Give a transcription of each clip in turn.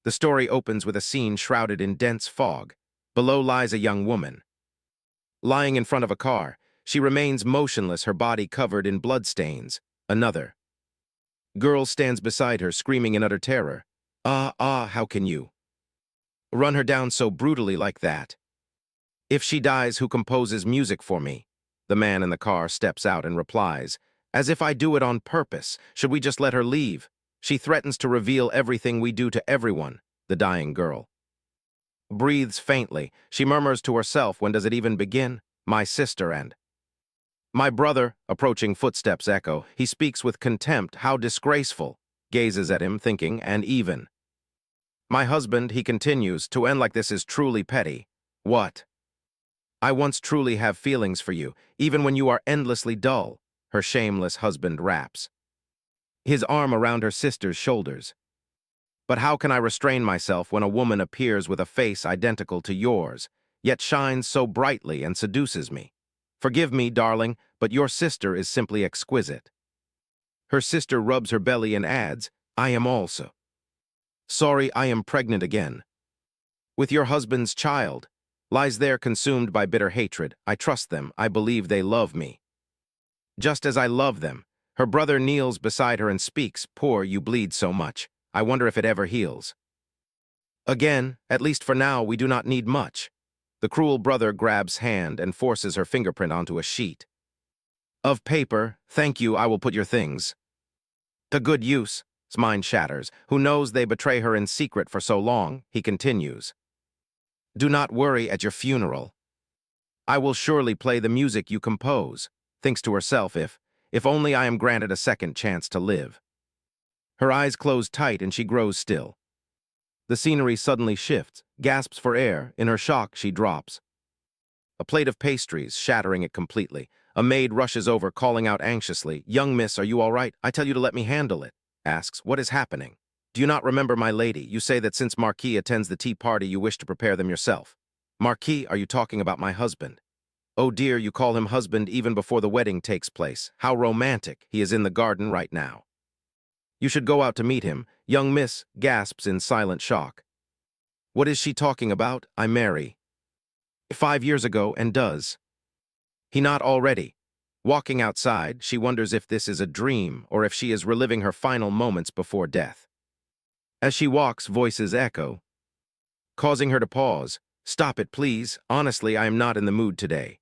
The story opens with a scene shrouded in dense fog. Below lies a young woman. Lying in front of a car, she remains motionless, her body covered in bloodstains. Another girl stands beside her, screaming in utter terror. How can you run her down so brutally like that? If she dies, who composes music for me? The man in the car steps out and replies, as if I do it on purpose. Should we just let her leave? She threatens to reveal everything we do to everyone. The dying girl breathes faintly. She murmurs to herself, when does it even begin? My sister and my brother. Approaching footsteps echo. He speaks with contempt. How disgraceful. Gazes at him, thinking, and even. My husband, he continues, to end like this is truly petty. What? I once truly have feelings for you, even when you are endlessly dull. Her shameless husband raps, his arm around her sister's shoulders. But how can I restrain myself when a woman appears with a face identical to yours, yet shines so brightly and seduces me? Forgive me, darling, but your sister is simply exquisite. Her sister rubs her belly and adds, I am also sorry. I am pregnant again. With your husband's child. Lies there consumed by bitter hatred. I trust them. I believe they love me. Just as I love them. Her brother kneels beside her and speaks, poor, you bleed so much. I wonder if it ever heals. Again, at least for now, we do not need much. The cruel brother grabs hand and forces her fingerprint onto a sheet of paper. Thank you, I will put your things to good use. His mind shatters. Who knows they betray her in secret for so long? He continues. Do not worry at your funeral. I will surely play the music you compose. Thinks to herself, if only I am granted a second chance to live. Her eyes close tight and she grows still. The scenery suddenly shifts, gasps for air. In her shock, she drops a plate of pastries, shattering it completely. A maid rushes over, calling out anxiously, Young miss, are you all right? I tell you to let me handle it. Asks, what is happening? Do you not remember, my lady? You say that since Marquis attends the tea party, you wish to prepare them yourself. Marquis, are you talking about my husband? Oh dear, you call him husband even before the wedding takes place. How romantic. He is in the garden right now. You should go out to meet him. Young miss gasps in silent shock. What is she talking about? I marry 5 years ago, and does he not already? Walking outside, she wonders if this is a dream or if she is reliving her final moments before death. As she walks, voices echo, causing her to pause. Stop it, please. Honestly, I am not in the mood today.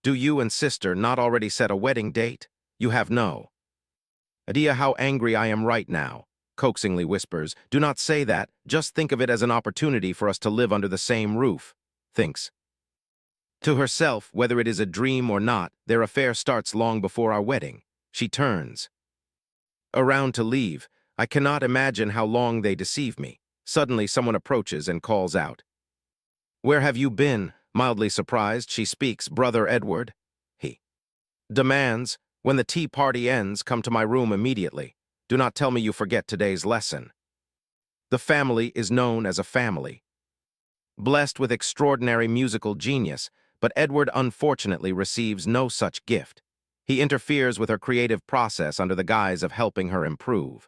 Do you and sister not already set a wedding date? You have no idea how angry I am right now. Coaxingly whispers, do not say that. Just think of it as an opportunity for us to live under the same roof. Thinks to herself, whether it is a dream or not, their affair starts long before our wedding. She turns around to leave. I cannot imagine how long they deceive me. Suddenly, someone approaches and calls out. Where have you been? Mildly surprised, she speaks, Brother Edward. He demands, when the tea party ends, come to my room immediately. Do not tell me you forget today's lesson. The family is known as a family, blessed with extraordinary musical genius, but Edward unfortunately receives no such gift. He interferes with her creative process under the guise of helping her improve.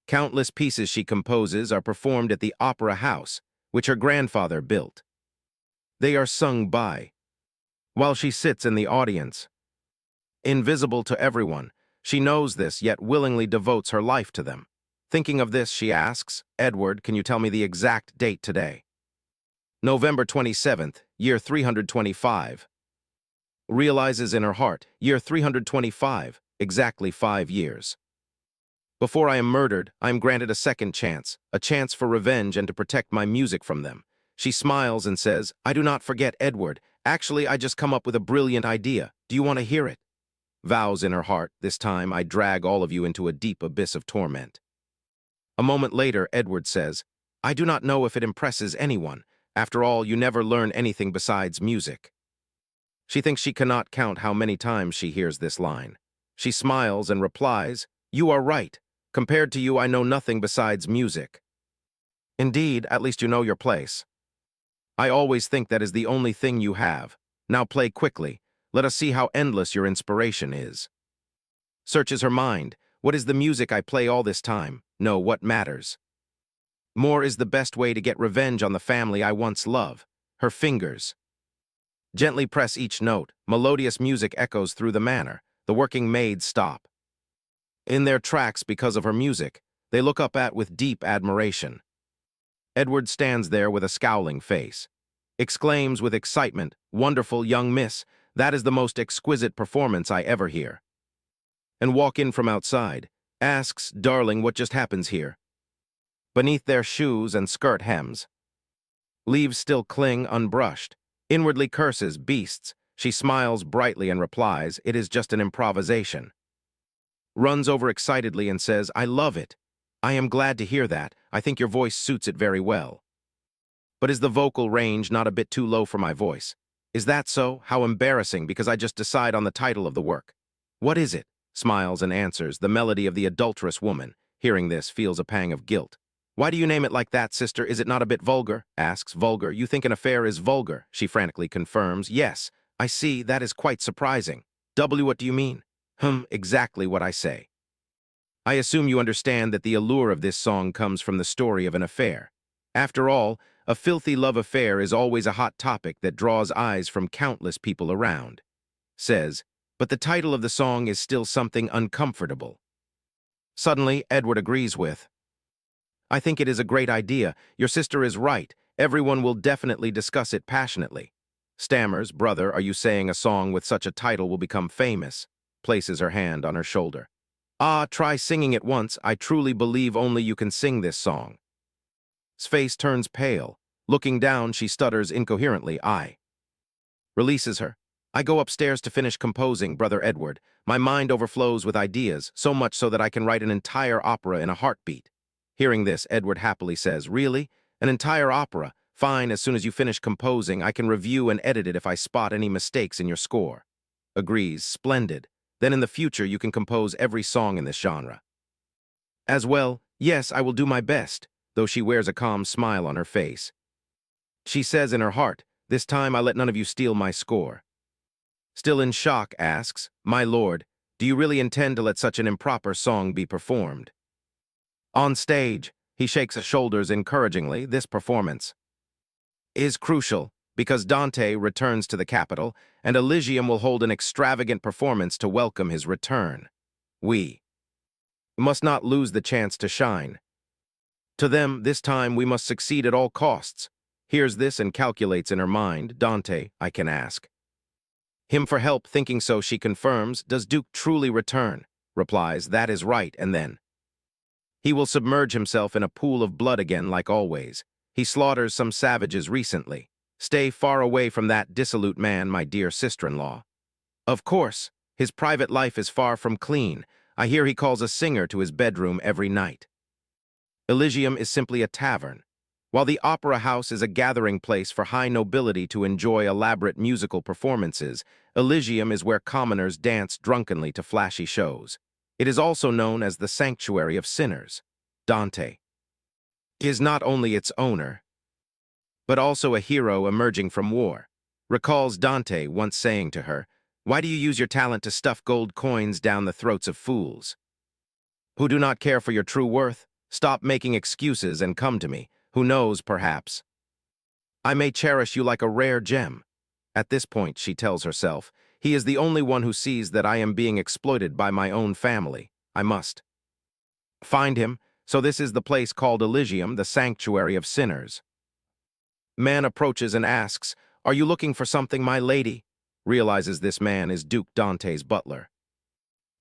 Countless pieces she composes are performed at the opera house, which her grandfather built. They are sung by, while she sits in the audience. Invisible to everyone, she knows this, yet willingly devotes her life to them. Thinking of this, she asks, Edward, can you tell me the exact date today? November 27th, year 325. Realizes in her heart, year 325, exactly 5 years. Before I am murdered, I am granted a second chance, a chance for revenge and to protect my music from them. She smiles and says, I do not forget, Edward. Actually, I just come up with a brilliant idea. Do you want to hear it? Vows in her heart, this time I drag all of you into a deep abyss of torment. A moment later, Edward says, I do not know if it impresses anyone. After all, you never learn anything besides music. She thinks she cannot count how many times she hears this line. She smiles and replies, You are right. Compared to you, I know nothing besides music. Indeed, at least you know your place. I always think that is the only thing you have. Now play quickly. Let us see how endless your inspiration is. Searches her mind. What is the music I play all this time? No, what matters? More is the best way to get revenge on the family I once loved. Her fingers gently press each note. Melodious music echoes through the manor. The working maids stop in their tracks because of her music. They look up at with deep admiration. Edward stands there with a scowling face. Exclaims with excitement, "Wonderful young miss, that is the most exquisite performance I ever hear." And walk in from outside. Asks, "Darling, what just happens here?" Beneath their shoes and skirt hems. Leaves still cling unbrushed. Inwardly curses, beasts. She smiles brightly and replies, "It is just an improvisation." Runs over excitedly and says, "I love it. I am glad to hear that. I think your voice suits it very well. But is the vocal range not a bit too low for my voice? Is that so? How embarrassing, because I just decide on the title of the work. What is it?" Smiles and answers, "The Melody of the Adulterous Woman." Hearing this, feels a pang of guilt. "Why do you name it like that, sister? Is it not a bit vulgar?" Asks. "Vulgar? You think an affair is vulgar?" She frantically confirms, "Yes, I see, that is quite surprising." What do you mean?" Exactly what I say. I assume you understand that the allure of this song comes from the story of an affair. After all, a filthy love affair is always a hot topic that draws eyes from countless people around. Says, but the title of the song is still something uncomfortable. Suddenly, Edward agrees with, "I think it is a great idea. Your sister is right. Everyone will definitely discuss it passionately." Stammers, "Brother, are you saying a song with such a title will become famous?" Places her hand on her shoulder. "Ah, try singing it once. I truly believe only you can sing this song." His face turns pale. Looking down, she stutters incoherently, "I." Releases her. "I go upstairs to finish composing, Brother Edward. My mind overflows with ideas, so much so that I can write an entire opera in a heartbeat." Hearing this, Edward happily says, "Really? An entire opera? Fine, as soon as you finish composing, I can review and edit it if I spot any mistakes in your score." Agrees, "Splendid. Then in the future you can compose every song in this genre." As well, "Yes, I will do my best," though she wears a calm smile on her face. She says in her heart, "This time I let none of you steal my score." Still in shock, asks, "My lord, do you really intend to let such an improper song be performed?" On stage, he shakes his shoulders encouragingly. This performance is crucial because Dante returns to the capital, and Elysium will hold an extravagant performance to welcome his return. We must not lose the chance to shine. To them, this time we must succeed at all costs. Hears this and calculates in her mind, "Dante, I can ask him for help." Thinking so, she confirms, "Does Duke truly return?" Replies, "That is right," and then, "He will submerge himself in a pool of blood again like always. He slaughters some savages recently. Stay far away from that dissolute man, my dear sister-in-law. Of course, his private life is far from clean. I hear he calls a singer to his bedroom every night. Elysium is simply a tavern, while the opera house is a gathering place for high nobility to enjoy elaborate musical performances. Elysium is where commoners dance drunkenly to flashy shows. It is also known as the sanctuary of sinners. Dante is not only its owner, but also a hero emerging from war. Recalls Dante once saying to her, "Why do you use your talent to stuff gold coins down the throats of fools who do not care for your true worth? Stop making excuses and come to me. Who knows, perhaps I may cherish you like a rare gem." At this point, she tells herself, "He is the only one who sees that I am being exploited by my own family. I must find him." So this is the place called Elysium, the sanctuary of sinners. Man approaches and asks, "Are you looking for something, my lady?" Realizes this man is Duke Dante's butler.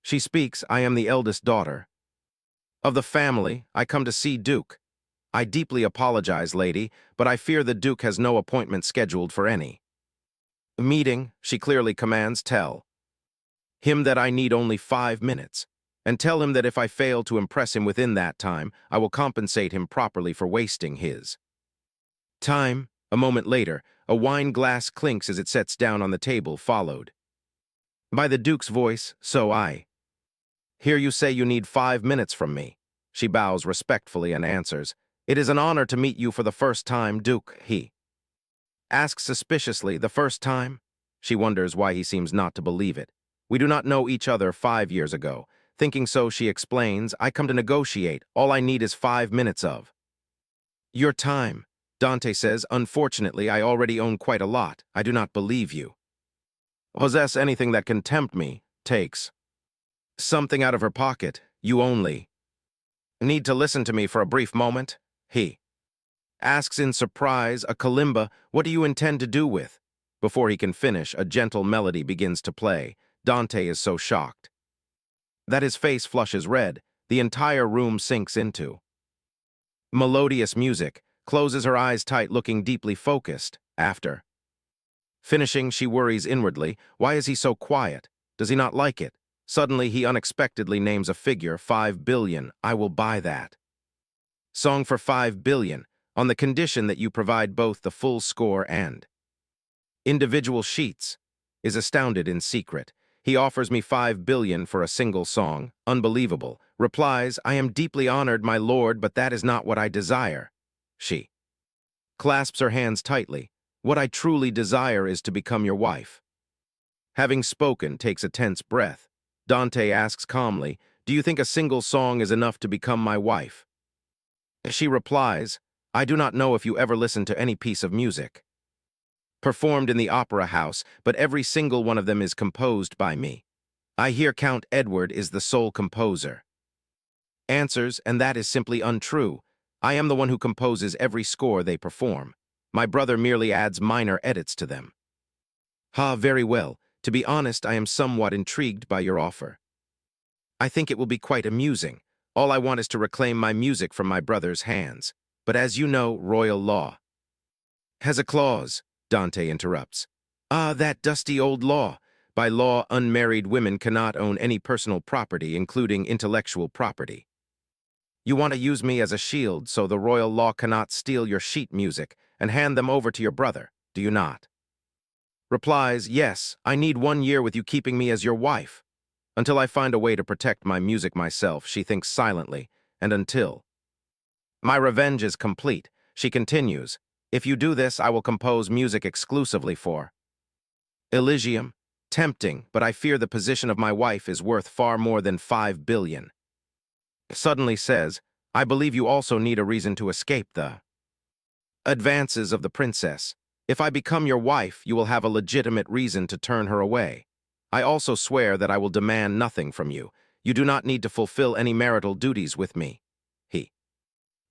She speaks, "I am the eldest daughter of the family. I come to see Duke." "I deeply apologize, lady, but I fear the Duke has no appointment scheduled for any meeting." She clearly commands, "Tell him that I need only 5 minutes, and tell him that if I fail to impress him within that time, I will compensate him properly for wasting his time." A moment later, a wine glass clinks as it sets down on the table, followed by the Duke's voice, "So I hear you say you need 5 minutes from me." She bows respectfully and answers, "It is an honor to meet you for the first time, Duke." He asks suspiciously, "The first time?" She wonders why he seems not to believe it. "We do not know each other 5 years ago." Thinking so, she explains, "I come to negotiate. All I need is 5 minutes of Your time, Dante says. Unfortunately, I already own quite a lot. I do not believe you. Possess anything that can tempt me, takes. Something out of her pocket, you only. Need to listen to me for a brief moment? He asks in surprise, a kalimba, what do you intend to do with? Before he can finish, a gentle melody begins to play. Dante is so shocked that his face flushes red. The entire room sinks into melodious music, closes her eyes tight, looking deeply focused. After finishing, she worries inwardly. Why is he so quiet? Does he not like it? Suddenly, he unexpectedly names a figure, 5 billion. I will buy that song for 5 billion, on the condition that you provide both the full score and individual sheets. Is astounded in secret. He offers me 5 billion for a single song. Unbelievable. Replies, I am deeply honored, my lord, but that is not what I desire. She clasps her hands tightly. What I truly desire is to become your wife. Having spoken, takes a tense breath. Dante asks calmly, do you think a single song is enough to become my wife? She replies, I do not know if you ever listened to any piece of music performed in the opera house, but every single one of them is composed by me. I hear Count Edward is the sole composer. Answers, and that is simply untrue. I am the one who composes every score they perform. My brother merely adds minor edits to them. Very well. To be honest, I am somewhat intrigued by your offer. I think it will be quite amusing. All I want is to reclaim my music from my brother's hands. But as you know, royal law has a clause, Dante interrupts. That dusty old law. By law, unmarried women cannot own any personal property, including intellectual property. You want to use me as a shield so the royal law cannot steal your sheet music and hand them over to your brother, do you not? Replies, yes, I need 1 year with you keeping me as your wife. Until I find a way to protect my music myself, she thinks silently, and until my revenge is complete, she continues, if you do this, I will compose music exclusively for Elysium. Tempting, but I fear the position of my wife is worth far more than 5 billion. Suddenly says, I believe you also need a reason to escape the advances of the princess. If I become your wife, you will have a legitimate reason to turn her away. I also swear that I will demand nothing from you. You do not need to fulfill any marital duties with me. He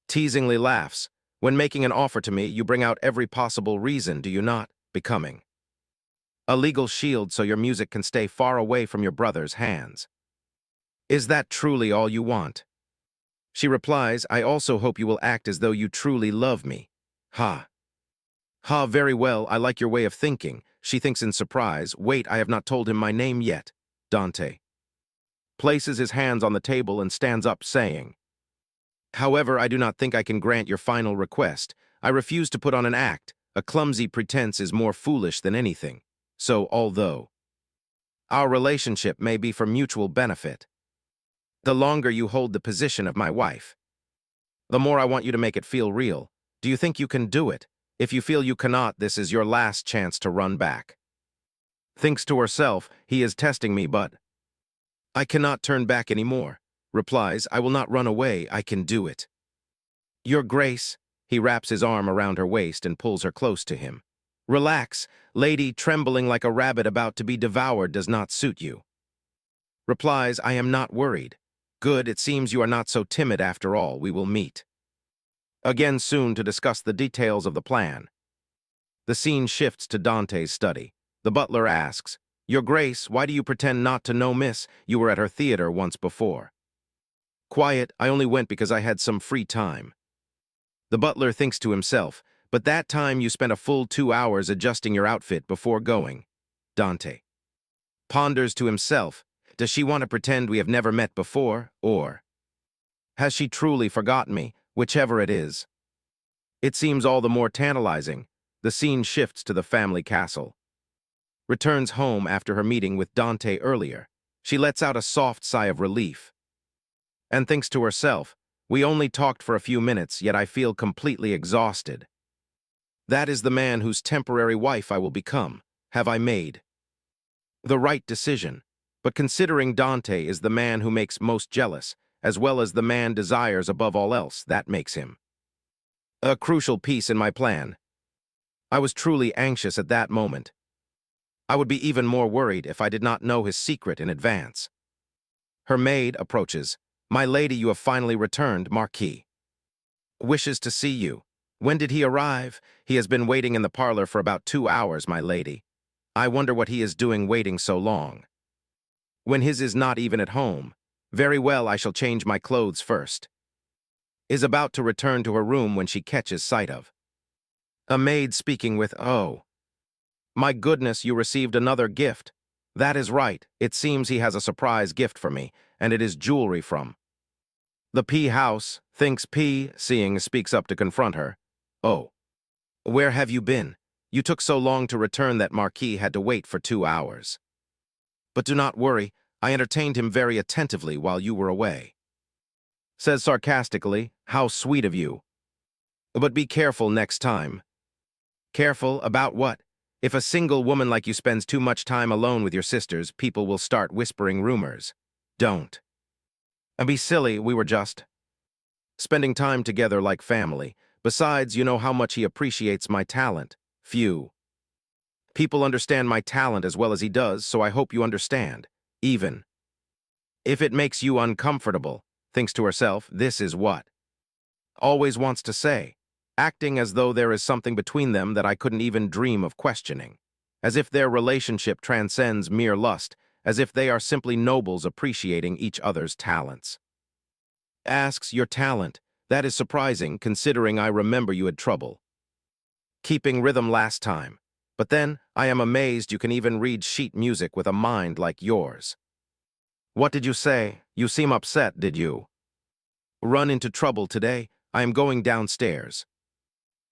teasingly laughs. When making an offer to me, you bring out every possible reason, do you not? Becoming a legal shield so your music can stay far away from your brother's hands. Is that truly all you want? She replies, I also hope you will act as though you truly love me. Very well, I like your way of thinking. She thinks in surprise, wait, I have not told him my name yet. Dante places his hands on the table and stands up, saying, however, I do not think I can grant your final request. I refuse to put on an act. A clumsy pretense is more foolish than anything. So, although our relationship may be for mutual benefit, the longer you hold the position of my wife, the more I want you to make it feel real. Do you think you can do it? If you feel you cannot, this is your last chance to run back. Thinks to herself, he is testing me, but I cannot turn back anymore. Replies, I will not run away, I can do it. Your Grace, he wraps his arm around her waist and pulls her close to him. Relax, lady, trembling like a rabbit about to be devoured does not suit you. Replies, I am not worried. Good, it seems you are not so timid after all. We will meet again soon to discuss the details of the plan. The scene shifts to Dante's study. The butler asks, Your Grace, why do you pretend not to know Miss? You were at her theater once before. Quiet, I only went because I had some free time. The butler thinks to himself, but that time you spent a full 2 hours adjusting your outfit before going. Dante ponders to himself, does she want to pretend we have never met before, or has she truly forgotten me, whichever it is? It seems all the more tantalizing. The scene shifts to the family castle. Returns home after her meeting with Dante earlier. She lets out a soft sigh of relief and thinks to herself, we only talked for a few minutes, yet I feel completely exhausted. That is the man whose temporary wife I will become. Have I made the right decision? But considering Dante is the man who makes most jealous, as well as the man desires above all else, that makes him A crucial piece in my plan. I was truly anxious at that moment. I would be even more worried if I did not know his secret in advance. Her maid approaches. My lady, you have finally returned, Marquis. Wishes to see you. When did he arrive? He has been waiting in the parlor for about 2 hours, my lady. I wonder what he is doing waiting so long. When his is not even at home. Very well, I shall change my clothes first. Is about to return to her room when she catches sight of a maid speaking with, oh, my goodness, you received another gift. That is right, it seems he has a surprise gift for me, and it is jewelry from the P house, thinks P, seeing, speaks up to confront her. Oh, where have you been? You took so long to return that Marquis had to wait for 2 hours. But do not worry, I entertained him very attentively while you were away. Says sarcastically, how sweet of you. But be careful next time. Careful about what? If a single woman like you spends too much time alone with your sisters, people will start whispering rumors. Don't. And be silly, we were just spending time together like family. Besides, you know how much he appreciates my talent. Few people understand my talent as well as he does, so I hope you understand. Even if it makes you uncomfortable, thinks to herself, this is what always wants to say, acting as though there is something between them that I couldn't even dream of questioning, as if their relationship transcends mere lust, as if they are simply nobles appreciating each other's talents. Asks your talent. That is surprising, considering I remember you had trouble keeping rhythm last time. But then, I am amazed you can even read sheet music with a mind like yours. What did you say? You seem upset, did you? Run into trouble today? I am going downstairs.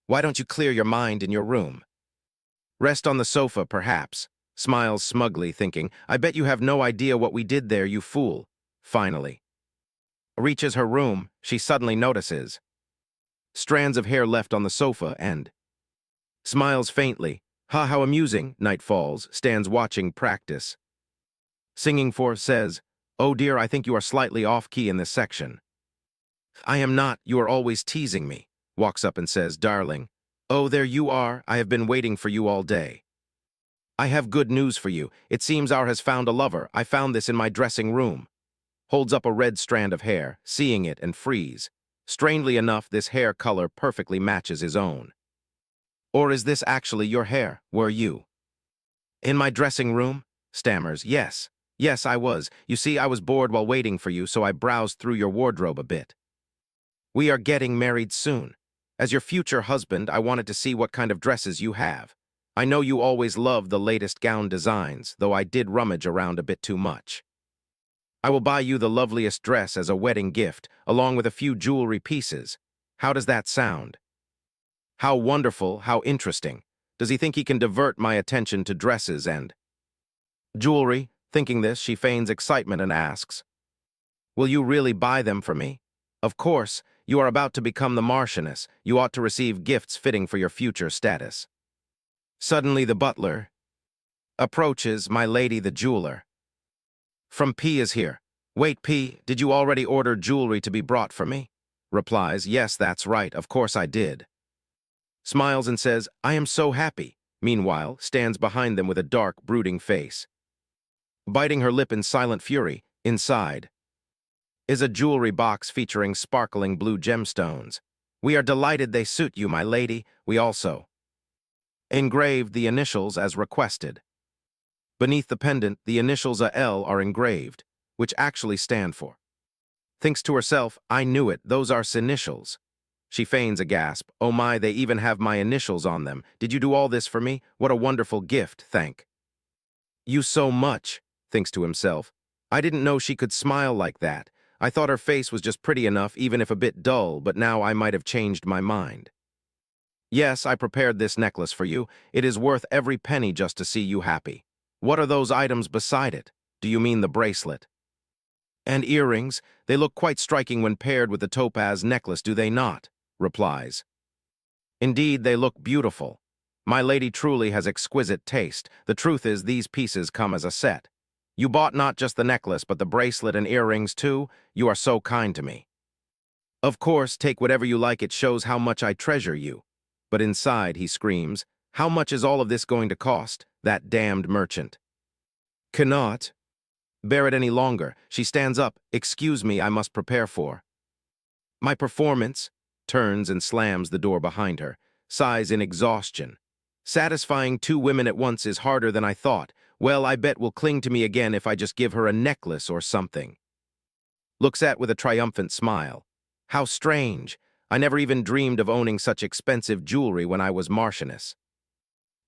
Why don't you clear your mind in your room? Rest on the sofa, perhaps. Smiles smugly, thinking, I bet you have no idea what we did there, you fool. Finally. Reaches her room, she suddenly notices strands of hair left on the sofa and smiles faintly. Ha, how amusing. Night falls, stands watching practice. Singing for, says, oh dear, I think you are slightly off-key in this section. I am not, you are always teasing me. Walks up and says, darling, oh, there you are, I have been waiting for you all day. I have good news for you. It seems our has found a lover. I found this in my dressing room. Holds up a red strand of hair, seeing it and freeze. Strangely enough, this hair color perfectly matches his own. Or is this actually your hair? Were you in my dressing room? Stammers, yes. Yes, I was. You see, I was bored while waiting for you, so I browsed through your wardrobe a bit. We are getting married soon. As your future husband, I wanted to see what kind of dresses you have. I know you always love the latest gown designs, though I did rummage around a bit too much. I will buy you the loveliest dress as a wedding gift, along with a few jewelry pieces. How does that sound? How wonderful, how interesting. Does he think he can divert my attention to dresses and jewelry? Thinking this, she feigns excitement and asks, will you really buy them for me? Of course, you are about to become the Marchioness. You ought to receive gifts fitting for your future status. Suddenly the butler approaches, my lady the jeweler. From P is here. Wait, P, did you already order jewelry to be brought for me? Replies, yes, that's right, of course I did. Smiles and says, I am so happy. Meanwhile, stands behind them with a dark, brooding face. Biting her lip in silent fury, inside is a jewelry box featuring sparkling blue gemstones. We are delighted they suit you, my lady. We also engraved the initials as requested. Beneath the pendant, the initials AL are engraved, which actually stand for. Thinks to herself, I knew it, those are initials. She feigns a gasp. Oh my, they even have my initials on them. Did you do all this for me? What a wonderful gift, thank you so much, thinks to himself. I didn't know she could smile like that. I thought her face was just pretty enough, even if a bit dull, but now I might have changed my mind. Yes, I prepared this necklace for you. It is worth every penny just to see you happy. What are those items beside it? Do you mean the bracelet? And earrings? They look quite striking when paired with the topaz necklace, do they not? Replies. Indeed, they look beautiful. My lady truly has exquisite taste. The truth is, these pieces come as a set. You bought not just the necklace, but the bracelet and earrings too? You are so kind to me. Of course, take whatever you like, it shows how much I treasure you. But inside, he screams, how much is all of this going to cost, that damned merchant? Cannot bear it any longer. She stands up. Excuse me, I must prepare for my performance, turns and slams the door behind her, sighs in exhaustion. Satisfying two women at once is harder than I thought. Well, I bet will cling to me again if I just give her a necklace or something. Looks at with a triumphant smile. How strange. I never even dreamed of owning such expensive jewelry when I was Marchioness.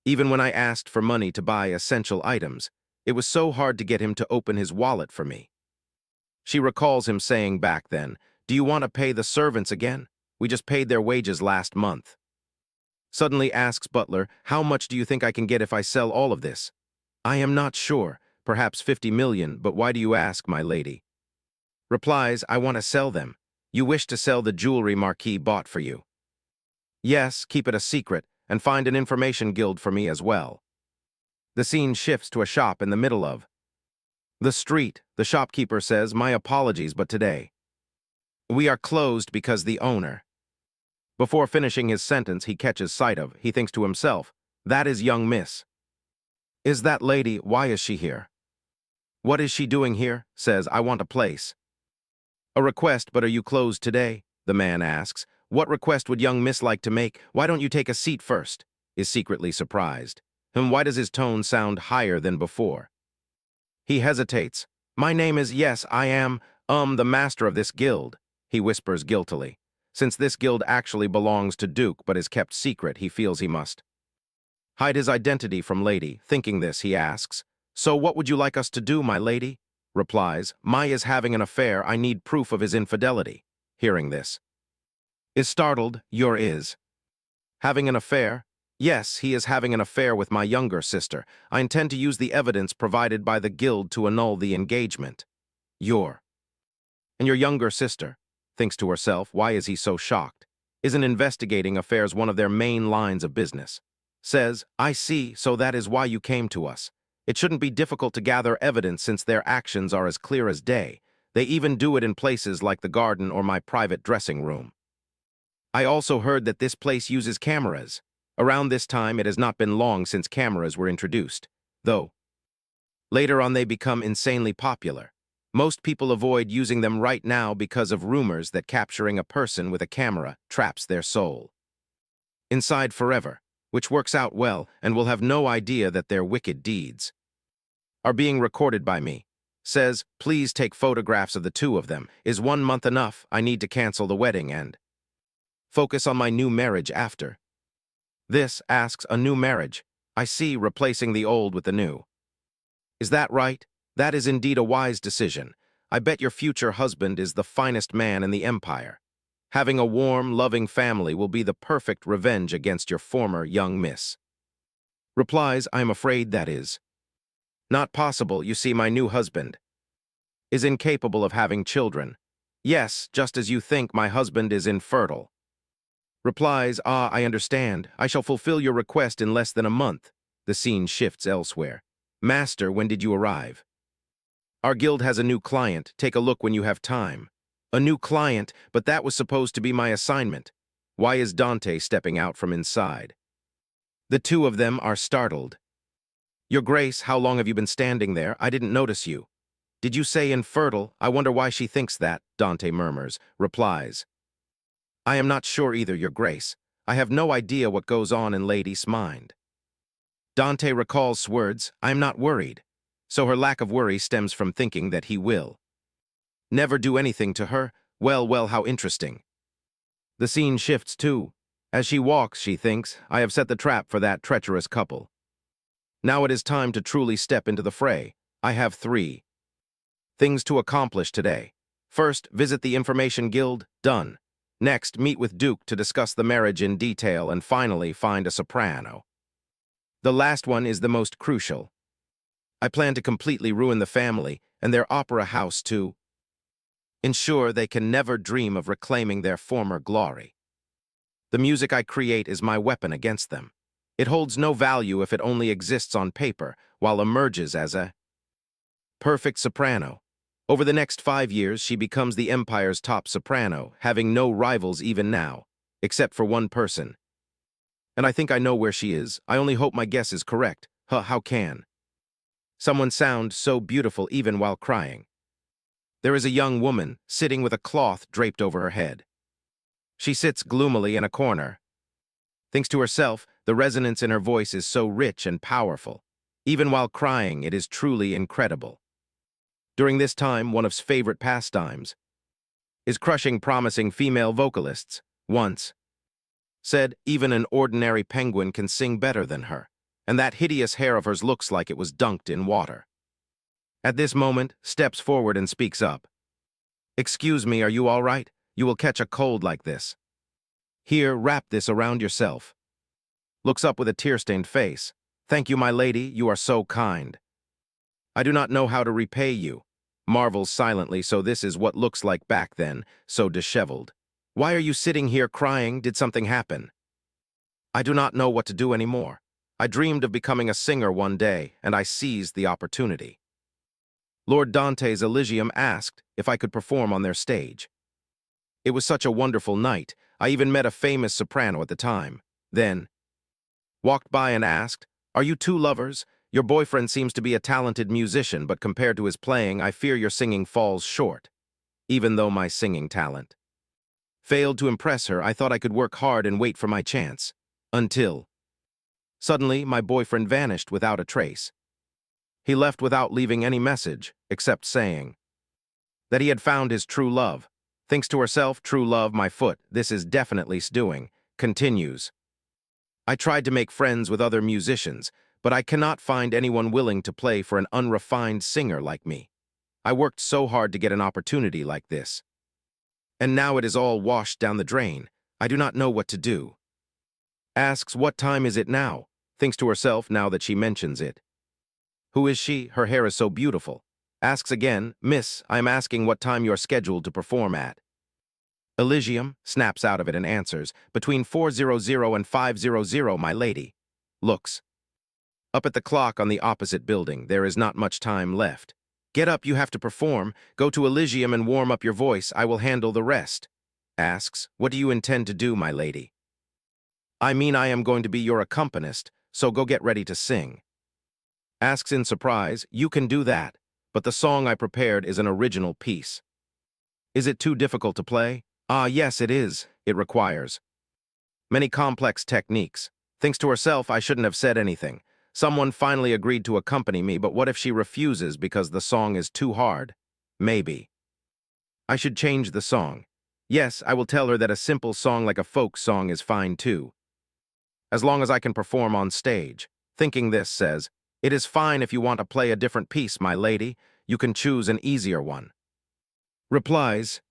Even when I asked for money to buy essential items, it was so hard to get him to open his wallet for me. She recalls him saying back then, "Do you want to pay the servants again? We just paid their wages last month." Suddenly asks Butler, how much do you think I can get if I sell all of this? I am not sure, perhaps 50 million, but why do you ask, my lady? Replies, I want to sell them. You wish to sell the jewelry Marquis bought for you. Yes, keep it a secret, and find an information guild for me as well. The scene shifts to a shop in the middle of the street. The shopkeeper says, my apologies, but today we are closed because the owner. Before finishing his sentence, he catches sight of, he thinks to himself, that is young miss. Is that lady, why is she here? What is she doing here? Says, I want a place. A request, but are you closed today? The man asks. What request would young miss like to make? Why don't you take a seat first? Is secretly surprised. And why does his tone sound higher than before? He hesitates. My name is, yes, I am, the master of this guild, he whispers guiltily. Since this guild actually belongs to Duke but is kept secret, he feels he must hide his identity from lady. Thinking this, he asks, so what would you like us to do, my lady? Replies, my is having an affair, I need proof of his infidelity. Hearing this, is startled, your is having an affair? Yes, he is having an affair with my younger sister. I intend to use the evidence provided by the guild to annul the engagement. And your younger sister? Thinks to herself, why is he so shocked? Isn't investigating affairs one of their main lines of business? Says, I see, so that is why you came to us. It shouldn't be difficult to gather evidence since their actions are as clear as day. They even do it in places like the garden or my private dressing room. I also heard that this place uses cameras. Around this time, it has not been long since cameras were introduced, though later on they become insanely popular. Most people avoid using them right now because of rumors that capturing a person with a camera traps their soul inside forever, which works out well and will have no idea that their wicked deeds are being recorded by me. Says, please take photographs of the two of them. Is 1 month enough? I need to cancel the wedding and focus on my new marriage after. This asks a new marriage. I see, replacing the old with the new. Is that right? That is indeed a wise decision. I bet your future husband is the finest man in the empire. Having a warm, loving family will be the perfect revenge against your former young miss. Replies, I am afraid that is not possible. You see, my new husband is incapable of having children. Yes, just as you think, my husband is infertile. Replies, I understand. I shall fulfill your request in less than a month. The scene shifts elsewhere. Master, when did you arrive? Our guild has a new client. Take a look when you have time. A new client, but that was supposed to be my assignment. Why is Dante stepping out from inside? The two of them are startled. Your Grace, how long have you been standing there? I didn't notice you. Did you say infertile? I wonder why she thinks that, Dante murmurs. Replies, I am not sure either, Your Grace. I have no idea what goes on in Lady's mind. Dante recalls words, I am not worried. So her lack of worry stems from thinking that he will never do anything to her. Well, how interesting. The scene shifts too. As she walks, she thinks, I have set the trap for that treacherous couple. Now it is time to truly step into the fray. I have 3 things to accomplish today. First, visit the Information Guild. Done. Next, meet with Duke to discuss the marriage in detail, and finally, find a soprano. The last one is the most crucial. I plan to completely ruin the family and their opera house to ensure they can never dream of reclaiming their former glory. The music I create is my weapon against them. It holds no value if it only exists on paper, while emerges as a perfect soprano. Over the next 5 years, she becomes the Empire's top soprano, having no rivals even now, except for one person. And I think I know where she is. I only hope my guess is correct. How can someone sound so beautiful even while crying? There is a young woman sitting with a cloth draped over her head. She sits gloomily in a corner. Thinks to herself, the resonance in her voice is so rich and powerful. Even while crying, it is truly incredible. During this time, one of his favorite pastimes is crushing promising female vocalists. Once said, even an ordinary penguin can sing better than her, and that hideous hair of hers looks like it was dunked in water. At this moment, steps forward and speaks up. Excuse me, are you all right? You will catch a cold like this. Here, wrap this around yourself. Looks up with a tear-stained face. Thank you, my lady, you are so kind. I do not know how to repay you. Marvels silently, so this is what looks like back then, so disheveled. Why are you sitting here crying? Did something happen? I do not know what to do anymore. I dreamed of becoming a singer one day, and I seized the opportunity. Lord Dante's Elysium asked if I could perform on their stage. It was such a wonderful night. I even met a famous soprano at the time. Then, walked by and asked, "Are you two lovers? Your boyfriend seems to be a talented musician, but compared to his playing, I fear your singing falls short." Even though my singing talent failed to impress her, I thought I could work hard and wait for my chance. Until, suddenly, my boyfriend vanished without a trace. He left without leaving any message, except saying that he had found his true love. Thinks to herself, true love, my foot, this is definitely stewing. Continues. I tried to make friends with other musicians, but I cannot find anyone willing to play for an unrefined singer like me. I worked so hard to get an opportunity like this. And now it is all washed down the drain. I do not know what to do. Asks, what time is it now? Thinks to herself now that she mentions it. Who is she? Her hair is so beautiful. Asks again, Miss, I am asking what time you're scheduled to perform at. Elysium snaps out of it and answers, between 4:00 and 5:00, my lady. Looks up at the clock on the opposite building. There is not much time left. Get up, you have to perform. Go to Elysium and warm up your voice. I will handle the rest. Asks, what do you intend to do, my lady? I mean, I am going to be your accompanist, so go get ready to sing. Asks in surprise, you can do that, but the song I prepared is an original piece. Is it too difficult to play? Ah, yes, it is. It requires many complex techniques. Thinks to herself, I shouldn't have said anything. Someone finally agreed to accompany me, but what if she refuses because the song is too hard? Maybe I should change the song. Yes, I will tell her that a simple song like a folk song is fine too, as long as I can perform on stage. Thinking this, says, it is fine if you want to play a different piece, my lady. You can choose an easier one. Replies,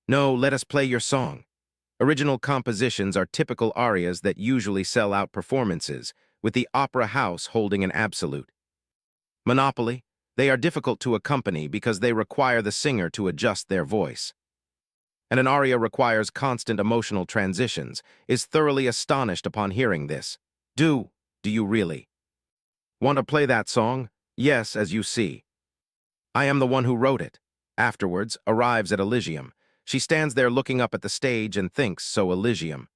no, let us play your song. Original compositions are typical arias that usually sell out performances, with the opera house holding an absolute monopoly. They are difficult to accompany because they require the singer to adjust their voice. And an aria requires constant emotional transitions, is thoroughly astonished upon hearing this. Do you really want to play that song? Yes, as you see. I am the one who wrote it. Afterwards, arrives at Elysium. She stands there looking up at the stage and thinks, so Elysium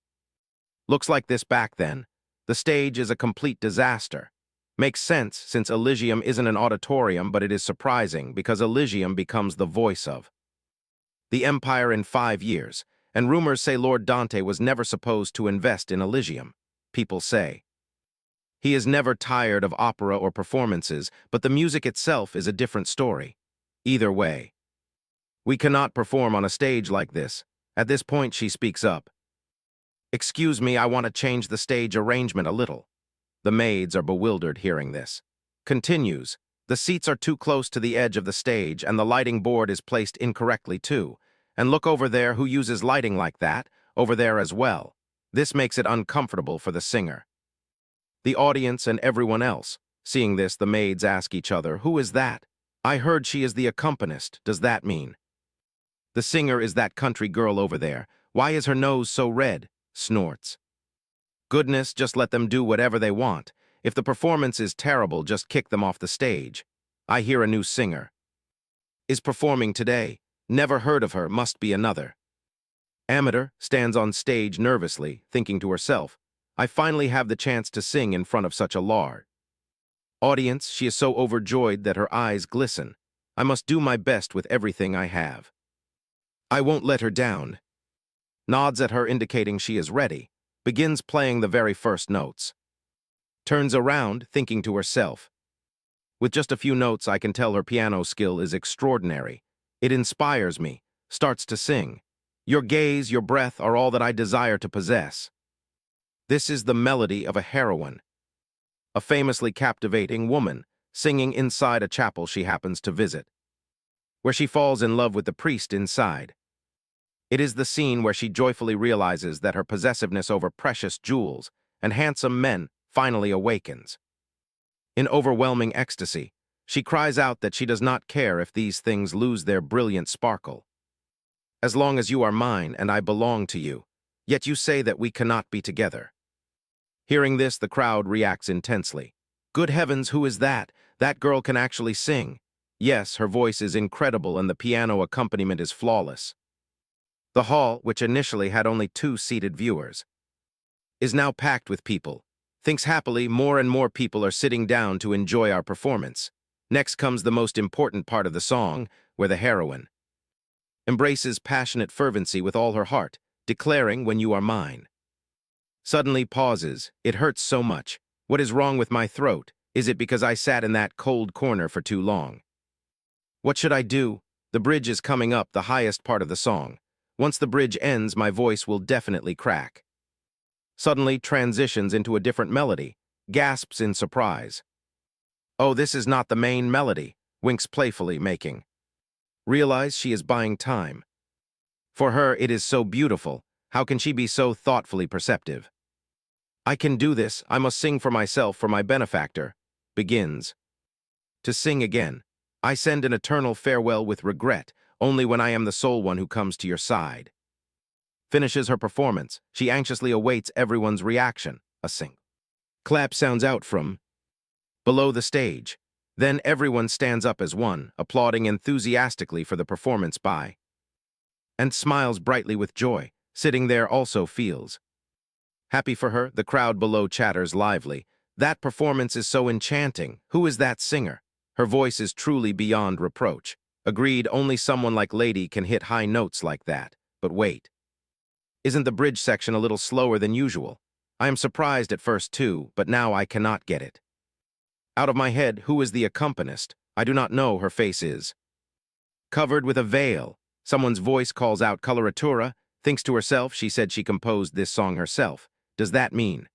looks like this back then. The stage is a complete disaster. Makes sense since Elysium isn't an auditorium, but it is surprising because Elysium becomes the voice of the Empire in 5 years, and rumors say Lord Dante was never supposed to invest in Elysium. People say he is never tired of opera or performances, but the music itself is a different story. Either way, we cannot perform on a stage like this. At this point, she speaks up. Excuse me, I want to change the stage arrangement a little. The maids are bewildered hearing this. Continues, the seats are too close to the edge of the stage and the lighting board is placed incorrectly too. And look over there, who uses lighting like that, over there as well. This makes it uncomfortable for the singer, the audience, and everyone else. Seeing this, the maids ask each other, who is that? I heard she is the accompanist. Does that mean the singer is that country girl over there? Why is her nose so red? Snorts. Goodness, just let them do whatever they want. If the performance is terrible, just kick them off the stage. I hear a new singer Is performing today. Never heard of her, must be another. Amateur stands on stage nervously, thinking to herself, I finally have the chance to sing in front of such a large audience. She is so overjoyed that her eyes glisten. I must do my best with everything I have. I won't let her down. Nods at her, indicating she is ready. Begins playing the very first notes. Turns around, thinking to herself. With just a few notes, I can tell her piano skill is extraordinary. It inspires me. Starts to sing. Your gaze, your breath are all that I desire to possess. This is the melody of a heroine. A famously captivating woman, singing inside a chapel she happens to visit, where she falls in love with the priest inside. It is the scene where she joyfully realizes that her possessiveness over precious jewels and handsome men finally awakens. In overwhelming ecstasy, she cries out that she does not care if these things lose their brilliant sparkle. As long as you are mine and I belong to you, yet you say that we cannot be together. Hearing this, the crowd reacts intensely. Good heavens, who is that? That girl can actually sing. Yes, her voice is incredible and the piano accompaniment is flawless. The hall, which initially had only 2 seated viewers, is now packed with people. Thinks happily more and more people are sitting down to enjoy our performance. Next comes the most important part of the song, where the heroine embraces passionate fervency with all her heart, declaring, when you are mine. Suddenly pauses. It hurts so much. What is wrong with my throat? Is it because I sat in that cold corner for too long? What should I do? The bridge is coming up, the highest part of the song. Once the bridge ends, my voice will definitely crack. Suddenly transitions into a different melody, gasps in surprise. Oh, this is not the main melody, winks playfully, making realize she is buying time. For her, it is so beautiful. How can she be so thoughtfully perceptive? I can do this. I must sing for myself, for my benefactor. Begins to sing again. I send an eternal farewell with regret, only when I am the sole one who comes to your side. Finishes her performance. She anxiously awaits everyone's reaction. A sing clap sounds out from below the stage. Then everyone stands up as one, applauding enthusiastically for the performance by, and smiles brightly with joy. Sitting there also feels happy for her. The crowd below chatters lively. That performance is so enchanting. Who is that singer? Her voice is truly beyond reproach. Agreed, only someone like Lady can hit high notes like that. But wait. Isn't the bridge section a little slower than usual? I am surprised at first too, but now I cannot get it out of my head. Who is the accompanist? I do not know. Her face is covered with a veil. Someone's voice calls out coloratura. Thinks to herself, she said she composed this song herself. Does that mean?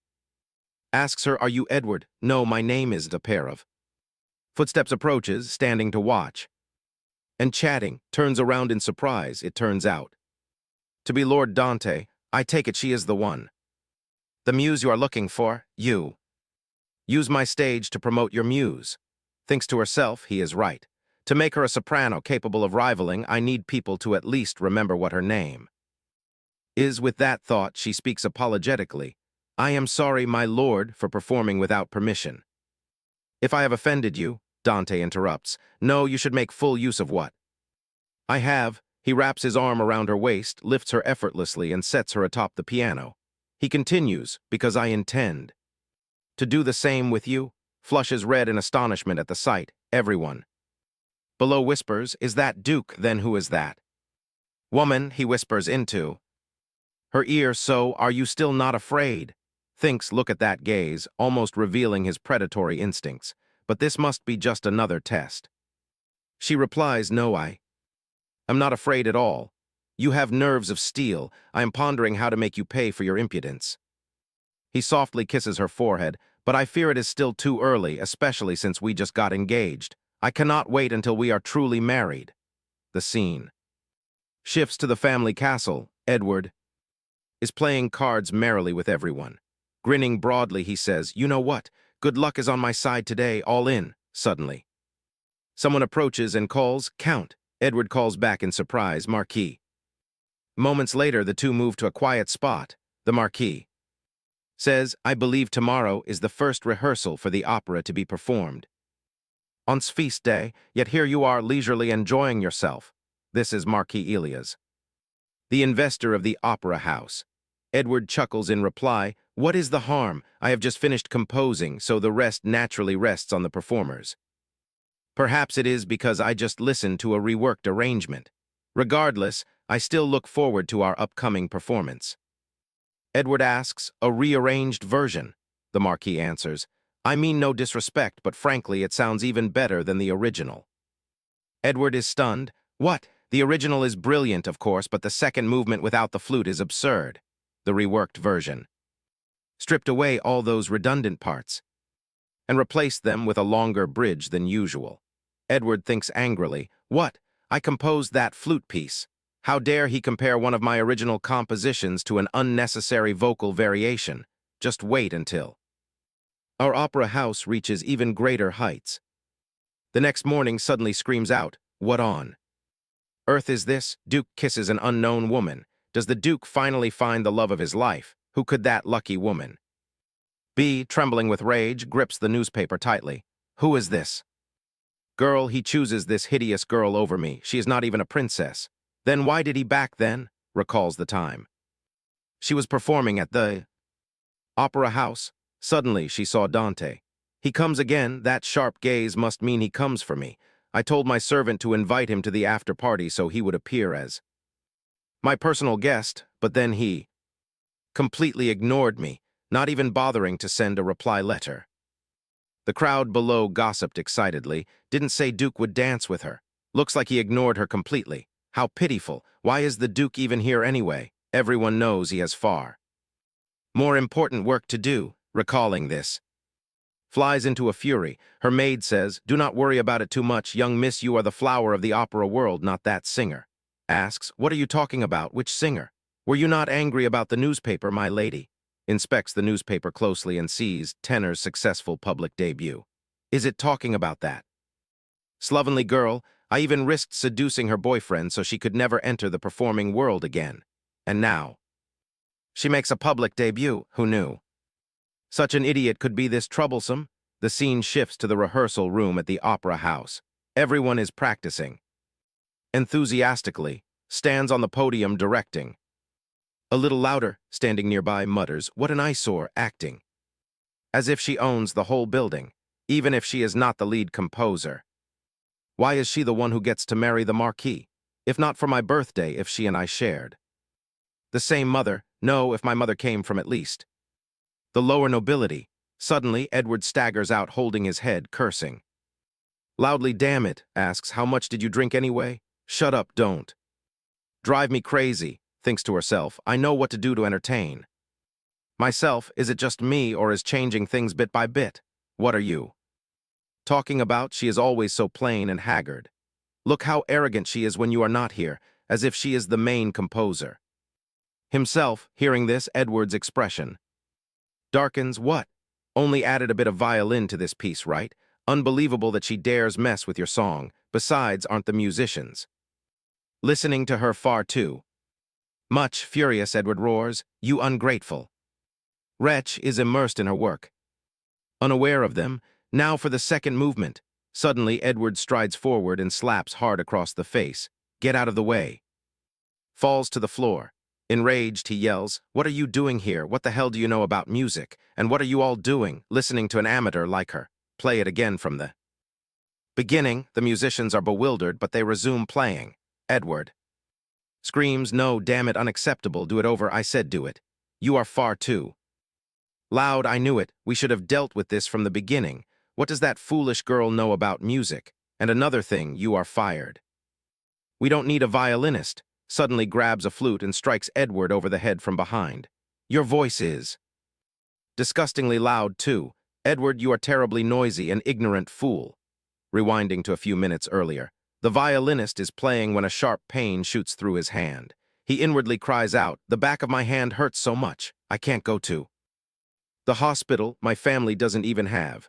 Asks her, are you Edward? No, my name is a pair of footsteps. Approaches, standing to watch and chatting. Turns around in surprise. It turns out to be Lord Dante. I take it she is the one. The muse you are looking for. You use my stage to promote your muse. Thinks to herself, he is right. To make her a soprano capable of rivaling, I need people to at least remember what her name is. With that thought, she speaks apologetically. I am sorry, my lord, for performing without permission. If I have offended you, Dante interrupts. No, you should make full use of what I have. He wraps his arm around her waist, lifts her effortlessly, and sets her atop the piano. He continues, because I intend to do the same with you. Flushes red in astonishment at the sight. Everyone below whispers, is that Duke? Then who is that woman? He whispers into her ear. So, are you still not afraid? Thinks, look at that gaze, almost revealing his predatory instincts. But this must be just another test. She replies, no, I am not afraid at all. You have nerves of steel. I am pondering how to make you pay for your impudence. He softly kisses her forehead, but I fear it is still too early, especially since we just got engaged. I cannot wait until we are truly married. The scene shifts to the family castle. Edward is playing cards merrily with everyone. Grinning broadly, he says, you know what? Good luck is on my side today, all in. Suddenly, someone approaches and calls, Count. Edward calls back in surprise, Marquis. Moments later, the two move to a quiet spot. The Marquis says, I believe tomorrow is the first rehearsal for the opera to be performed. On feast day, yet here you are leisurely enjoying yourself. This is Marquis Elias, the investor of the opera house. Edward chuckles in reply, "What is the harm? I have just finished composing, so the rest naturally rests on the performers. Perhaps it is because I just listened to a reworked arrangement. Regardless, I still look forward to our upcoming performance." Edward asks, "A rearranged version?" The Marquis answers, "I mean no disrespect, but frankly it sounds even better than the original." Edward is stunned. "What? The original is brilliant, of course, but the second movement without the flute is absurd." The reworked version stripped away all those redundant parts and replaced them with a longer bridge than usual. Edward thinks angrily, "What? I composed that flute piece. How dare he compare one of my original compositions to an unnecessary vocal variation? Just wait until our opera house reaches even greater heights." The next morning suddenly screams out, "What on earth is this? Duke kisses an unknown woman. Does the Duke finally find the love of his life? Who could that lucky woman be?" Trembling with rage, grips the newspaper tightly. "Who is this girl? He chooses this hideous girl over me. She is not even a princess. Then why did he back then?" Recalls the time she was performing at the opera house. Suddenly she saw Dante. "He comes again. That sharp gaze must mean he comes for me. I told my servant to invite him to the after party so he would appear as my personal guest, but then he completely ignored me, not even bothering to send a reply letter." The crowd below gossiped excitedly. "Didn't say Duke would dance with her. Looks like he ignored her completely. How pitiful. Why is the Duke even here anyway? Everyone knows he has far more important work to do." Recalling this, flies into a fury. Her maid says, "Do not worry about it too much. Young miss, you are the flower of the opera world, not that singer." Asks, "What are you talking about? Which singer? Were you not angry about the newspaper, my lady?" Inspects the newspaper closely and sees Tenor's successful public debut. "Is it talking about that slovenly girl? I even risked seducing her boyfriend so she could never enter the performing world again. And now she makes a public debut. Who knew such an idiot could be this troublesome?" The scene shifts to the rehearsal room at the opera house. Everyone is practicing enthusiastically. Stands on the podium directing. A little louder, standing nearby, mutters, "What an eyesore, acting." As if she owns the whole building, even if she is not the lead composer. Why is she the one who gets to marry the Marquis? If not for my birthday, if she and I shared the same mother, no, if my mother came from at least the lower nobility. Suddenly, Edward staggers out holding his head, cursing loudly. "Damn it," asks, "How much did you drink anyway?" "Shut up, don't drive me crazy," thinks to herself. "I know what to do to entertain myself. Is it just me, or is changing things bit by bit? What are you talking about? She is always so plain and haggard. Look how arrogant she is when you are not here, as if she is the main composer." Himself, hearing this, Edward's expression darkens. "What? Only added a bit of violin to this piece, right? Unbelievable that she dares mess with your song. Besides, aren't the musicians listening to her far too much?" Furious, Edward roars, "You ungrateful wretch!" Is immersed in her work, unaware of them. Now for the second movement. Suddenly, Edward strides forward and slaps hard across the face. "Get out of the way." Falls to the floor. Enraged, he yells, "What are you doing here? What the hell do you know about music? And what are you all doing, listening to an amateur like her? Play it again from the beginning." The musicians are bewildered, but they resume playing. Edward screams, "No, damn it, unacceptable. Do it over. I said do it. You are far too loud. I knew it. We should have dealt with this from the beginning. What does that foolish girl know about music? And another thing, you are fired. We don't need a violinist." Suddenly grabs a flute and strikes Edward over the head from behind. "Your voice is disgustingly loud, too. Edward, you are terribly noisy, an ignorant fool." Rewinding to a few minutes earlier. The violinist is playing when a sharp pain shoots through his hand. He inwardly cries out, "The back of my hand hurts so much. I can't go to the hospital. My family doesn't even have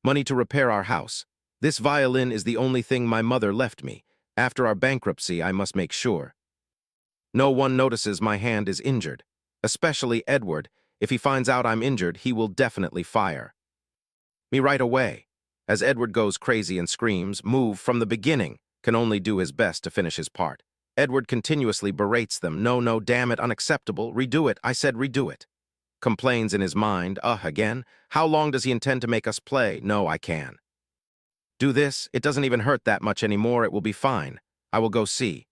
money to repair our house. This violin is the only thing my mother left me. After our bankruptcy, I must make sure no one notices my hand is injured. Especially Edward. If he finds out I'm injured, he will definitely fire me right away." As Edward goes crazy and screams, "Move from the beginning," can only do his best to finish his part. Edward continuously berates them. "No, no, damn it, unacceptable. Redo it. I said redo it." Complains in his mind. Again? How long does he intend to make us play? No, I can. Do this. It doesn't even hurt that much anymore. It will be fine. I will go see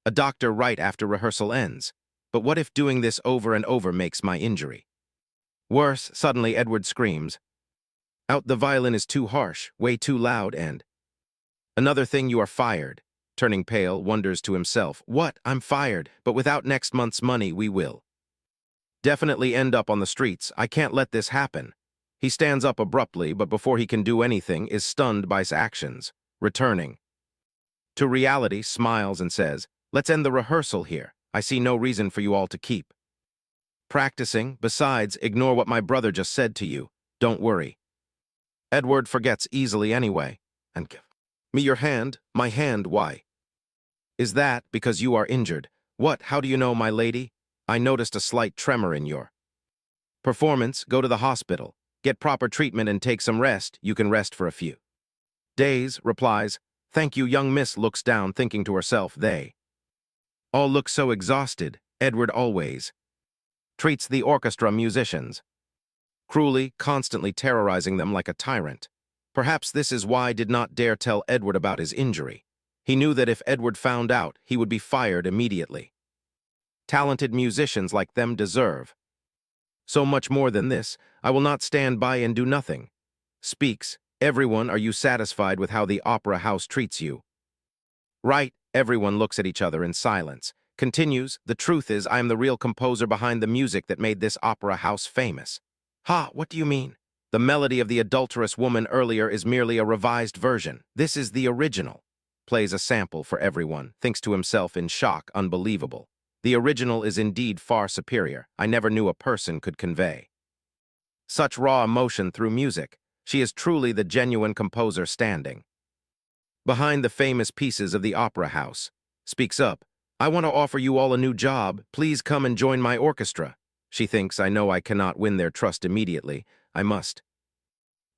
a doctor right after rehearsal ends. But what if doing this over and over makes my injury worse? Suddenly, Edward screams out, "The violin is too harsh, way too loud, and another thing, you are fired." Turning pale, wonders to himself, "What? I'm fired, but without next month's money we will definitely end up on the streets. I can't let this happen." He stands up abruptly, but before he can do anything, is stunned by his actions. Returning to reality, smiles and says, "Let's end the rehearsal here. I see no reason for you all to keep practicing. Besides, ignore what my brother just said to you. Don't worry. Edward forgets easily anyway. And give me your hand." "My hand, why?" "Is that because you are injured?" "What? How do you know, my lady?" "I noticed a slight tremor in your performance. Go to the hospital. Get proper treatment and take some rest. You can rest for a few days." Replies, "Thank you." Young miss looks down, thinking to herself, they all look so exhausted. Edward always treats the orchestra musicians cruelly, constantly terrorizing them like a tyrant. Perhaps this is why I did not dare tell Edward about his injury. He knew that if Edward found out, he would be fired immediately. Talented musicians like them deserve so much more than this. I will not stand by and do nothing. Speaks, "Everyone, are you satisfied with how the opera house treats you?" "Right." Everyone looks at each other in silence. Continues, "The truth is, I am the real composer behind the music that made this opera house famous." "Ha, what do you mean?" "The melody of the adulterous woman earlier is merely a revised version. This is the original." Plays a sample for everyone, thinks to himself in shock. Unbelievable. The original is indeed far superior. I never knew a person could convey such raw emotion through music. She is truly the genuine composer standing behind the famous pieces of the opera house. Speaks up, "I want to offer you all a new job. Please come and join my orchestra." She thinks, "I know I cannot win their trust immediately. I must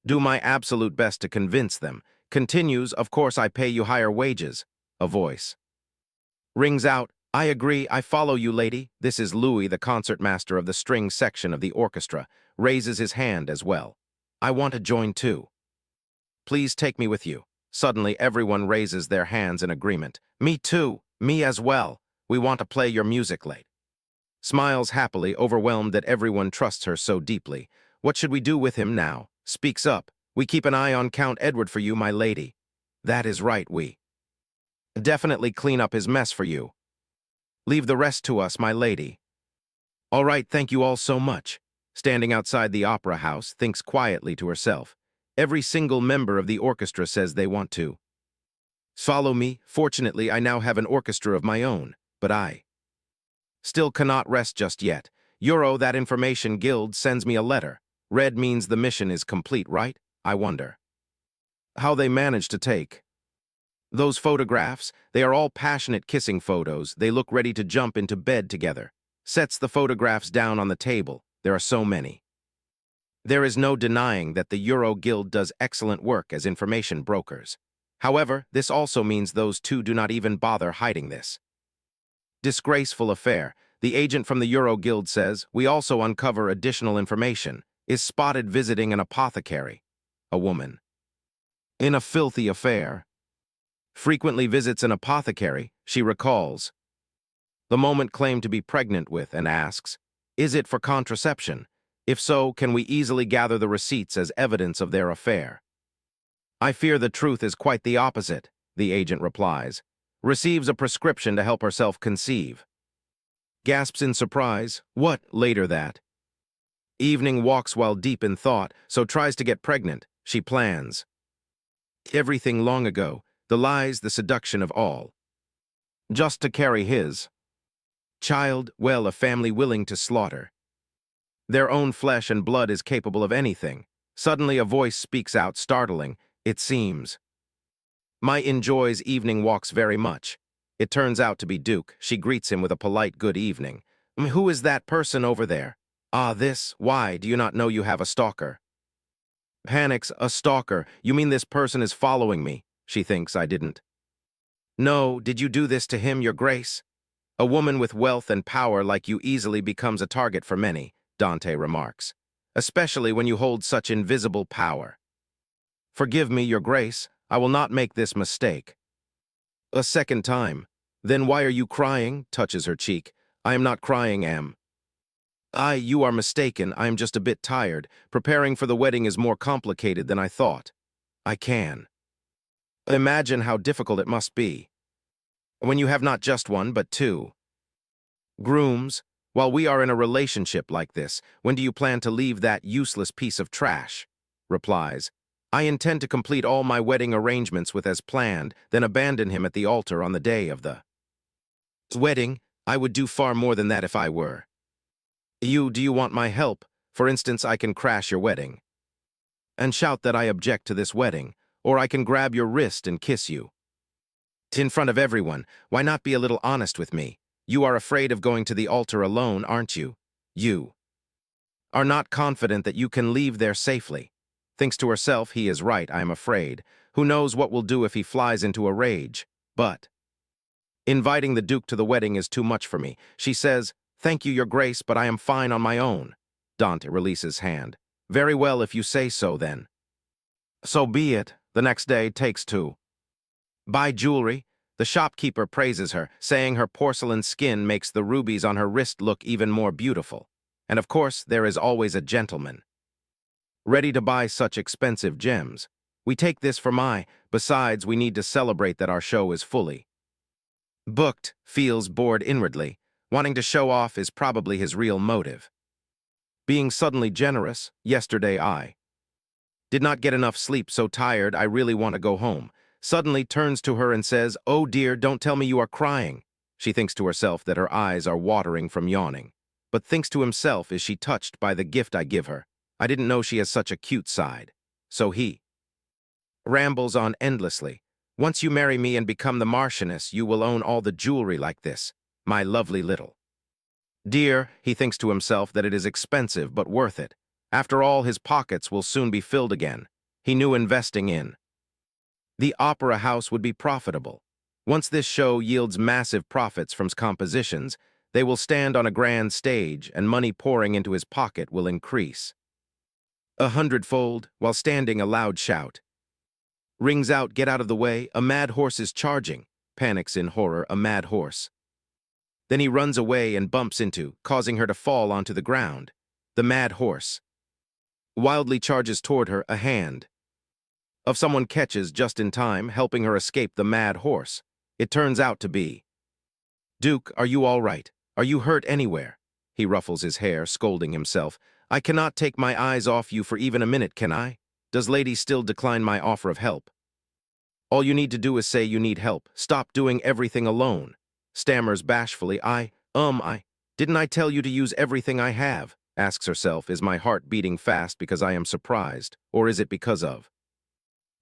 do my absolute best to convince them." Continues, "Of course I pay you higher wages." A voice rings out, "I agree. I follow you, lady." This is Louis, the concertmaster of the string section of the orchestra. Raises his hand as well. "I want to join too. Please take me with you." Suddenly, everyone raises their hands in agreement. "Me too. Me as well. We want to play your music late." Smiles happily, overwhelmed that everyone trusts her so deeply. "What should we do with him now?" Speaks up, "We keep an eye on Count Edward for you, my lady." "That is right. We definitely clean up his mess for you. Leave the rest to us, my lady." "All right, thank you all so much." Standing outside the opera house, thinks quietly to herself. Every single member of the orchestra says they want to follow me. Fortunately, I now have an orchestra of my own, but I still cannot rest just yet. Euro, that information guild, sends me a letter. Red means the mission is complete, right? I wonder how they managed to take those photographs. They are all passionate kissing photos. They look ready to jump into bed together. Sets the photographs down on the table. There are so many. There is no denying that the Euro Guild does excellent work as information brokers. However, this also means those two do not even bother hiding this disgraceful affair. The agent from the Euro Guild says, "We also uncover additional information. Is spotted visiting an apothecary. A woman in a filthy affair. Frequently visits an apothecary. She recalls the moment claimed to be pregnant with and asks, is it for contraception? If so, can we easily gather the receipts as evidence of their affair?" "I fear the truth is quite the opposite," the agent replies. Receives a prescription to help herself conceive. Gasps in surprise. "What?" Later that evening walks while deep in thought, so tries to get pregnant. She plans everything long ago, the lies, the seduction of all, just to carry his child. Well, a family willing to slaughter their own flesh and blood is capable of anything. Suddenly a voice speaks out, startling. It seems my enjoys evening walks very much. It turns out to be Duke. She greets him with a polite good evening. Who is that person over there?" "Ah, this. Why, do you not know you have a stalker?" Panics, a stalker. You mean this person is following me? She thinks I didn't. No, did you do this to him, your grace? A woman with wealth and power like you easily becomes a target for many, Dante remarks, especially when you hold such invisible power. Forgive me, your grace, I will not make this mistake. A second time. Then why are you crying? Touches her cheek. I am not crying, am. You are mistaken, I am just a bit tired. Preparing for the wedding is more complicated than I thought. I can. Imagine how difficult it must be. When you have not just one, but two. Grooms, while we are in a relationship like this, when do you plan to leave that useless piece of trash? Replies, I intend to complete all my wedding arrangements with as planned, then abandon him at the altar on the day of the wedding. I would do far more than that if I were. Do you want my help? For instance, I can crash your wedding. And shout that I object to this wedding, or I can grab your wrist and kiss you. In front of everyone, why not be a little honest with me? You are afraid of going to the altar alone, aren't you? You are not confident that you can leave there safely. Thinks to herself, he is right, I am afraid. Who knows what we'll do if he flies into a rage? But inviting the Duke to the wedding is too much for me. She says, thank you, your grace, but I am fine on my own. Dante releases hand. Very well, if you say so, then. So be it. The next day takes two. Buy jewelry. The shopkeeper praises her, saying her porcelain skin makes the rubies on her wrist look even more beautiful. And of course, there is always a gentleman ready to buy such expensive gems. We take this for besides, we need to celebrate that our show is fully booked. Feels bored inwardly. Wanting to show off is probably his real motive. Being suddenly generous, yesterday I did not get enough sleep, so tired I really want to go home. Suddenly turns to her and says, oh dear, don't tell me you are crying. She thinks to herself that her eyes are watering from yawning, but thinks to himself, is she touched by the gift I give her? I didn't know she has such a cute side. So he rambles on endlessly. Once you marry me and become the Marchioness, you will own all the jewelry like this, my lovely little dear. He thinks to himself that it is expensive but worth it. After all, his pockets will soon be filled again. He knew investing in the opera house would be profitable. Once this show yields massive profits from compositions, they will stand on a grand stage and money pouring into his pocket will increase 100-fold. While standing, a loud shout rings out, get out of the way, a mad horse is charging. Panics in horror, a mad horse. Then he runs away and bumps into, causing her to fall onto the ground. The mad horse wildly charges toward her, a hand of someone catches just in time, helping her escape the mad horse. It turns out to be Duke. Are you all right? Are you hurt anywhere? He ruffles his hair, scolding himself. I cannot take my eyes off you for even a minute, can I? Does lady still decline my offer of help? All you need to do is say you need help. Stop doing everything alone. Stammers bashfully, didn't I tell you to use everything I have? Asks herself, is my heart beating fast because I am surprised, or is it because of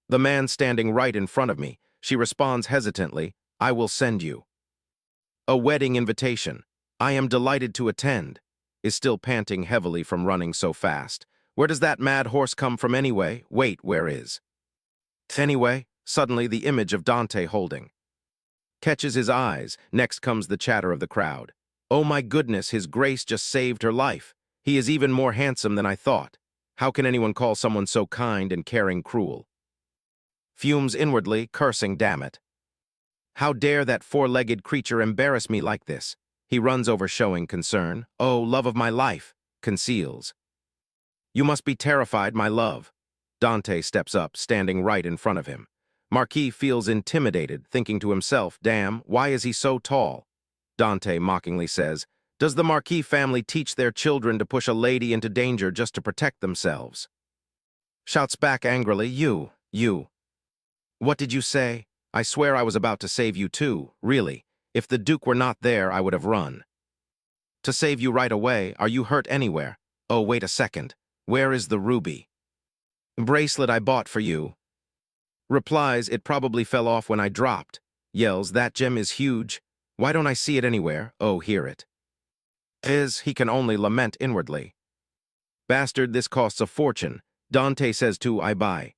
the man standing right in front of me? She responds hesitantly, I will send you a wedding invitation. I am delighted to attend. Is still panting heavily from running so fast. Where does that mad horse come from anyway? Wait, where is? Anyway, suddenly the image of Dante holding catches his eyes. Next comes the chatter of the crowd. Oh my goodness, his grace just saved her life. He is even more handsome than I thought. How can anyone call someone so kind and caring cruel? Fumes inwardly, cursing, damn it. How dare that four-legged creature embarrass me like this? He runs over, showing concern. Oh, love of my life, conceals. You must be terrified, my love. Dante steps up, standing right in front of him. Marquis feels intimidated, thinking to himself, damn, why is he so tall? Dante mockingly says, does the Marquis family teach their children to push a lady into danger just to protect themselves? Shouts back angrily, you. What did you say? I swear I was about to save you too, really. If the Duke were not there, I would have run to save you right away. Are you hurt anywhere? Oh, wait a second. Where is the ruby bracelet I bought for you? Replies, it probably fell off when I dropped. Yells, that gem is huge. Why don't I see it anywhere? Oh, here it is. He can only lament inwardly. Bastard, this costs a fortune. Dante says to I buy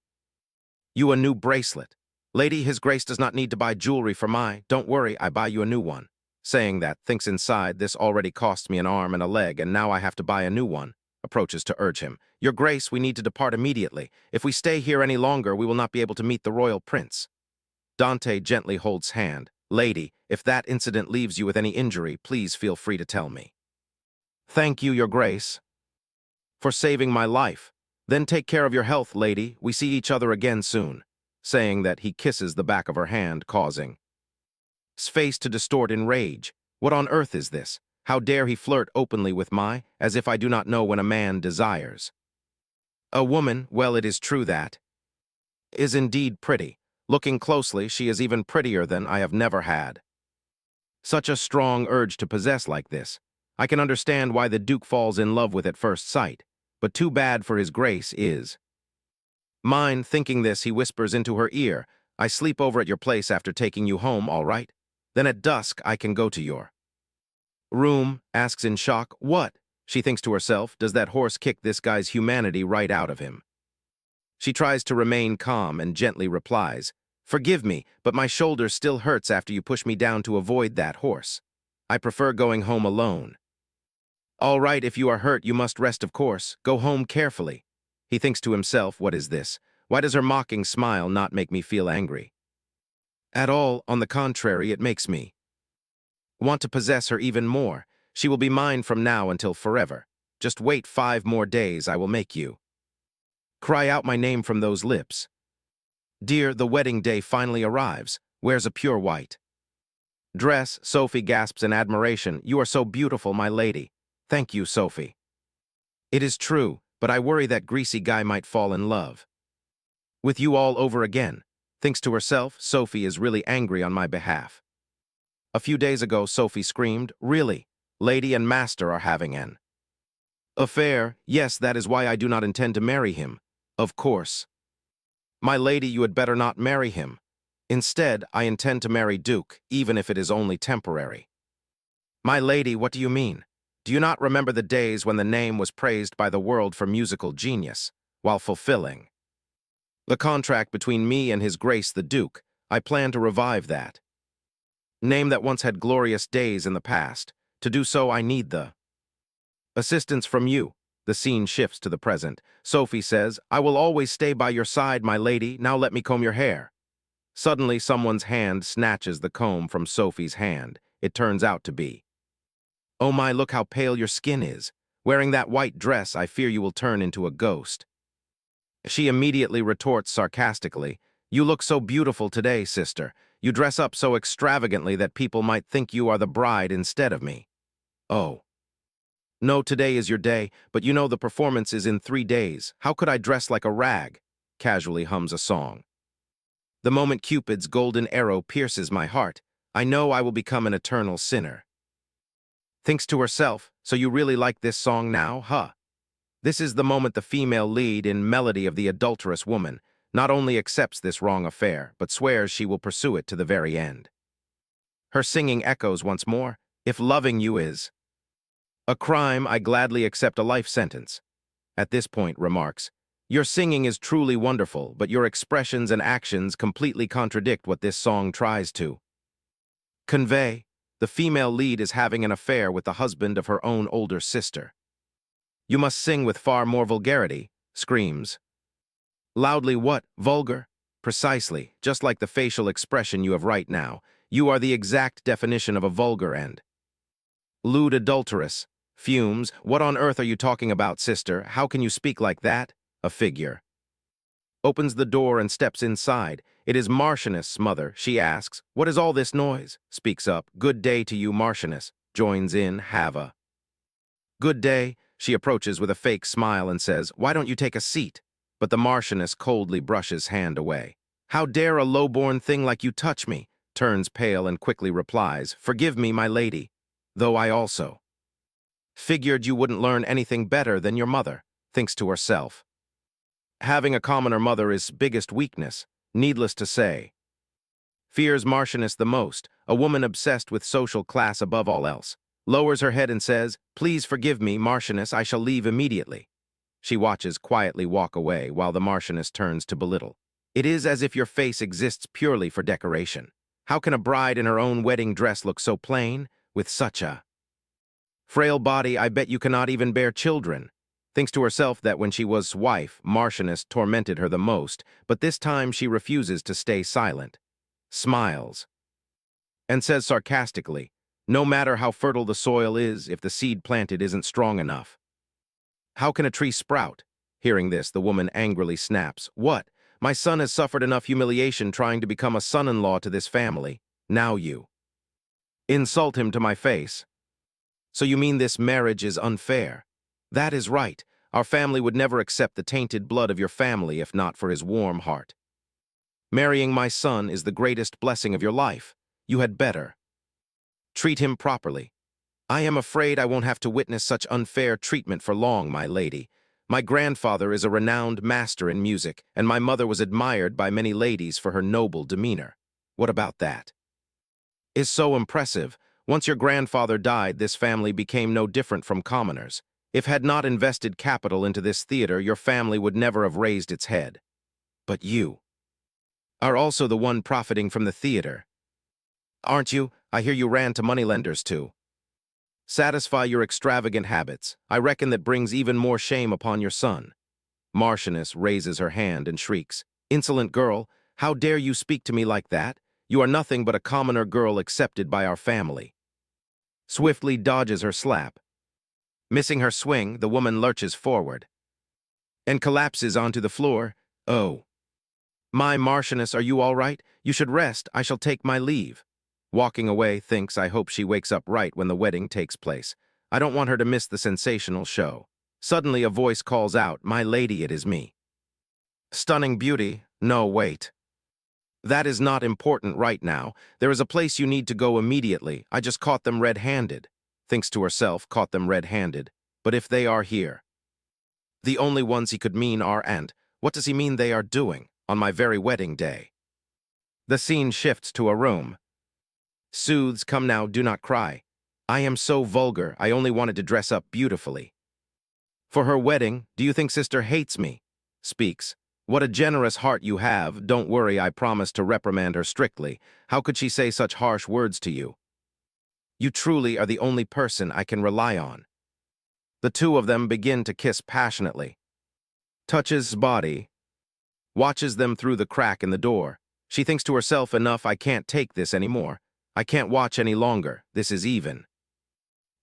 you a new bracelet. Lady, his grace does not need to buy jewelry for don't worry, I buy you a new one. Saying that, thinks inside, this already cost me an arm and a leg, and now I have to buy a new one. Approaches to urge him. Your grace, we need to depart immediately. If we stay here any longer, we will not be able to meet the royal prince. Dante gently holds hand. Lady, if that incident leaves you with any injury, please feel free to tell me. Thank you, your grace, for saving my life. Then take care of your health, lady. We see each other again soon. Saying that, he kisses the back of her hand, causing his face to distort in rage. What on earth is this? How dare he flirt openly with as if I do not know when a man desires a woman? Well, it is true that is indeed pretty. Looking closely, she is even prettier than I have never had such a strong urge to possess like this. I can understand why the Duke falls in love with at first sight, but too bad for his grace is mine. Thinking this, he whispers into her ear, I sleep over at your place after taking you home, all right? Then at dusk I can go to your room. Asks in shock, what? She thinks to herself, does that horse kick this guy's humanity right out of him? She tries to remain calm and gently replies, forgive me, but my shoulder still hurts after you push me down to avoid that horse. I prefer going home alone. All right, if you are hurt, you must rest, of course. Go home carefully. He thinks to himself, what is this? Why does her mocking smile not make me feel angry? At all, on the contrary, it makes me want to possess her even more. She will be mine from now until forever. Just wait 5 more days, I will make you cry out my name from those lips. Dear, the wedding day finally arrives. Wears a pure white dress. Sophie gasps in admiration. You are so beautiful, my lady. Thank you, Sophie. It is true, but I worry that greasy guy might fall in love with you all over again. Thinks to herself, Sophie is really angry on my behalf. A few days ago, Sophie screamed, really? Lady and master are having an affair. Yes, that is why I do not intend to marry him. Of course. My lady, you had better not marry him. Instead, I intend to marry Duke, even if it is only temporary. My lady, what do you mean? Do you not remember the days when the name was praised by the world for musical genius, while fulfilling the contract between me and His Grace the Duke? I plan to revive that name that once had glorious days in the past. To do so, I need the assistance from you. The scene shifts to the present. Sophie says, I will always stay by your side, my lady. Now let me comb your hair. Suddenly, someone's hand snatches the comb from Sophie's hand. It turns out to be, oh my, look how pale your skin is. Wearing that white dress, I fear you will turn into a ghost. She immediately retorts sarcastically, you look so beautiful today, sister. You dress up so extravagantly that people might think you are the bride instead of me. Oh. No, today is your day, but you know the performance is in 3 days. How could I dress like a rag? Casually hums a song. The moment Cupid's golden arrow pierces my heart, I know I will become an eternal sinner. Thinks to herself, so you really like this song now, huh? This is the moment the female lead in Melody of the Adulterous Woman not only accepts this wrong affair, but swears she will pursue it to the very end. Her singing echoes once more, if loving you is a crime, I gladly accept a life sentence. At this point, remarks, your singing is truly wonderful, but your expressions and actions completely contradict what this song tries to convey. The female lead is having an affair with the husband of her own older sister. You must sing with far more vulgarity, screams. Loudly what? Vulgar? Precisely, just like the facial expression you have right now. You are the exact definition of a vulgar and lewd adulteress. Fumes, what on earth are you talking about, sister? How can you speak like that? A figure opens the door and steps inside. It is Marchioness' mother. She asks, what is all this noise? Speaks up, good day to you, Marchioness. Joins in, have a good day. She approaches with a fake smile and says, why don't you take a seat? But the Marchioness coldly brushes hand away. How dare a low-born thing like you touch me? Turns pale and quickly replies, forgive me, my lady, though I also figured you wouldn't learn anything better than your mother. Thinks to herself, having a commoner mother is biggest weakness, needless to say. Fears Marchioness the most, a woman obsessed with social class above all else. Lowers her head and says, please forgive me, Marchioness, I shall leave immediately. She watches quietly walk away while the Marchioness turns to belittle. It is as if your face exists purely for decoration. How can a bride in her own wedding dress look so plain, with such a frail body? I bet you cannot even bear children. Thinks to herself that when she was wife, Marchioness tormented her the most, but this time she refuses to stay silent. Smiles and says sarcastically, no matter how fertile the soil is, if the seed planted isn't strong enough, how can a tree sprout? Hearing this, the woman angrily snaps, what? My son has suffered enough humiliation trying to become a son-in-law to this family. Now you insult him to my face. So you mean this marriage is unfair? That is right. Our family would never accept the tainted blood of your family if not for his warm heart. Marrying my son is the greatest blessing of your life. You had better treat him properly. I am afraid I won't have to witness such unfair treatment for long, my lady. My grandfather is a renowned master in music, and my mother was admired by many ladies for her noble demeanor. What about that? Is so impressive. Once your grandfather died, this family became no different from commoners. If had not invested capital into this theater, your family would never have raised its head. But you are also the one profiting from the theater. Aren't you? I hear you ran to moneylenders too. Satisfy your extravagant habits. I reckon that brings even more shame upon your son. Marchioness raises her hand and shrieks, insolent girl, how dare you speak to me like that? You are nothing but a commoner girl accepted by our family. Swiftly dodges her slap. Missing her swing, the woman lurches forward and collapses onto the floor. Oh. My Marchioness, are you all right? You should rest. I shall take my leave. Walking away, thinks, I hope she wakes up right when the wedding takes place. I don't want her to miss the sensational show. Suddenly a voice calls out, my lady, it is me. Stunning beauty. No, wait. That is not important right now. There is a place you need to go immediately. I just caught them red-handed. Thinks to herself, caught them red-handed. But if they are here, the only ones he could mean are, and what does he mean they are doing on my very wedding day? The scene shifts to a room. Soothes, come now, do not cry. I am so vulgar, I only wanted to dress up beautifully. For her wedding, do you think sister hates me? Speaks. What a generous heart you have. Don't worry, I promise to reprimand her strictly. How could she say such harsh words to you? You truly are the only person I can rely on. The two of them begin to kiss passionately. Touches his body. Watches them through the crack in the door. She thinks to herself, enough, I can't take this anymore. I can't watch any longer. This is even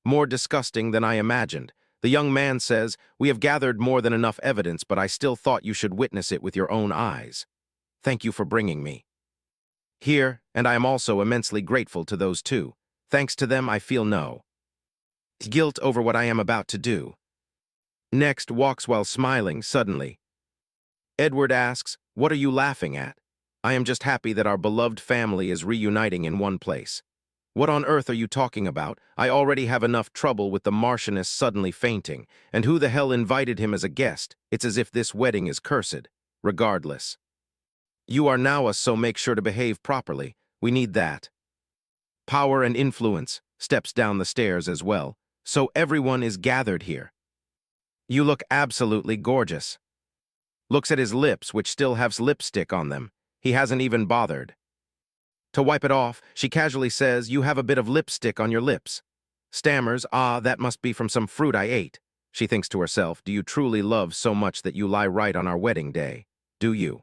more disgusting than I imagined. The young man says, we have gathered more than enough evidence, but I still thought you should witness it with your own eyes. Thank you for bringing me here, and I am also immensely grateful to those two. Thanks to them, I feel no guilt over what I am about to do. Next, walks while smiling suddenly. Edward asks, what are you laughing at? I am just happy that our beloved family is reuniting in one place. What on earth are you talking about? I already have enough trouble with the Marchioness suddenly fainting, and who the hell invited him as a guest? It's as if this wedding is cursed. Regardless. You are now us, so make sure to behave properly. We need that. Power and influence. Steps down the stairs as well. So everyone is gathered here. You look absolutely gorgeous. Looks at his lips, which still have lipstick on them. He hasn't even bothered to wipe it off. She casually says, you have a bit of lipstick on your lips. Stammers, ah, that must be from some fruit I ate. She thinks to herself, do you truly love so much that you lie right on our wedding day? Do you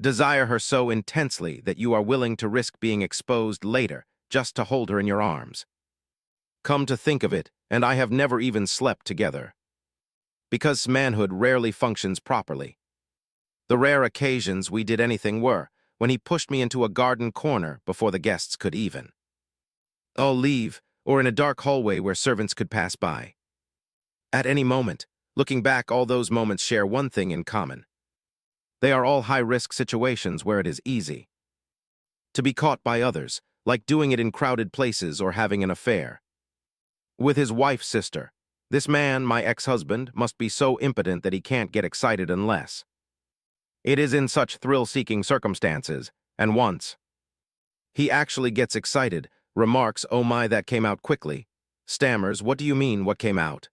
desire her so intensely that you are willing to risk being exposed later just to hold her in your arms? Come to think of it, and I have never even slept together. Because manhood rarely functions properly. The rare occasions we did anything were when he pushed me into a garden corner before the guests could even leave, or in a dark hallway where servants could pass by. At any moment, looking back, all those moments share one thing in common. They are all high-risk situations where it is easy to be caught by others, like doing it in crowded places or having an affair with his wife's sister. This man, my ex-husband, must be so impotent that he can't get excited unless it is in such thrill-seeking circumstances, and once he actually gets excited, remarks, oh my, that came out quickly. Stammers, what do you mean, what came out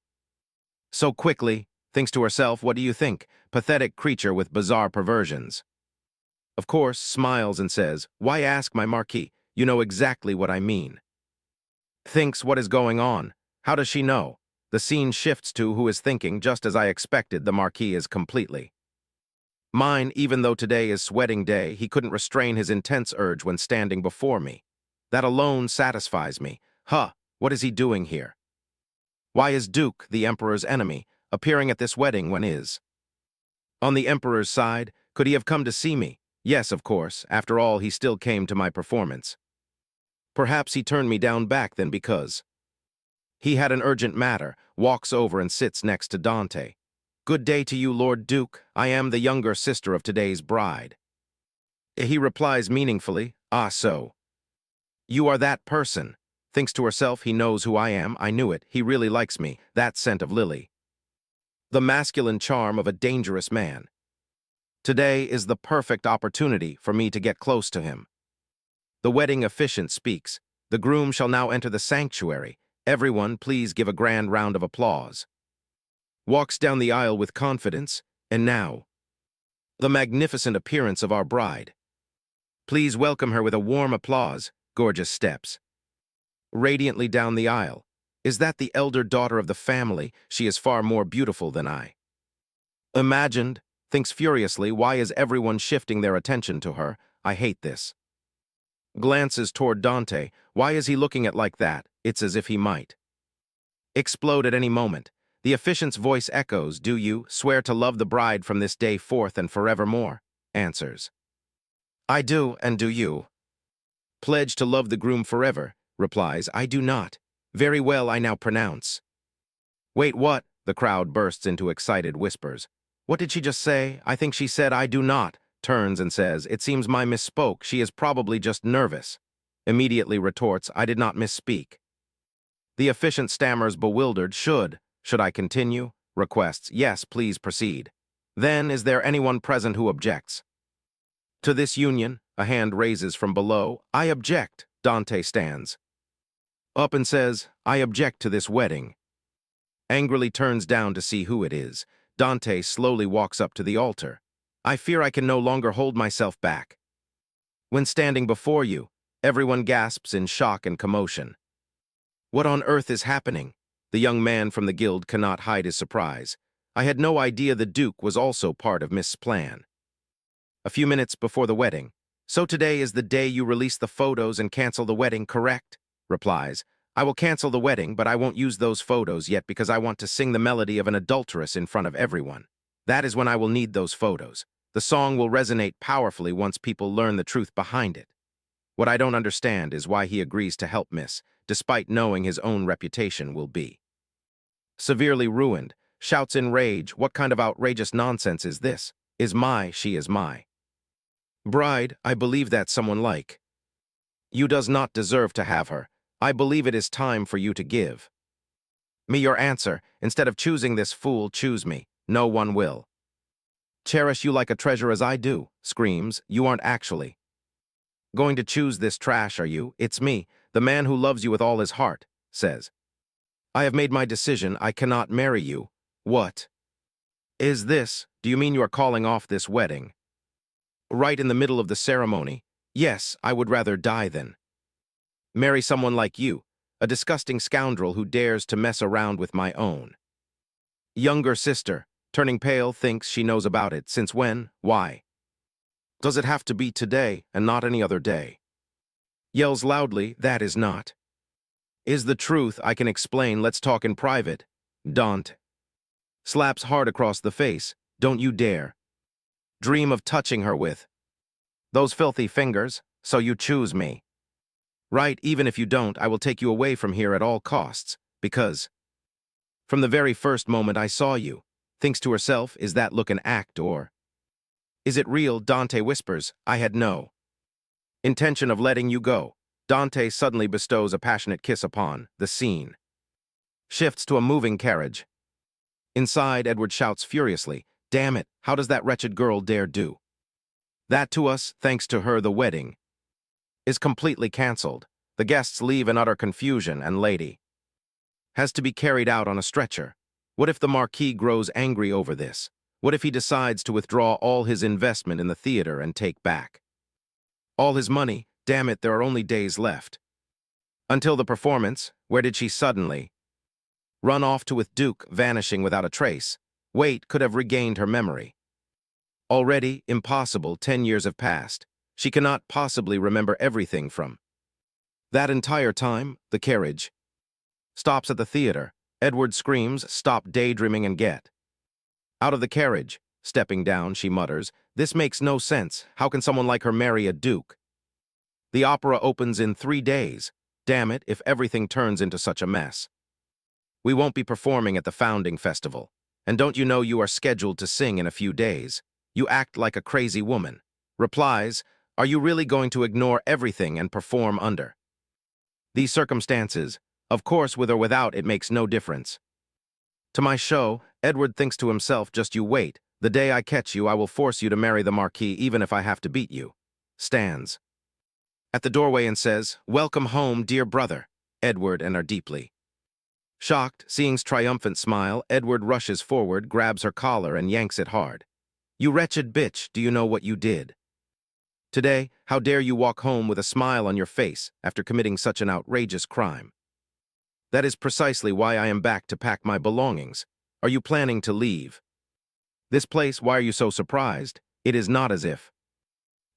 so quickly? Thinks to herself, what do you think? Pathetic creature with bizarre perversions. Of course, smiles and says, why ask, my Marquis? You know exactly what I mean. Thinks, what is going on? How does she know? The scene shifts to who is thinking, just as I expected. The Marquis is completely mine. Even though today is sweating day, he couldn't restrain his intense urge when standing before me. That alone satisfies me. Huh, what is he doing here? Why is Duke, the Emperor's enemy, appearing at this wedding when is on the Emperor's side? Could he have come to see me? Yes, of course. After all, he still came to my performance. Perhaps he turned me down back then because he had an urgent matter, walks over and sits next to Dante. Good day to you, Lord Duke. I am the younger sister of today's bride. He replies meaningfully, ah, so. You are that person. Thinks to herself, he knows who I am. I knew it. He really likes me. That scent of lily. The masculine charm of a dangerous man. Today is the perfect opportunity for me to get close to him. The wedding officiant speaks. The groom shall now enter the sanctuary. Everyone, please give a grand round of applause. Walks down the aisle with confidence, and now, the magnificent appearance of our bride. Please welcome her with a warm applause. Gorgeous steps radiantly down the aisle. Is that the elder daughter of the family? She is far more beautiful than I imagined. Thinks furiously, why is everyone shifting their attention to her? I hate this. Glances toward Dante. Why is he looking at like that? It's as if he might explode at any moment. The officiant's voice echoes, do you swear to love the bride from this day forth and forevermore? Answers. I do, and do you? Pledge to love the groom forever. Replies, I do not. Very well, I now pronounce. Wait, what? The crowd bursts into excited whispers. What did she just say? I think she said, I do not. Turns and says, it seems my misspoke. She is probably just nervous. Immediately retorts, I did not misspeak. The officiant stammers, bewildered. Should I continue? Requests, yes, please proceed. Then, is there anyone present who objects to this union? A hand raises from below. I object. Dante stands up and says, I object to this wedding. Angrily turns down to see who it is. Dante slowly walks up to the altar. I fear I can no longer hold myself back. When standing before you, everyone gasps in shock and commotion. What on earth is happening? The young man from the guild cannot hide his surprise. I had no idea the Duke was also part of Miss' plan. A few minutes before the wedding. So today is the day you release the photos and cancel the wedding, correct? Replies, I will cancel the wedding, but I won't use those photos yet because I want to sing the melody of an adulteress in front of everyone. That is when I will need those photos. The song will resonate powerfully once people learn the truth behind it. What I don't understand is why he agrees to help Miss, despite knowing his own reputation will be severely ruined. Shouts in rage, what kind of outrageous nonsense is this? She is my bride. I believe that someone like you does not deserve to have her. I believe it is time for you to give me your answer. Instead of choosing this fool, choose me. No one will cherish you like a treasure as I do. Screams, you aren't actually going to choose this trash, are you? It's me, the man who loves you with all his heart. Says, I have made my decision. I cannot marry you. What is this? Do you mean you are calling off this wedding right in the middle of the ceremony? Yes, I would rather die than marry someone like you, a disgusting scoundrel who dares to mess around with my own younger sister. Turning pale, thinks she knows about it. Since when? Why does it have to be today and not any other day? Yells loudly, that is not is the truth. I can explain. Let's talk in private. Don't. Slaps hard across the face. Don't you dare dream of touching her with those filthy fingers. So you choose me. Right, even if you don't, I will take you away from here at all costs, because from the very first moment I saw you. Thinks to herself, is that look an act or is it real? Dante whispers, I had no intention of letting you go. Dante suddenly bestows a passionate kiss upon the scene. Shifts to a moving carriage. Inside, Edward shouts furiously, damn it, how does that wretched girl dare do that to us? Thanks to her, the wedding is completely cancelled. The guests leave in utter confusion and Lady has to be carried out on a stretcher. What if the Marquis grows angry over this? What if he decides to withdraw all his investment in the theater and take back all his money? Damn it, there are only days left. Until the performance, where did she suddenly run off to with Duke vanishing without a trace? Wait could have regained her memory. Already, impossible, 10 years have passed. She cannot possibly remember everything from that entire time. The carriage stops at the theater. Edward screams, "Stop daydreaming and get out of the carriage." Stepping down, she mutters, "This makes no sense. How can someone like her marry a duke? The opera opens in 3 days. Damn it, if everything turns into such a mess. We won't be performing at the founding festival. And don't you know you are scheduled to sing in a few days? You act like a crazy woman." Replies, "Are you really going to ignore everything and perform under these circumstances? Of course, with or without, it makes no difference to my show." Edward thinks to himself, "Just you wait. The day I catch you, I will force you to marry the Marquis, even if I have to beat you." Stands at the doorway and says, "Welcome home, dear brother." Edward and are deeply shocked. Seeing's triumphant smile, Edward rushes forward, grabs her collar, and yanks it hard. "You wretched bitch, do you know what you did today? How dare you walk home with a smile on your face after committing such an outrageous crime? That is precisely why I am back to pack my belongings. Are you planning to leave this place? Why are you so surprised? It is not as if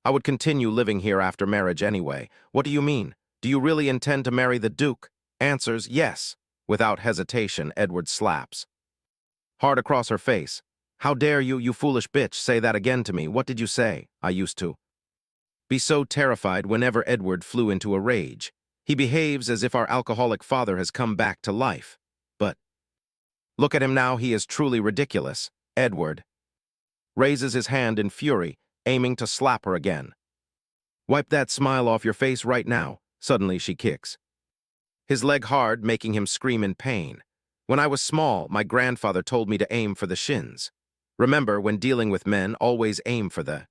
I would continue living here after marriage anyway. What do you mean? Do you really intend to marry the Duke?" Answers, "Yes." Without hesitation, Edward slaps hard across her face. "How dare you, you foolish bitch, say that again to me? What did you say?" I used to be so terrified whenever Edward flew into a rage. He behaves as if our alcoholic father has come back to life. But look at him now, he is truly ridiculous. Edward raises his hand in fury, aiming to slap her again. "Wipe that smile off your face right now." Suddenly she kicks his leg hard, making him scream in pain. "When I was small, my grandfather told me to aim for the shins. Remember, when dealing with men, always aim for the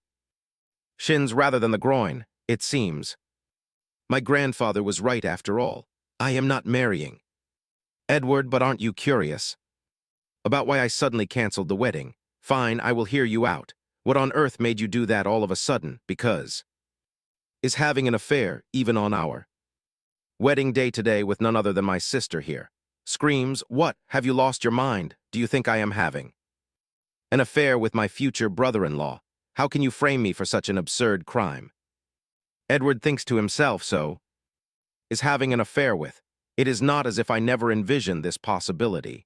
shins rather than the groin. It seems my grandfather was right after all. I am not marrying Edward, but aren't you curious about why I suddenly canceled the wedding? Fine, I will hear you out. What on earth made you do that all of a sudden? Because is having an affair, even on our wedding day today, with none other than my sister here." Screams, "What? Have you lost your mind? Do you think I am having an affair with my future brother-in-law? How can you frame me for such an absurd crime?" Edward thinks to himself, "So is having an affair with. It is not as if I never envisioned this possibility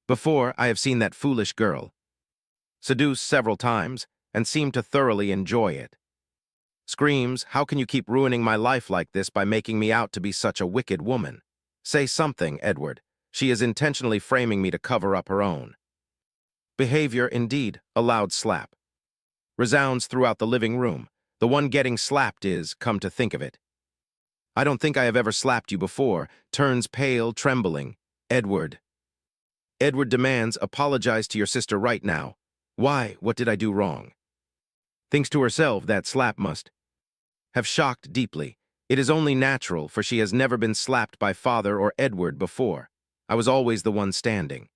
before. I have seen that foolish girl seduce several times and seem to thoroughly enjoy it." Screams, "How can you keep ruining my life like this by making me out to be such a wicked woman? Say something, Edward. She is intentionally framing me to cover up her own behavior." Indeed, a loud slap resounds throughout the living room. The one getting slapped is, come to think of it, "I don't think I have ever slapped you before." Turns pale, trembling. Edward demands, "Apologize to your sister right now." Why? What did I do wrong? Thinks to herself, that slap must have shocked deeply. It is only natural, for she has never been slapped by father or Edward before. I was always the one standing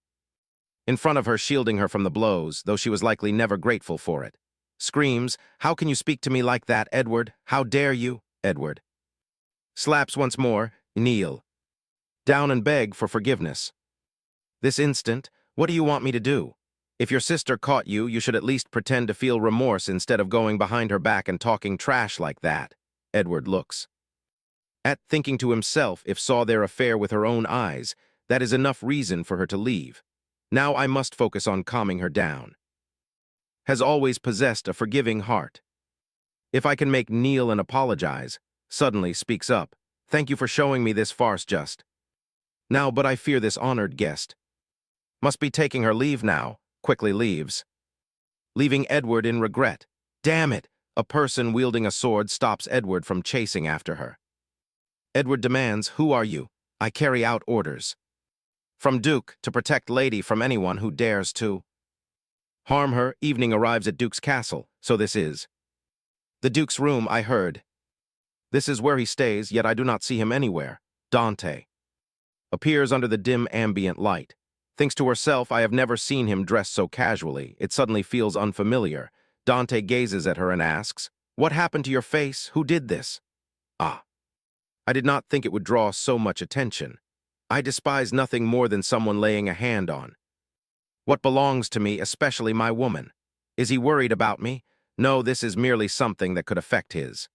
in front of her, shielding her from the blows, though she was likely never grateful for it. Screams, "How can you speak to me like that, Edward? How dare you?" Edward slaps once more. "Kneel down and beg for forgiveness this instant." What do you want me to do? If your sister caught you, you should at least pretend to feel remorse instead of going behind her back and talking trash like that." Edward looks at, thinking to himself, if saw their affair with her own eyes, that is enough reason for her to leave. Now I must focus on calming her down. Has always possessed a forgiving heart. If I can make kneel and apologize. Suddenly speaks up, "Thank you for showing me this farce just now, but I fear this honored guest must be taking her leave now." Quickly leaves, leaving Edward in regret. Damn it! A person wielding a sword stops Edward from chasing after her. Edward demands, "Who are you?" "I carry out orders from Duke to protect Lady from anyone who dares to harm her." Evening arrives at Duke's castle. So this is the Duke's room, I heard. This is where he stays, yet I do not see him anywhere. Dante appears under the dim ambient light. Thinks to herself, I have never seen him dressed so casually. It suddenly feels unfamiliar. Dante gazes at her and asks, "What happened to your face? Who did this?" Ah, I did not think it would draw so much attention. I despise nothing more than someone laying a hand on what belongs to me, especially my woman. Is he worried about me? No, this is merely something that could affect his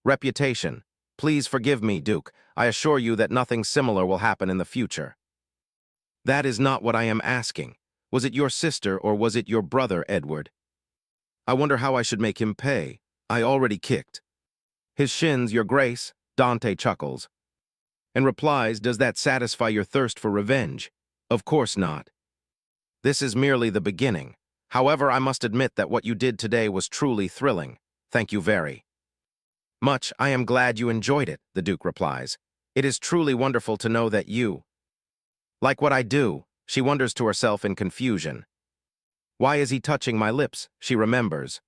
reputation. Please forgive me, Duke. I assure you that nothing similar will happen in the future. That is not what I am asking. Was it your sister or was it your brother, Edward? I wonder how I should make him pay. I already kicked his shins, your grace. Dante chuckles and replies, does that satisfy your thirst for revenge? Of course not. This is merely the beginning. However, I must admit that what you did today was truly thrilling. Thank you very much. I am glad you enjoyed it, the Duke replies. It is truly wonderful to know that you like what I do. She wonders to herself in confusion. Why is he touching my lips? She remembers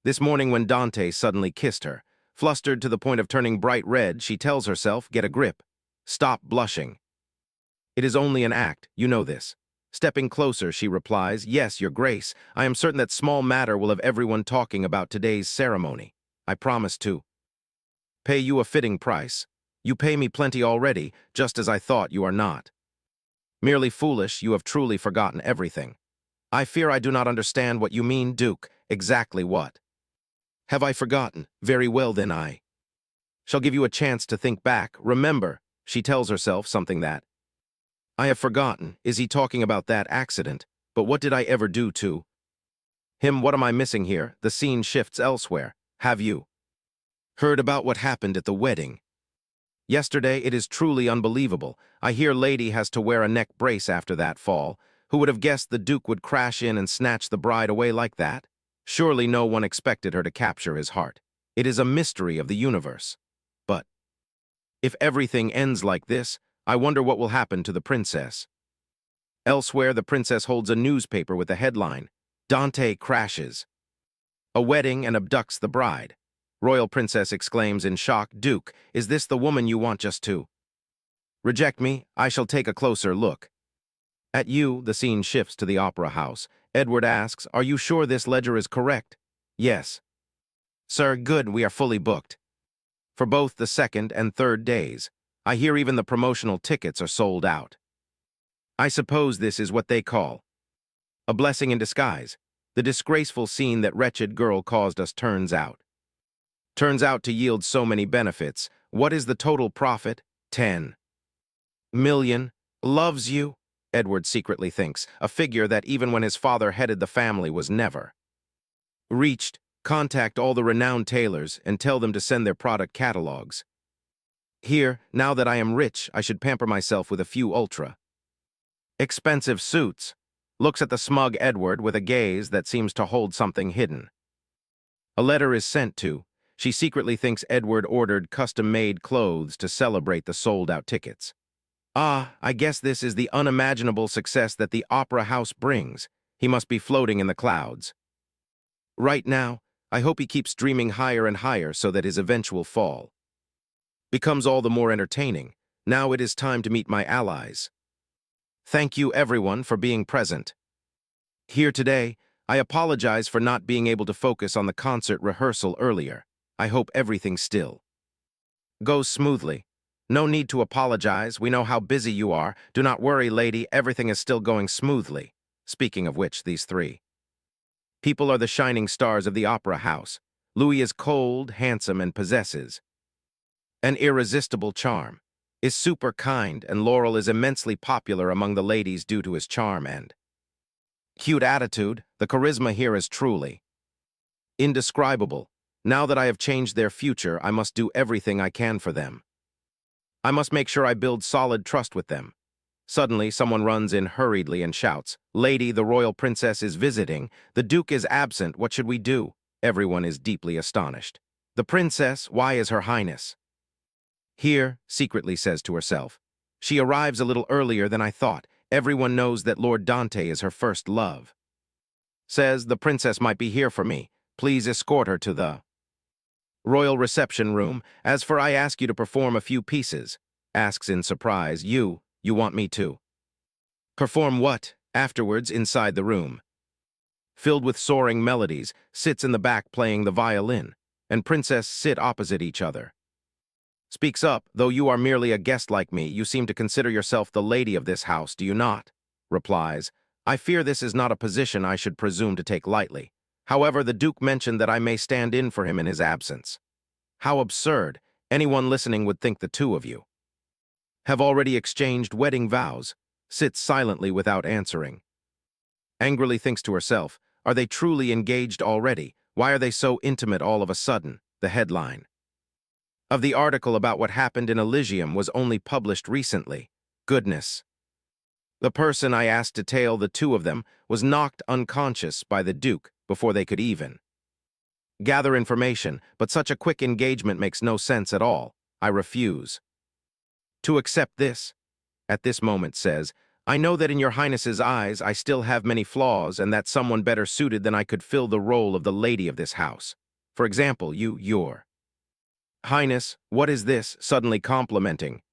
this morning when Dante suddenly kissed her. Flustered to the point of turning bright red, she tells herself, get a grip. Stop blushing. It is only an act, you know this. Stepping closer, she replies, yes, your grace. I am certain that small matter will have everyone talking about today's ceremony. I promise to pay you a fitting price. You pay me plenty already, just as I thought. You are not merely foolish, you have truly forgotten everything. I fear I do not understand what you mean, Duke. Exactly what have I forgotten? Very well, then I shall give you a chance to think back. Remember, she tells herself something that I have forgotten. Is he talking about that accident? But what did I ever do to him? What am I missing here? The scene shifts elsewhere. Have you heard about what happened at the wedding yesterday? It is truly unbelievable. I hear Lady has to wear a neck brace after that fall. Who would have guessed the Duke would crash in and snatch the bride away like that? Surely no one expected her to capture his heart. It is a mystery of the universe. But if everything ends like this, I wonder what will happen to the princess. Elsewhere, the princess holds a newspaper with the headline, Dante crashes a wedding and abducts the bride. Royal princess exclaims in shock, Duke, is this the woman you want just to reject me? I shall take a closer look at you. The scene shifts to the opera house. Edward asks, are you sure this ledger is correct? Yes. Sir, good, we are fully booked for both the second and third days. I hear even the promotional tickets are sold out. I suppose this is what they call a blessing in disguise. The disgraceful scene that wretched girl caused us turns out to yield so many benefits. What is the total profit? 10 million. Loves you? Edward secretly thinks, a figure that even when his father headed the family was never reached. Contact all the renowned tailors and tell them to send their product catalogs. Here, now that I am rich, I should pamper myself with a few ultra expensive suits. Looks at the smug Edward with a gaze that seems to hold something hidden. A letter is sent to. She secretly thinks Edward ordered custom-made clothes to celebrate the sold-out tickets. Ah, I guess this is the unimaginable success that the opera house brings. He must be floating in the clouds right now. I hope he keeps dreaming higher and higher so that his eventual fall becomes all the more entertaining. Now it is time to meet my allies. Thank you, everyone, for being present here today. I apologize for not being able to focus on the concert rehearsal earlier. I hope everything still goes smoothly. No need to apologize. We know how busy you are. Do not worry, lady. Everything is still going smoothly. Speaking of which, these three people are the shining stars of the opera house. Louis is cold, handsome, and possesses an irresistible charm, is super kind, and Laurel is immensely popular among the ladies due to his charm and cute attitude. The charisma here is truly indescribable. Now that I have changed their future, I must do everything I can for them. I must make sure I build solid trust with them. Suddenly, someone runs in hurriedly and shouts, Lady, the royal princess is visiting. The Duke is absent. What should we do? Everyone is deeply astonished. The princess, why is her highness here? Secretly says to herself. She arrives a little earlier than I thought. Everyone knows that Lord Dante is her first love. Says, the princess might be here for me. Please escort her to the royal reception room. As for I ask you to perform a few pieces. Asks in surprise, you want me to Perform what? Afterwards, inside the room. Filled with soaring melodies, sits in the back playing the violin, and Princess sit opposite each other. Speaks up, though you are merely a guest like me, you seem to consider yourself the lady of this house, do you not? Replies, I fear this is not a position I should presume to take lightly. However, the Duke mentioned that I may stand in for him in his absence. How absurd. Anyone listening would think the two of you have already exchanged wedding vows. Sits silently without answering. Angrily thinks to herself, are they truly engaged already? Why are they so intimate all of a sudden? The headline of the article about what happened in Elysium was only published recently. Goodness. The person I asked to tail the two of them was knocked unconscious by the Duke before they could even gather information, but such a quick engagement makes no sense at all. I refuse to accept this. At this moment says, I know that in your Highness's eyes I still have many flaws and that someone better suited than I could fill the role of the lady of this house. For example, your Highness, what is this, suddenly complimenting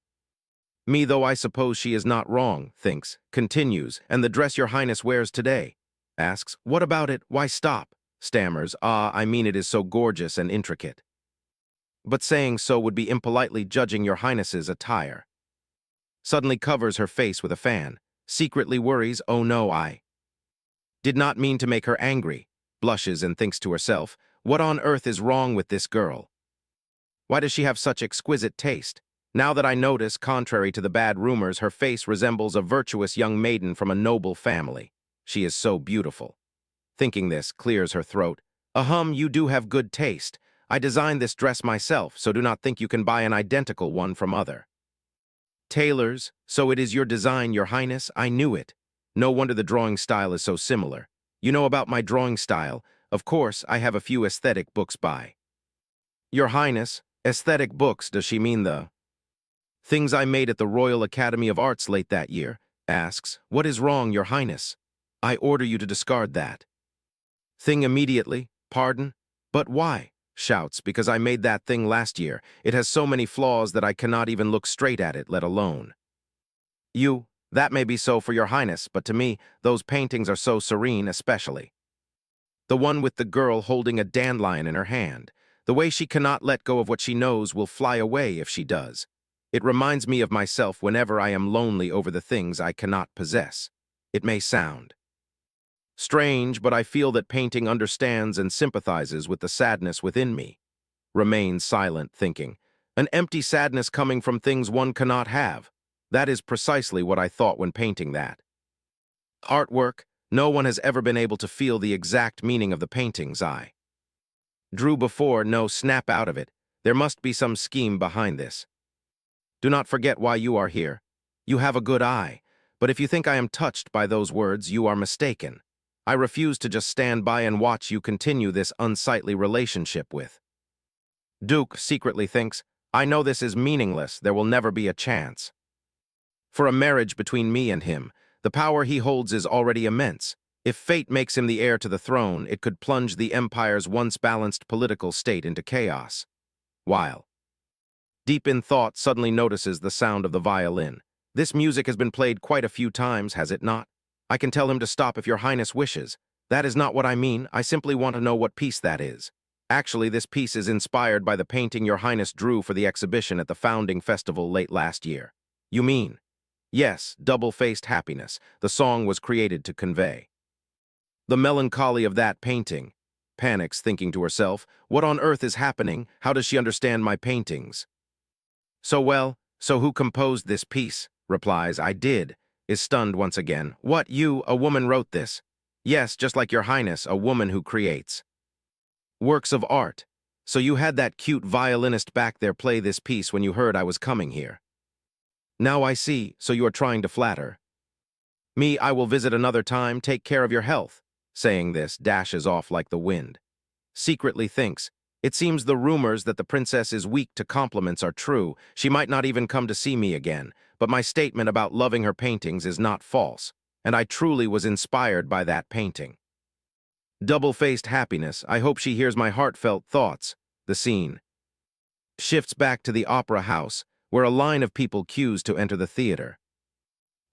me, though I suppose she is not wrong, thinks, continues, and the dress your Highness wears today? Asks, what about it? Why stop? Stammers, I mean it is so gorgeous and intricate. But saying so would be impolitely judging your Highness's attire. Suddenly covers her face with a fan. Secretly worries, oh no, I did not mean to make her angry. Blushes and thinks to herself, what on earth is wrong with this girl? Why does she have such exquisite taste? Now that I notice, contrary to the bad rumors, her face resembles a virtuous young maiden from a noble family. She is so beautiful. Thinking this, clears her throat. You do have good taste. I designed this dress myself, so do not think you can buy an identical one from other tailors. So it is your design, your Highness? I knew it. No wonder the drawing style is so similar. You know about my drawing style. Of course, I have a few aesthetic books by your Highness. Aesthetic books, does she mean the things I made at the Royal Academy of Arts late that year? Asks, what is wrong, your Highness? I order you to discard that thing immediately. Pardon? But why? Shouts, because I made that thing last year. It has so many flaws that I cannot even look straight at it, let alone you. That may be so for your Highness, but to me, those paintings are so serene, especially the one with the girl holding a dandelion in her hand. The way she cannot let go of what she knows will fly away if she does. It reminds me of myself whenever I am lonely over the things I cannot possess. It may sound strange, but I feel that painting understands and sympathizes with the sadness within me. Remains silent, thinking. An empty sadness coming from things one cannot have. That is precisely what I thought when painting that artwork. No one has ever been able to feel the exact meaning of the paintings I drew before. No, snap out of it. There must be some scheme behind this. Do not forget why you are here. You have a good eye, but if you think I am touched by those words, you are mistaken. I refuse to just stand by and watch you continue this unsightly relationship with Duke. Secretly thinks, I know this is meaningless, there will never be a chance for a marriage between me and him. The power he holds is already immense. If fate makes him the heir to the throne, it could plunge the empire's once balanced political state into chaos. While deep in thought, suddenly notices the sound of the violin. This music has been played quite a few times, has it not? I can tell him to stop if your Highness wishes. That is not what I mean. I simply want to know what piece that is. Actually, this piece is inspired by the painting your Highness drew for the exhibition at the Founding Festival late last year. You mean? Yes, double-faced happiness. The song was created to convey the melancholy of that painting. Panics, thinking to herself, what on earth is happening? How does she understand my paintings so well? So who composed this piece? Replies, I did. Is stunned once again. What, you, a woman, wrote this? Yes, just like your Highness, a woman who creates works of art. So you had that cute violinist back there play this piece when you heard I was coming here. Now I see, so you are trying to flatter me. I will visit another time, take care of your health. Saying this, dashes off like the wind. Secretly thinks, it seems the rumors that the princess is weak to compliments are true. She might not even come to see me again, but my statement about loving her paintings is not false, and I truly was inspired by that painting. Double-faced happiness. I hope she hears my heartfelt thoughts. The scene shifts back to the opera house, where a line of people queues to enter the theater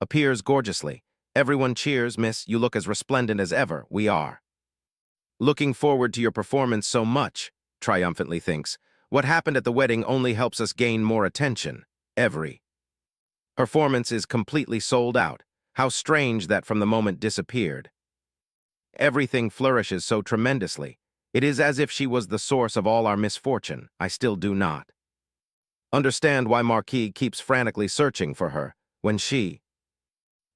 appears gorgeously. Everyone cheers, miss, you look as resplendent as ever, we are. Looking forward to your performance so much, triumphantly thinks. What happened at the wedding only helps us gain more attention. Every performance is completely sold out. How strange that from the moment disappeared. Everything flourishes so tremendously. It is as if she was the source of all our misfortune. I still do not understand why Marquis keeps frantically searching for her. When she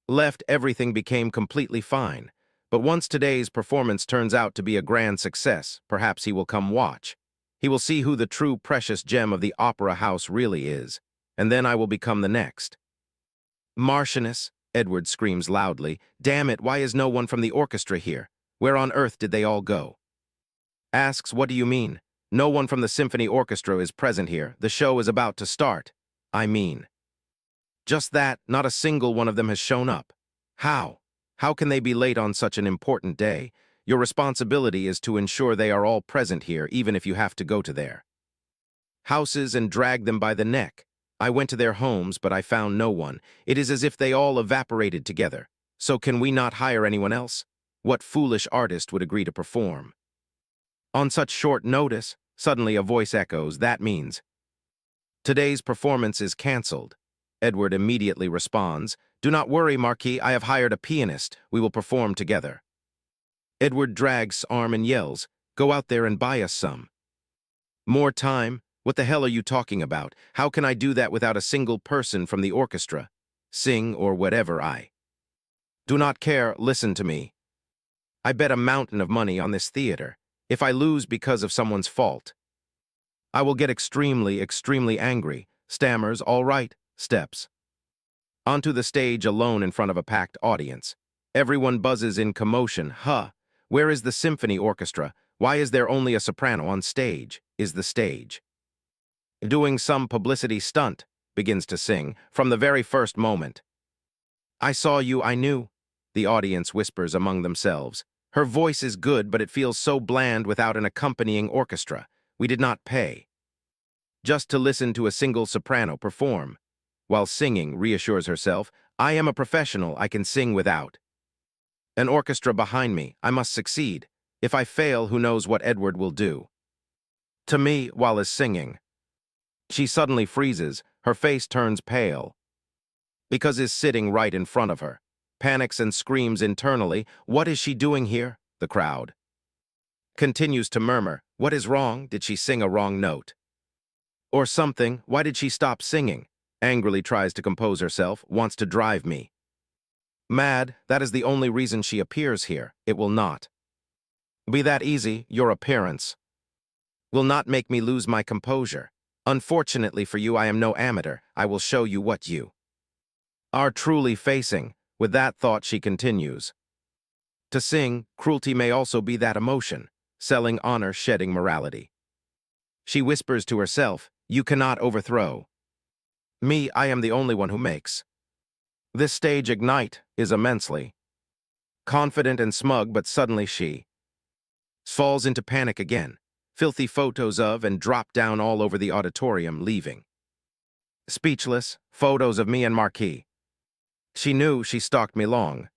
left, everything became completely fine. But once today's performance turns out to be a grand success, perhaps he will come watch. He will see who the true precious gem of the opera house really is, and then I will become the next. Marchioness, Edward screams loudly. Damn it, why is no one from the orchestra here? Where on earth did they all go? Asks, what do you mean? No one from the symphony orchestra is present here. The show is about to start. I mean. Just that, not a single one of them has shown up. How? How can they be late on such an important day? Your responsibility is to ensure they are all present here, even if you have to go to their houses and drag them by the neck. I went to their homes, but I found no one. It is as if they all evaporated together. So can we not hire anyone else? What foolish artist would agree to perform on such short notice? Suddenly a voice echoes. That means today's performance is cancelled. Edward immediately responds, do not worry, Marquis, I have hired a pianist. We will perform together. Edward drags arm and yells, go out there and buy us some. More time? What the hell are you talking about? How can I do that without a single person from the orchestra? Sing or whatever, I do not care, listen to me. I bet a mountain of money on this theater. If I lose because of someone's fault, I will get extremely, extremely angry. Stammers, all right, steps onto the stage alone in front of a packed audience. Everyone buzzes in commotion. Huh, where is the symphony orchestra? Why is there only a soprano on stage? Is the stage doing some publicity stunt? Begins to sing from the very first moment. I saw you, I knew. The audience whispers among themselves. Her voice is good, but it feels so bland without an accompanying orchestra. We did not pay just to listen to a single soprano perform. While singing, reassures herself, I am a professional, I can sing without an orchestra behind me. I must succeed. If I fail, who knows what Edward will do to me while is singing. She suddenly freezes, her face turns pale, because is sitting right in front of her. Panics and screams internally, what is she doing here? The crowd continues to murmur, what is wrong? Did she sing a wrong note? Or something? Why did she stop singing? Angrily tries to compose herself, wants to drive me mad. That is the only reason she appears here. It will not be that easy. Your appearance will not make me lose my composure. Unfortunately for you, I am no amateur. I will show you what you are truly facing. With that thought, she continues to sing. Cruelty may also be that emotion, selling honor, shedding morality. She whispers to herself, you cannot overthrow me. I am the only one who makes this stage ignite. Is immensely confident and smug, but suddenly she falls into panic again. Filthy photos of and drop down all over the auditorium, leaving speechless. Photos of me and Marquis. She knew she stalked me long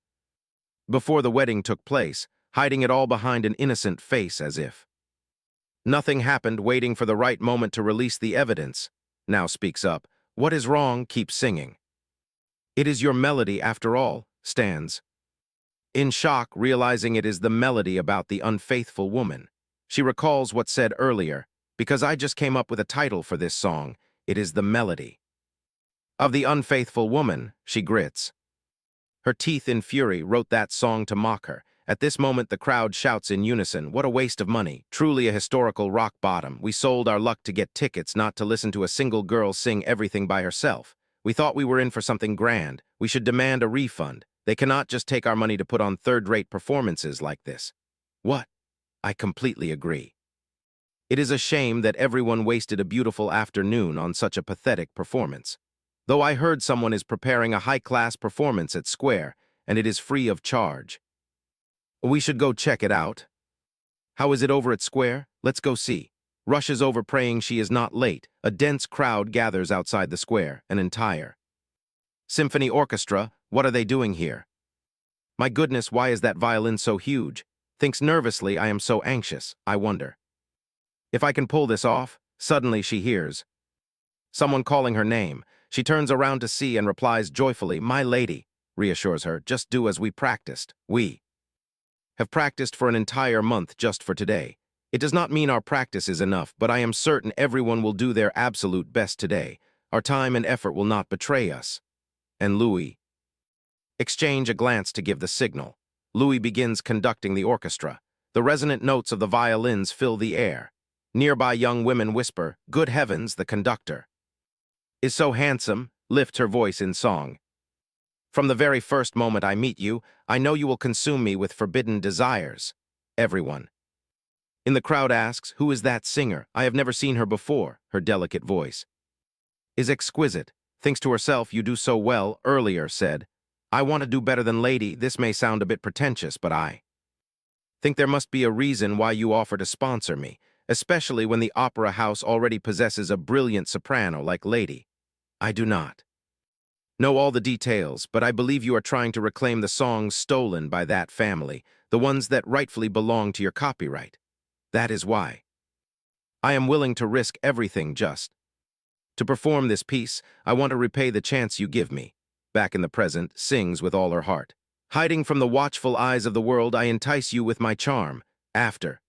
before the wedding took place, hiding it all behind an innocent face as if nothing happened, waiting for the right moment to release the evidence. Now speaks up. What is wrong? Keep singing. It is your melody after all. Stands in shock, realizing it is the melody about the unfaithful woman. She recalls what said earlier, because I just came up with a title for this song. It is the melody of the unfaithful woman, she grits her teeth in fury. Wrote that song to mock her. At this moment, the crowd shouts in unison, what a waste of money. Truly a historical rock bottom. We sold our luck to get tickets, not to listen to a single girl sing everything by herself. We thought we were in for something grand. We should demand a refund. They cannot just take our money to put on third-rate performances like this. What? I completely agree. It is a shame that everyone wasted a beautiful afternoon on such a pathetic performance. Though I heard someone is preparing a high-class performance at Square, and it is free of charge. We should go check it out. How is it over at Square? Let's go see. Rushes over, praying she is not late. A dense crowd gathers outside the square, an entire symphony orchestra. What are they doing here? My goodness, why is that violin so huge? Thinks nervously I am so anxious, I wonder. If I can pull this off, suddenly she hears someone calling her name. She turns around to see and replies joyfully, "My lady," reassures her, "just do as we practiced. We have practiced for an entire month just for today. It does not mean our practice is enough, but I am certain everyone will do their absolute best today. Our time and effort will not betray us." And Louis exchange a glance to give the signal. Louis begins conducting the orchestra. The resonant notes of the violins fill the air. Nearby young women whisper, "Good heavens, the conductor is so handsome," lifts her voice in song. "From the very first moment I meet you, I know you will consume me with forbidden desires." Everyone in the crowd asks, "Who is that singer? I have never seen her before." Her delicate voice is exquisite. Thinks to herself, "You do so well," earlier said. "I want to do better than lady." This may sound a bit pretentious, but I think there must be a reason why you offer to sponsor me, especially when the opera house already possesses a brilliant soprano like lady. I do not know all the details, but I believe you are trying to reclaim the songs stolen by that family, the ones that rightfully belong to your copyright. That is why I am willing to risk everything just to perform this piece. I want to repay the chance you give me." Back in the present, sings with all her heart. "Hiding from the watchful eyes of the world, I entice you with my charm. After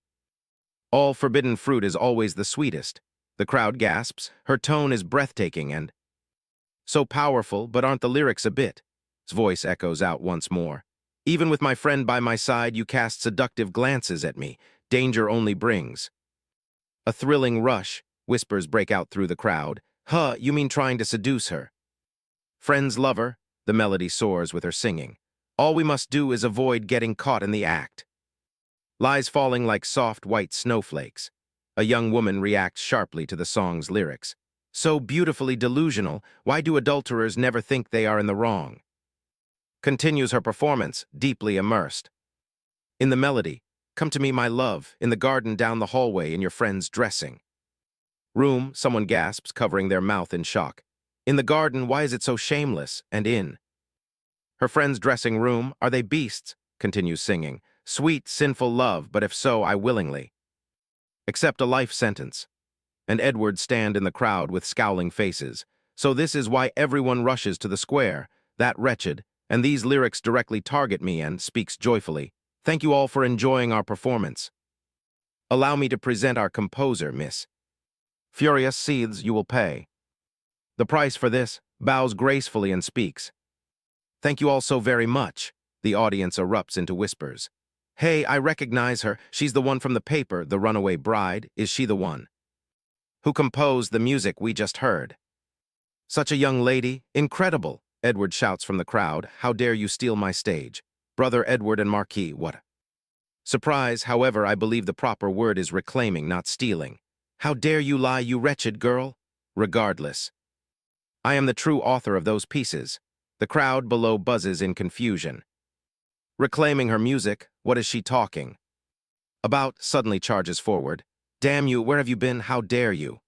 all, forbidden fruit is always the sweetest." The crowd gasps. Her tone is breathtaking and so powerful, but aren't the lyrics a bit? His voice echoes out once more. "Even with my friend by my side, you cast seductive glances at me. Danger only brings a thrilling rush." Whispers break out through the crowd. "Huh, you mean trying to seduce her?" "Friends love her," the melody soars with her singing. "All we must do is avoid getting caught in the act." Lies falling like soft white snowflakes. A young woman reacts sharply to the song's lyrics. "So beautifully delusional, why do adulterers never think they are in the wrong?" Continues her performance, deeply immersed in the melody. "Come to me, my love, in the garden down the hallway in your friend's dressing room," someone gasps, covering their mouth in shock. "In the garden, why is it so shameless? And in her friend's dressing room, are they beasts?" Continues singing. "Sweet, sinful love, but if so, I willingly accept a life sentence." And Edward stand in the crowd with scowling faces. So this is why everyone rushes to the square, that wretched, and these lyrics directly target me, and speaks joyfully. "Thank you all for enjoying our performance. Allow me to present our composer, Miss Furious seethes. You will pay the price for this," bows gracefully and speaks. "Thank you all so very much." The audience erupts into whispers. "Hey, I recognize her. She's the one from the paper, the runaway bride. Is she the one who composed the music we just heard?" "Such a young lady. Incredible!" Edward shouts from the crowd. "How dare you steal my stage? Brother Edward and Marquis, what surprise!" However, I believe the proper word is reclaiming, not stealing. "How dare you lie, you wretched girl?" "Regardless, I am the true author of those pieces." The crowd below buzzes in confusion. "Reclaiming her music? What is she talking about?" Suddenly charges forward. "Damn you, where have you been? How dare you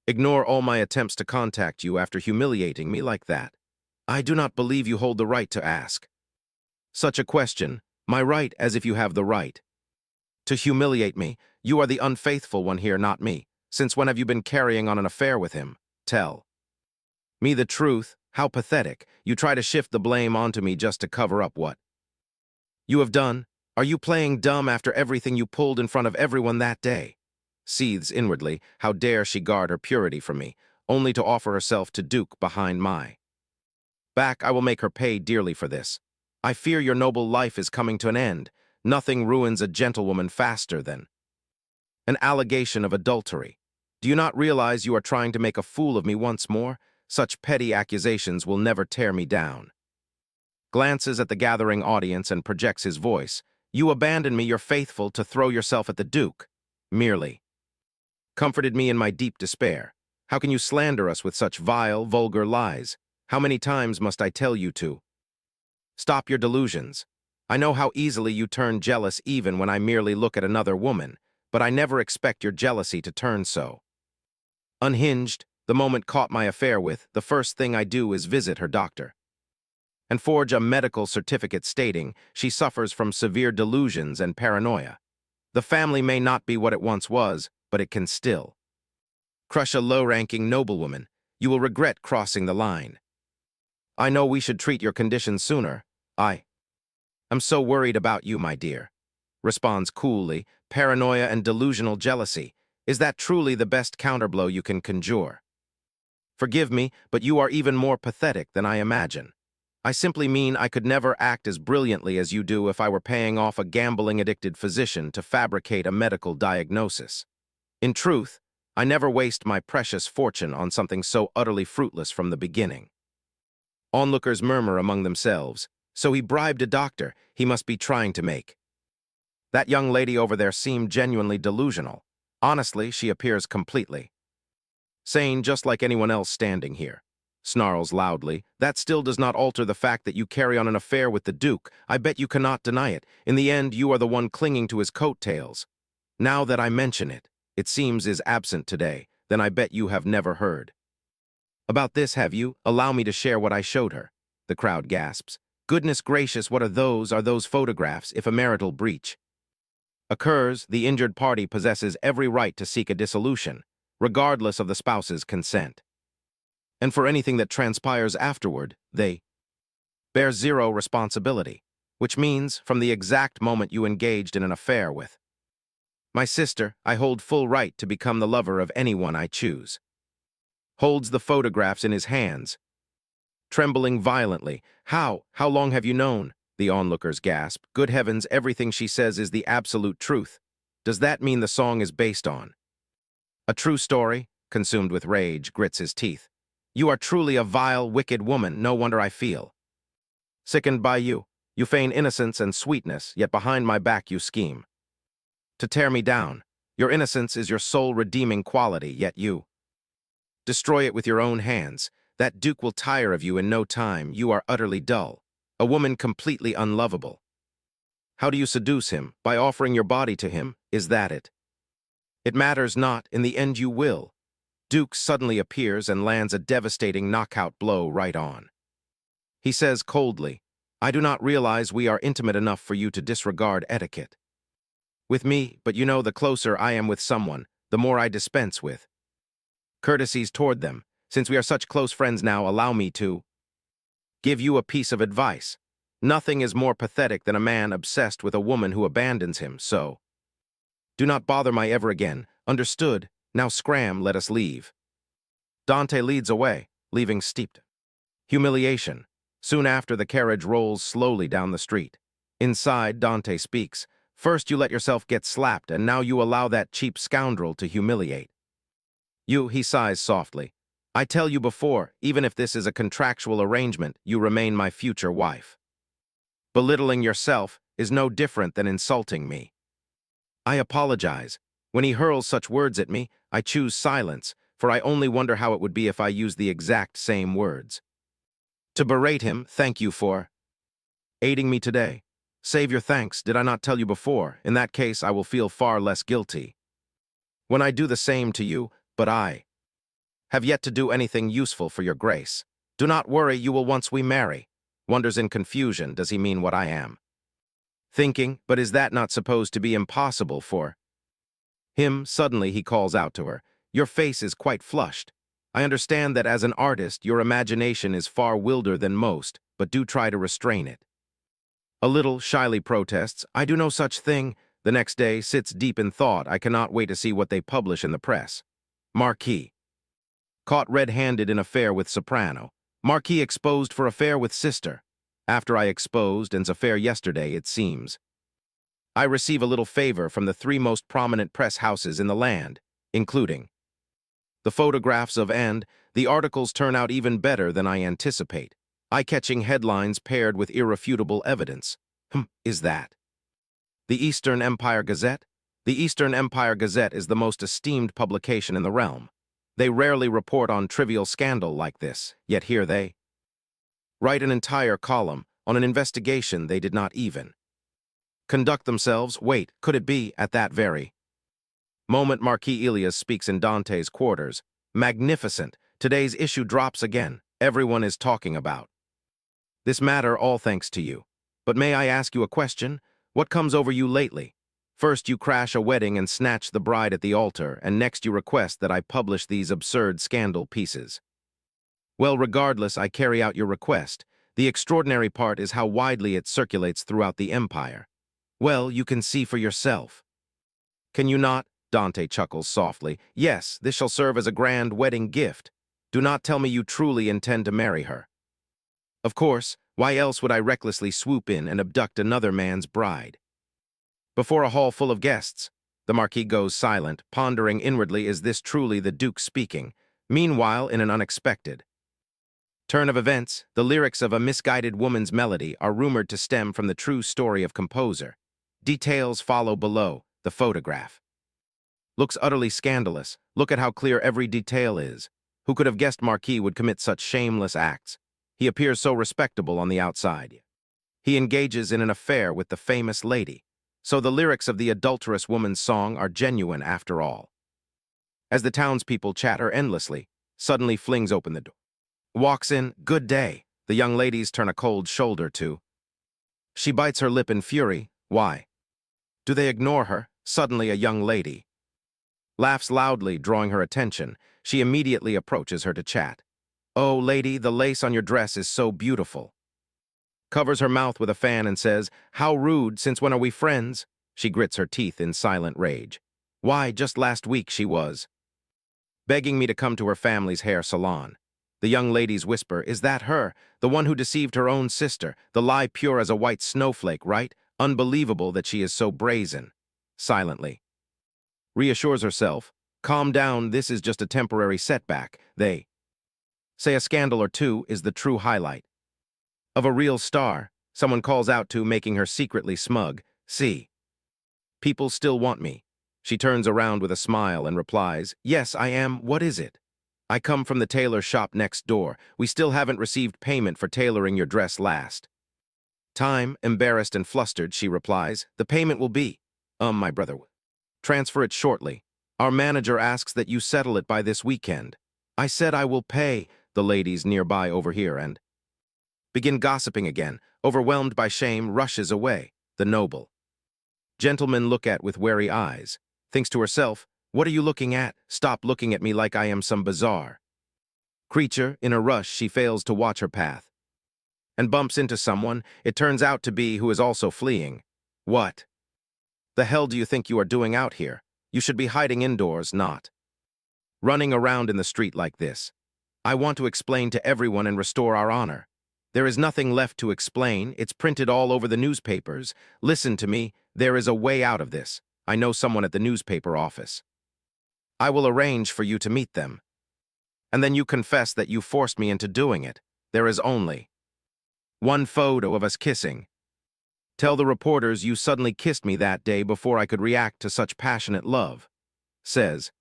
ignore all my attempts to contact you after humiliating me like that? I do not believe you hold the right to ask such a question. My right, as if you have the right to humiliate me. You are the unfaithful one here, not me. Since when have you been carrying on an affair with him? Tell me the truth." How pathetic. You try to shift the blame onto me just to cover up what you have done. Are you playing dumb after everything you pulled in front of everyone that day? Seethes inwardly. How dare she guard her purity from me, only to offer herself to Duke behind my back. I will make her pay dearly for this. I fear your noble life is coming to an end. Nothing ruins a gentlewoman faster than an allegation of adultery. Do you not realize you are trying to make a fool of me once more? Such petty accusations will never tear me down." Glances at the gathering audience and projects his voice. "You abandon me, you're faithful, to throw yourself at the Duke. Merely comforted me in my deep despair. How can you slander us with such vile, vulgar lies? How many times must I tell you to stop your delusions? I know how easily you turn jealous even when I merely look at another woman, but I never expect your jealousy to turn so unhinged. The moment caught my affair with, the first thing I do is visit her doctor. and forge a medical certificate stating she suffers from severe delusions and paranoia. The family may not be what it once was, but it can still crush a low-ranking noblewoman. You will regret crossing the line. I know we should treat your condition sooner. I'm so worried about you, my dear. Responds coolly, paranoia and delusional jealousy. Is that truly the best counterblow you can conjure? Forgive me, but you are even more pathetic than I imagine. I simply mean I could never act as brilliantly as you do if I were paying off a gambling-addicted physician to fabricate a medical diagnosis. In truth, I never waste my precious fortune on something so utterly fruitless from the beginning. Onlookers murmur among themselves. So he bribed a doctor. He must be trying to make that young lady over there seem genuinely delusional. Honestly, she appears completely sane, just like anyone else standing here. Snarls loudly. That still does not alter the fact that you carry on an affair with the Duke. I bet you cannot deny it. In the end, you are the one clinging to his coattails. Now that I mention it, it seems is absent today, then I bet you have never heard about this, have you? Allow me to share what I showed her. The crowd gasps. Goodness gracious, what are those? Are those photographs if a marital breach occurs, the injured party possesses every right to seek a dissolution, regardless of the spouse's consent. And for anything that transpires afterward, they bear zero responsibility, which means from the exact moment you engaged in an affair with my sister, I hold full right to become the lover of anyone I choose. Holds the photographs in his hands, trembling violently. How long have you known? The onlookers gasp. Good heavens, everything she says is the absolute truth. Does that mean the song is based on a true story? Consumed with rage, grits his teeth. You are truly a vile, wicked woman. No wonder I feel sickened by you. You feign innocence and sweetness, yet behind my back you scheme to tear me down. Your innocence is your sole redeeming quality, yet you destroy it with your own hands. That Duke will tire of you in no time. You are utterly dull, a woman completely unlovable. How do you seduce him? By offering your body to him, is that it? It matters not, in the end you will. Duke suddenly appears and lands a devastating knockout blow right on. He says coldly, I do not realize we are intimate enough for you to disregard etiquette with me, but you know the closer I am with someone, the more I dispense with courtesies toward them. Since we are such close friends now, allow me to give you a piece of advice. Nothing is more pathetic than a man obsessed with a woman who abandons him, so do not bother my ever again. Understood? Now scram, let us leave. Dante leads away, leaving steeped humiliation. Soon after, the carriage rolls slowly down the street. Inside, Dante speaks. First you let yourself get slapped, and now you allow that cheap scoundrel to humiliate you. He sighs softly. I tell you before, even if this is a contractual arrangement, you remain my future wife. Belittling yourself is no different than insulting me. I apologize. When he hurls such words at me, I choose silence, for I only wonder how it would be if I used the exact same words. To berate him, thank you for aiding me today. Save your thanks, did I not tell you before? In that case, I will feel far less guilty when I do the same to you, but I have yet to do anything useful for your grace. Do not worry, you will once we marry. Wonders in confusion, does he mean what I am thinking? But is that not supposed to be impossible for him? Suddenly he calls out to her. Your face is quite flushed. I understand that as an artist, your imagination is far wilder than most, but do try to restrain it. A little shyly protests, I do no such thing. The next day sits deep in thought. I cannot wait to see what they publish in the press. Marquis caught red-handed in affair with soprano. Marquis exposed for affair with sister. After I exposed and's affair yesterday, it seems I receive a little favor from the 3 most prominent press houses in the land, including the photographs of, and the articles turn out even better than I anticipate. Eye-catching headlines paired with irrefutable evidence. Is that the Eastern Empire Gazette? The Eastern Empire Gazette is the most esteemed publication in the realm. They rarely report on trivial scandal like this, yet here they write an entire column on an investigation they did not even conduct themselves. Wait, could it be at that very moment Marquis Elias speaks in Dante's quarters? Magnificent! Today's issue drops again. Everyone is talking about This matter all thanks to you. But may I ask you a question? What comes over you lately? First you crash a wedding and snatch the bride at the altar, and next you request that I publish these absurd scandal pieces. Well, regardless, I carry out your request. The extraordinary part is how widely it circulates throughout the empire. Well, you can see for yourself. Can you not? Dante chuckles softly. Yes, this shall serve as a grand wedding gift. Do not tell me you truly intend to marry her. Of course, why else would I recklessly swoop in and abduct another man's bride? Before a hall full of guests, the Marquis goes silent, pondering inwardly, is this truly the Duke speaking? Meanwhile, in an unexpected turn of events, the lyrics of a misguided woman's melody are rumored to stem from the true story of composer. Details follow below. The photograph looks utterly scandalous. Look at how clear every detail is. Who could have guessed Marquis would commit such shameless acts? He appears so respectable on the outside. He engages in an affair with the famous lady. So the lyrics of the adulterous woman's song are genuine after all. As the townspeople chatter endlessly, suddenly flings open the door. Walks in, good day. The young ladies turn a cold shoulder to. She bites her lip in fury. Why? Do they ignore her? Suddenly a young lady laughs loudly, drawing her attention. She immediately approaches her to chat. Oh, lady, the lace on your dress is so beautiful. Covers her mouth with a fan and says, how rude, since when are we friends? She grits her teeth in silent rage. Why, just last week she was begging me to come to her family's hair salon. The young ladies whisper, is that her? The one who deceived her own sister, the lie pure as a white snowflake, right? Unbelievable that she is so brazen. Silently reassures herself, calm down, this is just a temporary setback. They say a scandal or two is the true highlight of a real star. Someone calls out to, making her secretly smug. See, people still want me. She turns around with a smile and replies, yes, I am. What is it? I come from the tailor shop next door. We still haven't received payment for tailoring your dress last time. Embarrassed and flustered, she replies, the payment will be, my brother. Transfer it shortly. Our manager asks that you settle it by this weekend. I said I will pay. The ladies nearby overhear and begin gossiping again. Overwhelmed by shame, rushes away. The noble gentleman look at with wary eyes. Thinks to herself, what are you looking at? Stop looking at me like I am some bizarre creature. In a rush, she fails to watch her path and bumps into someone it turns out to be who is also fleeing. What the hell do you think you are doing out here? You should be hiding indoors, not running around in the street like this. I want to explain to everyone and restore our honor. There is nothing left to explain. It's printed all over the newspapers. Listen to me. There is a way out of this. I know someone at the newspaper office. I will arrange for you to meet them. And then you confess that you forced me into doing it. There is only one photo of us kissing. Tell the reporters you suddenly kissed me that day before I could react to such passionate love. Says,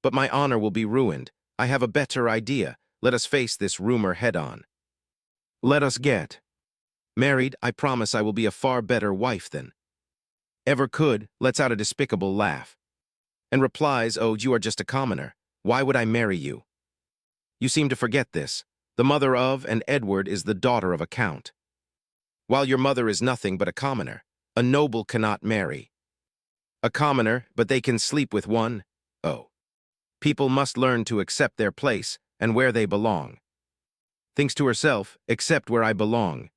but my honor will be ruined. I have a better idea. Let us face this rumor head-on. Let us get married. I promise I will be a far better wife than ever could. Lets out a despicable laugh and replies, oh, you are just a commoner. Why would I marry you? You seem to forget this. The mother of and Edward is the daughter of a count. While your mother is nothing but a commoner, a noble cannot marry a commoner, but they can sleep with one. Oh. People must learn to accept their place and where they belong. Thinks to herself, except where I belong.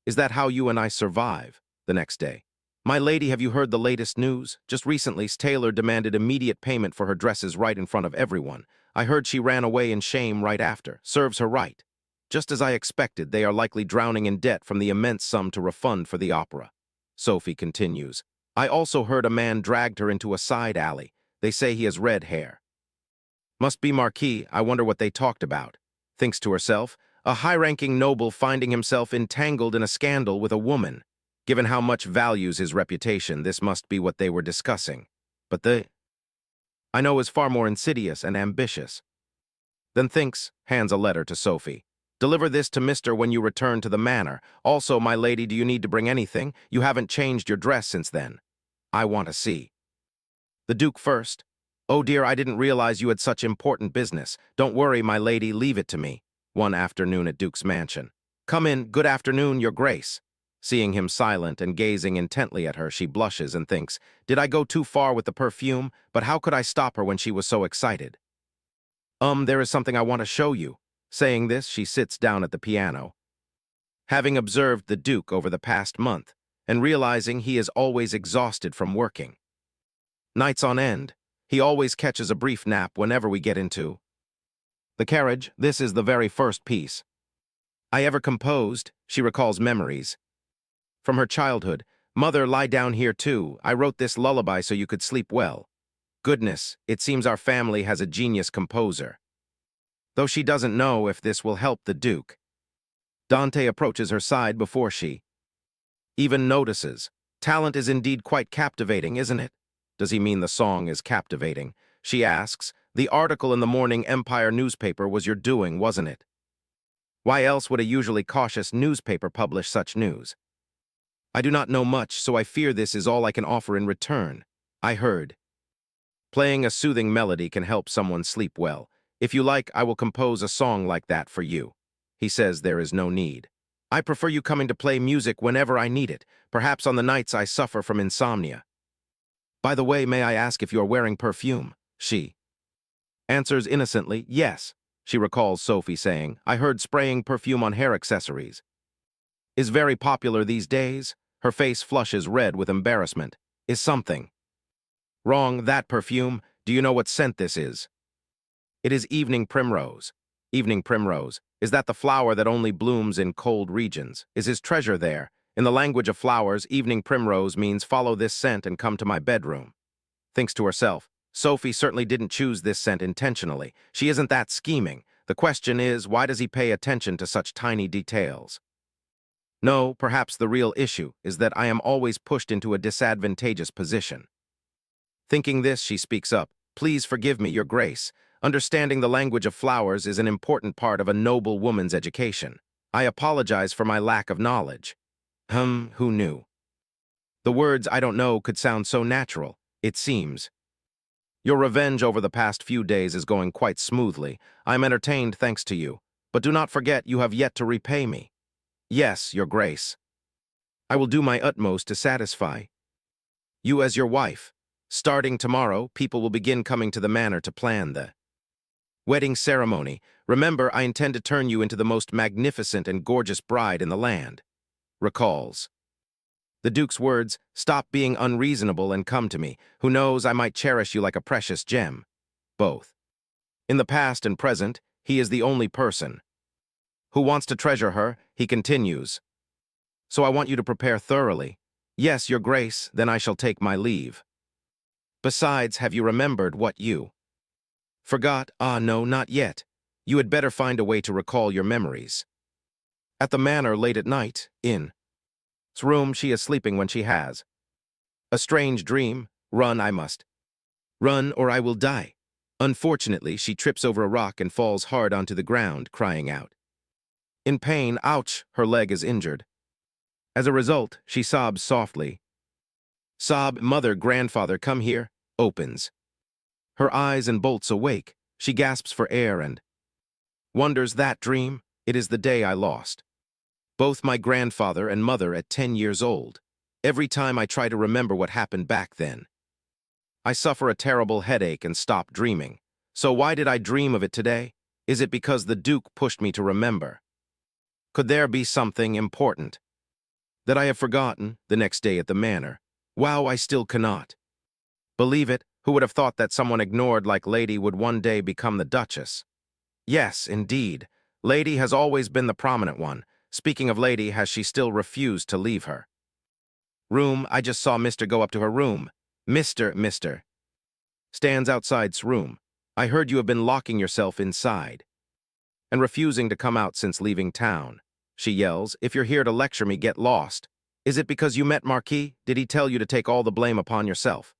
Is that how you and I survive? The next day. My lady, have you heard the latest news? Just recently, Taylor demanded immediate payment for her dresses right in front of everyone. I heard she ran away in shame right after. Serves her right. Just as I expected, they are likely drowning in debt from the immense sum to refund for the opera. Sophie continues. I also heard a man dragged her into a side alley. They say he has red hair. Must be Marquis. I wonder what they talked about. Thinks to herself, a high-ranking noble finding himself entangled in a scandal with a woman. Given how much values his reputation, this must be what they were discussing. But I know is far more insidious and ambitious. Then thinks, hands a letter to Sophie. Deliver this to Mr. when you return to the manor. Also, my lady, do you need to bring anything? You haven't changed your dress since then. I want to see the Duke first. Oh dear, I didn't realize you had such important business. Don't worry, my lady, leave it to me. One afternoon at Duke's mansion. Come in, good afternoon, your grace. Seeing him silent and gazing intently at her, she blushes and thinks, did I go too far with the perfume? But how could I stop her when she was so excited? There is something I want to show you. Saying this, she sits down at the piano. Having observed the Duke over the past month, and realizing he is always exhausted from working. Nights on end, he always catches a brief nap whenever we get into the carriage. This is the very first piece I ever composed, she recalls memories. From her childhood, Mother, lie down here too. I wrote this lullaby so you could sleep well. Goodness, it seems our family has a genius composer. Though she doesn't know if this will help the Duke. Dante approaches her side before she even notices. Talent is indeed quite captivating, isn't it? Does he mean the song is captivating? She asks. The article in the Morning Empire newspaper was your doing, wasn't it? Why else would a usually cautious newspaper publish such news? I do not know much, so I fear this is all I can offer in return. I heard. Playing a soothing melody can help someone sleep well. If you like, I will compose a song like that for you. He says there is no need. I prefer you coming to play music whenever I need it, perhaps on the nights I suffer from insomnia. By the way, may I ask if you are wearing perfume? She answers innocently, yes. She recalls Sophie saying, I heard spraying perfume on hair accessories is very popular these days. Her face flushes red with embarrassment. Is something wrong? That perfume? Do you know what scent this is? It is evening primrose. Evening primrose. Is that the flower that only blooms in cold regions? Is his treasure there? In the language of flowers, evening primrose means follow this scent and come to my bedroom. Thinks to herself, Sophie certainly didn't choose this scent intentionally. She isn't that scheming. The question is, why does he pay attention to such tiny details? No, perhaps the real issue is that I am always pushed into a disadvantageous position. Thinking this, she speaks up. Please forgive me, your grace. Understanding the language of flowers is an important part of a noble woman's education. I apologize for my lack of knowledge. Who knew? The words I don't know could sound so natural, it seems. Your revenge over the past few days is going quite smoothly. I am entertained thanks to you. But do not forget you have yet to repay me. Yes, your grace. I will do my utmost to satisfy you as your wife. Starting tomorrow, people will begin coming to the manor to plan the wedding ceremony. Remember, I intend to turn you into the most magnificent and gorgeous bride in the land. Recalls. The Duke's words, stop being unreasonable and come to me. Who knows, I might cherish you like a precious gem. Both. In the past and present, he is the only person who wants to treasure her, he continues. So I want you to prepare thoroughly. Yes, your grace, then I shall take my leave. Besides, have you remembered what you forgot? Ah, no, not yet. You had better find a way to recall your memories. At the manor late at night, in his room, she is sleeping when she has a strange dream. Run, I must. Run, or I will die. Unfortunately, she trips over a rock and falls hard onto the ground, crying out. In pain, ouch, her leg is injured. As a result, she sobs softly. Sob, mother, grandfather, come here, opens her eyes and bolts awake. She gasps for air and wonders, that dream? It is the day I lost both my grandfather and mother at 10 years old. Every time I try to remember what happened back then, I suffer a terrible headache and stop dreaming. So why did I dream of it today? Is it because the Duke pushed me to remember? Could there be something important that I have forgotten? The next day at the manor. Wow, I still cannot believe it. Who would have thought that someone ignored like Lady would one day become the Duchess? Yes, indeed. Lady has always been the prominent one. Speaking of Lady, has she still refused to leave her room? I just saw Mr. go up to her room. Mr. stands outside's room. I heard you have been locking yourself inside and refusing to come out since leaving town. She yells, if you're here to lecture me, get lost. Is it because you met Marquis? Did he tell you to take all the blame upon yourself?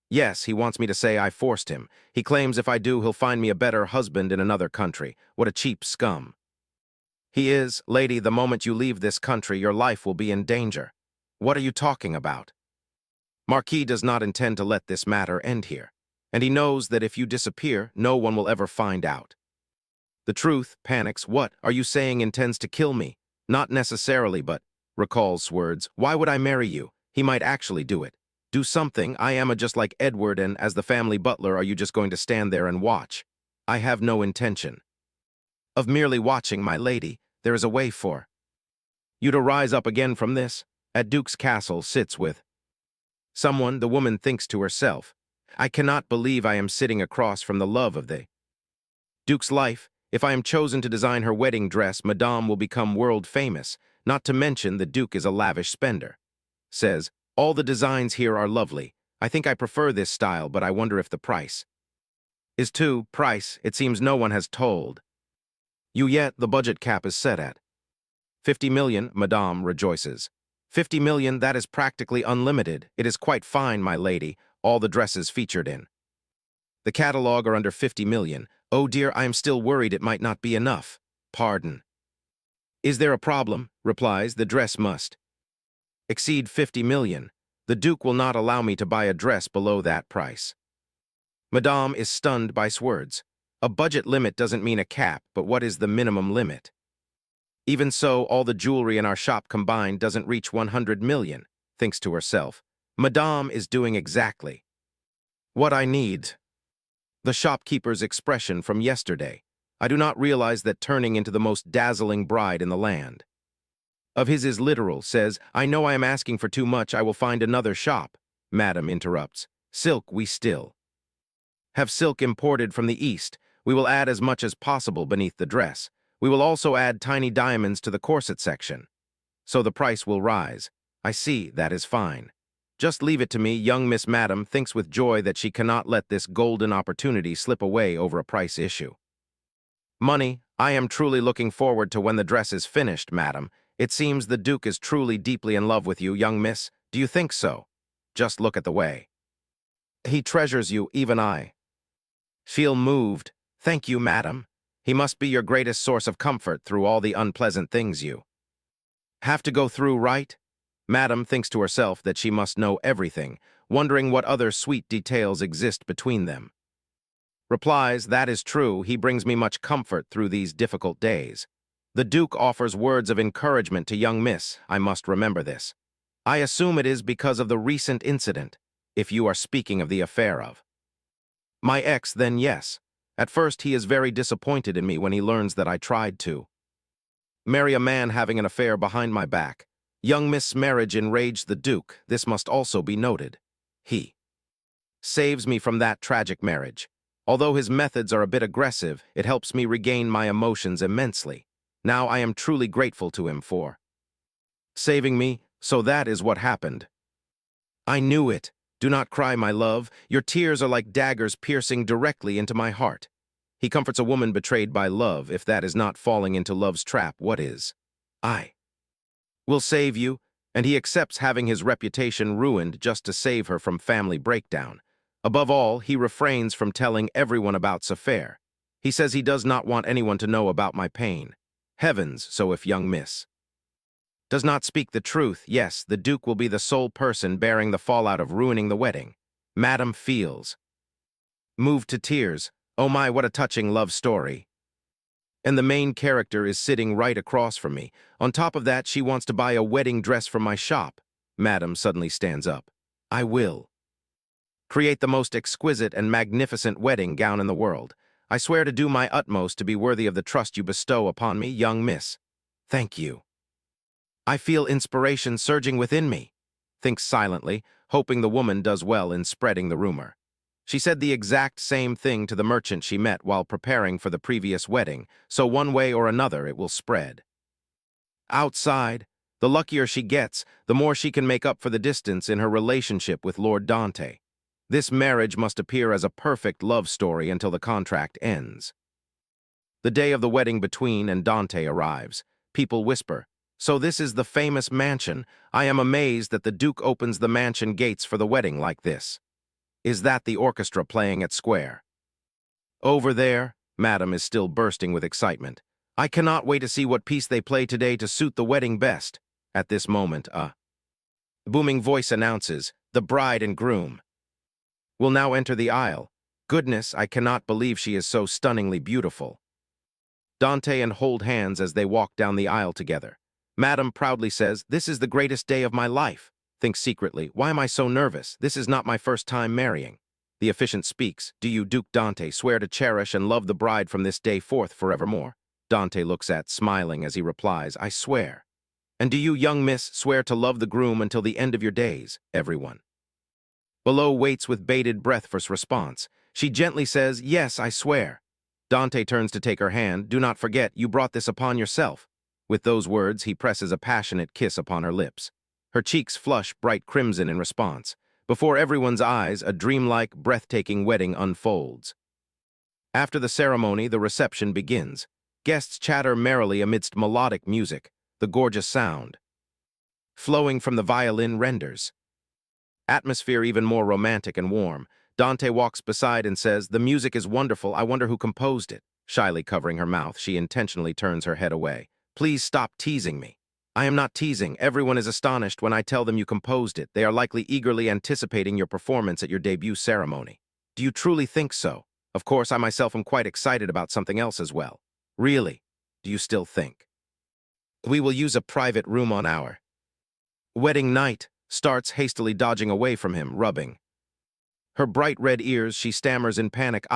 Yes, he wants me to say I forced him. He claims if I do, he'll find me a better husband in another country. What a cheap scum. He is, lady, the moment you leave this country, your life will be in danger. What are you talking about? Marquis does not intend to let this matter end here, and he knows that if you disappear, no one will ever find out. The truth panics. What are you saying? Intends to kill me? Not necessarily, but, recalls words, why would I marry you? He might actually do it. Do something, I am a just like Edward, and as the family butler, are you just going to stand there and watch? I have no intention of merely watching, my lady. There is a way for you to rise up again from this. At Duke's castle sits with someone, the woman thinks to herself. I cannot believe I am sitting across from the love of the Duke's life. If I am chosen to design her wedding dress, Madame will become world famous, not to mention the Duke is a lavish spender. Says, all the designs here are lovely. I think I prefer this style, but I wonder if the price is too price. It seems no one has told you yet. The budget cap is set at 50 million, Madame rejoices. 50 million, that is practically unlimited. It is quite fine, my lady. All the dresses featured in the catalog are under 50 million. Oh dear, I am still worried it might not be enough. Pardon. Is there a problem? Replies, the dress must exceed 50 million. The Duke will not allow me to buy a dress below that price. Madame is stunned by words. A budget limit doesn't mean a cap, but what is the minimum limit? Even so, all the jewelry in our shop combined doesn't reach 100 million, thinks to herself. Madame is doing exactly what I need. The shopkeeper's expression from yesterday. I do not realize that turning into the most dazzling bride in the land of his is literal, says, I know I am asking for too much, I will find another shop. Madam interrupts. Silk we still have silk imported from the East. We will add as much as possible beneath the dress. We will also add tiny diamonds to the corset section. So the price will rise. I see, that is fine. Just leave it to me. Young Miss Madam thinks with joy that she cannot let this golden opportunity slip away over a price issue. Money, I am truly looking forward to when the dress is finished, madam. It seems the Duke is truly deeply in love with you, young miss. Do you think so? Just look at the way he treasures you. Even I feel moved. Thank you, madam. He must be your greatest source of comfort through all the unpleasant things you have to go through, right? Madam thinks to herself that she must know everything, wondering what other sweet details exist between them. Replies, that is true, he brings me much comfort through these difficult days. The Duke offers words of encouragement to young miss. I must remember this. I assume it is because of the recent incident, if you are speaking of the affair of my ex, then yes. At first he is very disappointed in me when he learns that I tried to marry a man having an affair behind my back. Young Miss' marriage enraged the Duke. This must also be noted. He saves me from that tragic marriage. Although his methods are a bit aggressive, it helps me regain my emotions immensely. Now I am truly grateful to him for saving me. So that is what happened. I knew it. Do not cry, my love. Your tears are like daggers piercing directly into my heart. He comforts a woman betrayed by love. If that is not falling into love's trap, what is? I will save you, and he accepts having his reputation ruined just to save her from family breakdown. Above all, he refrains from telling everyone about this affair. He says he does not want anyone to know about my pain. Heavens, so if young miss does not speak the truth, yes, the Duke will be the sole person bearing the fallout of ruining the wedding. Madam feels moved to tears. Oh my, what a touching love story. And the main character is sitting right across from me. On top of that, she wants to buy a wedding dress from my shop. Madam suddenly stands up. I will create the most exquisite and magnificent wedding gown in the world. I swear to do my utmost to be worthy of the trust you bestow upon me, young miss. Thank you. I feel inspiration surging within me. Thinks silently, hoping the woman does well in spreading the rumor. She said the exact same thing to the merchant she met while preparing for the previous wedding, so one way or another it will spread. Outside, the luckier she gets, the more she can make up for the distance in her relationship with Lord Dante. This marriage must appear as a perfect love story until the contract ends. The day of the wedding between and Dante arrives. People whisper, so this is the famous mansion. I am amazed that the Duke opens the mansion gates for the wedding like this. Is that the orchestra playing at Square? Over there, Madam is still bursting with excitement. I cannot wait to see what piece they play today to suit the wedding best. At this moment, a booming voice announces, the bride and groom will now enter the aisle. Goodness, I cannot believe she is so stunningly beautiful. Dante and hold hands as they walk down the aisle together. Madam proudly says, "This is the greatest day of my life." Thinks secretly, "Why am I so nervous? This is not my first time marrying." The officiant speaks, "Do you, Duke Dante, swear to cherish and love the bride from this day forth forevermore?" Dante looks at, smiling as he replies, "I swear." "And do you, young miss, swear to love the groom until the end of your days?" Everyone below waits with bated breath for response. She gently says, "Yes, I swear." Dante turns to take her hand. "Do not forget, you brought this upon yourself." With those words, he presses a passionate kiss upon her lips. Her cheeks flush bright crimson in response. Before everyone's eyes, a dreamlike, breathtaking wedding unfolds. After the ceremony, the reception begins. Guests chatter merrily amidst melodic music. The gorgeous sound flowing from the violin renders atmosphere even more romantic and warm. Dante walks beside and says, "The music is wonderful. I wonder who composed it." Shyly covering her mouth, she intentionally turns her head away. "Please stop teasing me." "I am not teasing. Everyone is astonished when I tell them you composed it. They are likely eagerly anticipating your performance at your debut ceremony." "Do you truly think so?" "Of course, I myself am quite excited about something else as well." "Really? Do you still think?" "We will use a private room on our wedding night." Starts hastily dodging away from him, rubbing her bright red ears. She stammers in panic,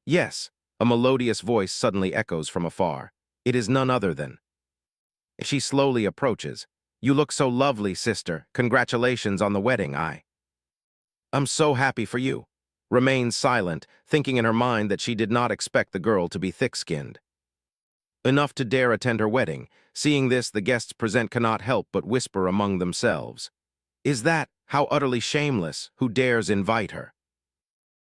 Yes." A melodious voice suddenly echoes from afar. It is none other than. She slowly approaches. "You look so lovely, sister. Congratulations on the wedding. I'm so happy for you." Remains silent, thinking in her mind that she did not expect the girl to be thick-skinned enough to dare attend her wedding. Seeing this, the guests present cannot help but whisper among themselves, "Is that, how utterly shameless, who dares invite her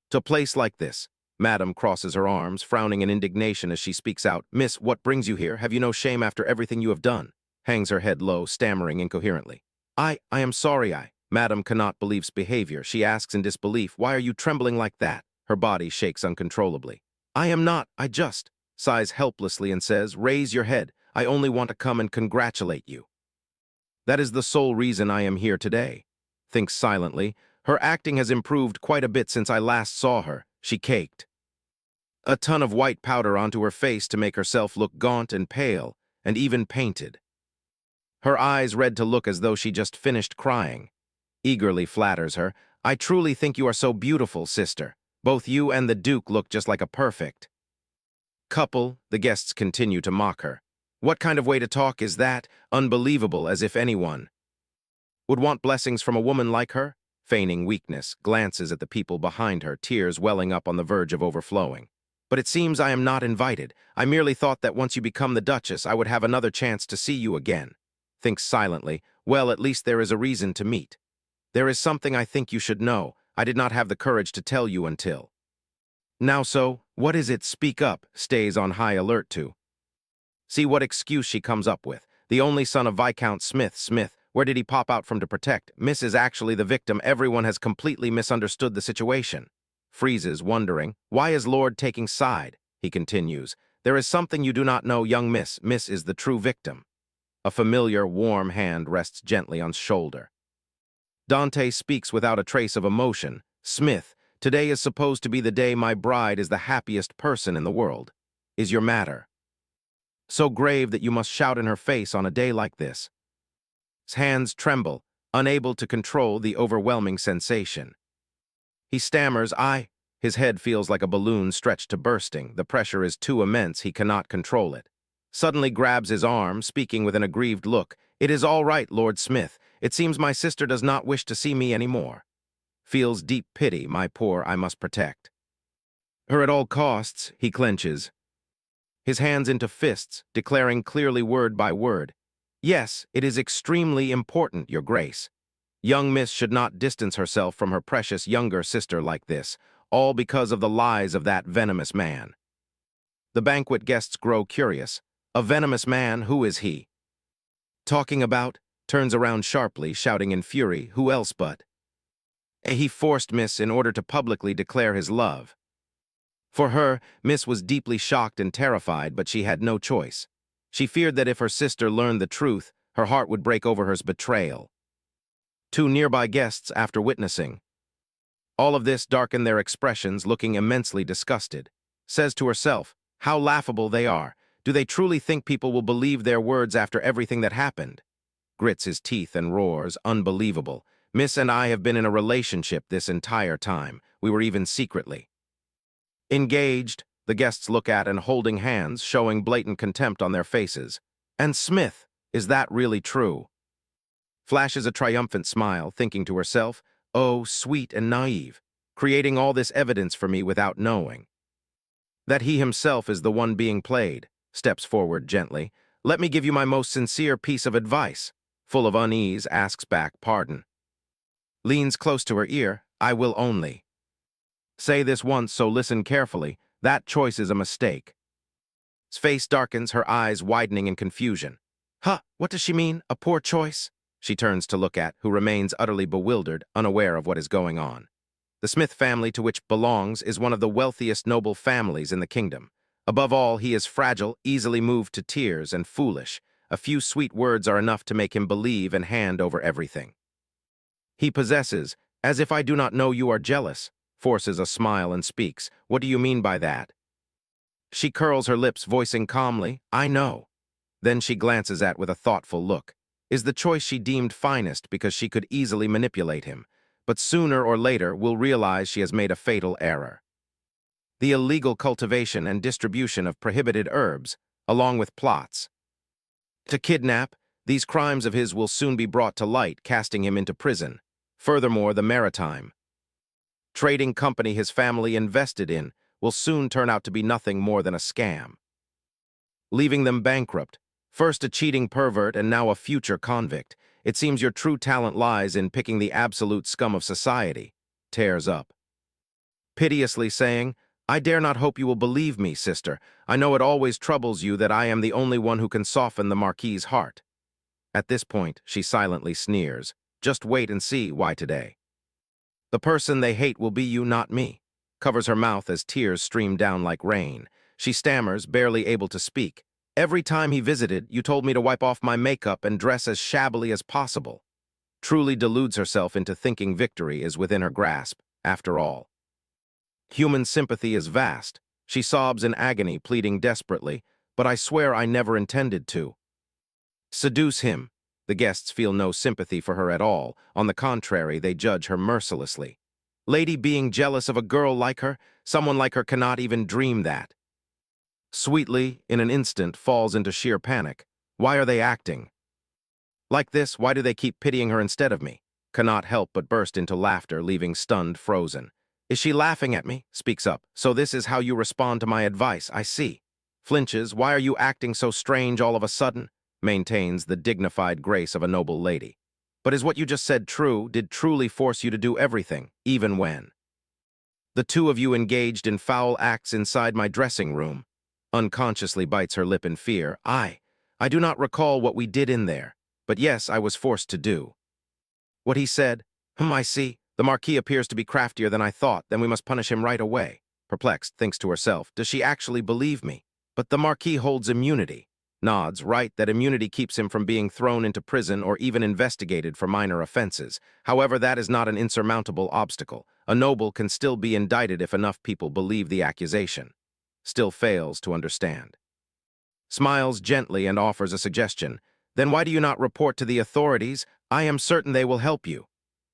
to a place like this?" Madam crosses her arms, frowning in indignation as she speaks out, "Miss, what brings you here? Have you no shame after everything you have done?" Hangs her head low, stammering incoherently. I am sorry. Madam cannot believe's behavior. She asks in disbelief, "Why are you trembling like that?" Her body shakes uncontrollably. "I am not, I just," sighs helplessly and says, "Raise your head. I only want to come and congratulate you. That is the sole reason I am here today." Thinks silently. Her acting has improved quite a bit since I last saw her. She caked a ton of white powder onto her face to make herself look gaunt and pale, and even painted. Her eyes red to look as though she just finished crying. Eagerly flatters her. "I truly think you are so beautiful, sister. Both you and the Duke look just like a perfect couple." The guests continue to mock her. "What kind of way to talk is that? Unbelievable, as if anyone would want blessings from a woman like her." Feigning weakness, glances at the people behind her, tears welling up on the verge of overflowing. "But it seems I am not invited. I merely thought that once you become the Duchess, I would have another chance to see you again." Thinks silently, "Well, at least there is a reason to meet. There is something I think you should know. I did not have the courage to tell you until now. So, what is it? Speak up." Stays on high alert to see what excuse she comes up with. "The only son of Viscount Smith. Where did he pop out from to protect? Miss is actually the victim. Everyone has completely misunderstood the situation." Freezes, wondering, "Why is Lord taking side?" He continues, "There is something you do not know, young miss. Miss is the true victim." A familiar, warm hand rests gently on shoulder. Dante speaks without a trace of emotion. "Smith, today is supposed to be the day my bride is the happiest person in the world. Is your matter so grave that you must shout in her face on a day like this?" His hands tremble, unable to control the overwhelming sensation. He stammers, "I." His head feels like a balloon stretched to bursting. The pressure is too immense, he cannot control it. Suddenly grabs his arm, speaking with an aggrieved look. "It is all right, Lord Smith. It seems my sister does not wish to see me anymore." Feels deep pity. "My poor, I must protect her at all costs." He clenches his hands into fists, declaring clearly word by word, "Yes, it is extremely important, Your Grace. Young Miss should not distance herself from her precious younger sister like this, all because of the lies of that venomous man." The banquet guests grow curious. "A venomous man? Who is he talking about?" Turns around sharply, shouting in fury, "Who else but he forced Miss in order to publicly declare his love for her." Miss was deeply shocked and terrified, but she had no choice. She feared that if her sister learned the truth, her heart would break over her betrayal. Two nearby guests, after witnessing all of this, darken their expressions, looking immensely disgusted. Says to herself, "How laughable they are. Do they truly think people will believe their words after everything that happened? Grits his teeth and roars, unbelievable. Miss and I have been in a relationship this entire time. We were even secretly engaged. The guests look at and holding hands, showing blatant contempt on their faces. And Smith, is that really true? Flashes a triumphant smile, thinking to herself, oh, sweet and naive, creating all this evidence for me without knowing that he himself is the one being played. Steps forward gently. Let me give you my most sincere piece of advice. Full of unease, asks back pardon. Leans close to her ear. I will only say this once, so listen carefully. That choice is a mistake. His face darkens, her eyes widening in confusion. Huh, what does she mean? A poor choice? She turns to look at, who remains utterly bewildered, unaware of what is going on. The Smith family to which belongs is one of the wealthiest noble families in the kingdom. Above all, he is fragile, easily moved to tears, and foolish. A few sweet words are enough to make him believe and hand over everything he possesses. As if I do not know you are jealous, forces a smile and speaks. What do you mean by that? She curls her lips, voicing calmly, I know. Then she glances at with a thoughtful look. Is the choice she deemed finest because she could easily manipulate him, but sooner or later will realize she has made a fatal error. The illegal cultivation and distribution of prohibited herbs, along with plots to kidnap, these crimes of his will soon be brought to light, casting him into prison. Furthermore, the maritime trading company his family invested in will soon turn out to be nothing more than a scam, leaving them bankrupt. First a cheating pervert and now a future convict. It seems your true talent lies in picking the absolute scum of society. Tears up, piteously saying, I dare not hope you will believe me, sister. I know it always troubles you that I am the only one who can soften the Marquis's heart. At this point, she silently sneers. Just wait and see why today. The person they hate will be you, not me. Covers her mouth as tears stream down like rain. She stammers, barely able to speak. Every time he visited, you told me to wipe off my makeup and dress as shabbily as possible. Truly deludes herself into thinking victory is within her grasp, after all. Human sympathy is vast. She sobs in agony, pleading desperately, but I swear I never intended to seduce him. The guests feel no sympathy for her at all. On the contrary, they judge her mercilessly. Lady being jealous of a girl like her, someone like her cannot even dream that. Sweetly, in an instant, falls into sheer panic. Why are they acting like this? Why do they keep pitying her instead of me? Cannot help but burst into laughter, leaving stunned, frozen. Is she laughing at me? Speaks up. So this is how you respond to my advice, I see. Flinches. Why are you acting so strange all of a sudden? Maintains the dignified grace of a noble lady. But is what you just said true? Did truly force you to do everything, even when the two of you engaged in foul acts inside my dressing room? Unconsciously bites her lip in fear. I do not recall what we did in there, but yes, I was forced to do what he said. I see. The Marquis appears to be craftier than I thought, then we must punish him right away. Perplexed, thinks to herself, does she actually believe me? But the Marquis holds immunity. Nods, right, that immunity keeps him from being thrown into prison or even investigated for minor offenses. However, that is not an insurmountable obstacle. A noble can still be indicted if enough people believe the accusation. Still fails to understand. Smiles gently and offers a suggestion. Then why do you not report to the authorities? I am certain they will help you.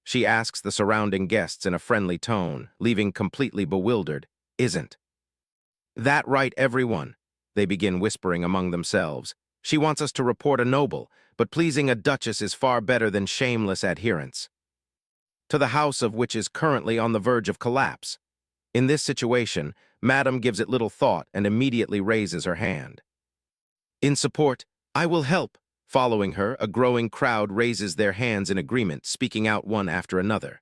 She asks the surrounding guests in a friendly tone, leaving completely bewildered. Isn't that right, everyone? They begin whispering among themselves. She wants us to report a noble, but pleasing a duchess is far better than shameless adherence to the house of which is currently on the verge of collapse. In this situation, Madame gives it little thought and immediately raises her hand. In support, I will help. Following her, a growing crowd raises their hands in agreement, speaking out one after another.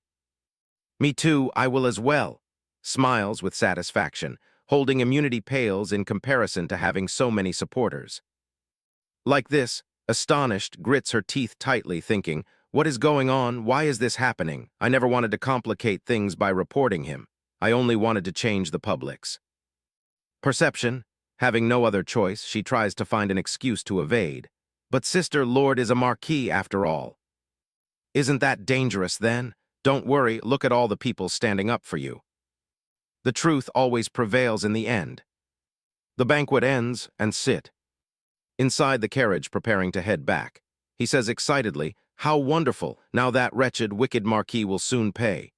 Me too, I will as well. Smiles with satisfaction, holding immunity pales in comparison to having so many supporters. Like this, astonished, grits her teeth tightly, thinking, what is going on? Why is this happening? I never wanted to complicate things by reporting him. I only wanted to change the public's perception. Having no other choice, she tries to find an excuse to evade. But Sister Lord is a Marquis after all. Isn't that dangerous then? Don't worry, look at all the people standing up for you. The truth always prevails in the end. The banquet ends, and sit. inside the carriage preparing to head back. He says excitedly, "How wonderful, now that wretched, wicked Marquis will soon pay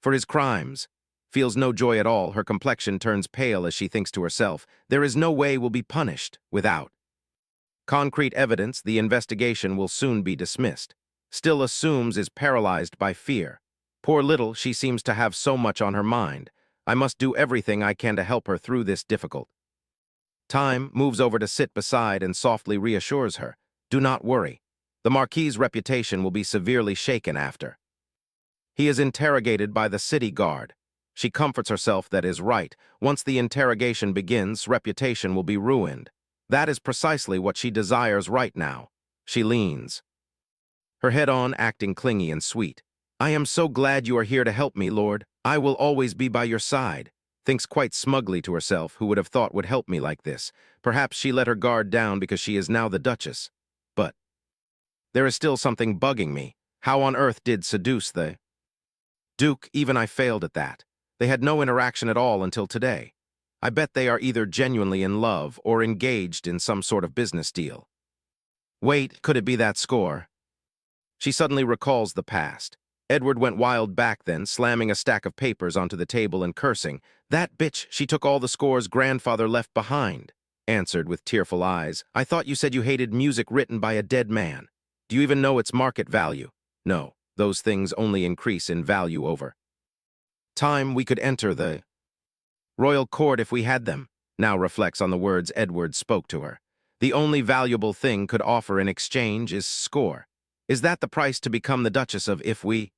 for his crimes." Feels no joy at all, her complexion turns pale as she thinks to herself, there is no way will be punished without concrete evidence. The investigation will soon be dismissed. Still assumes is paralyzed by fear. Poor little, she seems to have so much on her mind. I must do everything I can to help her through this difficult time. Moves over to sit beside and softly reassures her. Do not worry. The Marquis's reputation will be severely shaken after he is interrogated by the city guard. She comforts herself that is right. Once the interrogation begins, reputation will be ruined. That is precisely what she desires right now. She leans her head on, acting clingy and sweet. I am so glad you are here to help me, Lord. I will always be by your side. Thinks quite smugly to herself, who would have thought would help me like this. Perhaps she let her guard down because she is now the Duchess. But there is still something bugging me. How on earth did seduce the Duke? Even I failed at that. They had no interaction at all until today. I bet they are either genuinely in love or engaged in some sort of business deal. Wait, could it be that score? She suddenly recalls the past. Edward went wild back then, slamming a stack of papers onto the table and cursing. That bitch, she took all the scores grandfather left behind. Answered with tearful eyes, I thought you said you hated music written by a dead man. Do you even know its market value? No, those things only increase in value over time. We could enter the royal court if we had them. Now reflects on the words Edward spoke to her. The only valuable thing could offer in exchange is score. Is that the price to become the Duchess of? If we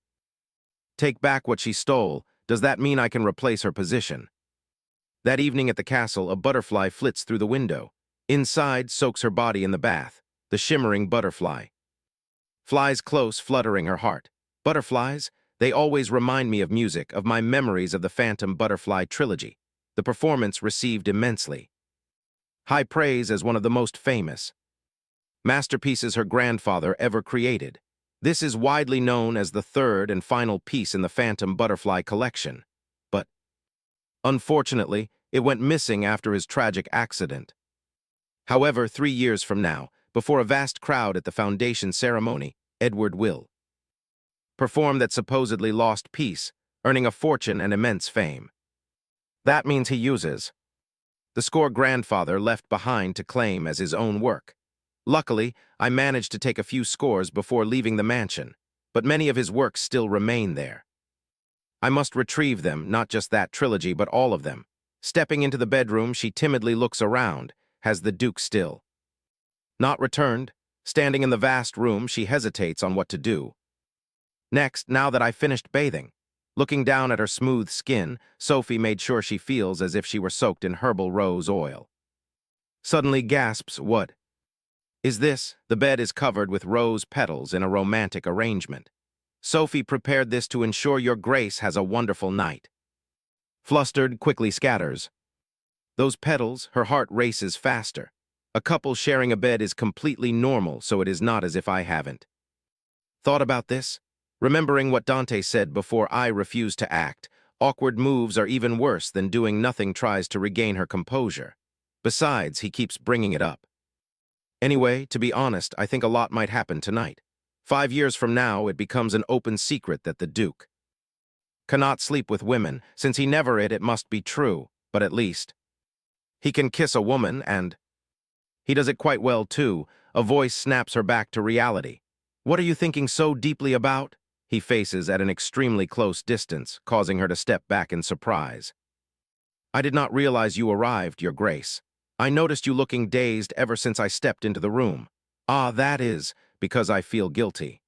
take back what she stole, does that mean I can replace her position? That evening at the castle, a butterfly flits through the window. Inside, soaks her body in the bath. The shimmering butterfly flies close, fluttering her heart. Butterflies? They always remind me of music, of my memories of the Phantom Butterfly trilogy. The performance received immensely high praise as one of the most famous masterpieces her grandfather ever created. This is widely known as the third and final piece in the Phantom Butterfly collection. But unfortunately, it went missing after his tragic accident. However, 3 years from now, before a vast crowd at the foundation ceremony, Edward will perform that supposedly lost piece, earning a fortune and immense fame. That means he uses the score grandfather left behind to claim as his own work. Luckily, I managed to take a few scores before leaving the mansion, but many of his works still remain there. I must retrieve them, not just that trilogy, but all of them. Stepping into the bedroom, she timidly looks around. Has the Duke still not returned? Standing in the vast room, she hesitates on what to do next. Now that I finished bathing, looking down at her smooth skin, Sophie made sure she feels as if she were soaked in herbal rose oil. Suddenly gasps, what is this? The bed is covered with rose petals in a romantic arrangement. Sophie prepared this to ensure your grace has a wonderful night. Flustered, quickly scatters those petals, her heart races faster. A couple sharing a bed is completely normal, so it is not as if I haven't thought about this. Remembering what Dante said before I refuse to act, awkward moves are even worse than doing nothing. Tries to regain her composure. Besides, he keeps bringing it up. Anyway, to be honest, I think a lot might happen tonight. 5 years from now, it becomes an open secret that the Duke cannot sleep with women. Since he never it must be true, but at least he can kiss a woman, and he does it quite well too. A voice snaps her back to reality. What are you thinking so deeply about? He faces at an extremely close distance, causing her to step back in surprise. I did not realize you arrived, Your Grace. I noticed you looking dazed ever since I stepped into the room. Ah, that is because I feel guilty.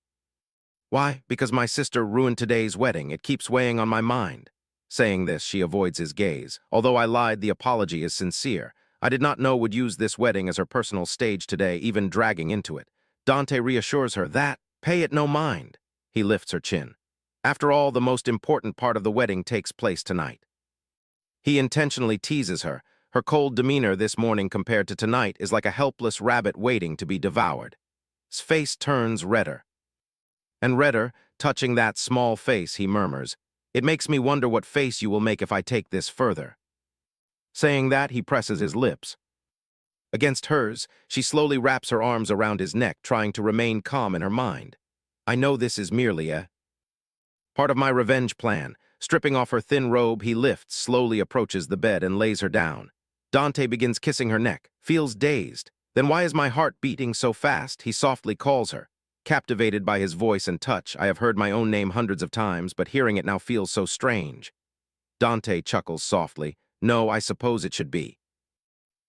Why? Because my sister ruined today's wedding. It keeps weighing on my mind. Saying this, she avoids his gaze. Although I lied, the apology is sincere. I did not know would use this wedding as her personal stage today, even dragging into it. Dante reassures her that, pay it no mind. He lifts her chin. After all, the most important part of the wedding takes place tonight. He intentionally teases her. Her cold demeanor this morning compared to tonight is like a helpless rabbit waiting to be devoured. His face turns redder and redder, touching that small face. He murmurs, it makes me wonder what face you will make if I take this further. Saying that, he presses his lips Against hers, she slowly wraps her arms around his neck, trying to remain calm in her mind. I know this is merely a part of my revenge plan. Stripping off her thin robe, he lifts, slowly approaches the bed and lays her down. Dante begins kissing her neck, feels dazed. Then why is my heart beating so fast? He softly calls her. Captivated by his voice and touch, I have heard my own name hundreds of times, but hearing it now feels so strange. Dante chuckles softly. No, I suppose it should be.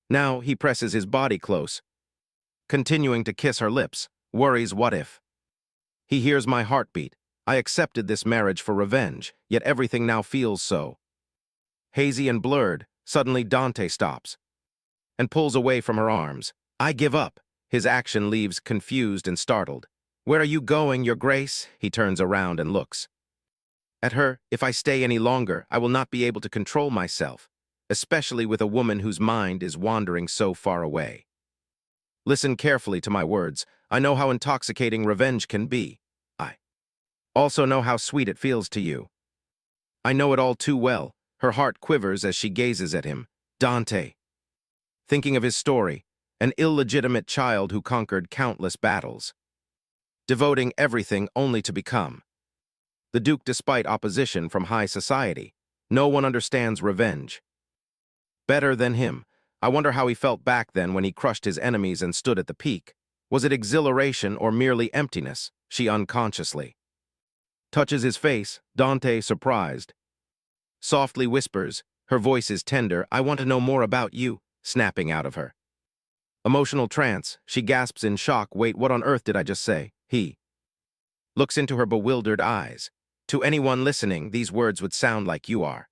Now he presses his body close, continuing to kiss her lips, worries what if. He hears my heartbeat. I accepted this marriage for revenge, yet everything now feels so hazy and blurred. Suddenly Dante stops and pulls away from her arms. I give up. His action leaves confused and startled. Where are you going, Your Grace? He turns around and looks at her. If I stay any longer, I will not be able to control myself, especially with a woman whose mind is wandering so far away. Listen carefully to my words. I know how intoxicating revenge can be. I also know how sweet it feels to you. I know it all too well. Her heart quivers as she gazes at him. Dante. Thinking of his story, an illegitimate child who conquered countless battles, devoting everything only to become the Duke despite opposition from high society. No one understands revenge better than him. I wonder how he felt back then when he crushed his enemies and stood at the peak. Was it exhilaration or merely emptiness? She unconsciously touches his face. Dante, surprised, softly whispers. Her voice is tender. I want to know more about you, snapping out of her emotional trance. She gasps in shock. Wait, what on earth did I just say? He looks into her bewildered eyes. To anyone listening, these words would sound like you are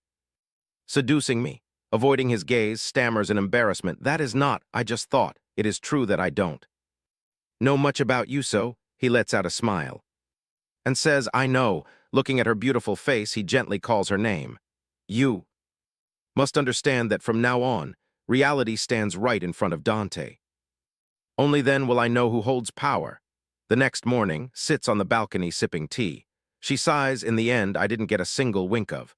seducing me. Avoiding his gaze, stammers in embarrassment. That is not, I just thought. It is true that I don't know much about you, so he lets out a smile and says, I know. Looking at her beautiful face, he gently calls her name. You must understand that from now on, reality stands right in front of Dante. Only then will I know who holds power. The next morning, sits on the balcony sipping tea. She sighs. In the end, I didn't get a single wink of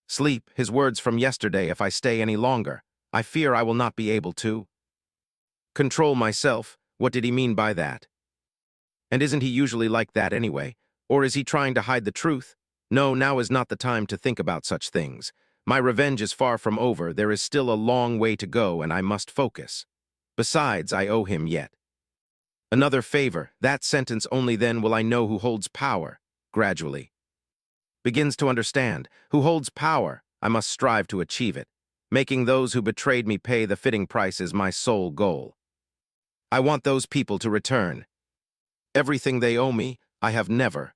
sleep. His words from yesterday, if I stay any longer, I fear I will not be able to control myself. What did he mean by that? And isn't he usually like that anyway? Or is he trying to hide the truth? No, now is not the time to think about such things. My revenge is far from over. There is still a long way to go, and I must focus. Besides, I owe him yet another favor. That sentence, only then will I know who holds power. Gradually begins to understand. Who holds power? I must strive to achieve it. Making those who betrayed me pay the fitting price is my sole goal. I want those people to return everything they owe me. I have never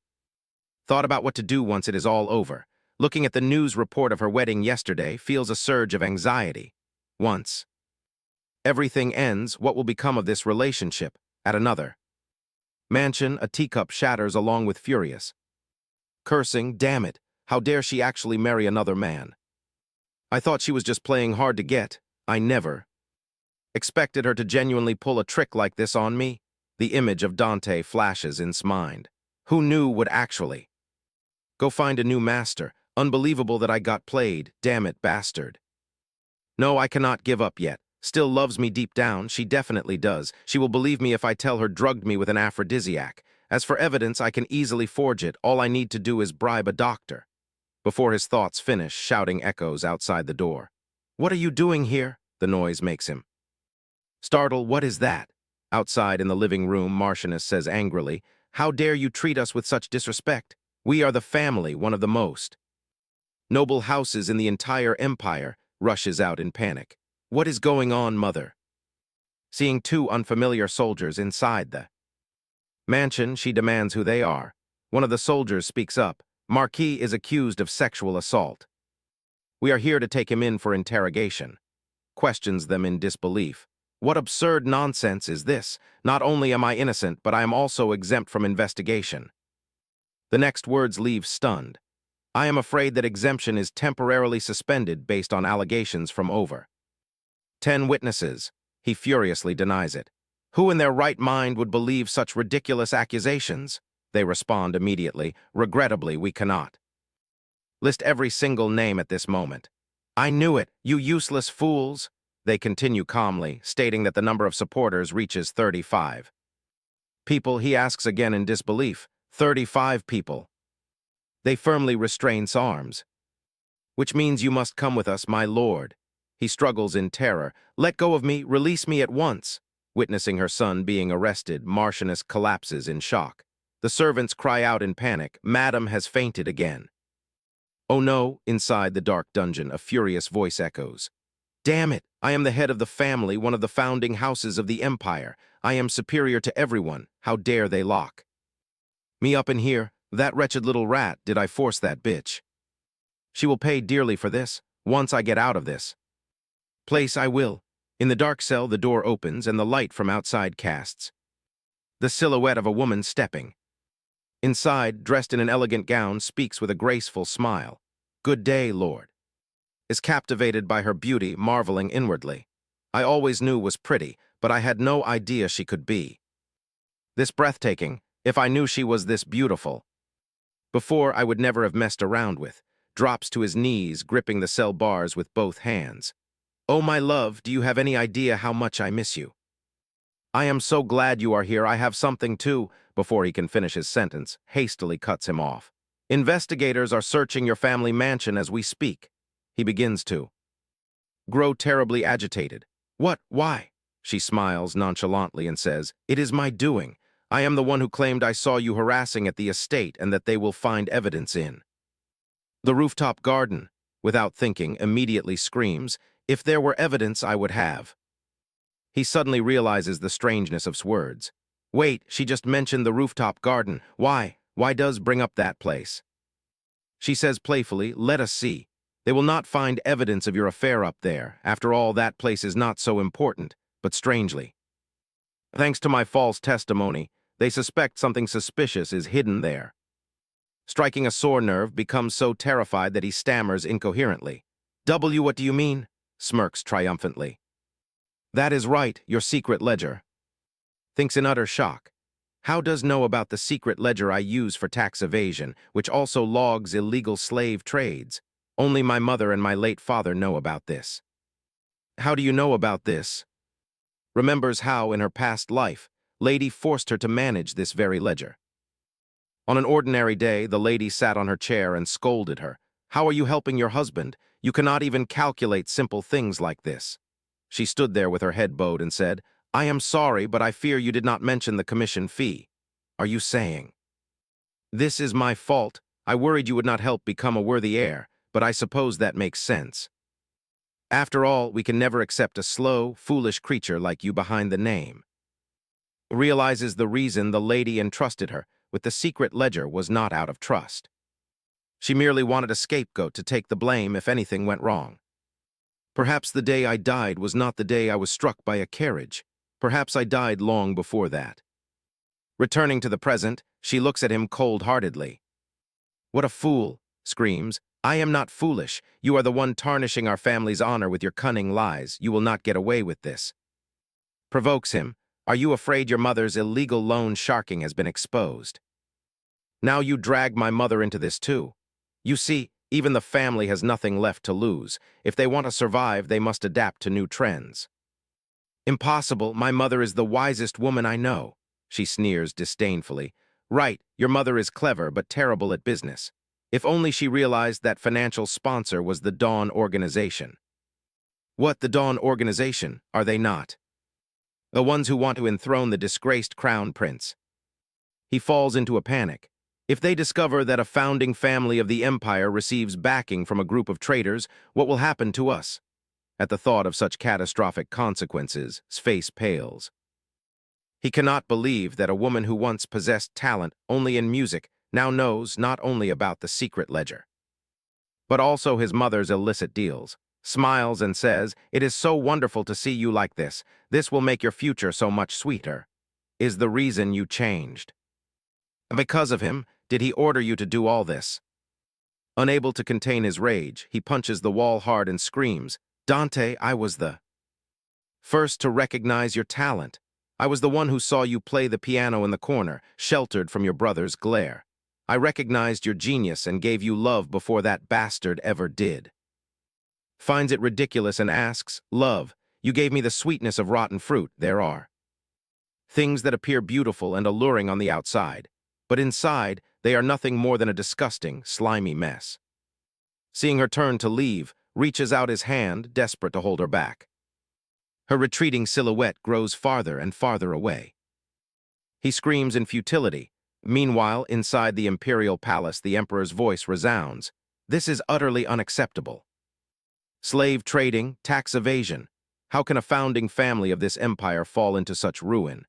thought about what to do once it is all over. Looking at the news report of her wedding yesterday, feels a surge of anxiety. Once everything ends, what will become of this relationship? At another mansion, a teacup shatters along with furious cursing. Damn it, how dare she actually marry another man? I thought she was just playing hard to get. I never expected her to genuinely pull a trick like this on me. The image of Dante flashes in his mind. Who knew would actually go find a new master? Unbelievable that I got played. Damn it, bastard. No, I cannot give up yet. Still loves me deep down. She definitely does. She will believe me if I tell her drugged me with an aphrodisiac. As for evidence, I can easily forge it. All I need to do is bribe a doctor. Before his thoughts finish, shouting echoes outside the door. What are you doing here? The noise makes him startle. What is that? Outside in the living room, Marchioness says angrily, how dare you treat us with such disrespect? We are the family, one of the most noble houses in the entire empire. Rushes out in panic. What is going on, mother? Seeing two unfamiliar soldiers inside the mansion, she demands who they are. One of the soldiers speaks up. Marquis is accused of sexual assault. We are here to take him in for interrogation. Questions them in disbelief. What absurd nonsense is this? Not only am I innocent, but I am also exempt from investigation. The next words leave stunned. I am afraid that exemption is temporarily suspended based on allegations from over 10 witnesses. He furiously denies it. Who in their right mind would believe such ridiculous accusations? They respond immediately. Regrettably, we cannot list every single name at this moment. I knew it, you useless fools. They continue calmly, stating that the number of supporters reaches 35. People, he asks again in disbelief. 35 people. They firmly restrains arms. Which means you must come with us, my lord. He struggles in terror. Let go of me, release me at once. Witnessing her son being arrested, Marchioness collapses in shock. The servants cry out in panic, Madam has fainted again. Oh no, inside the dark dungeon, a furious voice echoes. Damn it, I am the head of the family, one of the founding houses of the empire. I am superior to everyone. How dare they lock me up in here? That wretched little rat, did I force that bitch? She will pay dearly for this, once I get out of this place I will. In the dark cell, the door opens and the light from outside casts the silhouette of a woman stepping. Inside, dressed in an elegant gown, speaks with a graceful smile. Good day, Lord. Is captivated by her beauty, marveling inwardly. I always knew was pretty, but I had no idea she could be this breathtaking. If I knew she was this beautiful before, I would never have messed around with. Drops to his knees, gripping the cell bars with both hands. Oh, my love, do you have any idea how much I miss you? I am so glad you are here. I have something too. Before he can finish his sentence, hastily cuts him off. Investigators are searching your family mansion as we speak. He begins to grow terribly agitated. What? Why? She smiles nonchalantly and says, It is my doing. I am the one who claimed I saw you harassing at the estate and that they will find evidence in the rooftop garden. Without thinking, immediately screams, If there were evidence, I would have. He suddenly realizes the strangeness of words. Wait, she just mentioned the rooftop garden. Why? Why does bring up that place? She says playfully, Let us see. They will not find evidence of your affair up there. After all, that place is not so important. But strangely, thanks to my false testimony, they suspect something suspicious is hidden there. Striking a sore nerve, becomes so terrified that he stammers incoherently. What do you mean? Smirks triumphantly. That is right, your secret ledger. Thinks in utter shock. How does know about the secret ledger I use for tax evasion, which also logs illegal slave trades? Only my mother and my late father know about this. How do you know about this? Remembers how, in her past life, lady forced her to manage this very ledger. On an ordinary day, the lady sat on her chair and scolded her. How are you helping your husband? You cannot even calculate simple things like this. She stood there with her head bowed and said, I am sorry, but I fear you did not mention the commission fee. Are you saying? This is my fault. I worried you would not help become a worthy heir, but I suppose that makes sense. After all, we can never accept a slow, foolish creature like you behind the name. Realizes the reason the lady entrusted her with the secret ledger was not out of trust. She merely wanted a scapegoat to take the blame if anything went wrong. Perhaps the day I died was not the day I was struck by a carriage. Perhaps I died long before that. Returning to the present, she looks at him cold-heartedly. What a fool, screams. I am not foolish. You are the one tarnishing our family's honor with your cunning lies. You will not get away with this. Provokes him. Are you afraid your mother's illegal loan sharking has been exposed? Now you drag my mother into this too. You see, even the family has nothing left to lose. If they want to survive, they must adapt to new trends. Impossible. My mother is the wisest woman I know. She sneers disdainfully. Right, your mother is clever but terrible at business. If only she realized that financial sponsor was the Dawn Organization. What, the Dawn Organization, are they not? The ones who want to enthrone the disgraced crown prince. He falls into a panic. If they discover that a founding family of the empire receives backing from a group of traitors, what will happen to us? At the thought of such catastrophic consequences, his face pales. He cannot believe that a woman who once possessed talent only in music now knows not only about the secret ledger, but also his mother's illicit deals. Smiles and says, It is so wonderful to see you like this. This will make your future so much sweeter. Is the reason you changed. Because of him, did he order you to do all this? Unable to contain his rage, he punches the wall hard and screams, Dante, I was the first to recognize your talent. I was the one who saw you play the piano in the corner, sheltered from your brother's glare. I recognized your genius and gave you love before that bastard ever did. Finds it ridiculous and asks, Love, You gave me the sweetness of rotten fruit. There are things that appear beautiful and alluring on the outside, but inside, they are nothing more than a disgusting, slimy mess. Seeing her turn to leave, reaches out his hand, desperate to hold her back. Her retreating silhouette grows farther and farther away. He screams in futility. Meanwhile, inside the imperial palace, the emperor's voice resounds. This is utterly unacceptable. Slave trading, tax evasion. How can a founding family of this empire fall into such ruin?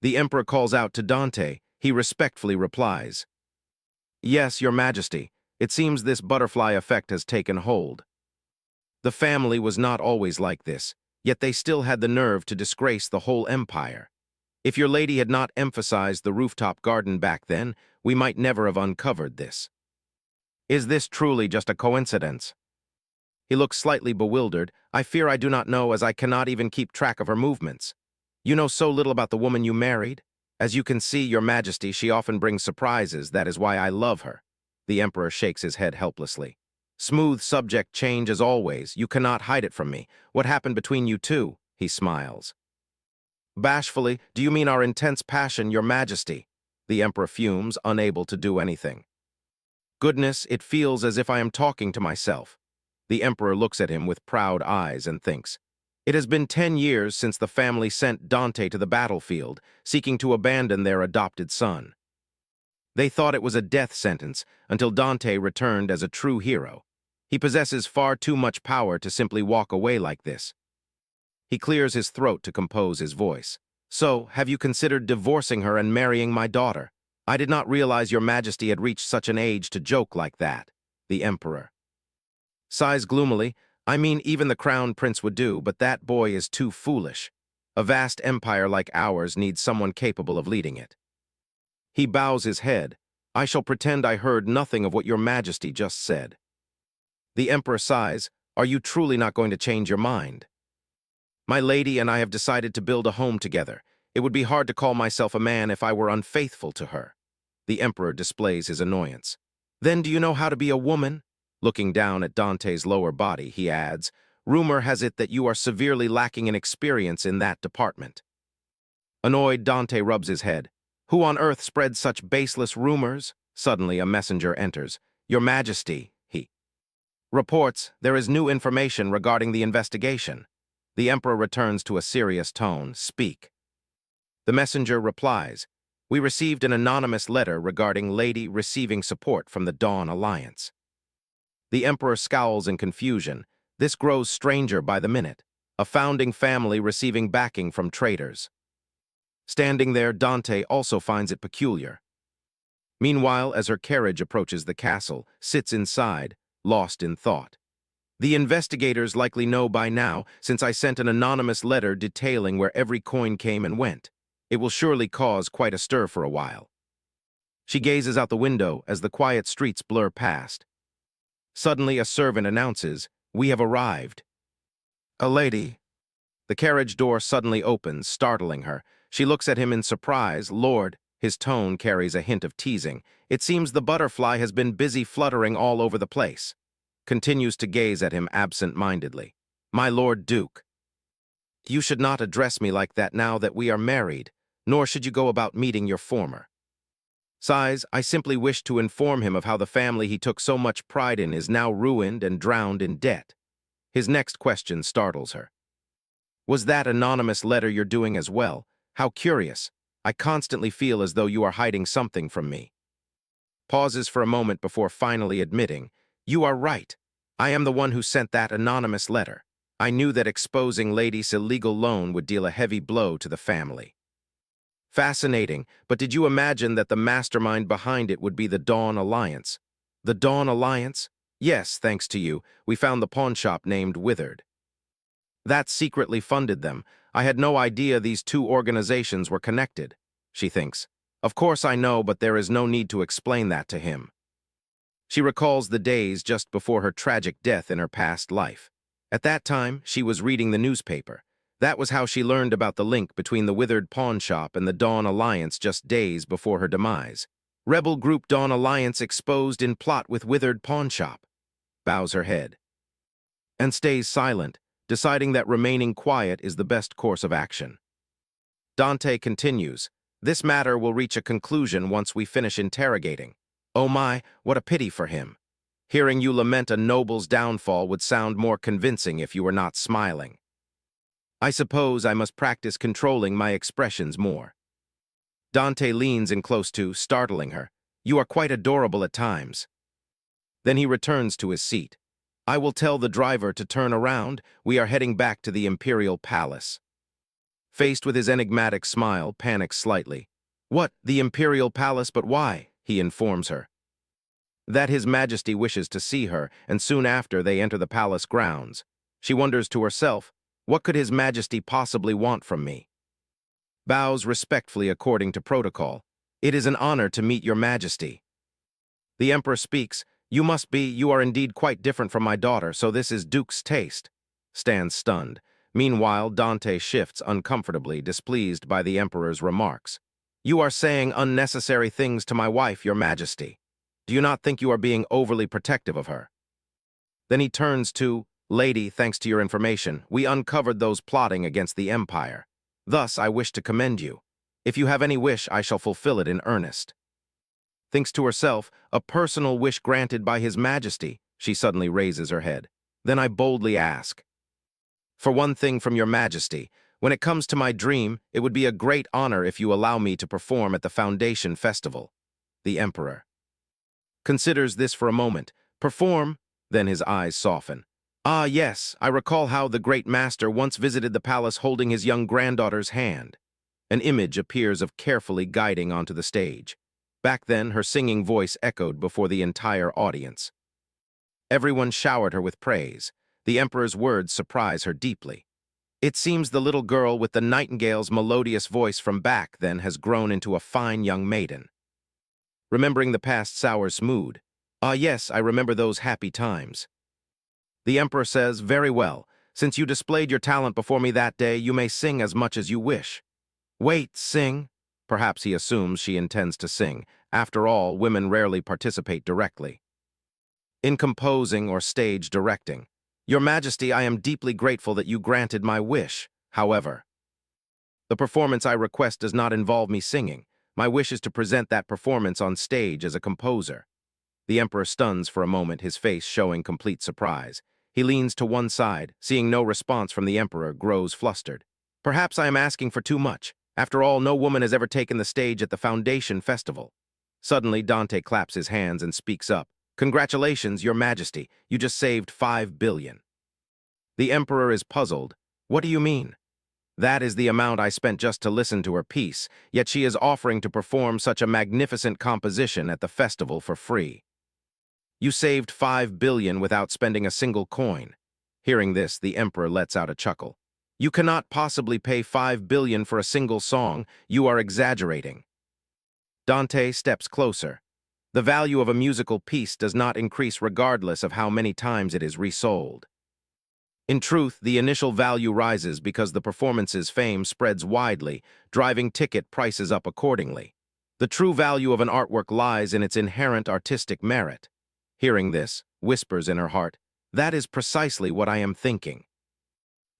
The emperor calls out to Dante. He respectfully replies, Yes, your majesty. It seems this butterfly effect has taken hold. The family was not always like this, yet they still had the nerve to disgrace the whole empire. If your lady had not emphasized the rooftop garden back then, we might never have uncovered this. Is this truly just a coincidence? He looks slightly bewildered. I fear I do not know, as I cannot even keep track of her movements. You know so little about the woman you married? As you can see, your majesty, she often brings surprises. That is why I love her. The emperor shakes his head helplessly. Smooth subject change as always. You cannot hide it from me. What happened between you two? He smiles. Bashfully, do you mean our intense passion, your majesty? The emperor fumes, unable to do anything. Goodness, it feels as if I am talking to myself. The emperor looks at him with proud eyes and thinks, It has been 10 years since the family sent Dante to the battlefield, seeking to abandon their adopted son. They thought it was a death sentence until Dante returned as a true hero. He possesses far too much power to simply walk away like this. He clears his throat to compose his voice. So, have you considered divorcing her and marrying my daughter? I did not realize your majesty had reached such an age to joke like that. The emperor sighs gloomily. I mean, even the crown prince would do, but that boy is too foolish. A vast empire like ours needs someone capable of leading it. He bows his head. I shall pretend I heard nothing of what your majesty just said. The emperor sighs. Are you truly not going to change your mind? My lady and I have decided to build a home together. It would be hard to call myself a man if I were unfaithful to her. The emperor displays his annoyance. Then do you know how to be a woman? Looking down at Dante's lower body, he adds, Rumor has it that you are severely lacking in experience in that department. Annoyed, Dante rubs his head. Who on earth spreads such baseless rumors? Suddenly, a messenger enters. Your Majesty, he reports, there is new information regarding the investigation. The emperor returns to a serious tone. Speak. The messenger replies, We received an anonymous letter regarding Lady receiving support from the Dawn Alliance. The emperor scowls in confusion. This grows stranger by the minute. A founding family receiving backing from traitors. Standing there, Dante also finds it peculiar. Meanwhile, as her carriage approaches the castle, sits inside, lost in thought. The investigators likely know by now, since I sent an anonymous letter detailing where every coin came and went. It will surely cause quite a stir for a while. She gazes out the window as the quiet streets blur past. Suddenly, a servant announces, We have arrived. A lady. The carriage door suddenly opens, startling her. She looks at him in surprise. Lord, his tone carries a hint of teasing. It seems the butterfly has been busy fluttering all over the place. Continues to gaze at him absent-mindedly. My Lord Duke. You should not address me like that now that we are married, nor should you go about meeting your former. Sighs, I simply wish to inform him of how the family he took so much pride in is now ruined and drowned in debt. His next question startles her. Was that anonymous letter you're doing as well? How curious. I constantly feel as though you are hiding something from me. Pauses for a moment before finally admitting, You are right. I am the one who sent that anonymous letter. I knew that exposing Lady's illegal loan would deal a heavy blow to the family. Fascinating, but did you imagine that the mastermind behind it would be the Dawn Alliance? The Dawn Alliance? Yes, thanks to you, we found the pawnshop named Withered. That secretly funded them. I had no idea these two organizations were connected, she thinks. Of course I know, but there is no need to explain that to him. She recalls the days just before her tragic death in her past life. At that time, she was reading the newspaper. That was how she learned about the link between the Withered pawnshop and the Dawn Alliance just days before her demise. Rebel group Dawn Alliance exposed in plot with Withered pawnshop. Bows her head. And stays silent. deciding that remaining quiet is the best course of action. Dante continues, "This matter will reach a conclusion once we finish interrogating. Oh my, what a pity for him. Hearing you lament a noble's downfall would sound more convincing if you were not smiling. I suppose I must practice controlling my expressions more." Dante leans in close to, startling her. "You are quite adorable at times." Then he returns to his seat. "I will tell the driver to turn around. We are heading back to the Imperial Palace." Faced with his enigmatic smile, panics slightly. "What, the Imperial Palace, but why?" he informs her. That His Majesty wishes to see her, and soon after they enter the palace grounds. She wonders to herself, what could His Majesty possibly want from me? Bows respectfully according to protocol. "It is an honor to meet your Majesty." The Emperor speaks, You are indeed quite different from my daughter, so this is Duke's taste." Stands stunned. Meanwhile, Dante shifts uncomfortably, displeased by the Emperor's remarks. "You are saying unnecessary things to my wife, your Majesty. Do you not think you are being overly protective of her?" Then he turns to, "Lady, thanks to your information, we uncovered those plotting against the Empire. Thus, I wish to commend you. If you have any wish, I shall fulfill it in earnest." Thinks to herself, a personal wish granted by His Majesty. She suddenly raises her head. Then I boldly ask, "For one thing from your Majesty, when it comes to my dream, it would be a great honor if you allow me to perform at the Foundation Festival." The Emperor considers this for a moment. "Perform?" Then his eyes soften. "Ah, yes, I recall how the great master once visited the palace holding his young granddaughter's hand." An image appears of carefully guiding onto the stage. Back then, her singing voice echoed before the entire audience. Everyone showered her with praise. The Emperor's words surprise her deeply. It seems the little girl with the nightingale's melodious voice from back then has grown into a fine young maiden. Remembering the past sours mood. "Ah, yes, I remember those happy times." The Emperor says, "Very well. Since you displayed your talent before me that day, you may sing as much as you wish." "Wait, sing?" Perhaps he assumes she intends to sing. After all, women rarely participate directly in composing or stage directing. "Your Majesty, I am deeply grateful that you granted my wish. However, the performance I request does not involve me singing. My wish is to present that performance on stage as a composer." The Emperor stuns for a moment, his face showing complete surprise. He leans to one side, seeing no response from the Emperor, grows flustered. "Perhaps I am asking for too much. After all, no woman has ever taken the stage at the Foundation Festival." Suddenly, Dante claps his hands and speaks up. "Congratulations, Your Majesty. You just saved 5 billion. The Emperor is puzzled. "What do you mean?" "That is the amount I spent just to listen to her piece, yet she is offering to perform such a magnificent composition at the festival for free. You saved 5 billion without spending a single coin." Hearing this, the Emperor lets out a chuckle. "You cannot possibly pay 5 billion for a single song. You are exaggerating." Dante steps closer. The value of a musical piece does not increase regardless of how many times it is resold. In truth, the initial value rises because the performance's fame spreads widely, driving ticket prices up accordingly. The true value of an artwork lies in its inherent artistic merit. Hearing this, whispers in her heart, "That is precisely what I am thinking."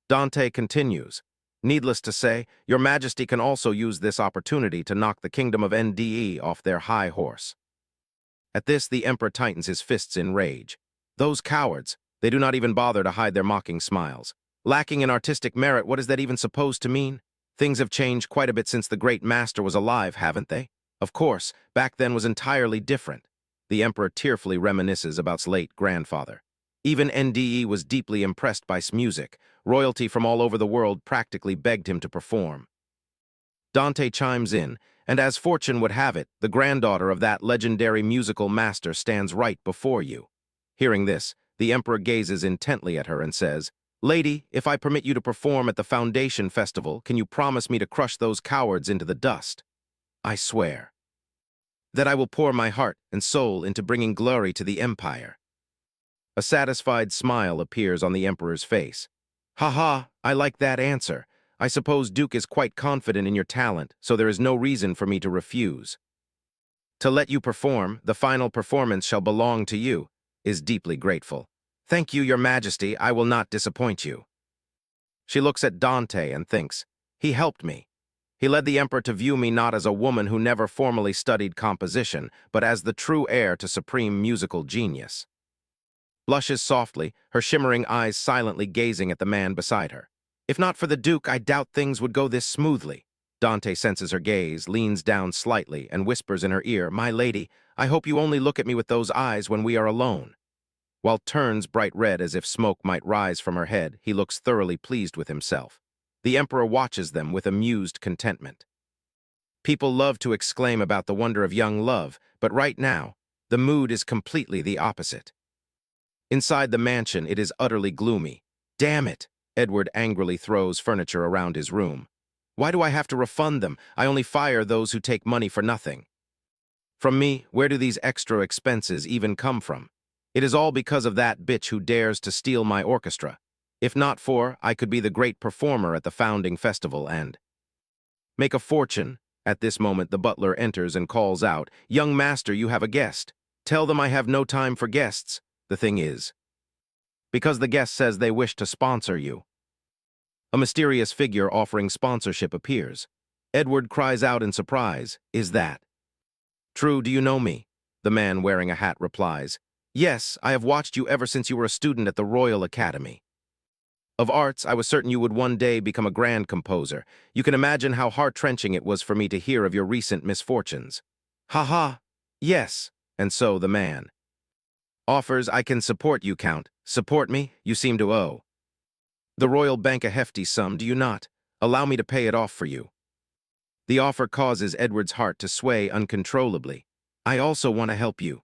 Dante continues, "Needless to say, Your Majesty can also use this opportunity to knock the kingdom of NDE off their high horse." At this, the Emperor tightens his fists in rage. "Those cowards! They do not even bother to hide their mocking smiles. Lacking in artistic merit, what is that even supposed to mean? Things have changed quite a bit since the great master was alive, haven't they? Of course, back then was entirely different." The Emperor tearfully reminisces about his late grandfather. Even NDE was deeply impressed by his music. Royalty from all over the world practically begged him to perform. Dante chimes in, "And as fortune would have it, the granddaughter of that legendary musical master stands right before you." Hearing this, the Emperor gazes intently at her and says, "Lady, if I permit you to perform at the Foundation Festival, can you promise me to crush those cowards into the dust?" "I swear that I will pour my heart and soul into bringing glory to the Empire." A satisfied smile appears on the Emperor's face. "Ha ha, I like that answer. I suppose Duke is quite confident in your talent, so there is no reason for me to refuse. To let you perform, the final performance shall belong to you, is deeply grateful. Thank you, Your Majesty, I will not disappoint you." She looks at Dante and thinks, he helped me. He led the emperor to view me not as a woman who never formally studied composition, but as the true heir to supreme musical genius. Blushes softly, her shimmering eyes silently gazing at the man beside her. If not for the Duke, I doubt things would go this smoothly. Dante senses her gaze, leans down slightly, and whispers in her ear, My lady, I hope you only look at me with those eyes when we are alone. While turns bright red as if smoke might rise from her head, he looks thoroughly pleased with himself. The emperor watches them with amused contentment. People love to exclaim about the wonder of young love, but right now, the mood is completely the opposite. Inside the mansion, it is utterly gloomy. Damn it! Edward angrily throws furniture around his room. Why do I have to refund them? I only fire those who take money for nothing. From me, where do these extra expenses even come from? It is all because of that bitch who dares to steal my orchestra. If not for, I could be the great performer at the founding festival and make a fortune. At this moment, the butler enters and calls out, Young master, you have a guest. Tell them I have no time for guests. The thing is, because the guest says they wish to sponsor you. A mysterious figure offering sponsorship appears. Edward cries out in surprise, Is that true? Do you know me? The man wearing a hat replies, Yes, I have watched you ever since you were a student at the Royal Academy of Arts. I was certain you would one day become a grand composer. You can imagine how heart-wrenching it was for me to hear of your recent misfortunes. Ha ha, yes. And so the man offers, I can support you, Count. Support me? You seem to owe the Royal Bank a hefty sum, do you not? Allow me to pay it off for you. The offer causes Edward's heart to sway uncontrollably. I also want to help you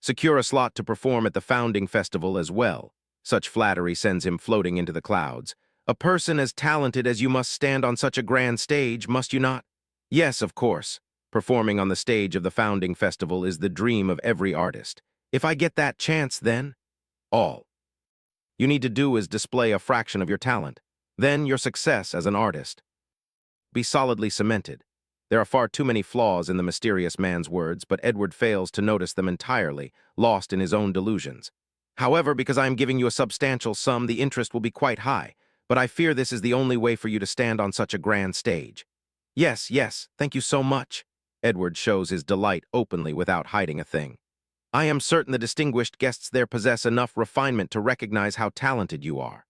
secure a slot to perform at the founding festival as well. Such flattery sends him floating into the clouds. A person as talented as you must stand on such a grand stage, must you not? Yes, of course. Performing on the stage of the founding festival is the dream of every artist. If I get that chance, then all you need to do is display a fraction of your talent. Then your success as an artist be solidly cemented. There are far too many flaws in the mysterious man's words, but Edward fails to notice them entirely, lost in his own delusions. However, because I am giving you a substantial sum, the interest will be quite high, but I fear this is the only way for you to stand on such a grand stage. Yes, yes, thank you so much. Edward shows his delight openly without hiding a thing. I am certain the distinguished guests there possess enough refinement to recognize how talented you are.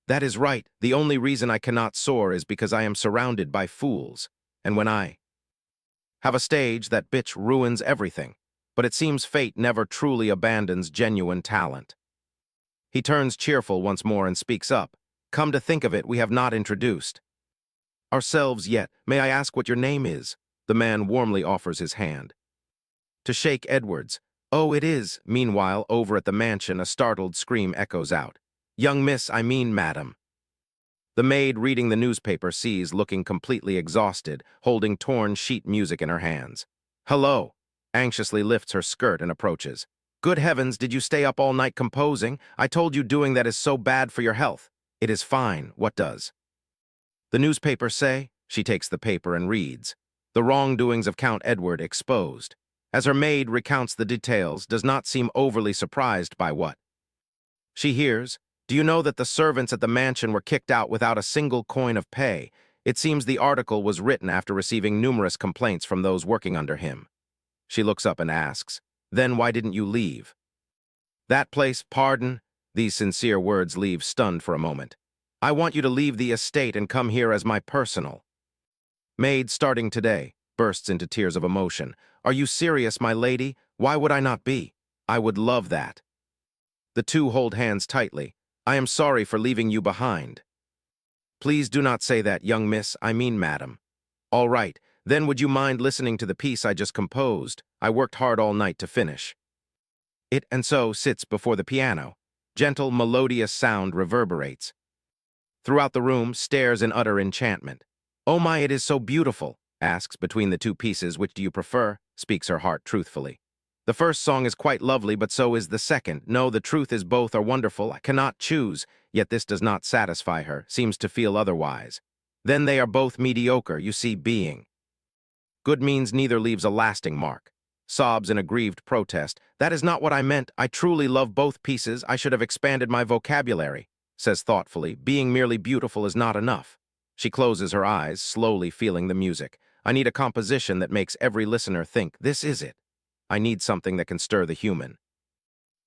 That is right. The only reason I cannot soar is because I am surrounded by fools. And when I have a stage, that bitch ruins everything. But it seems fate never truly abandons genuine talent. He turns cheerful once more and speaks up. Come to think of it, we have not introduced ourselves yet. May I ask what your name is? The man warmly offers his hand to shake Edward's. Oh, it is. Meanwhile, over at the mansion, a startled scream echoes out. Young miss, I mean madam. The maid reading the newspaper sees, looking completely exhausted, holding torn sheet music in her hands. Hello. Anxiously lifts her skirt and approaches. Good heavens, did you stay up all night composing? I told you doing that is so bad for your health. It is fine. What does the newspaper say? She takes the paper and reads. The wrongdoings of Count Edward exposed. As her maid recounts the details, does not seem overly surprised by what she hears. Do you know that the servants at the mansion were kicked out without a single coin of pay? It seems the article was written after receiving numerous complaints from those working under him. She looks up and asks, Then why didn't you leave that place? Pardon? These sincere words leave stunned for a moment. I want you to leave the estate and come here as my personal maid starting today. Bursts into tears of emotion. Are you serious, my lady? Why would I not be? I would love that. The two hold hands tightly. I am sorry for leaving you behind. Please do not say that, young miss, I mean madam. All right, then would you mind listening to the piece I just composed? I worked hard all night to finish it, and so sits before the piano. Gentle, melodious sound reverberates throughout the room, stares in utter enchantment. Oh my, it is so beautiful. Asks, between the two pieces, which do you prefer? Speaks her heart truthfully. The first song is quite lovely, but so is the second. No, the truth is both are wonderful. I cannot choose. Yet this does not satisfy her, seems to feel otherwise. Then they are both mediocre. You see, being good means neither leaves a lasting mark. Sobs in aggrieved protest. That is not what I meant. I truly love both pieces. I should have expanded my vocabulary. says thoughtfully, being merely beautiful is not enough. She closes her eyes, slowly feeling the music. I need a composition that makes every listener think, this is it. I need something that can stir the human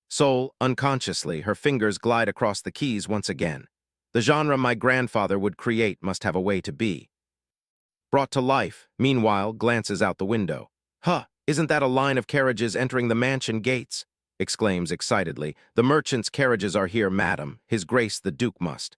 soul. Unconsciously, her fingers glide across the keys once again. The genre my grandfather would create must have a way to be brought to life. Meanwhile, glances out the window. Huh, isn't that a line of carriages entering the mansion gates? Exclaims excitedly. The merchant's carriages are here, madam. His Grace the Duke must.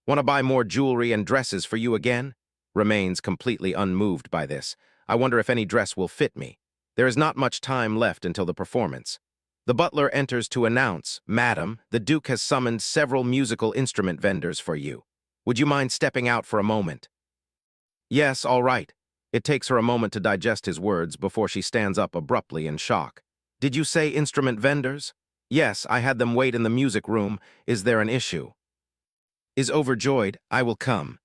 Want to buy more jewelry and dresses for you again? Remains completely unmoved by this. I wonder if any dress will fit me. There is not much time left until the performance. The butler enters to announce, Madam, the Duke has summoned several musical instrument vendors for you. Would you mind stepping out for a moment? Yes, all right. It takes her a moment to digest his words before she stands up abruptly in shock. Did you say instrument vendors? Yes, I had them wait in the music room. Is there an issue? Is overjoyed, I will come.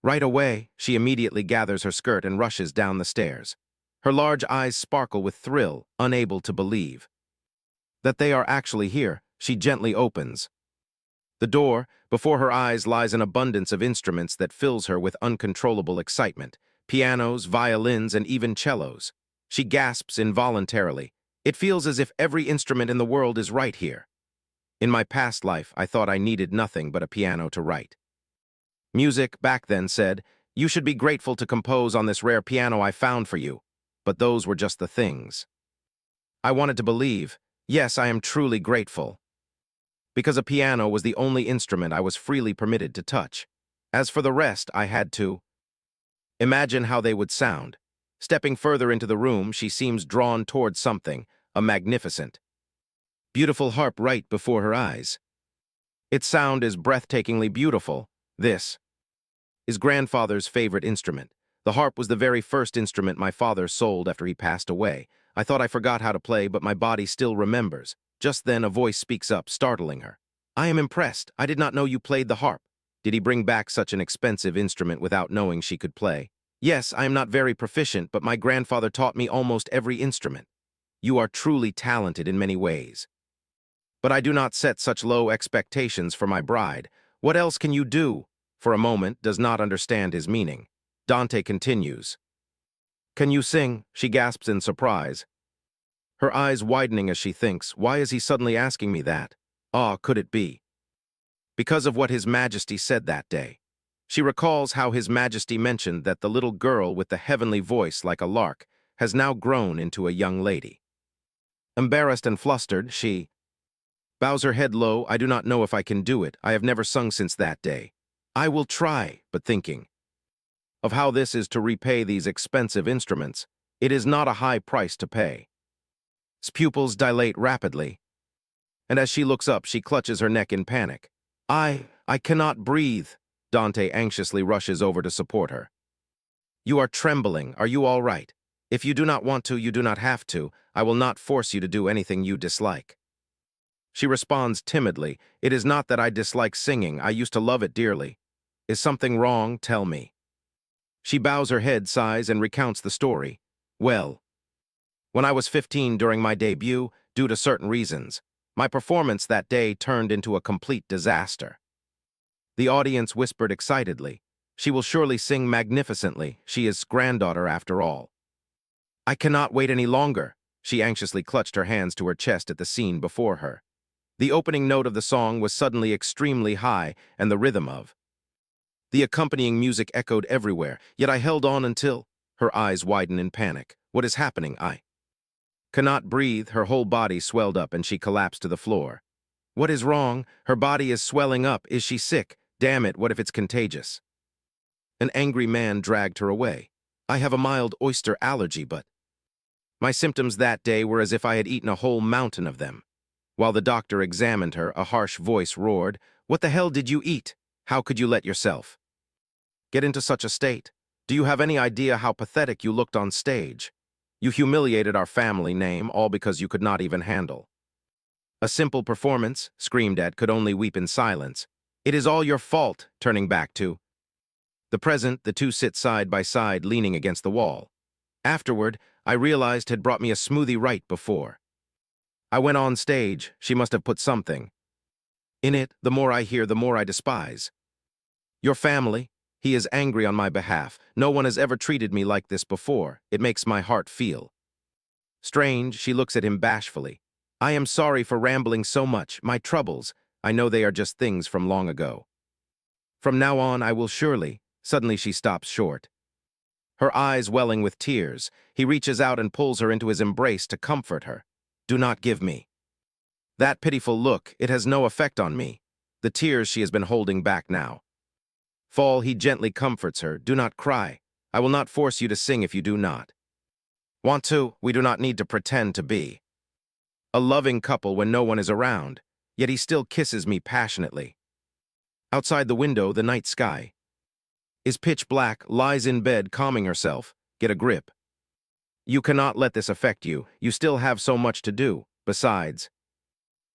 Right away, she immediately gathers her skirt and rushes down the stairs. Her large eyes sparkle with thrill, unable to believe that they are actually here. She gently opens the door. Before her eyes lies an abundance of instruments that fills her with uncontrollable excitement. Pianos, violins, and even cellos. She gasps involuntarily. It feels as if every instrument in the world is right here. In my past life, I thought I needed nothing but a piano to write. Music, back then, said, you should be grateful to compose on this rare piano I found for you. But those were just the things I wanted to believe. Yes, I am truly grateful. Because a piano was the only instrument I was freely permitted to touch. As for the rest, I had to imagine how they would sound. Stepping further into the room, she seems drawn towards something, a magnificent, beautiful harp right before her eyes. Its sound is breathtakingly beautiful. This is grandfather's favorite instrument. The harp was the very first instrument my father sold after he passed away. I thought I forgot how to play, but my body still remembers. Just then a voice speaks up, startling her. I am impressed. I did not know you played the harp. Did he bring back such an expensive instrument without knowing she could play? Yes, I am not very proficient, but my grandfather taught me almost every instrument. You are truly talented in many ways. But I do not set such low expectations for my bride. What else can you do? For a moment, does not understand his meaning. Dante continues. Can you sing? She gasps in surprise. Her eyes widening as she thinks, why is he suddenly asking me that? Ah, could it be because of what His Majesty said that day? She recalls how His Majesty mentioned that the little girl with the heavenly voice like a lark has now grown into a young lady. Embarrassed and flustered, she bows her head low. I do not know if I can do it. I have never sung since that day. I will try, but thinking of how this is to repay these expensive instruments, it is not a high price to pay. His pupils dilate rapidly, and as she looks up, she clutches her neck in panic. I cannot breathe. Dante anxiously rushes over to support her. You are trembling. Are you all right? If you do not want to, you do not have to. I will not force you to do anything you dislike. She responds timidly. It is not that I dislike singing. I used to love it dearly. Is something wrong? Tell me. She bows her head, sighs, and recounts the story. Well, when I was 15 during my debut, due to certain reasons, my performance that day turned into a complete disaster. The audience whispered excitedly. She will surely sing magnificently. She is granddaughter after all. I cannot wait any longer. She anxiously clutched her hands to her chest at the scene before her. The opening note of the song was suddenly extremely high, and the rhythm of the accompanying music echoed everywhere, yet I held on until her eyes widened in panic. What is happening? I cannot breathe. Her whole body swelled up and she collapsed to the floor. What is wrong? Her body is swelling up. Is she sick? Damn it, what if it's contagious? An angry man dragged her away. I have a mild oyster allergy, but my symptoms that day were as if I had eaten a whole mountain of them. While the doctor examined her, a harsh voice roared, What the hell did you eat? How could you let yourself get into such a state? Do you have any idea how pathetic you looked on stage? You humiliated our family name, all because you could not even handle a simple performance. Screamed at, could only weep in silence. It is all your fault. Turning back to the present, the two sit side by side, leaning against the wall. Afterward, I realized had brought me a smoothie right before I went on stage. She must have put something In it, the more I hear, the more I despise. Your family, he is angry on my behalf. No one has ever treated me like this before. It makes my heart feel. Strange, she looks at him bashfully. I am sorry for rambling so much. My troubles, I know they are just things from long ago. From now on, I will surely. Suddenly she stops short. Her eyes welling with tears, he reaches out and pulls her into his embrace to comfort her. Do not give me. That pitiful look, it has no effect on me. The tears she has been holding back now. Fall, he gently comforts her. Do not cry. I will not force you to sing if you do not. Want to, we do not need to pretend to be. A loving couple when no one is around, yet he still kisses me passionately. Outside the window, the night sky is pitch black, lies in bed calming herself. Get a grip. You cannot let this affect you. You still have so much to do. Besides,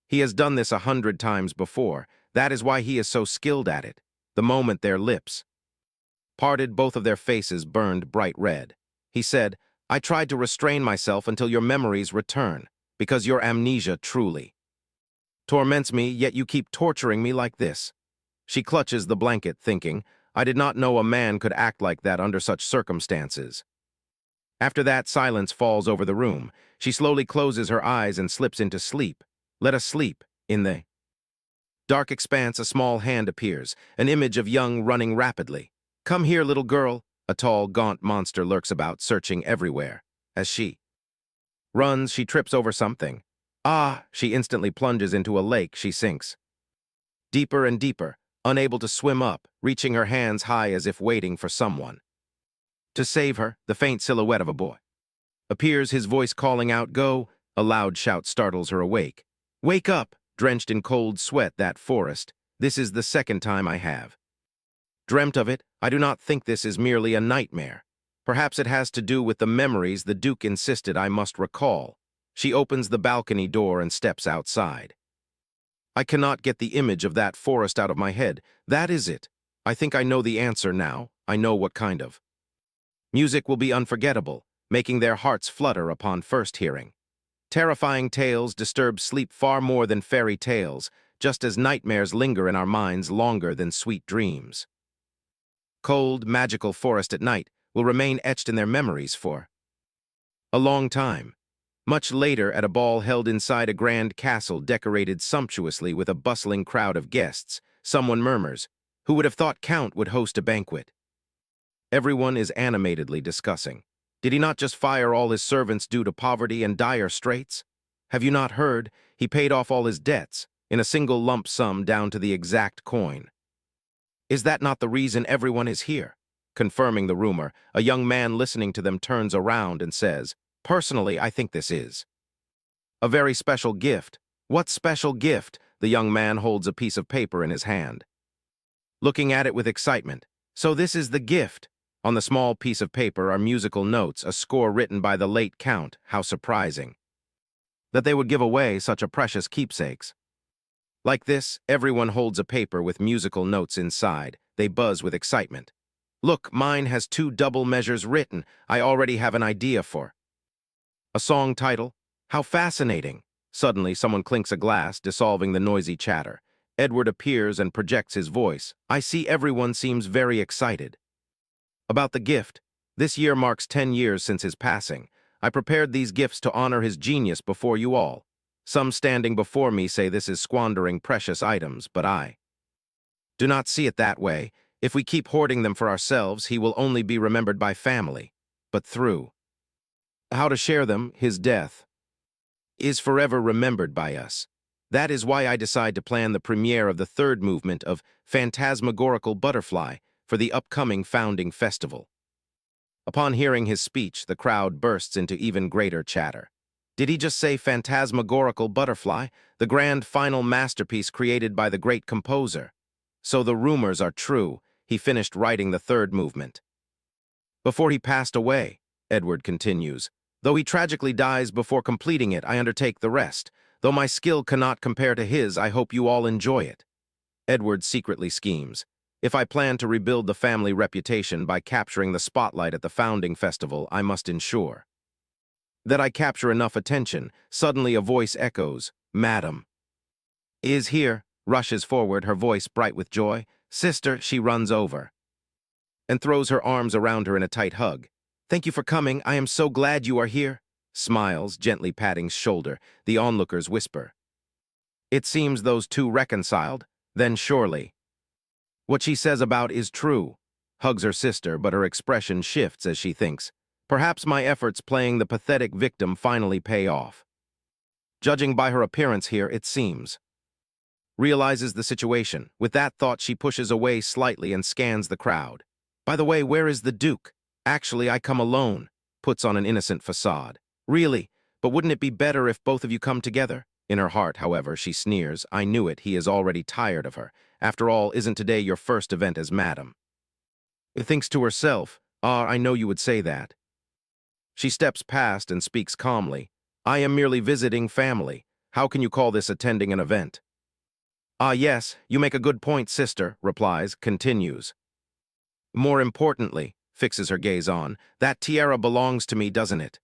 he has done this 100 times before. That is why he is so skilled at it. The moment their lips parted, both of their faces burned bright red. He said, I tried to restrain myself until your memories return, because your amnesia truly torments me, yet you keep torturing me like this. She clutches the blanket, thinking, I did not know a man could act like that under such circumstances. After that, silence falls over the room. She slowly closes her eyes and slips into sleep. Let us sleep. In the dark expanse, a small hand appears, an image of Young running rapidly. Come here, little girl. A tall, gaunt monster lurks about, searching everywhere. As she runs, she trips over something. Ah! She instantly plunges into a lake. She sinks deeper and deeper, unable to swim up, reaching her hands high as if waiting for someone to save her. The faint silhouette of a boy appears, his voice calling out, Go! A loud shout startles her awake. Wake up! Drenched in cold sweat, that forest. This is the second time I have dreamt of it. I do not think this is merely a nightmare. Perhaps it has to do with the memories the Duke insisted I must recall. She opens the balcony door and steps outside. I cannot get the image of that forest out of my head. That is it. I think I know the answer now. I know what kind of music will be unforgettable, making their hearts flutter upon first hearing. Terrifying tales disturb sleep far more than fairy tales, just as nightmares linger in our minds longer than sweet dreams. Cold, magical forest at night will remain etched in their memories for a long time. Much later, at a ball held inside a grand castle decorated sumptuously with a bustling crowd of guests, someone murmurs, Who would have thought Count would host a banquet? Everyone is animatedly discussing. Did he not just fire all his servants due to poverty and dire straits? Have you not heard? He paid off all his debts, in a single lump sum down to the exact coin. Is that not the reason everyone is here? Confirming the rumor, a young man listening to them turns around and says, Personally, I think this is a very special gift. What special gift? The young man holds a piece of paper in his hand, looking at it with excitement. So this is the gift. On the small piece of paper are musical notes, a score written by the late Count. How surprising that they would give away such a precious keepsakes. Like this, everyone holds a paper with musical notes inside. They buzz with excitement. Look, mine has 2 double measures written. I already have an idea for a song title. How fascinating. Suddenly, someone clinks a glass, dissolving the noisy chatter. Edward appears and projects his voice. I see everyone seems very excited about the gift. This year marks 10 years since his passing. I prepared these gifts to honor his genius before you all. Some standing before me say this is squandering precious items, but I do not see it that way. If we keep hoarding them for ourselves, he will only be remembered by family. But through how to share them, his death is forever remembered by us. That is why I decide to plan the premiere of the 3rd movement of Phantasmagorical Butterfly for the upcoming founding festival. Upon hearing his speech, the crowd bursts into even greater chatter. Did he just say Phantasmagorical Butterfly, the grand final masterpiece created by the great composer? So the rumors are true. He finished writing the 3rd movement before he passed away. Edward continues, though he tragically dies before completing it, I undertake the rest. Though my skill cannot compare to his, I hope you all enjoy it. Edward secretly schemes. If I plan to rebuild the family reputation by capturing the spotlight at the founding festival, I must ensure that I capture enough attention. Suddenly a voice echoes, Madam is here. rushes forward, her voice bright with joy. Sister, she runs over and throws her arms around her in a tight hug. Thank you for coming. I am so glad you are here. Smiles, gently patting shoulder. The onlookers whisper. It seems those two reconciled. Then surely. What she says about is true. Hugs her sister, but her expression shifts as she thinks. Perhaps my efforts playing the pathetic victim finally pay off. Judging by her appearance here, it seems. Realizes the situation. With that thought, she pushes away slightly and scans the crowd. By the way, where is the Duke? Actually, I come alone. Puts on an innocent facade. Really? But wouldn't it be better if both of you come together? In her heart, however, she sneers. I knew it. He is already tired of her. After all, isn't today your first event as madam? It thinks to herself, ah, I know you would say that. She steps past and speaks calmly. I am merely visiting family. How can you call this attending an event? Ah, yes, you make a good point, sister, replies, continues. More importantly, fixes her gaze on, that tiara belongs to me, doesn't it?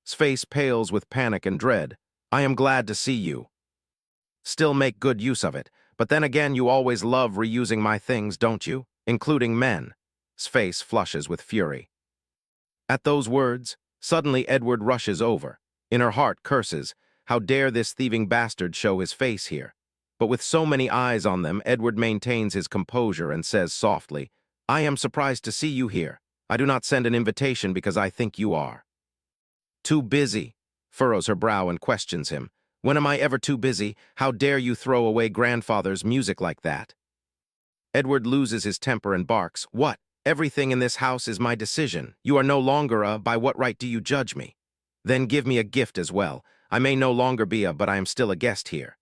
His face pales with panic and dread. I am glad to see you. Still make good use of it, but then again you always love reusing my things, don't you? Including men. His face flushes with fury. At those words, suddenly Edward rushes over. In her heart curses, how dare this thieving bastard show his face here? But with so many eyes on them, Edward maintains his composure and says softly, I am surprised to see you here. I do not send an invitation because I think you are too busy. Furrows her brow and questions him. When am I ever too busy? How dare you throw away grandfather's music like that? Edward loses his temper and barks. What? Everything in this house is my decision. You are no longer a, by what right do you judge me? Then give me a gift as well. I may no longer be a, but I am still a guest here.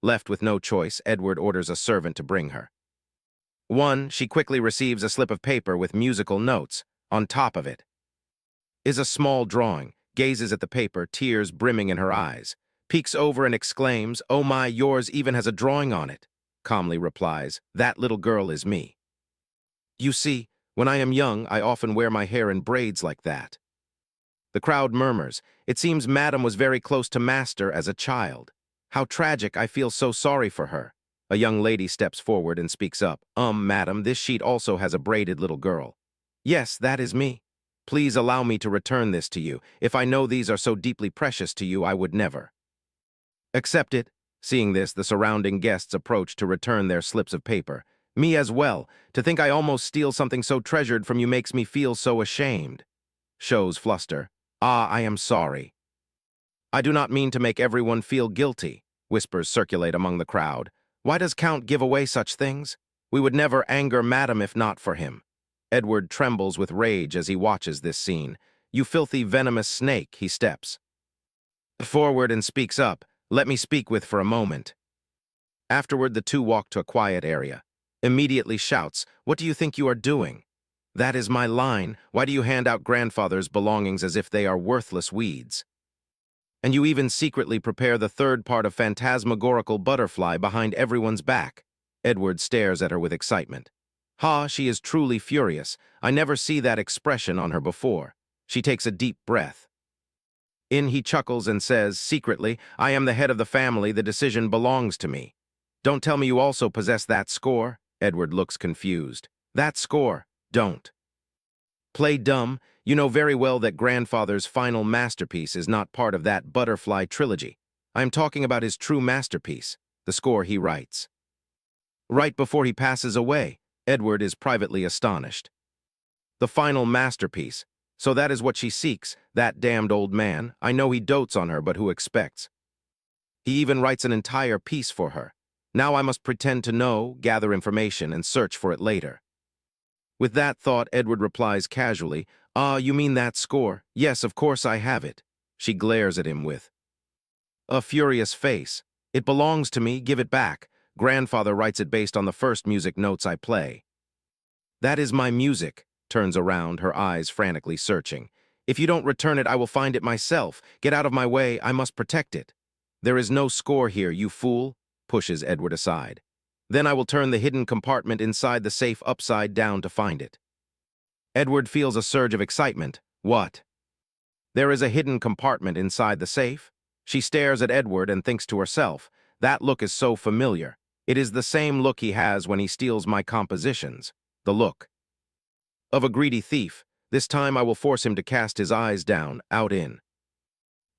Left with no choice, Edward orders a servant to bring her. She quickly receives a slip of paper with musical notes. On top of it is a small drawing, gazes at the paper, tears brimming in her eyes, peeks over and exclaims, Oh my, yours even has a drawing on it. Calmly replies, that little girl is me. You see, when I am young, I often wear my hair in braids like that. The crowd murmurs. It seems Madam was very close to Master as a child. How tragic, I feel so sorry for her. A young lady steps forward and speaks up. Madam, this sheet also has a braided little girl. Yes, that is me. Please allow me to return this to you. If I know these are so deeply precious to you, I would never accept it. Seeing this, the surrounding guests approach to return their slips of paper. Me as well. To think I almost steal something so treasured from you makes me feel so ashamed. Shows fluster. Ah, I am sorry. I do not mean to make everyone feel guilty. Whispers circulate among the crowd. Why does Count give away such things? We would never anger Madam if not for him. Edward trembles with rage as he watches this scene. You filthy venomous snake, he steps forward and speaks up. Let me speak with for a moment. Afterward, the two walk to a quiet area. Immediately shouts, What do you think you are doing? That is my line. Why do you hand out grandfather's belongings as if they are worthless weeds? And you even secretly prepare the third part of phantasmagorical butterfly behind everyone's back. Edward stares at her with excitement. Ha, she is truly furious. I never see that expression on her before. She takes a deep breath. He chuckles and says, secretly, I am the head of the family, the decision belongs to me. Don't tell me you also possess that score? Edward looks confused. That score? Don't play dumb. You know very well that grandfather's final masterpiece is not part of that butterfly trilogy. I am talking about his true masterpiece, the score he writes right before he passes away. Edward is privately astonished. The final masterpiece. So that is what she seeks, that damned old man. I know he dotes on her, but who expects? He even writes an entire piece for her. Now I must pretend to know, gather information, and search for it later. With that thought, Edward replies casually, Ah, you mean that score? Yes, of course I have it. She glares at him with a furious face. It belongs to me, give it back. Grandfather writes it based on the first music notes I play. That is my music. Turns around, her eyes frantically searching. If you don't return it, I will find it myself. Get out of my way, I must protect it. There is no score here, you fool, pushes Edward aside. Then I will turn the hidden compartment inside the safe upside down to find it. Edward feels a surge of excitement. What? There is a hidden compartment inside the safe? She stares at Edward and thinks to herself, that look is so familiar. It is the same look he has when he steals my compositions. The look of a greedy thief. This time I will force him to cast his eyes down, out in.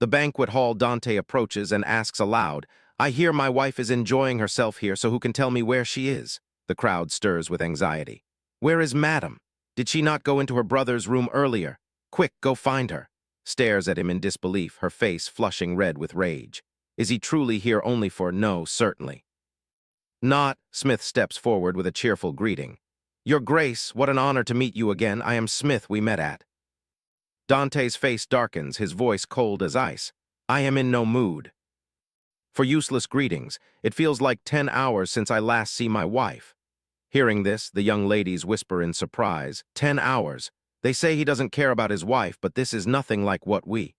The banquet hall. Dante approaches and asks aloud, I hear my wife is enjoying herself here, so who can tell me where she is? The crowd stirs with anxiety. Where is Madam? Did she not go into her brother's room earlier? Quick, go find her. Stares at him in disbelief, her face flushing red with rage. Is he truly here only for no, certainly not? Smith steps forward with a cheerful greeting. Your Grace, what an honor to meet you again. I am Smith we met at. Dante's face darkens, his voice cold as ice. I am in no mood for useless greetings. It feels like 10 hours since I last see my wife. Hearing this, the young ladies whisper in surprise. 10 hours. They say he doesn't care about his wife, but this is nothing like what we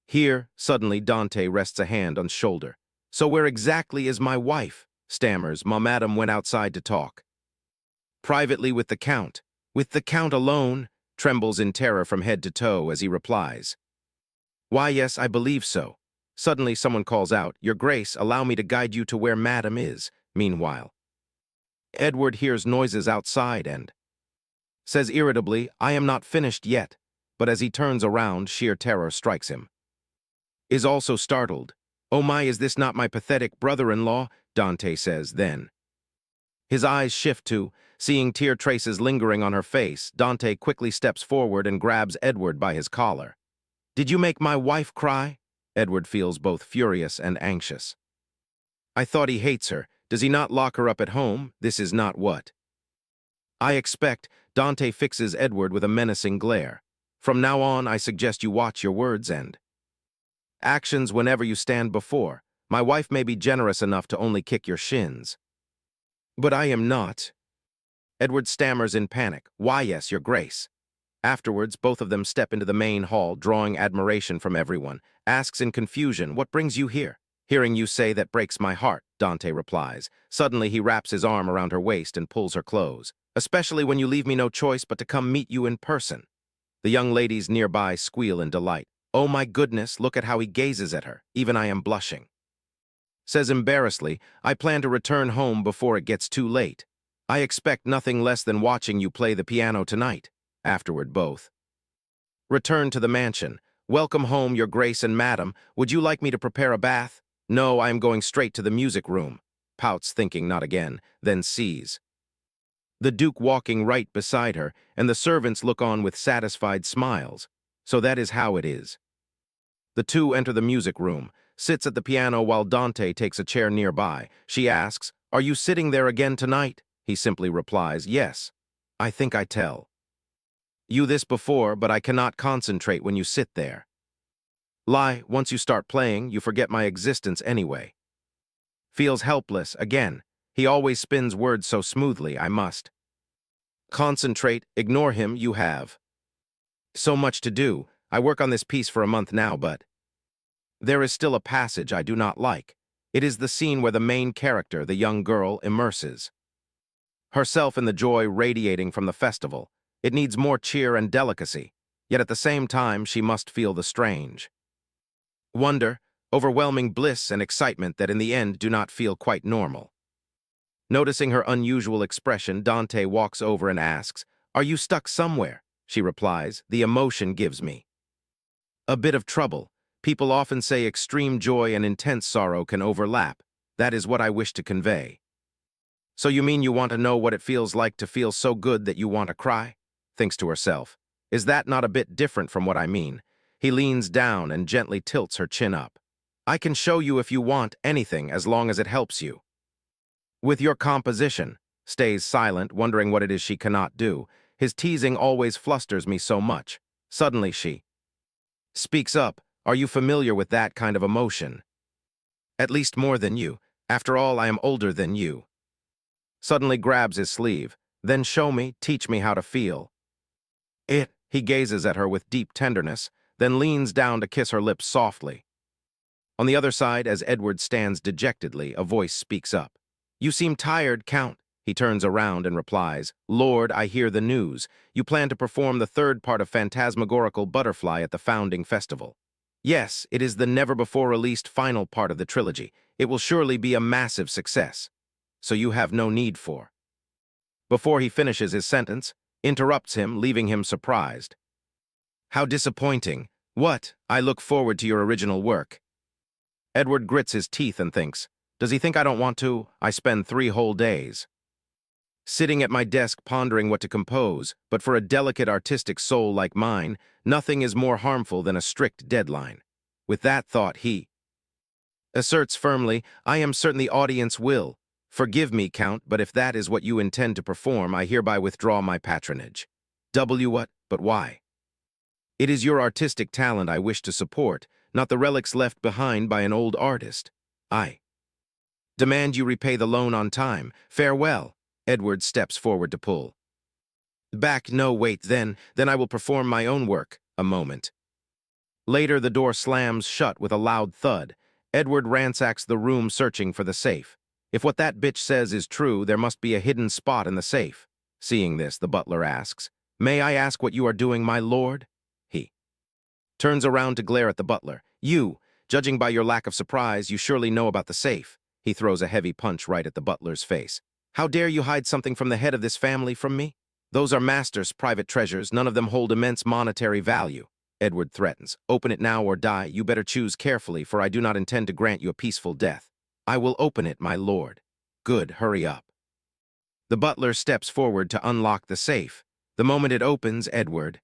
hear. Suddenly, Dante rests a hand on his shoulder. So where exactly is my wife? Stammers. Ma Madam went outside to talk privately with the Count. With the Count alone? Trembles in terror from head to toe as he replies. Why, yes, I believe so. Suddenly someone calls out, Your Grace, allow me to guide you to where Madam is. Meanwhile, Edward hears noises outside and says irritably, I am not finished yet. But as he turns around, sheer terror strikes him. Is also startled. Oh my, is this not my pathetic brother-in-law? Dante says then. His eyes shift to, seeing tear traces lingering on her face, Dante quickly steps forward and grabs Edward by his collar. Did you make my wife cry? Edward feels both furious and anxious. I thought he hates her. Does he not lock her up at home? This is not what I expect. Dante fixes Edward with a menacing glare. From now on, I suggest you watch your words and actions whenever you stand before. My wife may be generous enough to only kick your shins. But I am not. Edward stammers in panic. Why, yes, Your Grace. Afterwards, both of them step into the main hall, drawing admiration from everyone. Asks in confusion, what brings you here? Hearing you say that breaks my heart, Dante replies. Suddenly, he wraps his arm around her waist and pulls her close. Especially when you leave me no choice but to come meet you in person. The young ladies nearby squeal in delight. Oh my goodness, look at how he gazes at her. Even I am blushing. Says embarrassedly, I plan to return home before it gets too late. I expect nothing less than watching you play the piano tonight. Afterward, both return to the mansion. Welcome home, Your Grace and Madam. Would you like me to prepare a bath? No, I am going straight to the music room. Pouts, thinking not again, then sees the Duke walking right beside her, and the servants look on with satisfied smiles. So that is how it is. The two enter the music room, sits at the piano while Dante takes a chair nearby. She asks, Are you sitting there again tonight? He simply replies, Yes. I think I tell you this before, but I cannot concentrate when you sit there. Lie, once you start playing, you forget my existence anyway. Feels helpless, again. He always spins words so smoothly, I must concentrate, ignore him, you have so much to do. I work on this piece for a month now, but there is still a passage I do not like. It is the scene where the main character, the young girl, immerses herself in the joy radiating from the festival. It needs more cheer and delicacy, yet at the same time she must feel the strange wonder, overwhelming bliss and excitement that in the end do not feel quite normal. Noticing her unusual expression, Dante walks over and asks, Are you stuck somewhere? She replies, The emotion gives me a bit of trouble. People often say extreme joy and intense sorrow can overlap. That is what I wish to convey. So you mean you want to know what it feels like to feel so good that you want to cry? Thinks to herself. Is that not a bit different from what I mean? He leans down and gently tilts her chin up. I can show you if you want anything as long as it helps you with your composition. Stays silent, wondering what it is she cannot do. His teasing always flusters me so much. Suddenly she speaks up. Are you familiar with that kind of emotion? At least more than you. After all, I am older than you. Suddenly grabs his sleeve. Then show me, teach me how to feel it. He gazes at her with deep tenderness, then leans down to kiss her lips softly. On the other side, as Edward stands dejectedly, a voice speaks up. You seem tired, Count. He turns around and replies, Lord, I hear the news. You plan to perform the third part of Phantasmagorical Butterfly at the Founding Festival. Yes, it is the never-before-released final part of the trilogy. It will surely be a massive success. so you have no need for. Before he finishes his sentence, interrupts him, leaving him surprised. How disappointing. What? I look forward to your original work. Edward grits his teeth and thinks, does he think I don't want to? I spend 3 whole days sitting at my desk pondering what to compose, but for a delicate artistic soul like mine, nothing is more harmful than a strict deadline. With that thought, he asserts firmly, I am certain the audience will. Forgive me, Count, but if that is what you intend to perform, I hereby withdraw my patronage. What? But why? It is your artistic talent I wish to support, not the relics left behind by an old artist. I demand you repay the loan on time. Farewell. Edward steps forward to pull back. No, wait, then I will perform my own work. A moment later, the door slams shut with a loud thud. Edward ransacks the room searching for the safe. If what that bitch says is true, there must be a hidden spot in the safe. Seeing this, the butler asks, May I ask what you are doing, my lord? He turns around to glare at the butler. You, judging by your lack of surprise, you surely know about the safe. He throws a heavy punch right at the butler's face. How dare you hide something from the head of this family from me? Those are master's private treasures, none of them hold immense monetary value. Edward threatens, open it now or die, you better choose carefully, for I do not intend to grant you a peaceful death. I will open it, my lord. Good, hurry up. The butler steps forward to unlock the safe. The moment it opens, Edward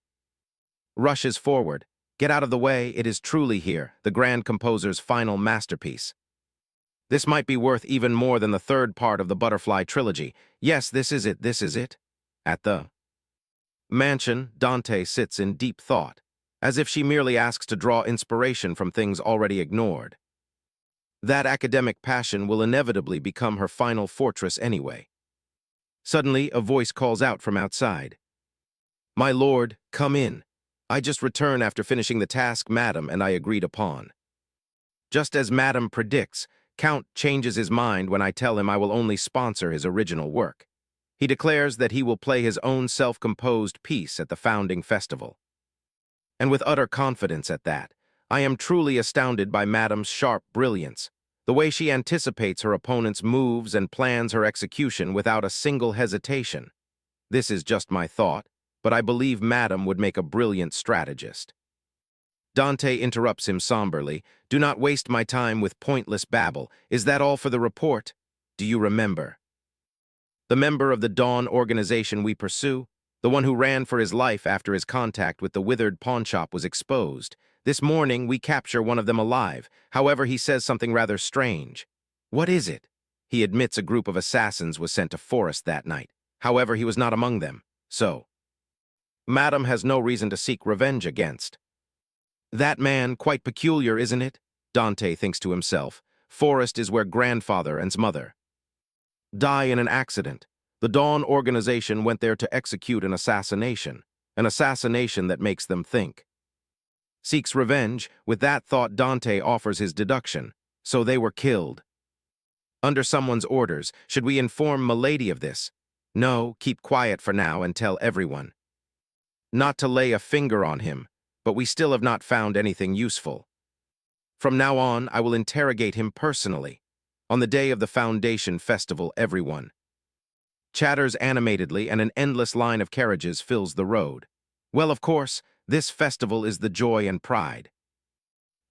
rushes forward. Get out of the way, it is truly here, the grand composer's final masterpiece. This might be worth even more than the 3rd part of the Butterfly trilogy. Yes, this is it, this is it. At the mansion, Dante sits in deep thought, as if she merely asks to draw inspiration from things already ignored. That academic passion will inevitably become her final fortress anyway. Suddenly, a voice calls out from outside. My lord, come in. I just returned after finishing the task Madam and I agreed upon. Just as Madam predicts, Count changes his mind when I tell him I will only sponsor his original work. He declares that he will play his own self-composed piece at the founding festival. And with utter confidence at that, I am truly astounded by Madam's sharp brilliance, the way she anticipates her opponent's moves and plans her execution without a single hesitation. This is just my thought, but I believe Madam would make a brilliant strategist. Dante interrupts him somberly. Do not waste my time with pointless babble. Is that all for the report? Do you remember? The member of the Dawn organization we pursue? The one who ran for his life after his contact with the withered pawnshop was exposed. This morning, we capture one of them alive. However, he says something rather strange. What is it? He admits a group of assassins was sent to Forest that night. However, he was not among them. So, Madam has no reason to seek revenge against. That man, quite peculiar, isn't it? Dante thinks to himself. Forest is where grandfather and's mother die in an accident. The Dawn organization went there to execute an assassination that makes them think. Seeks revenge. With that thought, Dante offers his deduction. So they were killed. Under someone's orders, should we inform Milady of this? No, keep quiet for now and tell everyone. Not to lay a finger on him, but we still have not found anything useful. From now on, I will interrogate him personally. On the day of the Foundation Festival, everyone chatters animatedly and an endless line of carriages fills the road. Well, of course, this festival is the joy and pride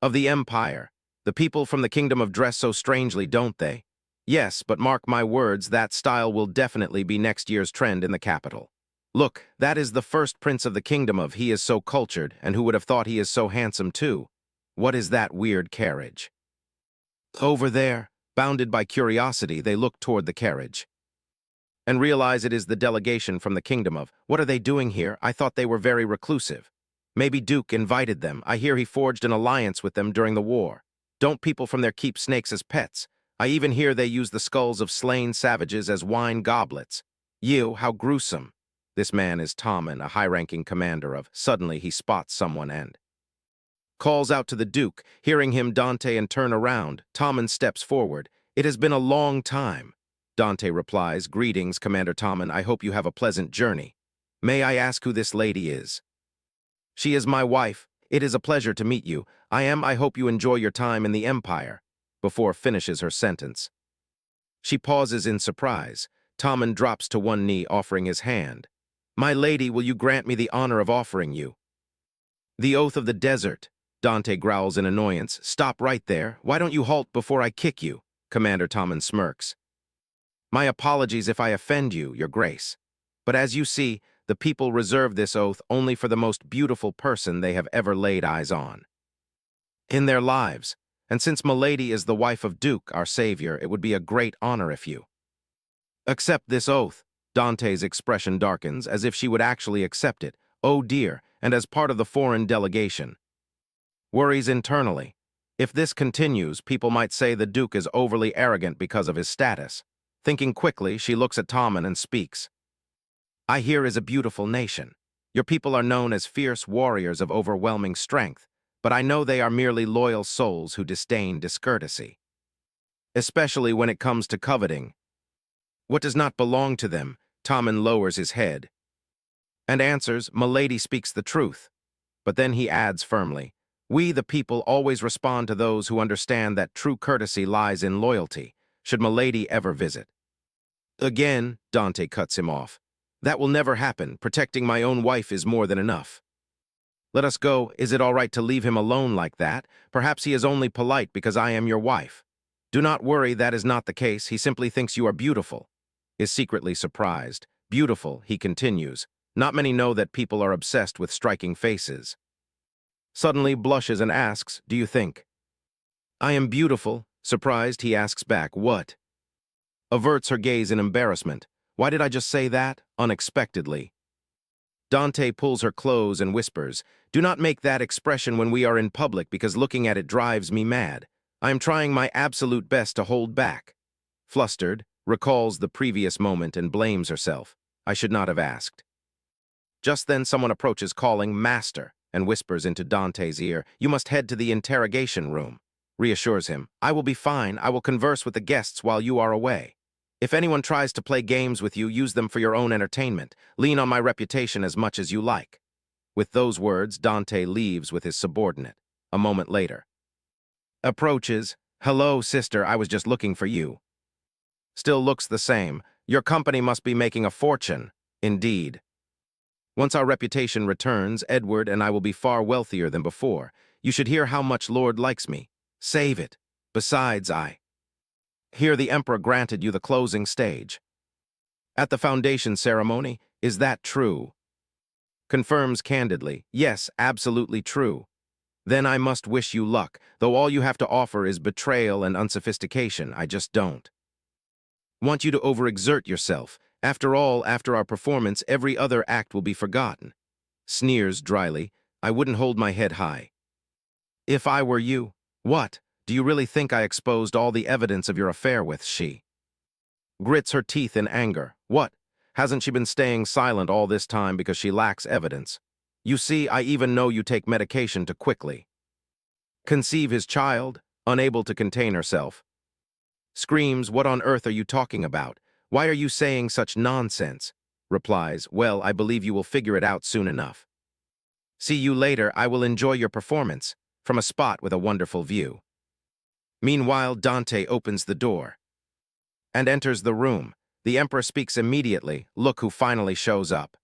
of the Empire. The people from the kingdom of dress so strangely, don't they? Yes, but mark my words, that style will definitely be next year's trend in the capital. Look, that is the first prince of the kingdom of he is so cultured, and who would have thought he is so handsome too? What is that weird carriage? Over there, bounded by curiosity, they look toward the carriage and realize it is the delegation from the kingdom of. What are they doing here? I thought they were very reclusive. Maybe Duke invited them. I hear he forged an alliance with them during the war. Don't people from there keep snakes as pets? I even hear they use the skulls of slain savages as wine goblets. Ew, how gruesome. This man is Tommen, a high-ranking commander of. Suddenly he spots someone and calls out to the Duke. Hearing him, Dante and turn around. Tommen steps forward. It has been a long time. Dante replies, Greetings, Commander Tommen. I hope you have a pleasant journey. May I ask who this lady is? She is my wife. It is a pleasure to meet you. I hope you enjoy your time in the Empire. Before finishes her sentence, She pauses in surprise. Tommen drops to one knee, offering his hand. "My lady, will you grant me the honor of offering you?" "The oath of the desert," Dante growls in annoyance. "Stop right there. Why don't you halt before I kick you?" Commander Tommen smirks. "My apologies if I offend you, your grace. But as you see, the people reserve this oath only for the most beautiful person they have ever laid eyes on in their lives. And since Milady is the wife of Duke, our savior, it would be a great honor if you accept this oath." Dante's expression darkens, as if she would actually accept it. Oh dear, and as part of the foreign delegation. Worries internally. If this continues, people might say the Duke is overly arrogant because of his status. Thinking quickly, she looks at Tommen and speaks. "I hear is a beautiful nation. Your people are known as fierce warriors of overwhelming strength, but I know they are merely loyal souls who disdain discourtesy. Especially when it comes to coveting what does not belong to them." Tommen lowers his head and answers, "Milady speaks the truth." But then he adds firmly, "We, the people, always respond to those who understand that true courtesy lies in loyalty, should Milady ever visit." "Again," Dante cuts him off. "That will never happen. Protecting my own wife is more than enough. Let us go. Is it all right to leave him alone like that? Perhaps he is only polite because I am your wife. Do not worry, that is not the case. He simply thinks you are beautiful." Is secretly surprised. "Beautiful," he continues. "Not many know that people are obsessed with striking faces." Suddenly blushes and asks, "Do you think I am beautiful?" Surprised, he asks back, "What?" Averts her gaze in embarrassment. "Why did I just say that?" Unexpectedly. Dante pulls her close and whispers, "Do not make that expression when we are in public, because looking at it drives me mad. I am trying my absolute best to hold back." Flustered, recalls the previous moment and blames herself. "I should not have asked." Just then someone approaches calling "Master" and whispers into Dante's ear, "You must head to the interrogation room." Reassures him, "I will be fine. I will converse with the guests while you are away. If anyone tries to play games with you, use them for your own entertainment. Lean on my reputation as much as you like." With those words, Dante leaves with his subordinate. A moment later, approaches, "Hello, sister, I was just looking for you." Still looks the same. "Your company must be making a fortune." "Indeed. Once our reputation returns, Edward and I will be far wealthier than before. You should hear how much Lord likes me. Save it. Besides, I hear the Emperor granted you the closing stage at the foundation ceremony. Is that true?" Confirms candidly, "Yes, absolutely true." "Then I must wish you luck, though all you have to offer is betrayal and unsophistication. I just don't want you to overexert yourself. After all, after our performance, every other act will be forgotten." Sneers dryly, "I wouldn't hold my head high if I were you." "What? Do you really think I exposed all the evidence of your affair with she?" Grits her teeth in anger. "What? Hasn't she been staying silent all this time because she lacks evidence? You see, I even know you take medication to quickly conceive his child." Unable to contain herself, screams, "What on earth are you talking about? Why are you saying such nonsense?" Replies, "Well, I believe you will figure it out soon enough. See you later. I will enjoy your performance," from a spot with a wonderful view. Meanwhile, Dante opens the door and enters the room. The Emperor speaks immediately. Look who finally shows up.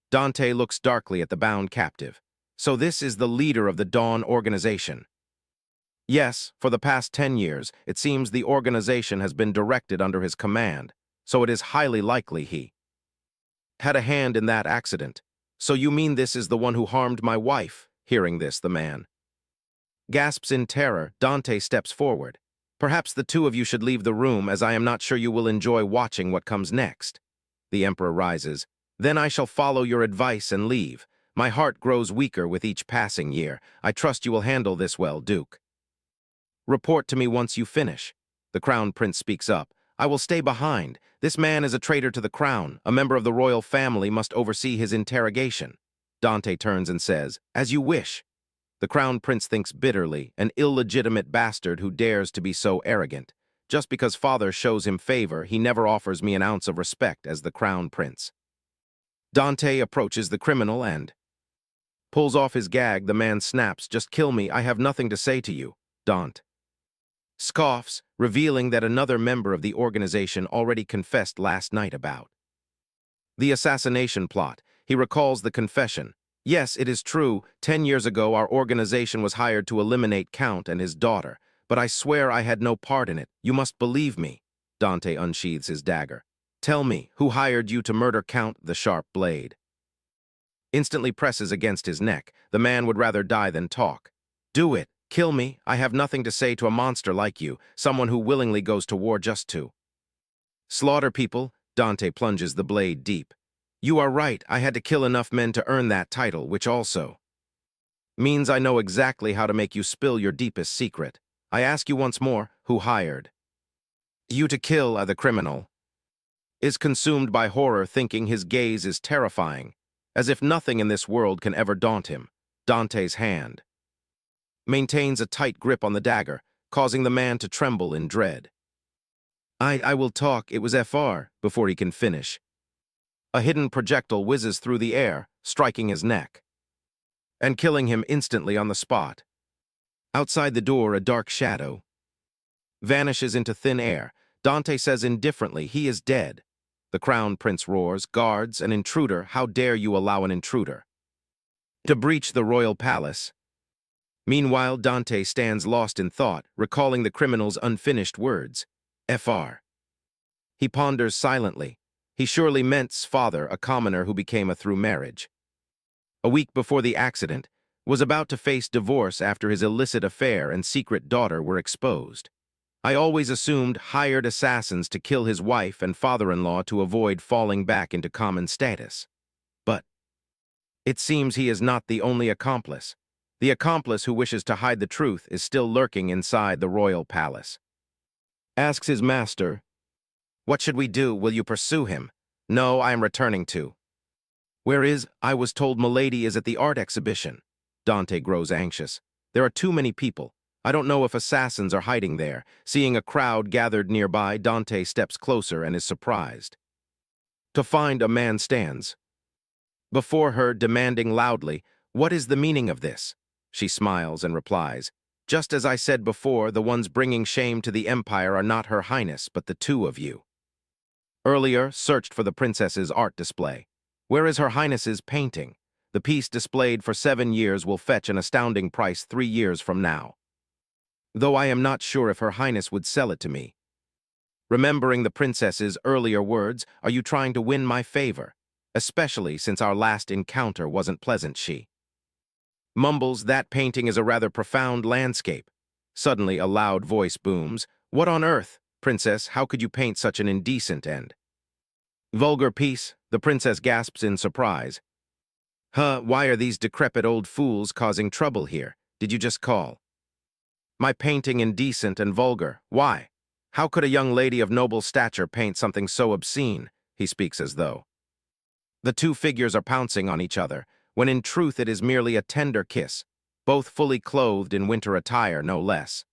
Dante looks darkly at the bound captive. "So this is the leader of the Dawn organization?" "Yes, for the past 10 years, it seems the organization has been directed under his command, so it is highly likely he had a hand in that accident." "So you mean this is the one who harmed my wife?" Hearing this, the man gasps in terror. Dante steps forward. "Perhaps the two of you should leave the room, as I am not sure you will enjoy watching what comes next." The Emperor rises. "Then I shall follow your advice and leave. My heart grows weaker with each passing year. I trust you will handle this well, Duke. Report to me once you finish." The Crown Prince speaks up. "I will stay behind. This man is a traitor to the crown. A member of the royal family must oversee his interrogation." Dante turns and says, "As you wish." The Crown Prince thinks bitterly, an illegitimate bastard who dares to be so arrogant. Just because father shows him favor, he never offers me an ounce of respect as the Crown Prince. Dante approaches the criminal and pulls off his gag. The man snaps, "Just kill me. I have nothing to say to you." Dante scoffs, revealing that another member of the organization already confessed last night about the assassination plot. He recalls the confession. Yes, it is true, 10 years ago our organization was hired to eliminate Count and his daughter, but I swear I had no part in it. You must believe me. Dante unsheathes his dagger. Tell me, who hired you to murder Count? The sharp blade instantly presses against his neck. The man would rather die than talk. Do it. Kill me. I have nothing to say to a monster like you, someone who willingly goes to war just to slaughter people. Dante plunges the blade deep. You are right. I had to kill enough men to earn that title, which also means I know exactly how to make you spill your deepest secret. I ask you once more, who hired you to kill the criminal? Is consumed by horror, thinking his gaze is terrifying, as if nothing in this world can ever daunt him. Dante's hand maintains a tight grip on the dagger, causing the man to tremble in dread. I will talk, it was FR, before he can finish. A hidden projectile whizzes through the air, striking his neck and killing him instantly on the spot. Outside the door, a dark shadow vanishes into thin air. Dante says indifferently, he is dead. The crown prince roars, guards, an intruder, how dare you allow an intruder to breach the royal palace? Meanwhile, Dante stands lost in thought, recalling the criminal's unfinished words. FR. He ponders silently. He surely meant's father, a commoner who became a through marriage. A week before the accident, was about to face divorce after his illicit affair and secret daughter were exposed. I always assumed hired assassins to kill his wife and father-in-law to avoid falling back into common status. But it seems he is not the only accomplice. The accomplice who wishes to hide the truth is still lurking inside the royal palace. Asks his master, what should we do? Will you pursue him? No, I am returning to. Where is? I was told Milady is at the art exhibition. Dante grows anxious. There are too many people. I don't know if assassins are hiding there. Seeing a crowd gathered nearby, Dante steps closer and is surprised to find a man stands before her, demanding loudly, what is the meaning of this? She smiles and replies, just as I said before, the ones bringing shame to the empire are not Her Highness, but the two of you. Earlier, searched for the princess's art display. Where is Her Highness's painting? The piece displayed for 7 years will fetch an astounding price 3 years from now. Though I am not sure if Her Highness would sell it to me. Remembering the princess's earlier words, are you trying to win my favor? Especially since our last encounter wasn't pleasant, she mumbles, that painting is a rather profound landscape. Suddenly a loud voice booms, what on earth, princess, how could you paint such an indecent and vulgar piece? The princess gasps in surprise. Why are these decrepit old fools causing trouble here? Did you just call my painting indecent and vulgar? Why? How could a young lady of noble stature paint something so obscene? He speaks as though the two figures are pouncing on each other, when in truth it is merely a tender kiss, both fully clothed in winter attire, no less.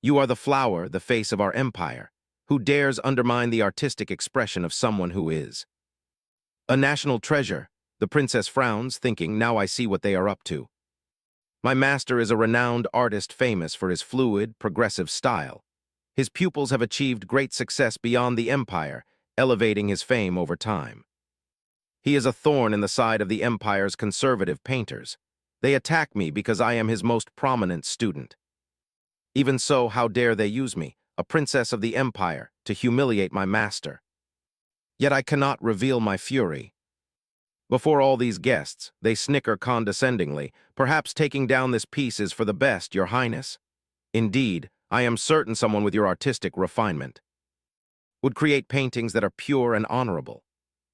You are the flower, the face of our empire. Who dares undermine the artistic expression of someone who is a national treasure? The princess frowns, thinking, now I see what they are up to. My master is a renowned artist famous for his fluid, progressive style. His pupils have achieved great success beyond the empire, elevating his fame over time. He is a thorn in the side of the empire's conservative painters. They attack me because I am his most prominent student. Even so, how dare they use me, a princess of the empire, to humiliate my master? Yet I cannot reveal my fury. Before all these guests, they snicker condescendingly, perhaps taking down this piece is for the best, Your Highness. Indeed, I am certain someone with your artistic refinement would create paintings that are pure and honorable.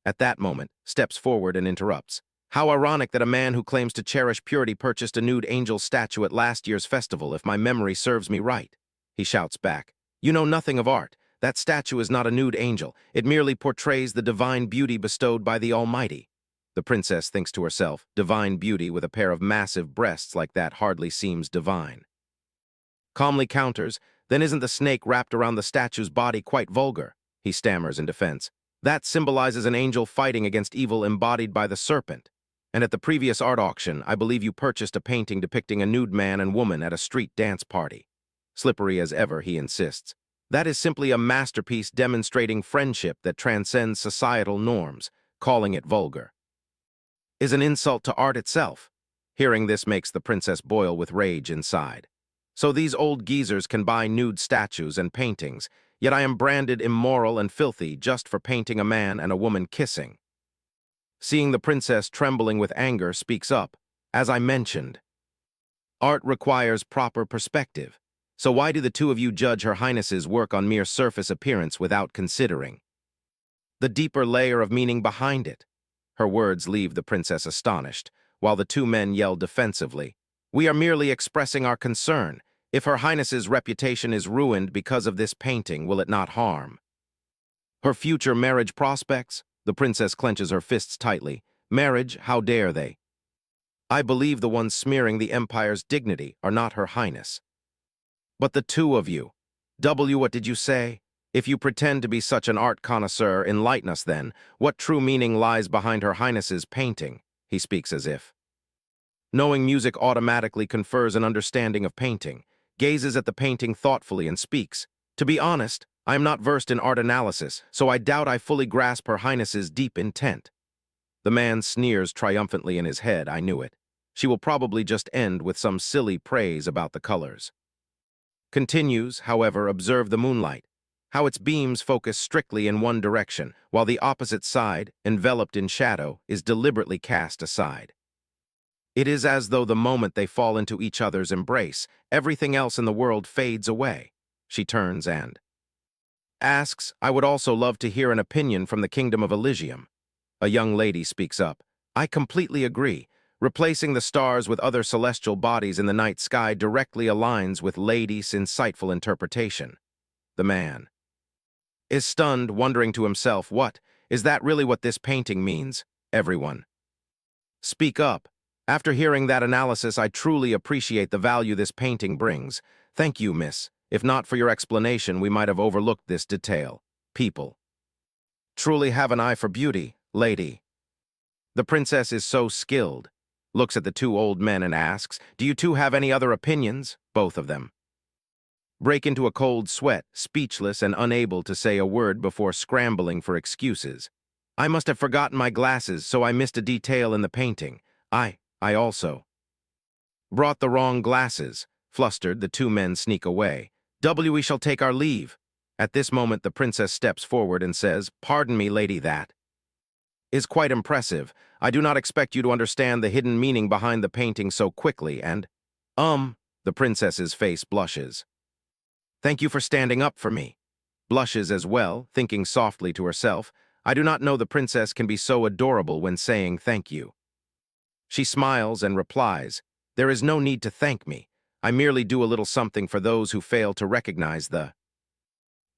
At that moment, steps forward and interrupts. How ironic that a man who claims to cherish purity purchased a nude angel statue at last year's festival, if my memory serves me right. He shouts back. You know nothing of art. That statue is not a nude angel. It merely portrays the divine beauty bestowed by the Almighty. The princess thinks to herself, divine beauty with a pair of massive breasts like that hardly seems divine. Calmly counters, then isn't the snake wrapped around the statue's body quite vulgar? He stammers in defense. That symbolizes an angel fighting against evil embodied by the serpent. And at the previous art auction, I believe you purchased a painting depicting a nude man and woman at a street dance party. Slippery as ever, he insists. That is simply a masterpiece demonstrating friendship that transcends societal norms. Calling it vulgar is an insult to art itself. Hearing this makes the princess boil with rage inside. So these old geezers can buy nude statues and paintings, yet I am branded immoral and filthy just for painting a man and a woman kissing. Seeing the princess trembling with anger, speaks up. As I mentioned, art requires proper perspective. So why do the two of you judge Her Highness's work on mere surface appearance without considering the deeper layer of meaning behind it? Her words leave the princess astonished, while the two men yell defensively. We are merely expressing our concern. If Her Highness's reputation is ruined because of this painting, will it not harm her future marriage prospects? The princess clenches her fists tightly. Marriage, how dare they? I believe the ones smearing the empire's dignity are not Her Highness, but the two of you. What did you say? If you pretend to be such an art connoisseur, enlighten us then. What true meaning lies behind Her Highness's painting? He speaks as if knowing music automatically confers an understanding of painting, gazes at the painting thoughtfully and speaks. To be honest, I am not versed in art analysis, so I doubt I fully grasp Her Highness's deep intent. The man sneers triumphantly in his head. I knew it. She will probably just end with some silly praise about the colors. Continues, however, observe the moonlight, how its beams focus strictly in one direction, while the opposite side, enveloped in shadow, is deliberately cast aside. It is as though the moment they fall into each other's embrace, everything else in the world fades away. She turns and asks, I would also love to hear an opinion from the Kingdom of Elysium. A young lady speaks up. I completely agree. Replacing the stars with other celestial bodies in the night sky directly aligns with Lady's insightful interpretation. The man is stunned, wondering to himself, what? Is that really what this painting means? Everyone speak up. After hearing that analysis, I truly appreciate the value this painting brings. Thank you, miss. If not for your explanation, we might have overlooked this detail. People truly have an eye for beauty, lady. The princess is so skilled. Looks at the two old men and asks, do you two have any other opinions? Both of them break into a cold sweat, speechless and unable to say a word before scrambling for excuses. I must have forgotten my glasses, so I missed a detail in the painting. I also brought the wrong glasses. Flustered, the two men sneak away. We shall take our leave. At this moment, the princess steps forward and says, pardon me, lady, that is quite impressive. I do not expect you to understand the hidden meaning behind the painting so quickly, and, the princess's face blushes. Thank you for standing up for me. Blushes as well, thinking softly to herself, I do not know the princess can be so adorable when saying thank you. She smiles and replies, there is no need to thank me. I merely do a little something for those who fail to recognize the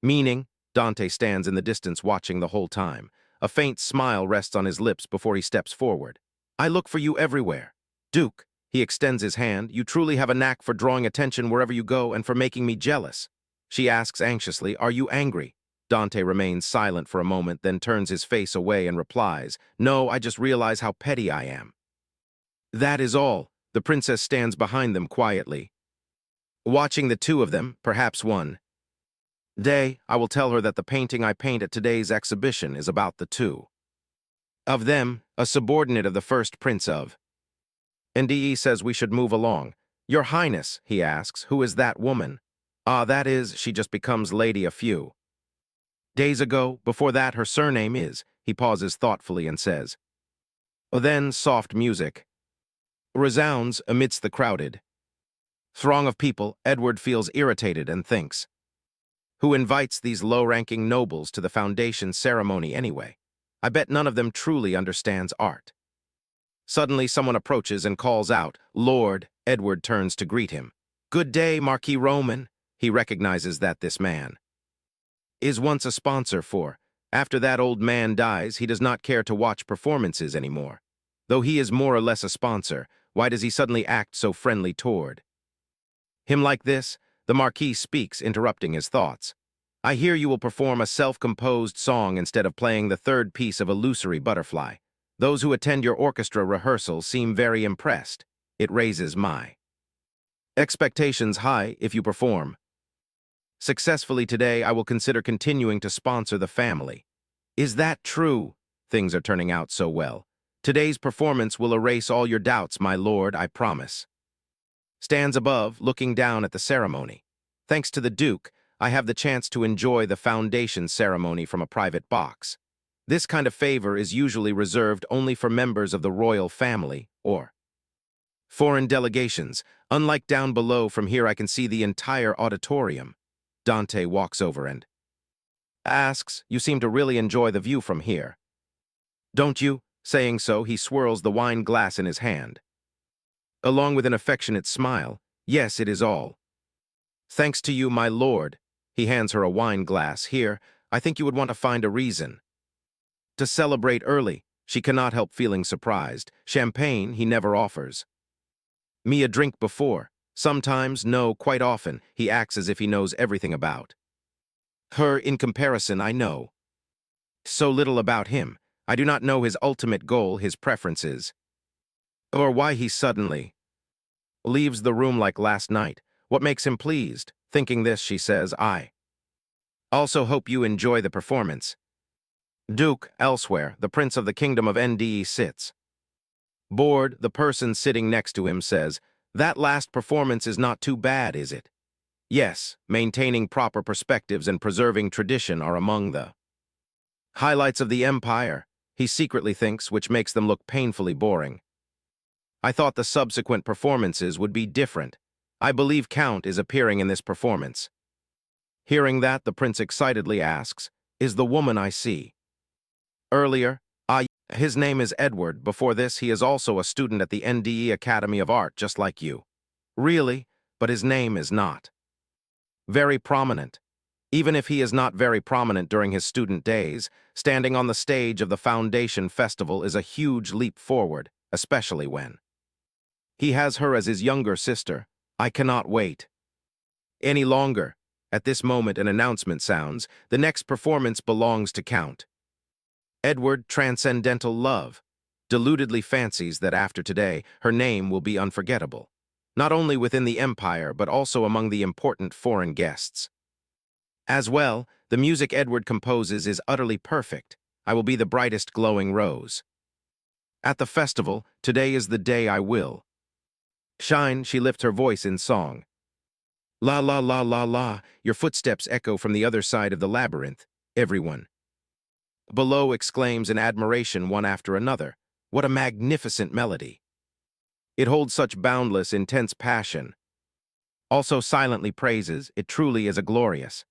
meaning. Dante stands in the distance watching the whole time. A faint smile rests on his lips before he steps forward. I look for you everywhere. Duke, he extends his hand, you truly have a knack for drawing attention wherever you go and for making me jealous. She asks anxiously, are you angry? Dante remains silent for a moment, then turns his face away and replies, no, I just realize how petty I am. That is all. The princess stands behind them quietly, watching the two of them. Perhaps one day I will tell her that the painting I paint at today's exhibition is about the two of them, a subordinate of the first prince of. NDE says we should move along. Your Highness, he asks, who is that woman? Ah, that is, she just becomes lady a few days ago. Before that, her surname is. He pauses thoughtfully and says. Then soft music resounds amidst the crowded throng of people. Edward feels irritated and thinks, who invites these low-ranking nobles to the foundation ceremony anyway? I bet none of them truly understands art. Suddenly, someone approaches and calls out, Lord. Edward turns to greet him. Good day, Marquis Roman. He recognizes that this man is once a sponsor for. After that old man dies, he does not care to watch performances anymore. Though he is more or less a sponsor, why does he suddenly act so friendly toward him like this? The Marquis speaks, interrupting his thoughts. I hear you will perform a self-composed song instead of playing the third piece of Illusory Butterfly. Those who attend your orchestra rehearsal seem very impressed. It raises my expectations high if you perform Successfully today, I will consider continuing to sponsor the family. Is that true? Things are turning out so well. Today's performance will erase all your doubts, my lord, I promise. Stands above, looking down at the ceremony. Thanks to the Duke, I have the chance to enjoy the foundation ceremony from a private box. This kind of favor is usually reserved only for members of the royal family or foreign delegations. Unlike down below, from here I can see the entire auditorium. Dante walks over and asks, "You seem to really enjoy the view from here. Don't you?" Saying so, he swirls the wine glass in his hand. Along with an affectionate smile, "Yes, it is all. Thanks to you, my lord." He hands her a wine glass. "Here, I think you would want to find a reason to celebrate early." She cannot help feeling surprised. Champagne he never offers me a drink before. Sometimes, no, quite often, he acts as if he knows everything about her. In comparison, I know so little about him. I do not know his ultimate goal, his preferences, or why he suddenly leaves the room like last night. What makes him pleased? Thinking this, she says, "I also hope you enjoy the performance." Duke, elsewhere, the Prince of the Kingdom of NDE sits bored. The person sitting next to him says, "That last performance is not too bad, is it?" Yes, maintaining proper perspectives and preserving tradition are among the highlights of the empire, he secretly thinks, which makes them look painfully boring. I thought the subsequent performances would be different. I believe Count is appearing in this performance. Hearing that, the prince excitedly asks, "Is the woman I see earlier?" His name is Edward. Before this, he is also a student at the NDE Academy of Art, just like you. Really? But his name is not very prominent. Even if he is not very prominent during his student days, standing on the stage of the Foundation Festival is a huge leap forward, especially when he has her as his younger sister. I cannot wait any longer. At this moment, an announcement sounds. The next performance belongs to Count Edward. Transcendental Love deludedly fancies that after today, her name will be unforgettable, not only within the empire, but also among the important foreign guests. As well, the music Edward composes is utterly perfect. I will be the brightest glowing rose at the festival. Today is the day I will shine. She lifts her voice in song. La la la la la, your footsteps echo from the other side of the labyrinth. Everyone below exclaims in admiration one after another. What a magnificent melody. It holds such boundless, intense passion. Also silently praises, it truly is a glorious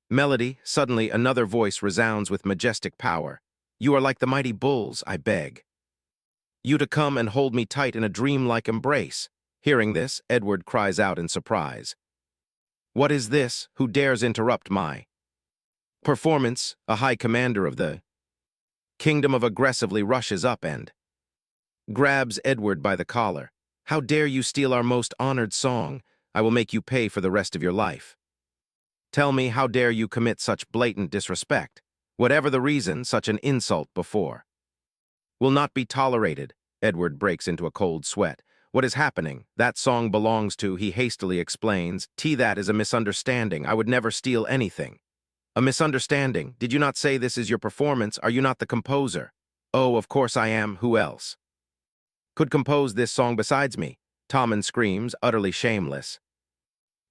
melody. Suddenly another voice resounds with majestic power. You are like the mighty bulls, I beg you to come and hold me tight in a dreamlike embrace. Hearing this, Edward cries out in surprise. What is this? Who dares interrupt my performance? A high commander of the kingdom of aggressively rushes up and grabs Edward by the collar. How dare you steal our most honored song? I will make you pay for the rest of your life. Tell me, how dare you commit such blatant disrespect? Whatever the reason, such an insult before will not be tolerated. Edward breaks into a cold sweat. What is happening? That song belongs to, he hastily explains. That is a misunderstanding. I would never steal anything. A misunderstanding? Did you not say this is your performance? Are you not the composer? Oh, of course I am. Who else could compose this song besides me? Tommen screams, utterly shameless.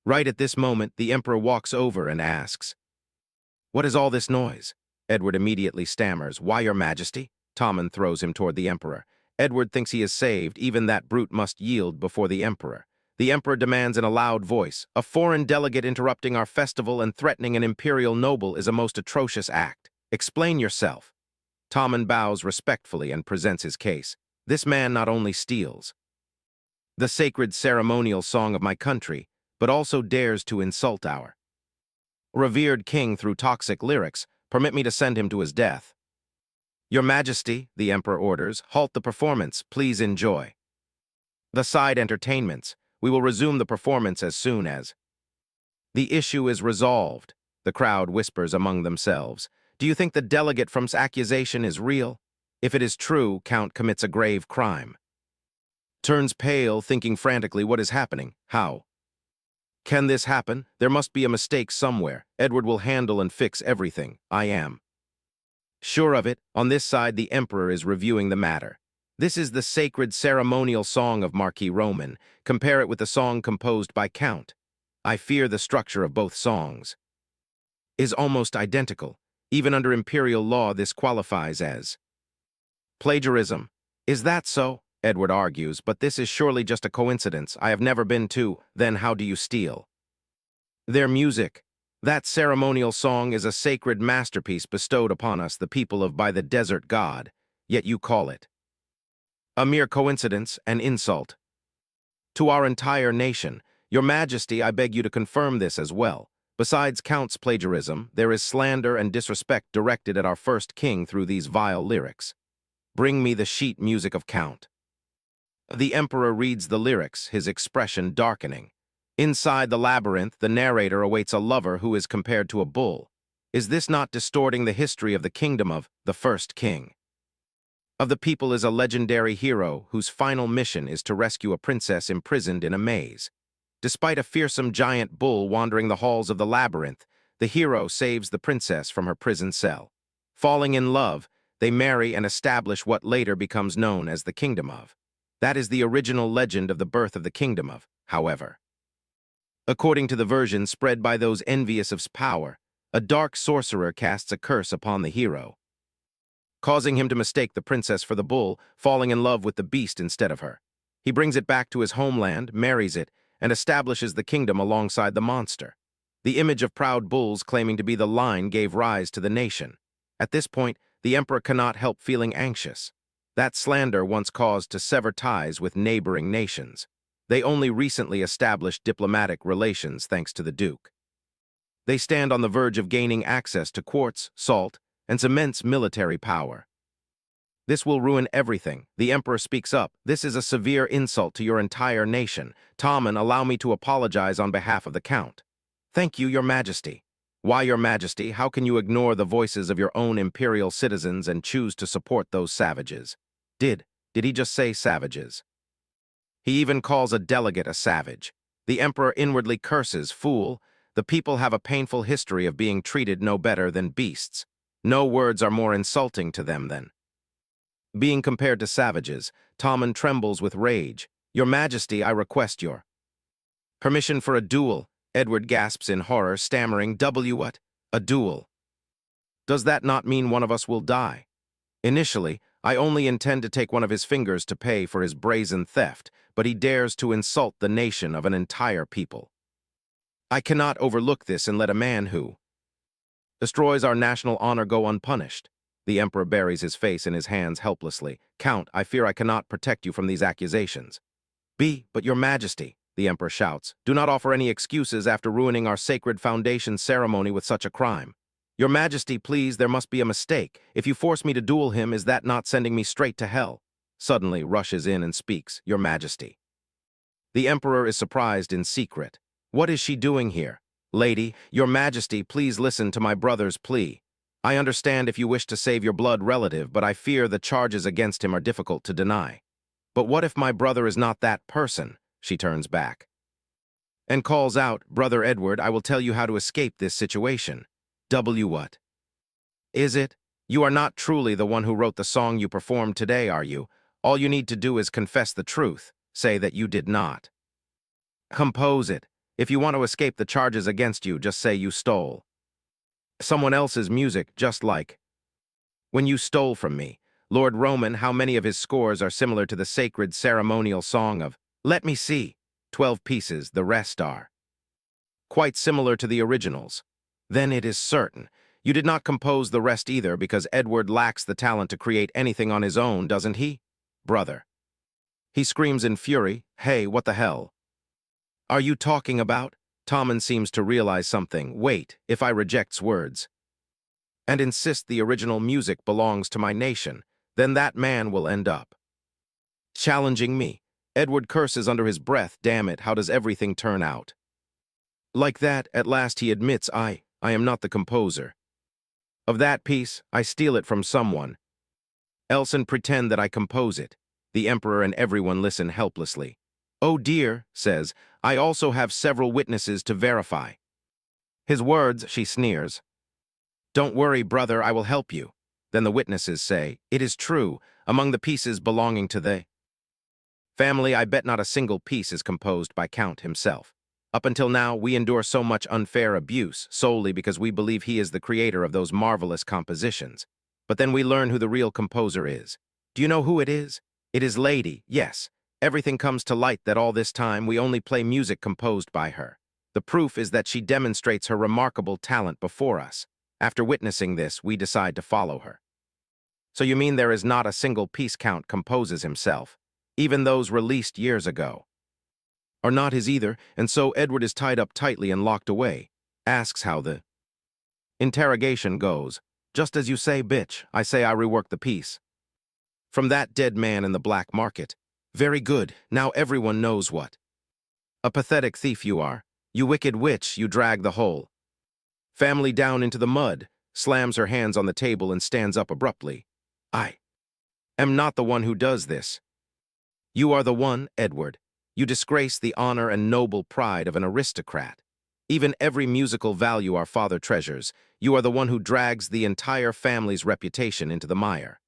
Right at this moment, the emperor walks over and asks, "What is all this noise?" Edward immediately stammers, "Why, your majesty?" Tommen throws him toward the emperor. Edward thinks he is saved. Even that brute must yield before the emperor. The emperor demands in a loud voice, "A foreign delegate interrupting our festival and threatening an imperial noble is a most atrocious act. Explain yourself." Tommen bows respectfully and presents his case. "This man not only steals the sacred ceremonial song of my country, but also dares to insult our revered king through toxic lyrics. Permit me to send him to his death." "Your Majesty," the emperor orders, "halt the performance. Please enjoy the side entertainments. We will resume the performance as soon as the issue is resolved." The crowd whispers among themselves. Do you think the delegate from's accusation is real? If it is true, Count commits a grave crime. Turns pale, thinking frantically, what is happening? How Can this happen? There must be a mistake somewhere. Edward will handle and fix everything. I am sure of it. On this side, the Emperor is reviewing the matter. This is the sacred ceremonial song of Marquis Roman. Compare it with the song composed by Count. I fear the structure of both songs is almost identical. Even under imperial law, this qualifies as plagiarism. Is that so? Edward argues, but this is surely just a coincidence. I have never been to. Then how do you steal their music? That ceremonial song is a sacred masterpiece bestowed upon us, the people of by the desert god, yet you call it a mere coincidence, an insult to our entire nation. Your Majesty, I beg you to confirm this as well. Besides Count's plagiarism, there is slander and disrespect directed at our first king through these vile lyrics. Bring me the sheet music of Count. The Emperor reads the lyrics, his expression darkening. Inside the labyrinth, the narrator awaits a lover who is compared to a bull. Is this not distorting the history of the kingdom of the first king? Of the people is a legendary hero whose final mission is to rescue a princess imprisoned in a maze. Despite a fearsome giant bull wandering the halls of the labyrinth, the hero saves the princess from her prison cell. Falling in love, they marry and establish what later becomes known as the Kingdom of. That is the original legend of the birth of the Kingdom of, however. According to the version spread by those envious of power, a dark sorcerer casts a curse upon the hero, causing him to mistake the princess for the bull, falling in love with the beast instead of her. He brings it back to his homeland, marries it, and establishes the kingdom alongside the monster. The image of proud bulls claiming to be the line gave rise to the nation. At this point, the emperor cannot help feeling anxious. That slander once caused to sever ties with neighboring nations. They only recently established diplomatic relations thanks to the Duke. They stand on the verge of gaining access to quartz, salt, and immense military power. This will ruin everything. The emperor speaks up. This is a severe insult to your entire nation. Tommen, allow me to apologize on behalf of the Count. Thank you, Your Majesty. Why, Your Majesty, how can you ignore the voices of your own imperial citizens and choose to support those savages? Did he just say savages? He even calls a delegate a savage. The emperor inwardly curses, fool. The people have a painful history of being treated no better than beasts. No words are more insulting to them than being compared to savages. Tommen trembles with rage. Your Majesty, I request your permission for a duel. Edward gasps in horror, stammering, What? A duel? Does that not mean one of us will die? Initially, I only intend to take one of his fingers to pay for his brazen theft, but he dares to insult the nation of an entire people. I cannot overlook this and let a man who destroys our national honor go unpunished. The emperor buries his face in his hands helplessly. Count, I fear I cannot protect you from these accusations. But Your Majesty, the emperor shouts, do not offer any excuses after ruining our sacred foundation ceremony with such a crime. Your Majesty, please, there must be a mistake. If you force me to duel him, is that not sending me straight to hell? Suddenly rushes in and speaks, Your Majesty. The emperor is surprised in secret. What is she doing here? Lady, Your Majesty, please listen to my brother's plea. I understand if you wish to save your blood relative, but I fear the charges against him are difficult to deny. But what if my brother is not that person? She turns back and calls out, Brother Edward, I will tell you how to escape this situation. What? Is it? You are not truly the one who wrote the song you performed today, are you? All you need to do is confess the truth. Say that you did not compose it. If you want to escape the charges against you, just say you stole someone else's music, just like when you stole from me. Lord Roman, how many of his scores are similar to the sacred ceremonial song of, let me see, 12 pieces, the rest are quite similar to the originals. Then it is certain. You did not compose the rest either because Edward lacks the talent to create anything on his own, doesn't he? Brother. He screams in fury, hey, what the hell are you talking about? Tommen seems to realize something. Wait, if I rejects words and insist the original music belongs to my nation, then that man will end up challenging me. Edward curses under his breath, damn it, how does everything turn out? Like that, at last he admits, I am not the composer of that piece. I steal it from someone else and pretend that I compose it. The emperor and everyone listen helplessly. Oh dear, says, I also have several witnesses to verify. His words, she sneers. Don't worry, brother, I will help you. Then the witnesses say, it is true, among the pieces belonging to the family, I bet not a single piece is composed by Count himself. Up until now, we endure so much unfair abuse solely because we believe he is the creator of those marvelous compositions. But then we learn who the real composer is. Do you know who it is? It is Lady, yes. Everything comes to light that all this time we only play music composed by her. The proof is that she demonstrates her remarkable talent before us. After witnessing this, we decide to follow her. So you mean there is not a single piece Count composes himself, even those released years ago? Are not his either, and so Edward is tied up tightly and locked away. Asks how the interrogation goes. Just as you say, bitch, I say I rework the piece. From that dead man in the black market. Very good, now everyone knows what. A pathetic thief you are. You wicked witch, you drag the whole family down into the mud, slams her hands on the table and stands up abruptly. I am not the one who does this. You are the one, Edward. You disgrace the honor and noble pride of an aristocrat. Even every musical value our father treasures, you are the one who drags the entire family's reputation into the mire.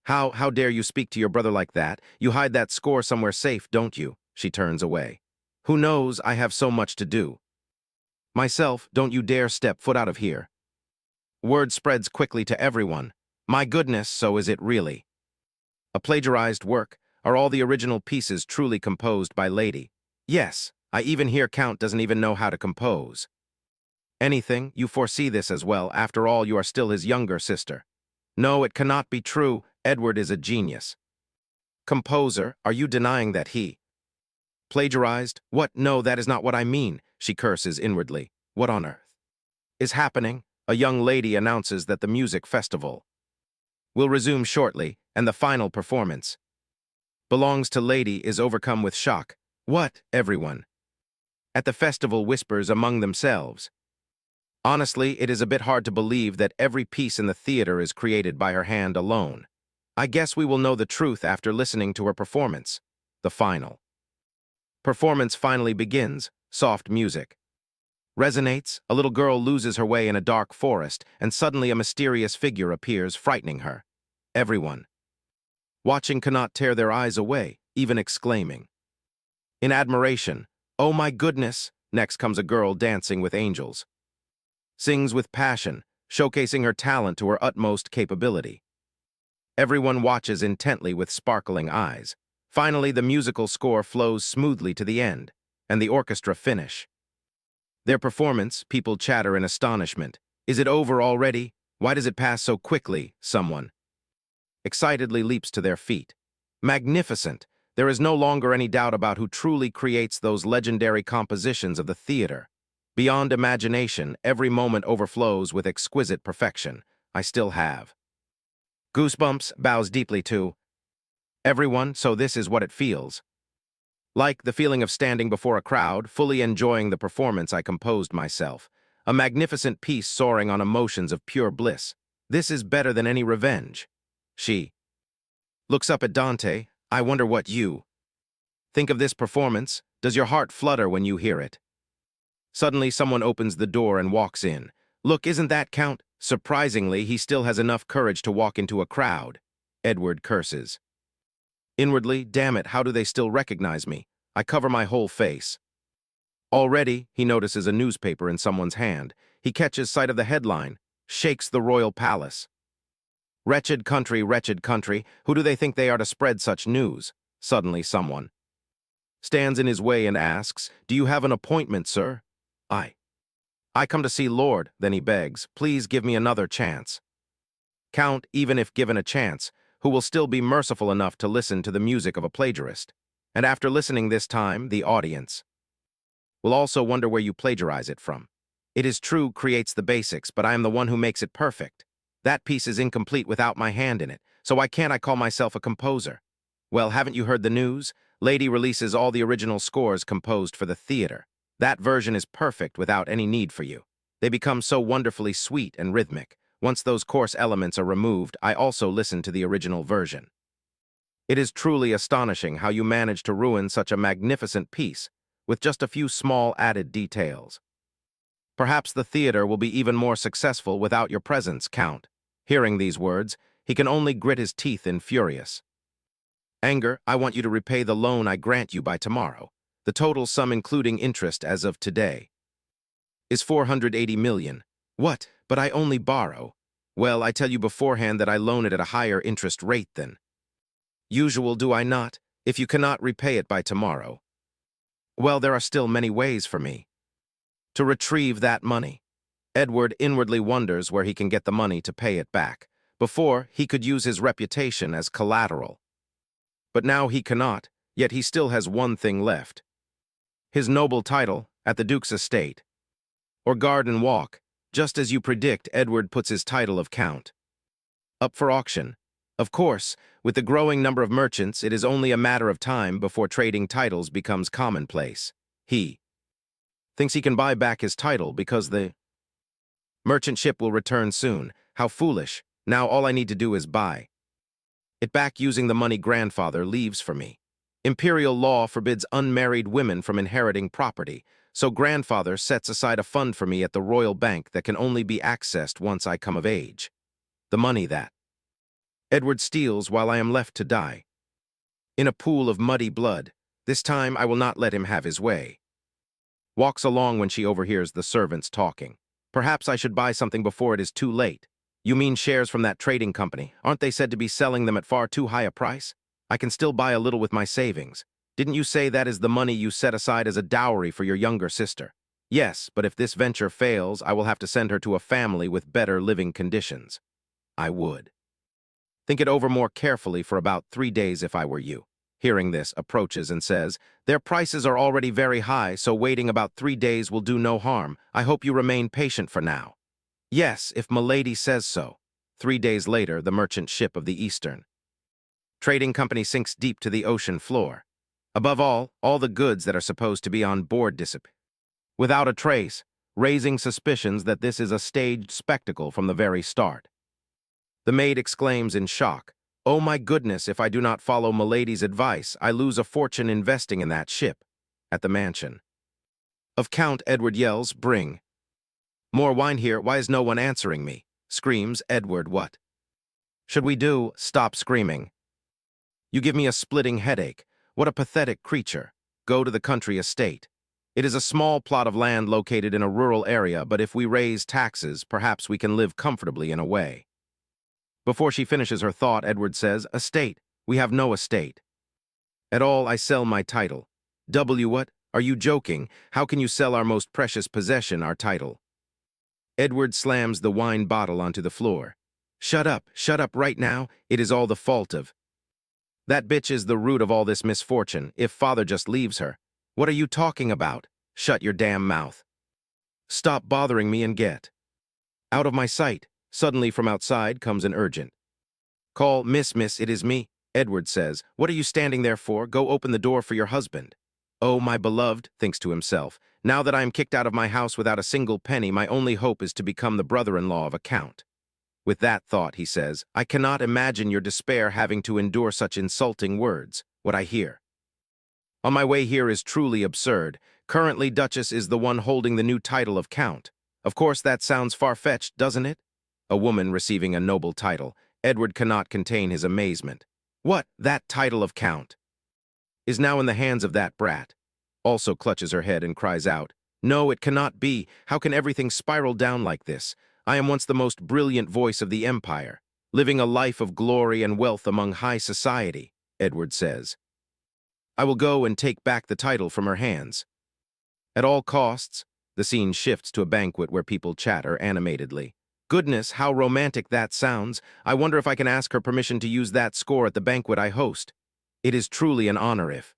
How dare you speak to your brother like that? You hide that score somewhere safe, don't you? She turns away. Who knows, I have so much to do. Myself, don't you dare step foot out of here. Word spreads quickly to everyone. My goodness, so is it really? A plagiarized work? Are all the original pieces truly composed by Lady? Yes, I even hear Count doesn't even know how to compose. Anything, you foresee this as well, after all you are still his younger sister. No, it cannot be true, Edward is a genius. Composer, are you denying that he plagiarized? What? No, that is not what I mean, she curses inwardly. What on earth is happening? A young lady announces that the music festival will resume shortly, and the final performance belongs to Lady is overcome with shock. What? Everyone at the festival whispers among themselves. Honestly, it is a bit hard to believe that every piece in the theater is created by her hand alone. I guess we will know the truth after listening to her performance. The final performance finally begins. Soft music resonates. A little girl loses her way in a dark forest, and suddenly a mysterious figure appears, frightening her. Everyone watching cannot tear their eyes away, even exclaiming in admiration, "Oh my goodness!" Next comes a girl dancing with angels. Sings with passion, showcasing her talent to her utmost capability. Everyone watches intently with sparkling eyes. Finally, the musical score flows smoothly to the end, and the orchestra finish their performance. People chatter in astonishment. Is it over already? Why does it pass so quickly? Someone excitedly leaps to their feet. Magnificent! There is no longer any doubt about who truly creates those legendary compositions of the theater. Beyond imagination, every moment overflows with exquisite perfection. I still have goosebumps, bows deeply to everyone, so this is what it feels like, the feeling of standing before a crowd, fully enjoying the performance I composed myself. A magnificent piece soaring on emotions of pure bliss. This is better than any revenge. She looks up at Dante. I wonder what you think of this performance. Does your heart flutter when you hear it? Suddenly, someone opens the door and walks in. Look, isn't that Count? Surprisingly, he still has enough courage to walk into a crowd. Edward curses inwardly. Damn it, how do they still recognize me? I cover my whole face. Already, he notices a newspaper in someone's hand. He catches sight of the headline, "Shakes the Royal Palace." Wretched country, who do they think they are to spread such news? Suddenly, someone stands in his way and asks, "Do you have an appointment, sir?" I come to see Lord," then he begs, "Please give me another chance." Count, even if given a chance, who will still be merciful enough to listen to the music of a plagiarist. And after listening this time, the audience will also wonder where you plagiarize it from. It is true, creates the basics, but I am the one who makes it perfect. That piece is incomplete without my hand in it, so why can't I call myself a composer? Well, haven't you heard the news? Lady releases all the original scores composed for the theater. That version is perfect without any need for you. They become so wonderfully sweet and rhythmic. Once those coarse elements are removed, I also listen to the original version. It is truly astonishing how you managed to ruin such a magnificent piece. with just a few small added details. Perhaps the theater will be even more successful without your presence, Count. Hearing these words, he can only grit his teeth in furious anger. I want you to repay the loan I grant you by tomorrow. The total sum including interest as of today is 480 million. What? But I only borrow. Well, I tell you beforehand that I loan it at a higher interest rate than usual, do I not? If you cannot repay it by tomorrow, well, there are still many ways for me to retrieve that money. Edward inwardly wonders where he can get the money to pay it back. Before, he could use his reputation as collateral. But now he cannot, yet he still has one thing left. His noble title at the Duke's estate, or garden walk. Just as you predict, Edward puts his title of Count up for auction. Of course, with the growing number of merchants, it is only a matter of time before trading titles becomes commonplace. He thinks he can buy back his title because the merchant ship will return soon. How foolish. Now all I need to do is buy it back using the money grandfather leaves for me. Imperial law forbids unmarried women from inheriting property, so grandfather sets aside a fund for me at the royal bank that can only be accessed once I come of age. The money that Edward steals while I am left to die in a pool of muddy blood. This time I will not let him have his way. Walks along when she overhears the servants talking. Perhaps I should buy something before it is too late. You mean shares from that trading company? Aren't they said to be selling them at far too high a price? I can still buy a little with my savings. Didn't you say that is the money you set aside as a dowry for your younger sister? Yes, but if this venture fails, I will have to send her to a family with better living conditions. I would think it over more carefully for about 3 days if I were you. Hearing this, approaches and says, their prices are already very high, so waiting about 3 days will do no harm. I hope you remain patient for now. Yes, if milady says so. 3 days later, the merchant ship of the Eastern trading company sinks deep to the ocean floor. Above all the goods that are supposed to be on board disappear without a trace, raising suspicions that this is a staged spectacle from the very start. The maid exclaims in shock, oh my goodness, if I do not follow milady's advice, I lose a fortune investing in that ship. At the mansion of Count, Edward yells, bring more wine here. Why is no one answering me? Screams Edward. What should we do? Stop screaming. You give me a splitting headache. What a pathetic creature. Go to the country estate. It is a small plot of land located in a rural area, but if we raise taxes, perhaps we can live comfortably in a way. Before she finishes her thought, Edward says, estate. We have no estate at all. I sell my title. What? Are you joking? How can you sell our most precious possession, our title? Edward slams the wine bottle onto the floor. Shut up right now. It is all the fault of that bitch is the root of all this misfortune. If father just leaves her. What are you talking about? Shut your damn mouth. Stop bothering me and get out of my sight. Suddenly from outside comes an urgent call. Miss, it is me. Edward says, what are you standing there for? Go open the door for your husband. Oh, my beloved, thinks to himself, now that I am kicked out of my house without a single penny, my only hope is to become the brother-in-law of a count. With that thought, he says, I cannot imagine your despair having to endure such insulting words. What I hear on my way here is truly absurd. Currently, Duchess is the one holding the new title of Count. Of course, that sounds far-fetched, doesn't it? A woman receiving a noble title. Edward cannot contain his amazement. What? That title of Count is now in the hands of that brat. Also clutches her head and cries out, no, it cannot be. How can everything spiral down like this? I am once the most brilliant voice of the empire, living a life of glory and wealth among high society, Edward says. I will go and take back the title from her hands. At all costs, the scene shifts to a banquet where people chatter animatedly. Goodness, how romantic that sounds. I wonder if I can ask her permission to use that score at the banquet I host. It is truly an honor if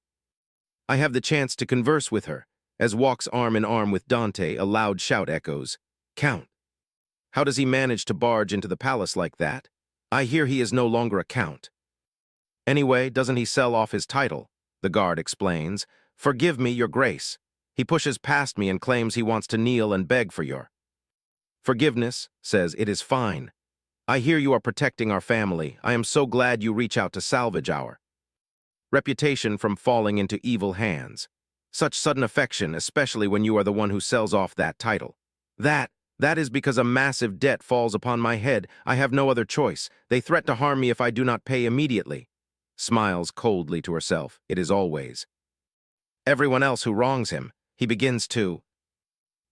I have the chance to converse with her. As walks arm in arm with Dante, a loud shout echoes, Count. How does he manage to barge into the palace like that? I hear he is no longer a count. Anyway, doesn't he sell off his title? The guard explains. Forgive me, your grace. He pushes past me and claims he wants to kneel and beg for your forgiveness, says it is fine. I hear you are protecting our family. I am so glad you reach out to salvage our reputation from falling into evil hands. Such sudden affection, especially when you are the one who sells off that title. That is because a massive debt falls upon my head. I have no other choice. They threaten to harm me if I do not pay immediately. Smiles coldly to herself. It is always everyone else who wrongs him. He begins to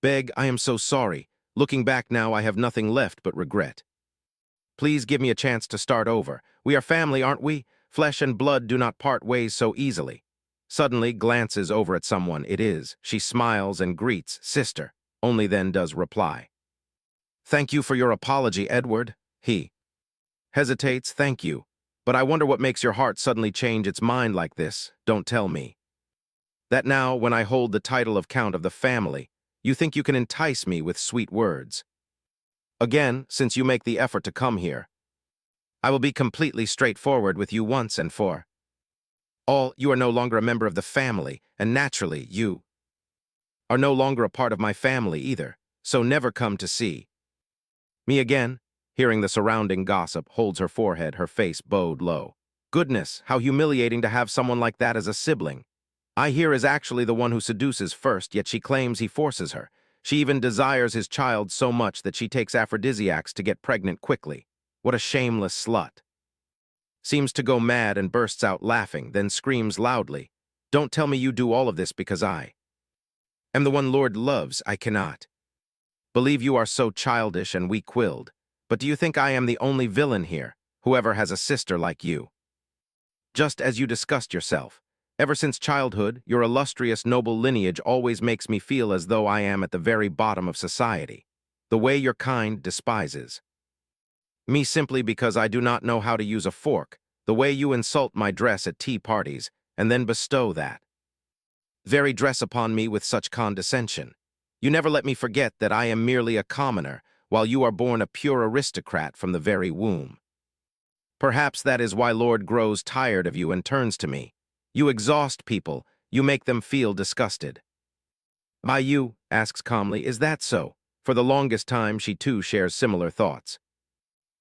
beg, I am so sorry. Looking back now, I have nothing left but regret. Please give me a chance to start over. We are family, aren't we? Flesh and blood do not part ways so easily. Suddenly glances over at someone. It is. She smiles and greets, sister. Only then does reply. Thank you for your apology, Edward. He hesitates, thank you. But I wonder what makes your heart suddenly change its mind like this. Don't tell me. That now, when I hold the title of Count of the family, you think you can entice me with sweet words. Again, since you make the effort to come here, I will be completely straightforward with you once and for all. You are no longer a member of the family, and naturally, you are no longer a part of my family either, so never come to see me again. Hearing the surrounding gossip, holds her forehead, her face bowed low. Goodness, how humiliating to have someone like that as a sibling. I hear is actually the one who seduces first, yet she claims he forces her. She even desires his child so much that she takes aphrodisiacs to get pregnant quickly. What a shameless slut. Seems to go mad and bursts out laughing, then screams loudly. Don't tell me you do all of this because I am the one Lord loves. I cannot believe you are so childish and weak-willed. But do you think I am the only villain here, whoever has a sister like you? Just as you discussed yourself, ever since childhood, your illustrious noble lineage always makes me feel as though I am at the very bottom of society. The way your kind despises me simply because I do not know how to use a fork, the way you insult my dress at tea parties, and then bestow that very dress upon me with such condescension. You never let me forget that I am merely a commoner, while you are born a pure aristocrat from the very womb. Perhaps that is why Lord grows tired of you and turns to me. You exhaust people, you make them feel disgusted. By you, asks calmly, is that so? For the longest time she too shares similar thoughts.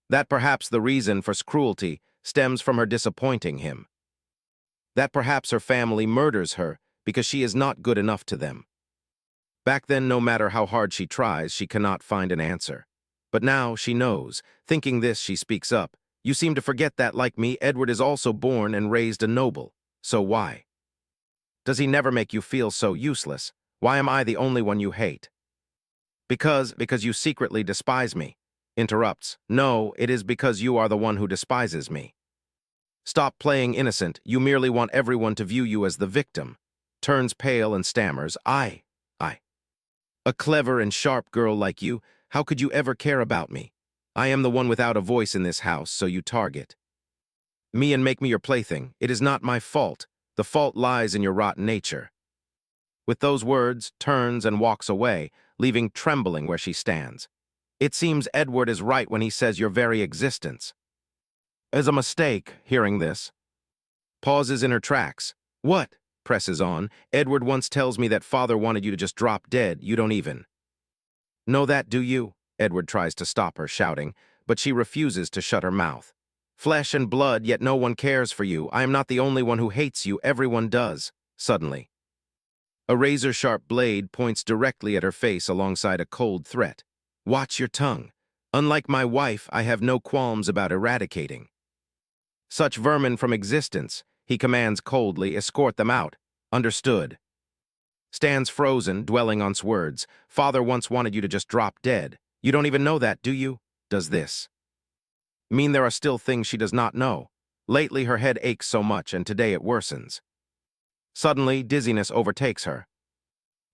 That perhaps the reason for cruelty stems from her disappointing him. That perhaps her family murders her because she is not good enough to them. Back then, no matter how hard she tries, she cannot find an answer. But now she knows. Thinking this, she speaks up. You seem to forget that, like me, Edward is also born and raised a noble. So why does he never make you feel so useless? Why am I the only one you hate? Because you secretly despise me. Interrupts. No, it is because you are the one who despises me. Stop playing innocent. You merely want everyone to view you as the victim. Turns pale and stammers. I. A clever and sharp girl like you, how could you ever care about me? I am the one without a voice in this house, so you target me and make me your plaything. It is not my fault. The fault lies in your rotten nature. With those words, turns and walks away, leaving trembling where she stands. It seems Edward is right when he says your very existence is a mistake. Hearing this, pauses in her tracks. What? Presses on. Edward once tells me that father wanted you to just drop dead. You don't even know that, do you? Edward tries to stop her, shouting, but she refuses to shut her mouth. Flesh and blood, yet no one cares for you. I am not the only one who hates you. Everyone does. Suddenly, a razor-sharp blade points directly at her face alongside a cold threat. Watch your tongue. Unlike my wife, I have no qualms about eradicating such vermin from existence. He commands coldly, escort them out. Understood. Stands frozen, dwelling on words. Father once wanted you to just drop dead. You don't even know that, do you? Does this mean there are still things she does not know? Lately her head aches so much, and today it worsens. Suddenly, dizziness overtakes her,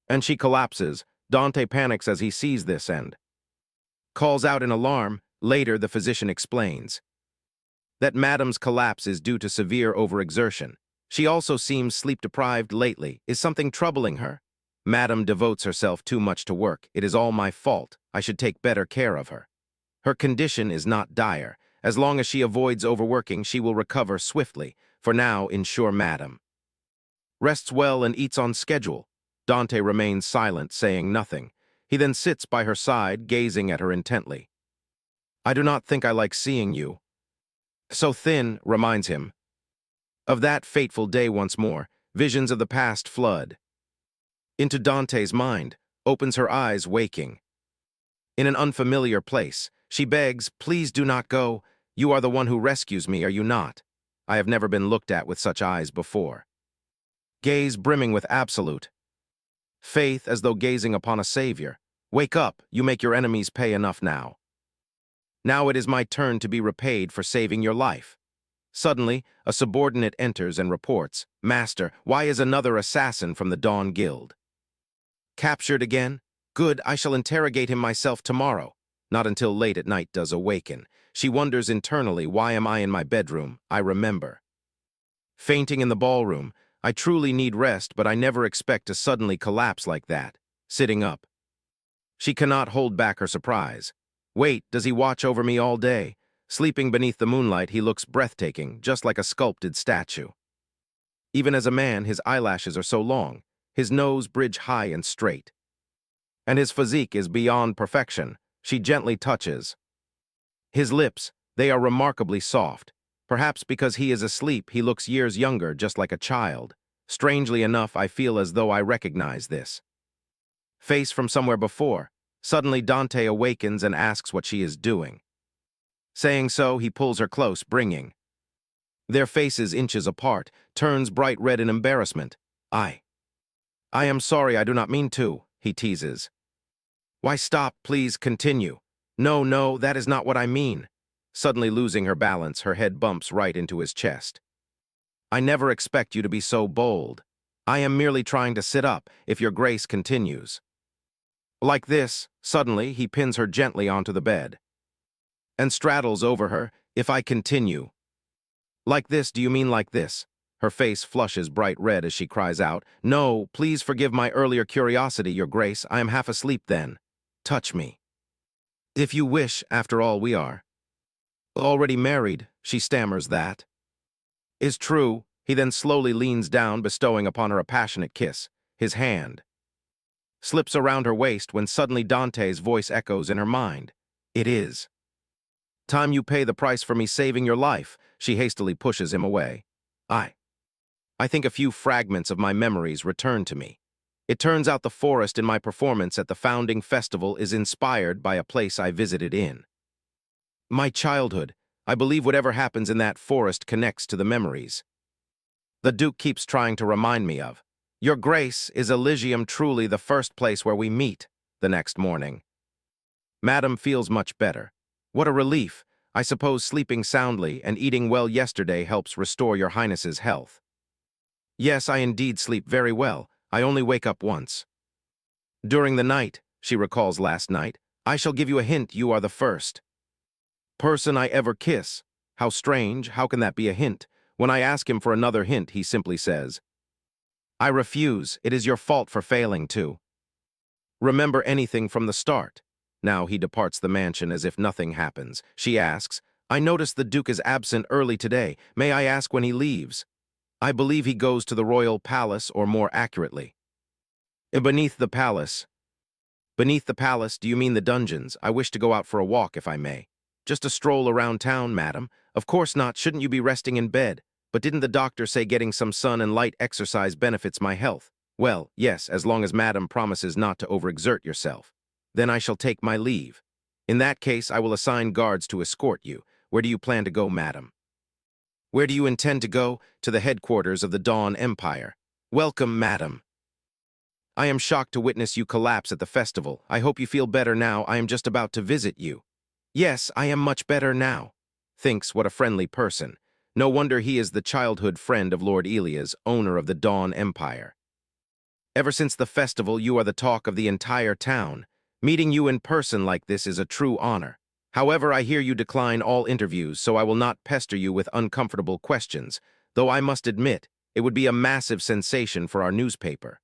and she collapses. Dante panics as he sees this and calls out in alarm. Later, the physician explains that Madame's collapse is due to severe overexertion. She also seems sleep-deprived lately. Is something troubling her? Madame devotes herself too much to work. It is all my fault. I should take better care of her. Her condition is not dire. As long as she avoids overworking, she will recover swiftly. For now, ensure Madame rests well and eats on schedule. Dante remains silent, saying nothing. He then sits by her side, gazing at her intently. I do not think I like seeing you so thin, reminds him of that fateful day once more. Visions of the past flood into Dante's mind, opens her eyes, waking. In an unfamiliar place, she begs, "Please do not go. You are the one who rescues me, are you not?" I have never been looked at with such eyes before. Gaze brimming with absolute faith, as though gazing upon a savior. "Wake up, you make your enemies pay enough now. Now it is my turn to be repaid for saving your life." Suddenly, a subordinate enters and reports, "Master, why is another assassin from the Dawn Guild captured again? Good, I shall interrogate him myself tomorrow." Not until late at night does awaken. She wonders internally, why am I in my bedroom? I remember fainting in the ballroom. I truly need rest, but I never expect to suddenly collapse like that. Sitting up. She cannot hold back her surprise. Wait, does he watch over me all day? Sleeping beneath the moonlight, he looks breathtaking, just like a sculpted statue. Even as a man, his eyelashes are so long, his nose bridge high and straight. And his physique is beyond perfection. She gently touches his lips. They are remarkably soft. Perhaps because he is asleep, he looks years younger, just like a child. Strangely enough, I feel as though I recognize this face from somewhere before. Suddenly, Dante awakens and asks what she is doing. Saying so, he pulls her close, bringing their faces inches apart, turns bright red in embarrassment. I am sorry, I do not mean to," he teases. "Why, stop, please continue." "No, no, that is not what I mean." Suddenly losing her balance, her head bumps right into his chest. "I never expect you to be so bold. I am merely trying to sit up, if your grace continues." Like this, suddenly he pins her gently onto the bed and straddles over her. "If I continue." "Like this, do you mean like this?" Her face flushes bright red as she cries out, "No, please forgive my earlier curiosity, your grace. I am half asleep then. Touch me. If you wish, after all, we are already married." She stammers, "That is true." He then slowly leans down, bestowing upon her a passionate kiss. His hand slips around her waist when suddenly Dante's voice echoes in her mind. "It is time you pay the price for me saving your life." She hastily pushes him away. I think a few fragments of my memories return to me. It turns out the forest in my performance at the founding festival is inspired by a place I visited in my childhood. I believe whatever happens in that forest connects to the memories the Duke keeps trying to remind me of. "Your Grace, is Elysium truly the first place where we meet?" The next morning, Madam feels much better. "What a relief. I suppose sleeping soundly and eating well yesterday helps restore your Highness's health." "Yes, I indeed sleep very well. I only wake up once during the night." She recalls last night. "I shall give you a hint. You are the first person I ever kiss." How strange. How can that be a hint? When I ask him for another hint, he simply says, "I refuse. It is your fault for failing to remember anything from the start." Now he departs the mansion as if nothing happens. She asks, "I notice the Duke is absent early today. May I ask when he leaves?" "I believe he goes to the royal palace, or more accurately, beneath the palace." "Beneath the palace? Do you mean the dungeons? I wish to go out for a walk, if I may." "Just a stroll around town, madam." "Of course not. Shouldn't you be resting in bed?" "But didn't the doctor say getting some sun and light exercise benefits my health?" "Well, yes, as long as madam promises not to overexert yourself." "Then I shall take my leave." "In that case, I will assign guards to escort you. Where do you plan to go, madam?" "Where do you intend to go?" "To the headquarters of the Dawn Empire." "Welcome, madam." "I am shocked to witness you collapse at the festival. I hope you feel better now. I am just about to visit you." "Yes, I am much better now." Thinks, what a friendly person. No wonder he is the childhood friend of Lord Elias, owner of the Dawn Empire. "Ever since the festival, you are the talk of the entire town. Meeting you in person like this is a true honor. However, I hear you decline all interviews, so I will not pester you with uncomfortable questions, though I must admit, it would be a massive sensation for our newspaper."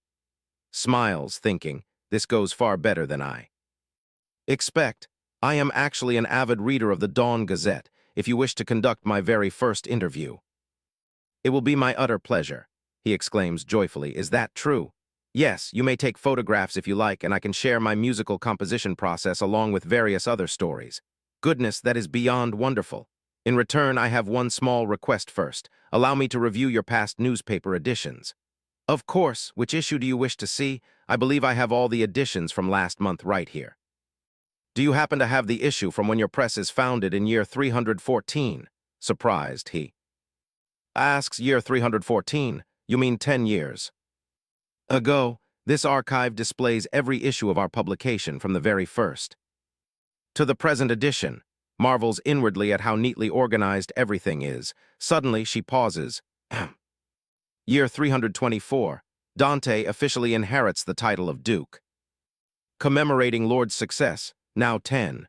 Smiles, thinking, this goes far better than I expect. "I am actually an avid reader of the Dawn Gazette, if you wish to conduct my very first interview." "It will be my utter pleasure," he exclaims joyfully. "Is that true?" "Yes, you may take photographs if you like, and I can share my musical composition process along with various other stories." "Goodness, that is beyond wonderful. In return, I have one small request first. Allow me to review your past newspaper editions." "Of course. Which issue do you wish to see?" I believe I have all the editions from last month right here. Do you happen to have the issue from when your press is founded in year 314? Surprised, he asks. Year 314? You mean 10 years ago? This archive displays every issue of our publication from the very first to the present edition, marvels inwardly at how neatly organized everything is. Suddenly, she pauses. Year 324. Dante officially inherits the title of Duke, commemorating Lord's success, now 10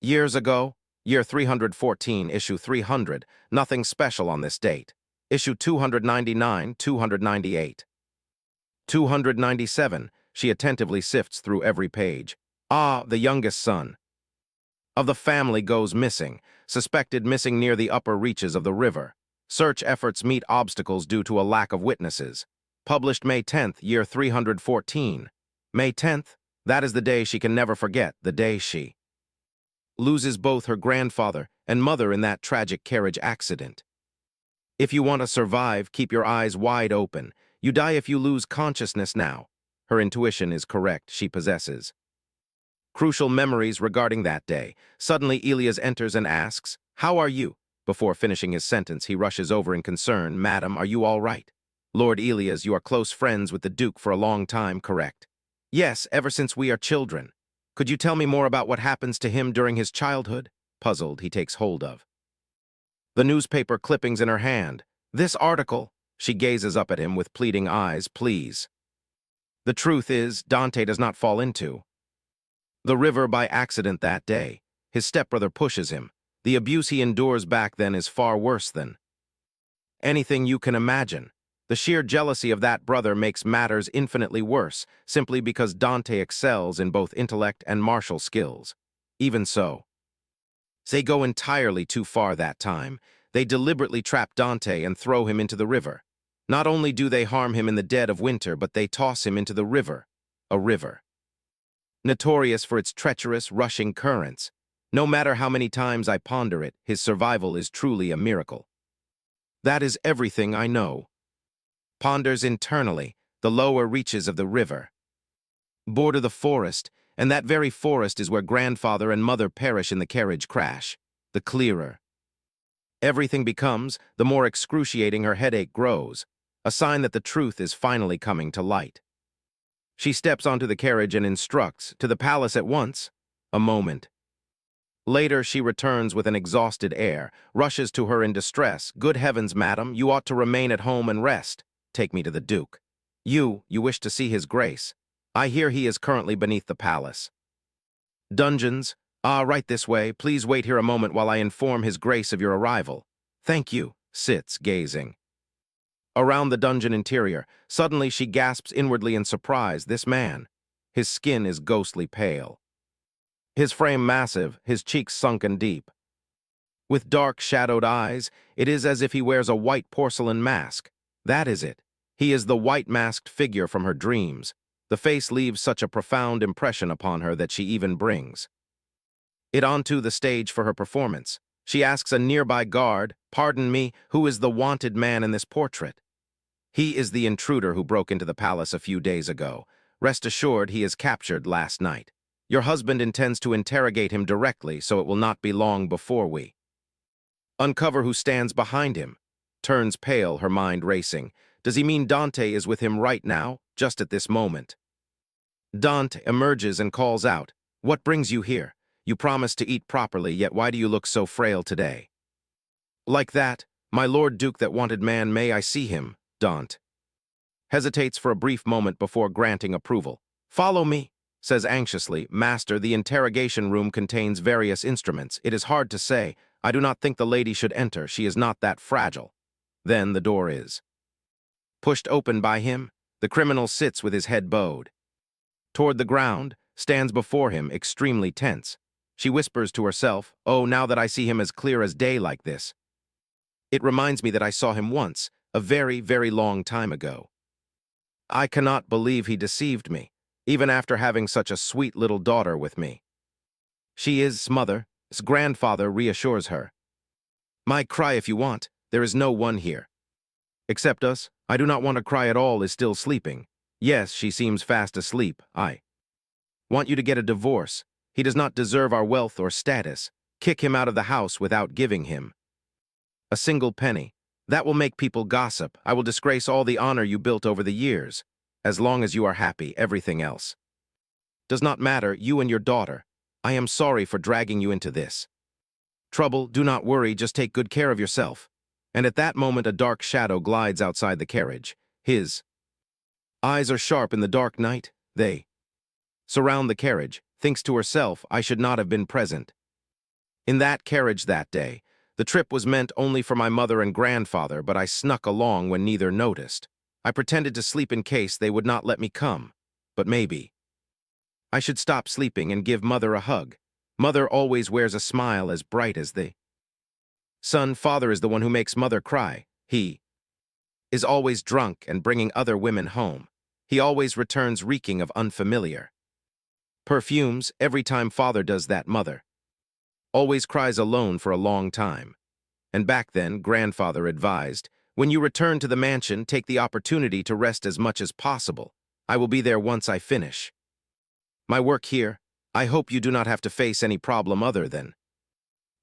years ago. Year 314, issue 300, nothing special on this date. Issue 299, 298. 297, she attentively sifts through every page. Ah, the youngest son of the family goes missing, suspected missing near the upper reaches of the river. Search efforts meet obstacles due to a lack of witnesses. Published May 10th, year 314. May 10th, that is the day she can never forget, the day she loses both her grandfather and mother in that tragic carriage accident. If you want to survive, keep your eyes wide open. You die if you lose consciousness now. Her intuition is correct, she possesses crucial memories regarding that day. Suddenly, Elias enters and asks, "How are you?" Before finishing his sentence, he rushes over in concern. "Madam, are you all right?" "Lord Elias, you are close friends with the Duke for a long time, correct?" "Yes, ever since we are children." "Could you tell me more about what happens to him during his childhood?" Puzzled, he takes hold of the newspaper clippings in her hand. "This article." She gazes up at him with pleading eyes. "Please." The truth is, Dante does not fall into the river by accident that day. His stepbrother pushes him. The abuse he endures back then is far worse than anything you can imagine. The sheer jealousy of that brother makes matters infinitely worse, simply because Dante excels in both intellect and martial skills. Even so, they go entirely too far that time. They deliberately trap Dante and throw him into the river. Not only do they harm him in the dead of winter, but they toss him into the river, a river notorious for its treacherous, rushing currents. No matter how many times I ponder it, his survival is truly a miracle. That is everything I know. Ponders internally, the lower reaches of the river border the forest, and that very forest is where grandfather and mother perish in the carriage crash. The clearer everything becomes, the more excruciating her headache grows, a sign that the truth is finally coming to light. She steps onto the carriage and instructs, "To the palace at once." A moment later, she returns with an exhausted air, rushes to her in distress. "Good heavens, madam, you ought to remain at home and rest." "Take me to the Duke." You wish to see his grace." "I hear he is currently beneath the palace dungeons." "Ah, right this way. Please wait here a moment while I inform his grace of your arrival." "Thank you." Sits, gazing around the dungeon interior. Suddenly, she gasps inwardly in surprise. This man. His skin is ghostly pale, his frame massive, his cheeks sunken deep. With dark, shadowed eyes, it is as if he wears a white porcelain mask. That is it. He is the white-masked figure from her dreams. The face leaves such a profound impression upon her that she even brings it onto the stage for her performance. She asks a nearby guard, "Pardon me, who is the wanted man in this portrait?" "He is the intruder who broke into the palace a few days ago. Rest assured he is captured last night. Your husband intends to interrogate him directly, so it will not be long before we uncover who stands behind him." Turns pale, her mind racing. Does he mean Dante is with him right now, just at this moment? Dante emerges and calls out, "What brings you here? You promised to eat properly, yet why do you look so frail today?" "Like that, my Lord Duke that wanted man, may I see him?" Dante hesitates for a brief moment before granting approval. "Follow me," says anxiously. "Master, the interrogation room contains various instruments. It is hard to say. I do not think the lady should enter. She is not that fragile." Then the door is pushed open by him. The criminal sits with his head bowed toward the ground, stands before him, extremely tense. She whispers to herself, "Oh, now that I see him as clear as day like this, it reminds me that I saw him once, a very, very long time ago. I cannot believe he deceived me, even after having such a sweet little daughter with me." She is mother. His grandfather reassures her. "My cry if you want. There is no one here. Except us. I do not want to cry at all, is still sleeping." Yes, she seems fast asleep. I want you to get a divorce. He does not deserve our wealth or status. Kick him out of the house without giving him a single penny. That will make people gossip. I will disgrace all the honor you built over the years. As long as you are happy, everything else does not matter, you and your daughter. I am sorry for dragging you into this trouble. Do not worry, just take good care of yourself. And at that moment a dark shadow glides outside the carriage. His eyes are sharp in the dark night. They surround the carriage. Thinks to herself, I should not have been present in that carriage that day. The trip was meant only for my mother and grandfather, but I snuck along when neither noticed. I pretended to sleep in case they would not let me come. But maybe I should stop sleeping and give Mother a hug. Mother always wears a smile as bright as the sun. Father is the one who makes Mother cry. He is always drunk and bringing other women home. He always returns reeking of unfamiliar perfumes. Every time Father does that, Mother always cries alone for a long time. And back then, Grandfather advised, when you return to the mansion, take the opportunity to rest as much as possible. I will be there once I finish my work here. I hope you do not have to face any problem other than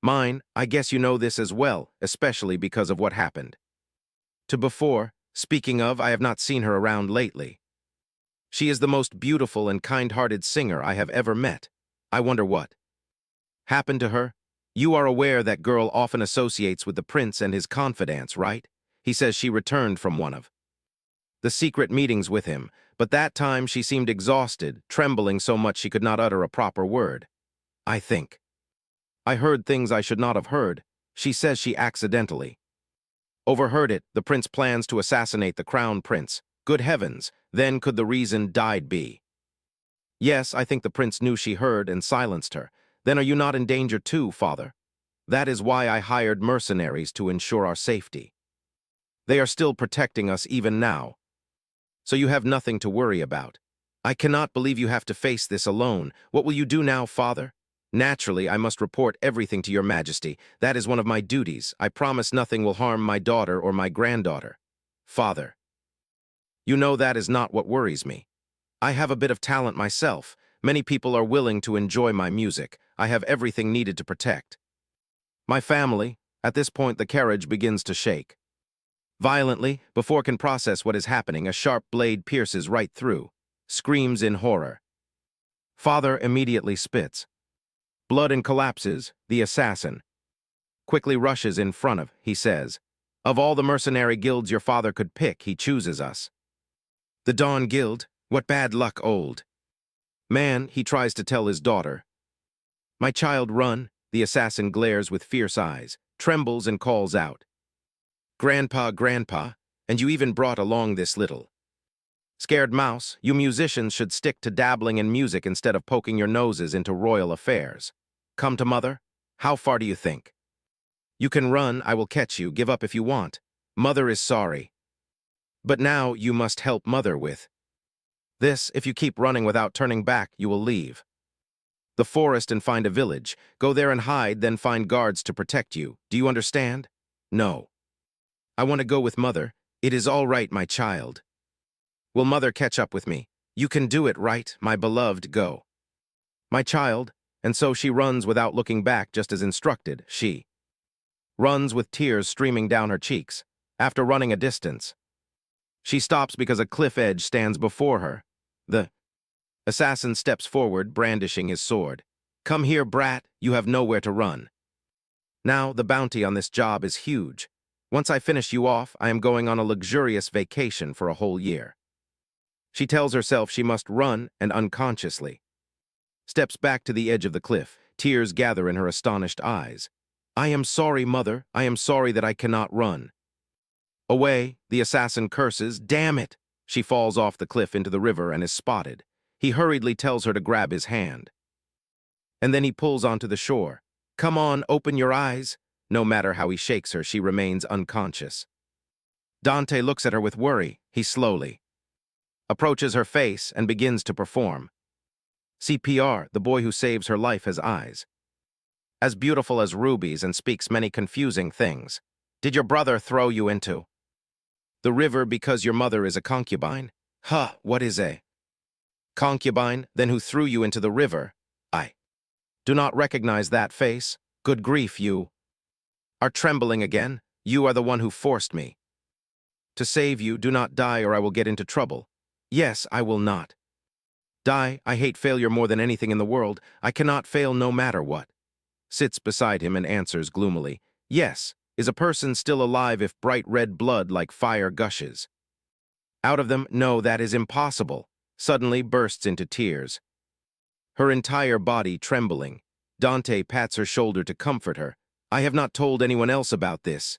mine. I guess you know this as well, especially because of what happened to before. Speaking of, I have not seen her around lately. She is the most beautiful and kind-hearted singer I have ever met. I wonder what happened to her. You are aware that girl often associates with the prince and his confidants, right? He says she returned from one of the secret meetings with him, but that time she seemed exhausted, trembling so much she could not utter a proper word. I think I heard things I should not have heard. She says she accidentally overheard it. The prince plans to assassinate the crown prince. Good heavens, then could the reason died be? Yes, I think the prince knew she heard and silenced her. Then are you not in danger too, Father? That is why I hired mercenaries to ensure our safety. They are still protecting us even now. So you have nothing to worry about. I cannot believe you have to face this alone. What will you do now, Father? Naturally, I must report everything to your Majesty. That is one of my duties. I promise nothing will harm my daughter or my granddaughter. Father, you know that is not what worries me. I have a bit of talent myself. Many people are willing to enjoy my music. I have everything needed to protect my family. At this point, the carriage begins to shake violently. Before can process what is happening, a sharp blade pierces right through. Screams in horror. Father immediately spits blood and collapses. The assassin quickly rushes in front of, he says, of all the mercenary guilds your father could pick, he chooses us. The Dawn Guild? What bad luck, old man, he tries to tell his daughter. My child, run. The assassin glares with fierce eyes, trembles and calls out, Grandpa, Grandpa, and you even brought along this little scared mouse. You musicians should stick to dabbling in music instead of poking your noses into royal affairs. Come to Mother? How far do you think? You can run, I will catch you, give up if you want. Mother is sorry. But now you must help Mother with this. If you keep running without turning back, you will leave the forest and find a village. Go there and hide, then find guards to protect you. Do you understand? No. I want to go with Mother. It is all right, my child. Will Mother catch up with me? You can do it, right, my beloved, go. My child. And so she runs without looking back, just as instructed. She runs with tears streaming down her cheeks. After running a distance, she stops because a cliff edge stands before her. The assassin steps forward, brandishing his sword. Come here, brat, you have nowhere to run. Now, the bounty on this job is huge. Once I finish you off, I am going on a luxurious vacation for a whole year. She tells herself she must run, and unconsciously steps back to the edge of the cliff. Tears gather in her astonished eyes. I am sorry, Mother. I am sorry that I cannot run. Away, the assassin curses. Damn it! She falls off the cliff into the river and is spotted. He hurriedly tells her to grab his hand. And then he pulls onto the shore. Come on, open your eyes. No matter how he shakes her, she remains unconscious. Dante looks at her with worry. He slowly approaches her face and begins to perform CPR. The boy who saves her life has eyes as beautiful as rubies and speaks many confusing things. Did your brother throw you into the river because your mother is a concubine? Huh, what is a concubine, then who threw you into the river? I do not recognize that face. Good grief, you are trembling again. You are the one who forced me. To save you, do not die or I will get into trouble. Yes, I will not die. I hate failure more than anything in the world. I cannot fail no matter what. Sits beside him and answers gloomily. Yes, is a person still alive if bright red blood like fire gushes? Out of them, no, that is impossible. Suddenly bursts into tears. Her entire body trembling. Dante pats her shoulder to comfort her. I have not told anyone else about this.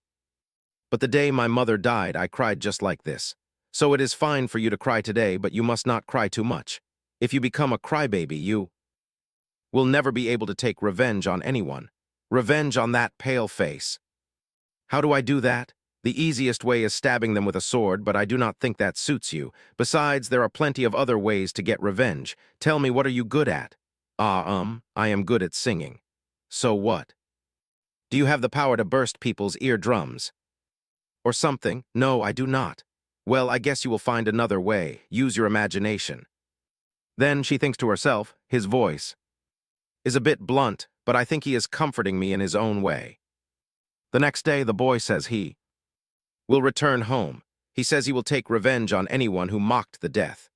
But the day my mother died, I cried just like this. So it is fine for you to cry today, but you must not cry too much. If you become a crybaby, you will never be able to take revenge on anyone. Revenge on that pale face. How do I do that? The easiest way is stabbing them with a sword, but I do not think that suits you. Besides, there are plenty of other ways to get revenge. Tell me, what are you good at? I am good at singing. So what? Do you have the power to burst people's eardrums? Or something? No, I do not. Well, I guess you will find another way. Use your imagination. Then she thinks to herself, his voice is a bit blunt, but I think he is comforting me in his own way. The next day, the boy says he will return home. He says he will take revenge on anyone who mocked the death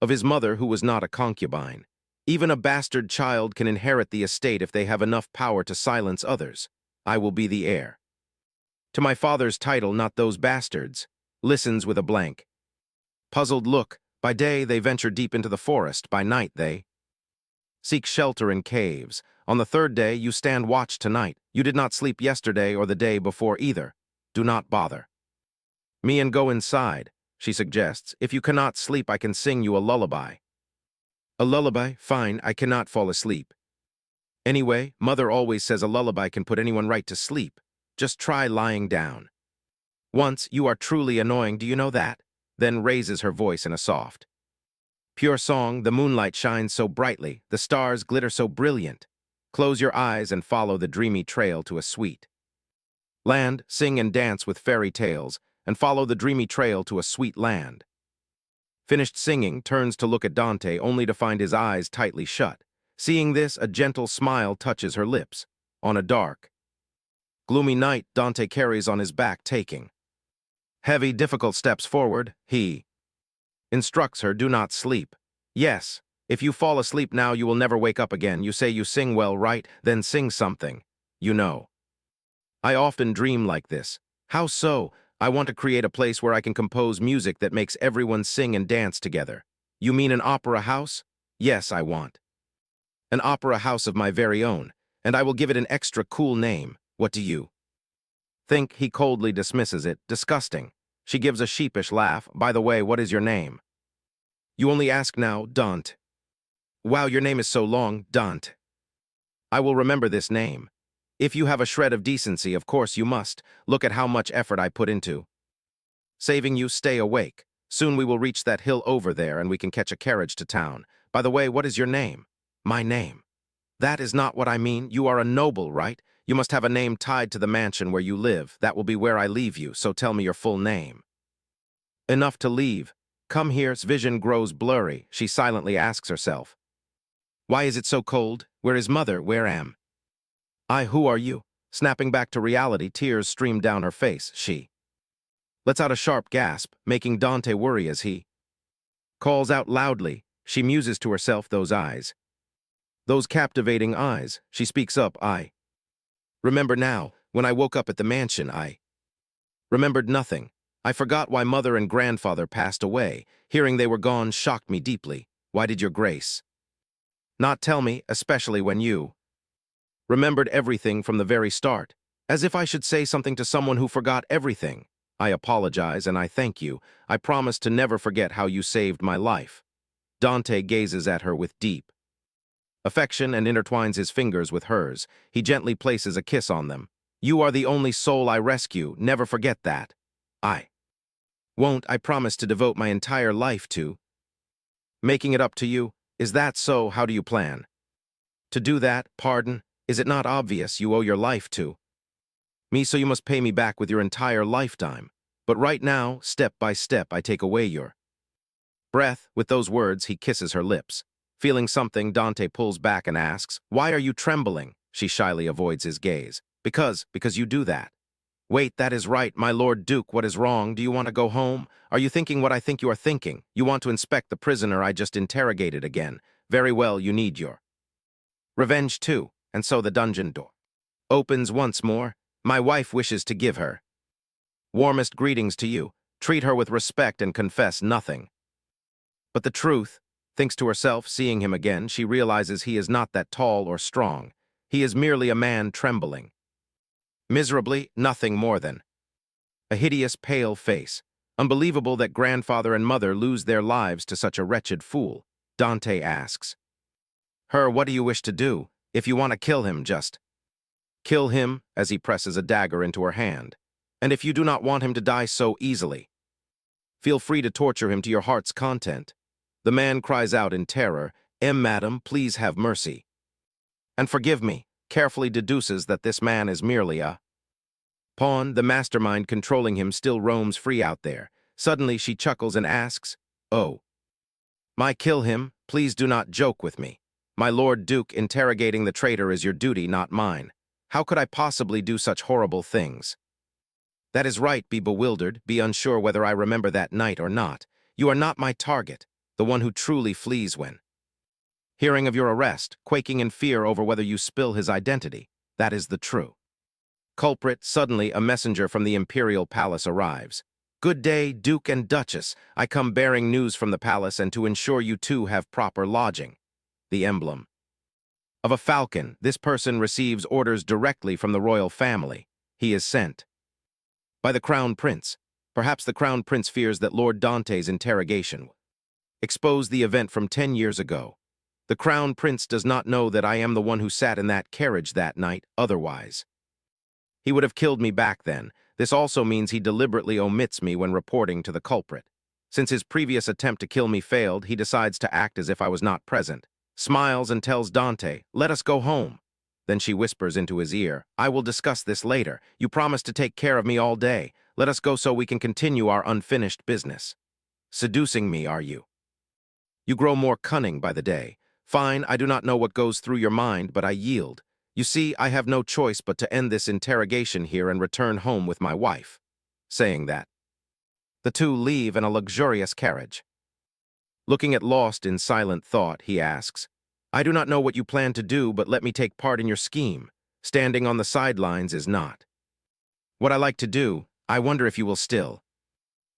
of his mother, who was not a concubine. Even a bastard child can inherit the estate if they have enough power to silence others. I will be the heir to my father's title, not those bastards. Listens with a blank, puzzled look. By day, they venture deep into the forest. By night, they seek shelter in caves. On the third day, you stand watch tonight. You did not sleep yesterday or the day before either. Do not bother me and go inside, she suggests. If you cannot sleep, I can sing you a lullaby. A lullaby? Fine, I cannot fall asleep. Anyway, mother always says a lullaby can put anyone right to sleep. Just try lying down. Once, you are truly annoying, do you know that? Then raises her voice in a soft, pure song. The moonlight shines so brightly, the stars glitter so brilliant. Close your eyes and follow the dreamy trail to a sweet land. Sing and dance with fairy tales, and follow the dreamy trail to a sweet land. Finished singing, turns to look at Dante, only to find his eyes tightly shut. Seeing this, a gentle smile touches her lips. On a dark, gloomy night, Dante carries on his back, taking heavy, difficult steps forward. He instructs her, do not sleep. Yes, if you fall asleep now, you will never wake up again. You say you sing well, right? Then sing something. You know, I often dream like this. How so? I want to create a place where I can compose music that makes everyone sing and dance together. You mean an opera house? Yes, I want an opera house of my very own, and I will give it an extra cool name. What do you think? He coldly dismisses it. Disgusting. She gives a sheepish laugh. By the way, what is your name? You only ask now, Dante. Wow, your name is so long, Dante. I will remember this name. If you have a shred of decency, of course you must. Look at how much effort I put into saving you. Stay awake. Soon we will reach that hill over there and we can catch a carriage to town. By the way, what is your name? My name. That is not what I mean. You are a noble, right? You must have a name tied to the mansion where you live. That will be where I leave you, so tell me your full name. Enough to leave. Come here's vision grows blurry. She silently asks herself, why is it so cold? Where is mother? Where am I? Who are you? Snapping back to reality, tears stream down her face. She lets out a sharp gasp, making Dante worry as he calls out loudly. She muses to herself, those eyes. Those captivating eyes. She speaks up. I remember now. When I woke up at the mansion, I remembered nothing. I forgot why mother and grandfather passed away. Hearing they were gone shocked me deeply. Why did your grace not tell me, especially when you remembered everything from the very start? As if I should say something to someone who forgot everything. I apologize and I thank you. I promise to never forget how you saved my life. Dante gazes at her with deep affection and intertwines his fingers with hers. He gently places a kiss on them. You are the only soul I rescue. Never forget that. I won't. I promise to devote my entire life to making it up to you. Is that so? How do you plan to do that? Pardon? Is it not obvious you owe your life to me, so you must pay me back with your entire lifetime? But right now, step by step, I take away your Breath, with those words, he kisses her lips. Feeling something, Dante pulls back and asks, "Why are you trembling?" She shyly avoids his gaze. Because you do that." "Wait, that is right, my Lord Duke, what is wrong? Do you want to go home? Are you thinking what I think you are thinking? You want to inspect the prisoner I just interrogated again. Very well, you need your revenge too." And so the dungeon door opens once more. "My wife wishes to give her warmest greetings to you. Treat her with respect and confess nothing." But the truth, thinks to herself, seeing him again, she realizes he is not that tall or strong. He is merely a man trembling. Miserably, nothing more than a hideous, pale face. Unbelievable that grandfather and mother lose their lives to such a wretched fool. Dante asks her, "What do you wish to do? If you want to kill him, just kill him," as he presses a dagger into her hand. "And if you do not want him to die so easily, feel free to torture him to your heart's content." The man cries out in terror, Madam, please have mercy. And forgive me," carefully deduces that this man is merely a pawn. The mastermind controlling him still roams free out there. Suddenly she chuckles and asks, "Oh, my kill him, please do not joke with me. My Lord Duke, interrogating the traitor is your duty, not mine. How could I possibly do such horrible things?" "That is right, be bewildered, be unsure whether I remember that night or not. You are not my target, the one who truly flees when hearing of your arrest, quaking in fear over whether you spill his identity. That is the true culprit." Suddenly, a messenger from the imperial palace arrives. "Good day, Duke and Duchess. I come bearing news from the palace and to ensure you two have proper lodging." The emblem of a falcon, this person receives orders directly from the royal family. He is sent by the Crown Prince. Perhaps the Crown Prince fears that Lord Dante's interrogation exposed the event from 10 years ago. The Crown Prince does not know that I am the one who sat in that carriage that night, otherwise he would have killed me back then. This also means he deliberately omits me when reporting to the culprit. Since his previous attempt to kill me failed, he decides to act as if I was not present, smiles and tells Dante, "Let us go home." Then she whispers into his ear, "I will discuss this later. You promised to take care of me all day. Let us go so we can continue our unfinished business." Seducing me, are you? You grow more cunning by the day. Fine, I do not know what goes through your mind, but I yield. You see, I have no choice but to end this interrogation here and return home with my wife. Saying that, the two leave in a luxurious carriage. Looking at Lost in silent thought, he asks, "I do not know what you plan to do, but let me take part in your scheme. Standing on the sidelines is not what I like to do. I wonder if you will still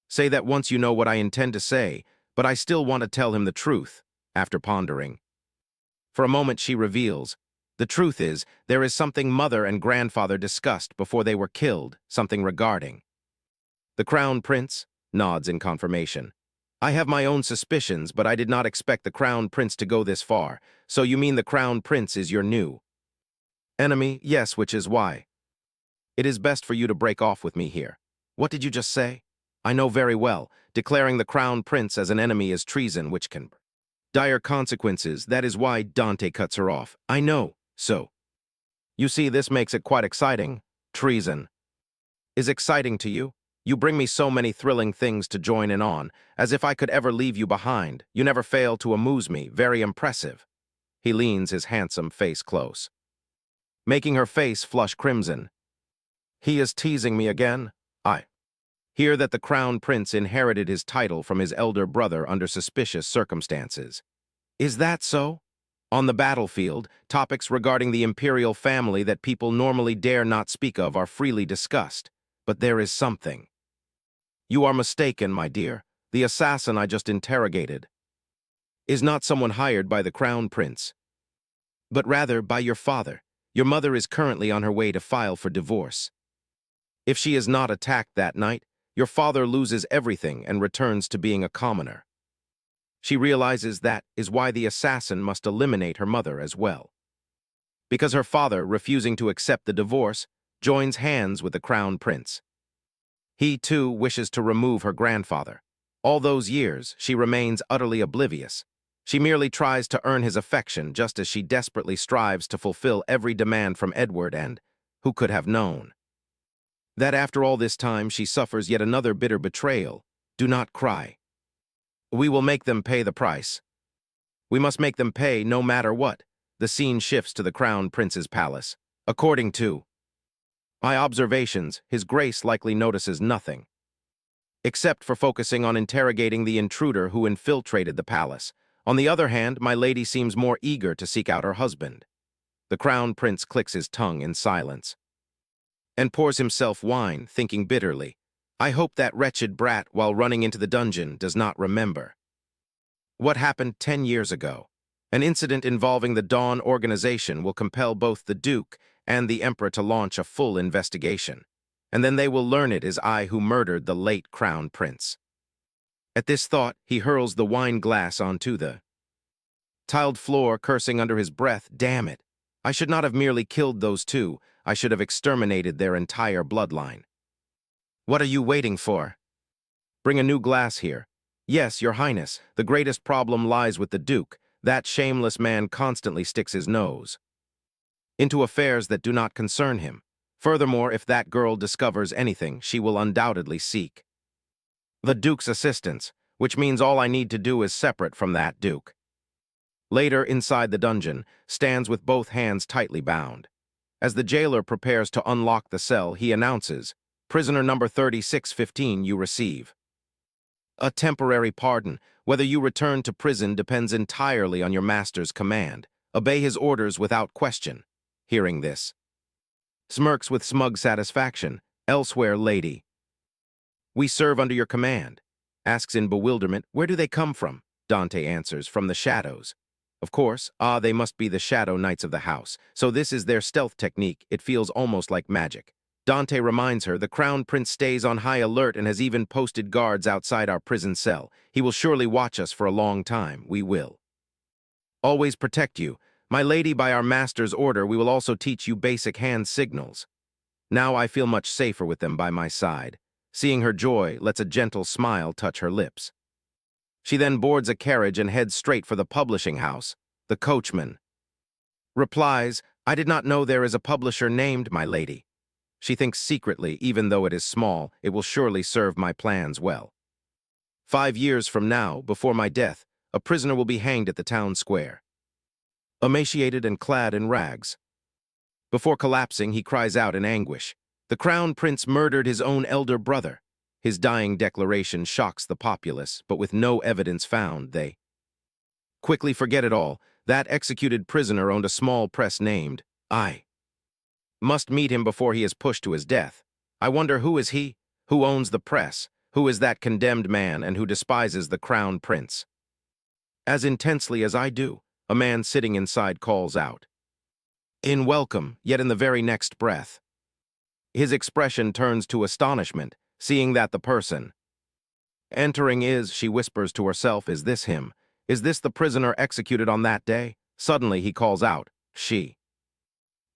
say that once you know what I intend to say, but I still want to tell him the truth." After pondering for a moment, she reveals, "The truth is, there is something mother and grandfather discussed before they were killed, something regarding the Crown Prince." Nods in confirmation. "I have my own suspicions, but I did not expect the Crown Prince to go this far. So you mean the Crown Prince is your new enemy?" "Yes, which is why it is best for you to break off with me here." "What did you just say?" "I know very well. Declaring the Crown Prince as an enemy is treason, which can dire consequences. That is why." Dante cuts her off. "I know. So you see, this makes it quite exciting. Treason is exciting to you? You bring me so many thrilling things to join in on, as if I could ever leave you behind. You never fail to amuse me. Very impressive." He leans his handsome face close, making her face flush crimson. "He is teasing me again? I hear that the Crown Prince inherited his title from his elder brother under suspicious circumstances. Is that so? On the battlefield, topics regarding the imperial family that people normally dare not speak of are freely discussed. But there is something. You are mistaken, my dear. The assassin I just interrogated is not someone hired by the Crown Prince, but rather by your father. Your mother is currently on her way to file for divorce. If she is not attacked that night, your father loses everything and returns to being a commoner. She realizes that is why the assassin must eliminate her mother as well. Because her father, refusing to accept the divorce, joins hands with the Crown Prince. He, too, wishes to remove her grandfather. All those years, she remains utterly oblivious. She merely tries to earn his affection just as she desperately strives to fulfill every demand from Edward, and who could have known that after all this time she suffers yet another bitter betrayal? Do not cry. We will make them pay the price. We must make them pay no matter what. The scene shifts to the Crown Prince's palace. According to my observations, His Grace likely notices nothing, except for focusing on interrogating the intruder who infiltrated the palace. On the other hand, my lady seems more eager to seek out her husband. The Crown Prince clicks his tongue in silence and pours himself wine, thinking bitterly, I hope that wretched brat, while running into the dungeon, does not remember what happened 10 years ago. An incident involving the Dawn organization will compel both the Duke and the Emperor to launch a full investigation, and then they will learn it is I who murdered the late Crown Prince. At this thought, he hurls the wine glass onto the tiled floor, cursing under his breath, damn it. I should not have merely killed those two, I should have exterminated their entire bloodline. What are you waiting for? Bring a new glass here. Yes, Your Highness, the greatest problem lies with the Duke. That shameless man constantly sticks his nose into affairs that do not concern him. Furthermore, if that girl discovers anything, she will undoubtedly seek the Duke's assistance, which means all I need to do is separate from that Duke. Later, inside the dungeon, stands with both hands tightly bound. As the jailer prepares to unlock the cell, he announces, Prisoner number 3615 you receive a temporary pardon. Whether you return to prison depends entirely on your master's command. Obey his orders without question. Hearing this, smirks with smug satisfaction. Elsewhere, lady. We serve under your command. Asks in bewilderment, where do they come from? Dante answers, from the shadows. Of course, they must be the shadow knights of the house. So this is their stealth technique. It feels almost like magic. Dante reminds her the Crown Prince stays on high alert and has even posted guards outside our prison cell. He will surely watch us for a long time. We will always protect you. My lady, by our master's order, we will also teach you basic hand signals. Now I feel much safer with them by my side. Seeing her joy lets a gentle smile touch her lips. She then boards a carriage and heads straight for the publishing house. The coachman replies, I did not know there is a publisher named my lady. She thinks secretly, even though it is small, it will surely serve my plans well. 5 years from now, before my death, a prisoner will be hanged at the town square, emaciated and clad in rags. Before collapsing, he cries out in anguish. The Crown Prince murdered his own elder brother. His dying declaration shocks the populace, but with no evidence found, they quickly forget it all. That executed prisoner owned a small press named I. Must meet him before he is pushed to his death. I wonder who is he? Who owns the press? Who is that condemned man and who despises the Crown Prince as intensely as I do? A man sitting inside calls out in welcome, yet in the very next breath his expression turns to astonishment, seeing that the person entering is, she whispers to herself, is this him? Is this the prisoner executed on that day? Suddenly he calls out, she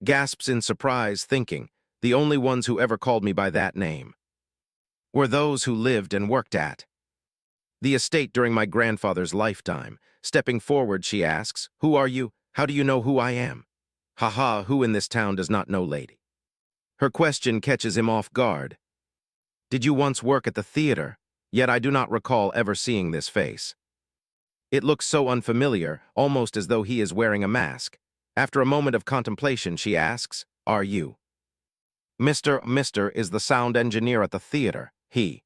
gasps in surprise, thinking, the only ones who ever called me by that name were those who lived and worked at the estate during my grandfather's lifetime. Stepping forward, she asks, who are you? How do you know who I am? Haha, who in this town does not know lady? Her question catches him off guard. Did you once work at the theater? Yet I do not recall ever seeing this face. It looks so unfamiliar, almost as though he is wearing a mask. After a moment of contemplation, she asks, are you? Mr. is the sound engineer at the theater. He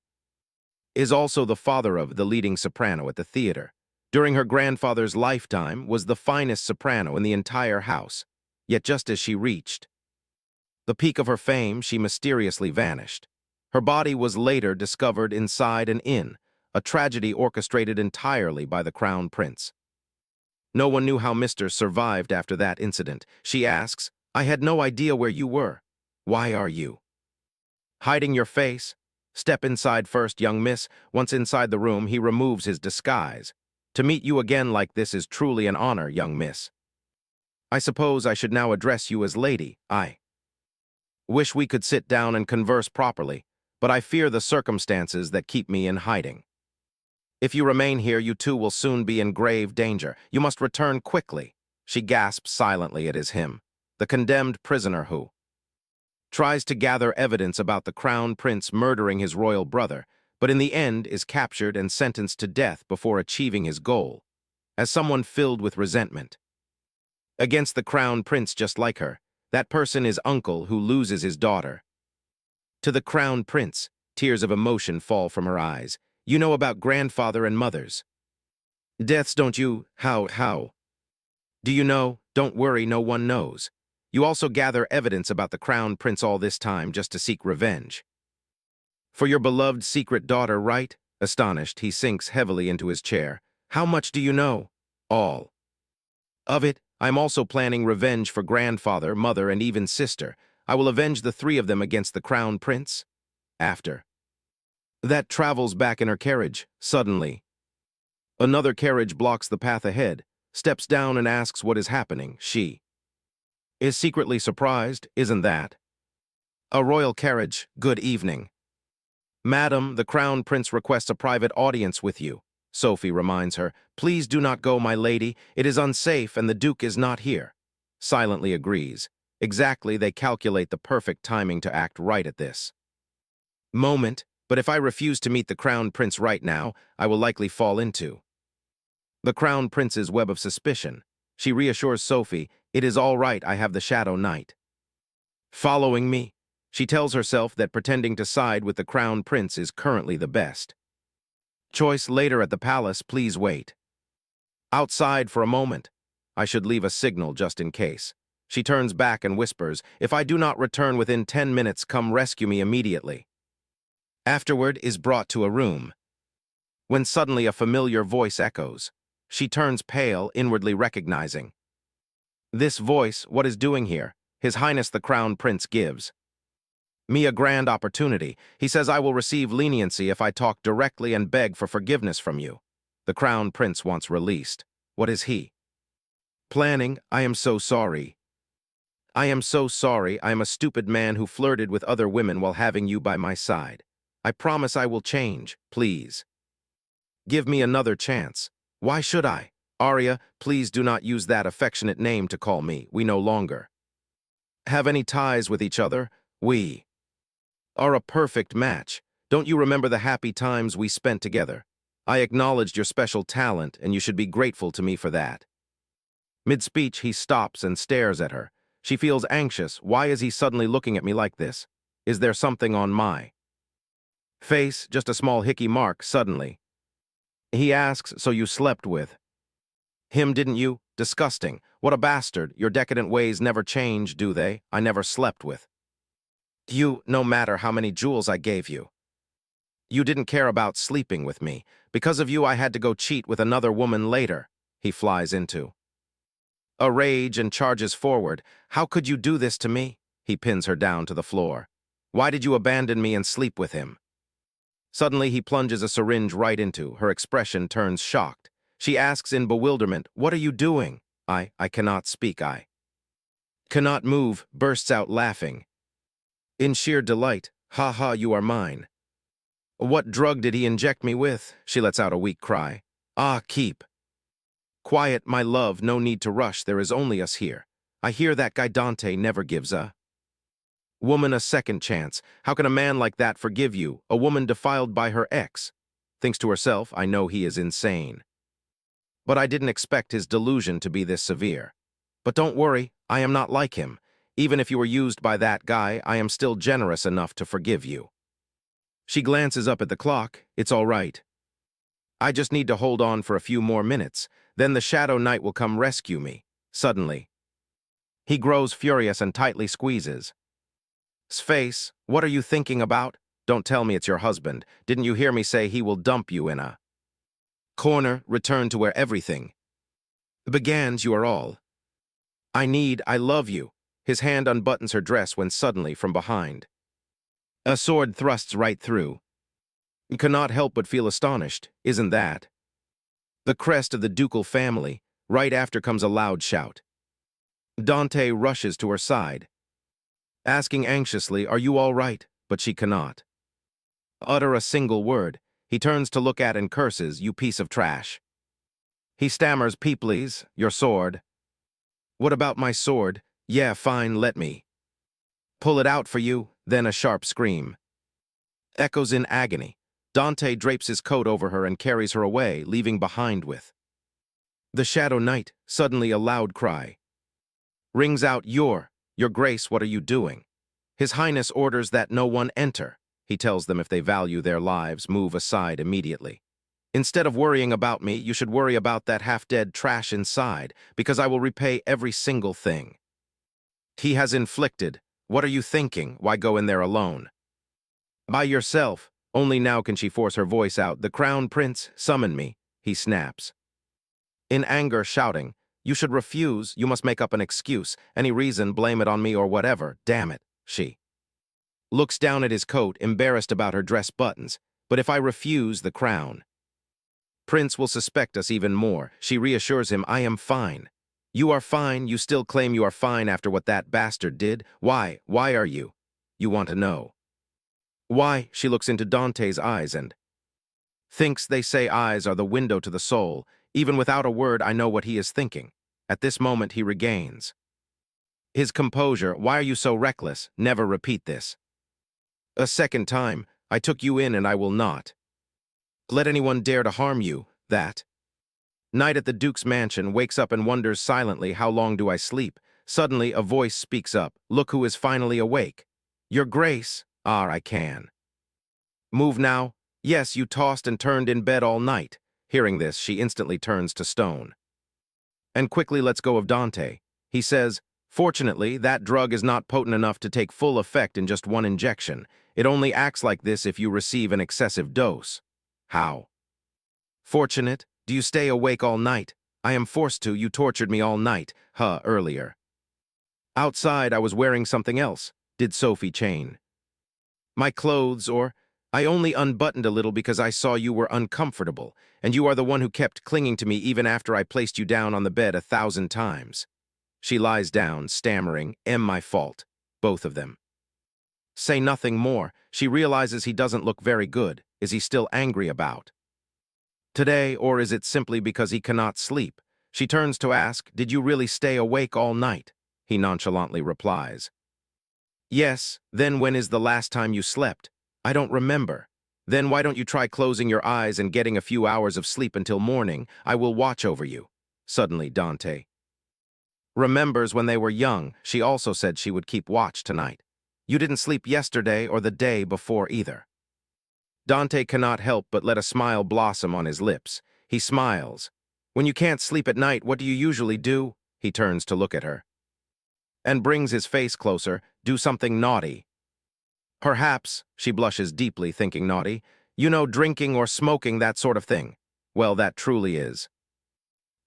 is also the father of the leading soprano at the theater. During her grandfather's lifetime, was the finest soprano in the entire house. Yet just as she reached the peak of her fame, she mysteriously vanished. Her body was later discovered inside an inn, a tragedy orchestrated entirely by the Crown Prince. No one knew how Mr. survived after that incident. She asks, I had no idea where you were. Why are you hiding your face? Step inside first, young miss. Once inside the room, he removes his disguise. To meet you again like this is truly an honor, young miss. I suppose I should now address you as lady. I wish we could sit down and converse properly, but I fear the circumstances that keep me in hiding. If you remain here, you too will soon be in grave danger. You must return quickly. She gasps silently at him, the condemned prisoner who tries to gather evidence about the Crown Prince murdering his royal brother, but in the end is captured and sentenced to death before achieving his goal, as someone filled with resentment. Against the crown prince just like her, that person is uncle who loses his daughter. To the crown prince, tears of emotion fall from her eyes. You know about grandfather and mothers. Deaths, don't you? How? Do you know? Don't worry, no one knows. You also gather evidence about the crown prince all this time just to seek revenge. For your beloved secret daughter, right? Astonished, he sinks heavily into his chair. How much do you know? All of it. I'm also planning revenge for grandfather, mother, and even sister. I will avenge the three of them against the crown prince. After that travels back in her carriage, suddenly. Another carriage blocks the path ahead, steps down and asks what is happening. She is secretly surprised, isn't that? A royal carriage, good evening. Madam, the crown prince requests a private audience with you. Sophie reminds her, please do not go, my lady. It is unsafe and the duke is not here. Silently agrees. Exactly, they calculate the perfect timing to act right at this moment, but if I refuse to meet the crown prince right now, I will likely fall into the crown prince's web of suspicion. She reassures Sophie, it is all right, I have the Shadow Knight following me. She tells herself that pretending to side with the crown prince is currently the best choice. Later at the palace, please wait outside for a moment. I should leave a signal just in case. She turns back and whispers, if I do not return within 10 minutes, come rescue me immediately. Afterward is brought to a room, when suddenly a familiar voice echoes. She turns pale, inwardly recognizing this voice. What is doing here? His Highness the Crown Prince gives me a grand opportunity. He says I will receive leniency if I talk directly and beg for forgiveness from you. The Crown Prince wants released. What is he planning? I am so sorry. I am so sorry. I am a stupid man who flirted with other women while having you by my side. I promise I will change, please. Give me another chance. Why should I? Arya, please do not use that affectionate name to call me. We no longer have any ties with each other. We are a perfect match. Don't you remember the happy times we spent together? I acknowledged your special talent, and you should be grateful to me for that. Mid-speech, he stops and stares at her. She feels anxious. Why is he suddenly looking at me like this? Is there something on my face? Just a small hickey mark, suddenly. He asks, so you slept with him, didn't you? Disgusting. What a bastard. Your decadent ways never change, do they? I never slept with you, no matter how many jewels I gave you. You didn't care about sleeping with me. Because of you, I had to go cheat with another woman later. He flies into a rage and charges forward. How could you do this to me? He pins her down to the floor. Why did you abandon me and sleep with him? Suddenly, he plunges a syringe right into her. Expression turns shocked. She asks in bewilderment, what are you doing? I cannot speak. I cannot move, bursts out laughing. In sheer delight, ha ha, you are mine. What drug did he inject me with? She lets out a weak cry. Ah, keep quiet, my love, no need to rush, there is only us here. I hear that guy Dante never gives a woman a second chance. How can a man like that forgive you, a woman defiled by her ex? Thinks to herself, I know he is insane. But I didn't expect his delusion to be this severe. But don't worry, I am not like him. Even if you were used by that guy, I am still generous enough to forgive you. She glances up at the clock. It's all right. I just need to hold on for a few more minutes. Then the Shadow Knight will come rescue me. Suddenly, he grows furious and tightly squeezes his face. What are you thinking about? Don't tell me it's your husband. Didn't you hear me say he will dump you in a corner, return to where everything begins? You are all I love you. His hand unbuttons her dress when suddenly, from behind, a sword thrusts right through. You cannot help but feel astonished, isn't that the crest of the ducal family? Right after comes a loud shout. Dante rushes to her side, asking anxiously, are you all right? But she cannot utter a single word. He turns to look at and curses, you piece of trash. He stammers, please, your sword. What about my sword? Yeah, fine, let me pull it out for you. Then a sharp scream echoes in agony. Dante drapes his coat over her and carries her away, leaving behind with the Shadow Knight. Suddenly a loud cry rings out, Your Grace, what are you doing? His Highness orders that no one enter. He tells them if they value their lives, move aside immediately. Instead of worrying about me, you should worry about that half-dead trash inside, because I will repay every single thing he has inflicted. What are you thinking? Why go in there alone? By yourself. Only now can she force her voice out. The Crown Prince, summon me, he snaps. In anger, shouting, You should refuse, you must make up an excuse, any reason, blame it on me or whatever, damn it, she looks down at his coat, embarrassed about her dress buttons. But if I refuse, the Crown Prince will suspect us even more. She reassures him, I am fine. You are fine? You still claim you are fine after what that bastard did? Why? Why are you? You want to know. Why? She looks into Dante's eyes and thinks they say eyes are the window to the soul. Even without a word, I know what he is thinking. At this moment, he regains his composure. Why are you so reckless? Never repeat this. A second time, I took you in and I will not let anyone dare to harm you. That night at the Duke's mansion, wakes up and wonders silently, how long do I sleep? Suddenly, a voice speaks up. Look who is finally awake. Your Grace. Ah, I can move now. Yes, you tossed and turned in bed all night. Hearing this, she instantly turns to stone and quickly lets go of Dante. He says, Fortunately, that drug is not potent enough to take full effect in just one injection. It only acts like this if you receive an excessive dose. How fortunate? Do you stay awake all night? I am forced to. You tortured me all night. Earlier. Outside, I was wearing something else. Did Sophie chain my clothes, or I only unbuttoned a little because I saw you were uncomfortable, and you are the one who kept clinging to me even after I placed you down on the bed 1,000 times. She lies down, stammering, My fault. Both of them. Say nothing more. She realizes he doesn't look very good. Is he still angry about today, or is it simply because he cannot sleep? She turns to ask, Did you really stay awake all night? He nonchalantly replies, Yes. Then when is the last time you slept? I don't remember. Then why don't you try closing your eyes and getting a few hours of sleep until morning? I will watch over you. Suddenly, Dante remembers when they were young, she also said she would keep watch tonight. You didn't sleep yesterday or the day before either. Dante cannot help but let a smile blossom on his lips. He smiles. When you can't sleep at night, what do you usually do? He turns to look at her and brings his face closer. Do something naughty. Perhaps, she blushes deeply, thinking naughty. You know, drinking or smoking, that sort of thing. Well, that truly is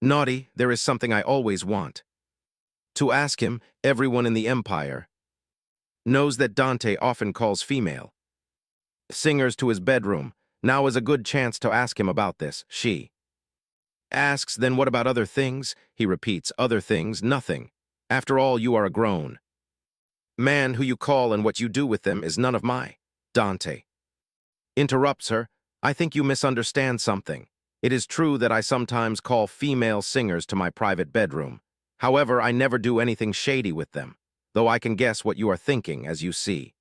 naughty. There is something I always want to ask him. Everyone in the Empire knows that Dante often calls female singers to his bedroom. Now is a good chance to ask him about this. She asks, Then what about other things? He repeats, Other things, nothing. After all, you are a grown man. Who you call and what you do with them is none of my. Dante interrupts her. I think you misunderstand something. It is true that I sometimes call female singers to my private bedroom. However, I never do anything shady with them, though I can guess what you are thinking, as you see.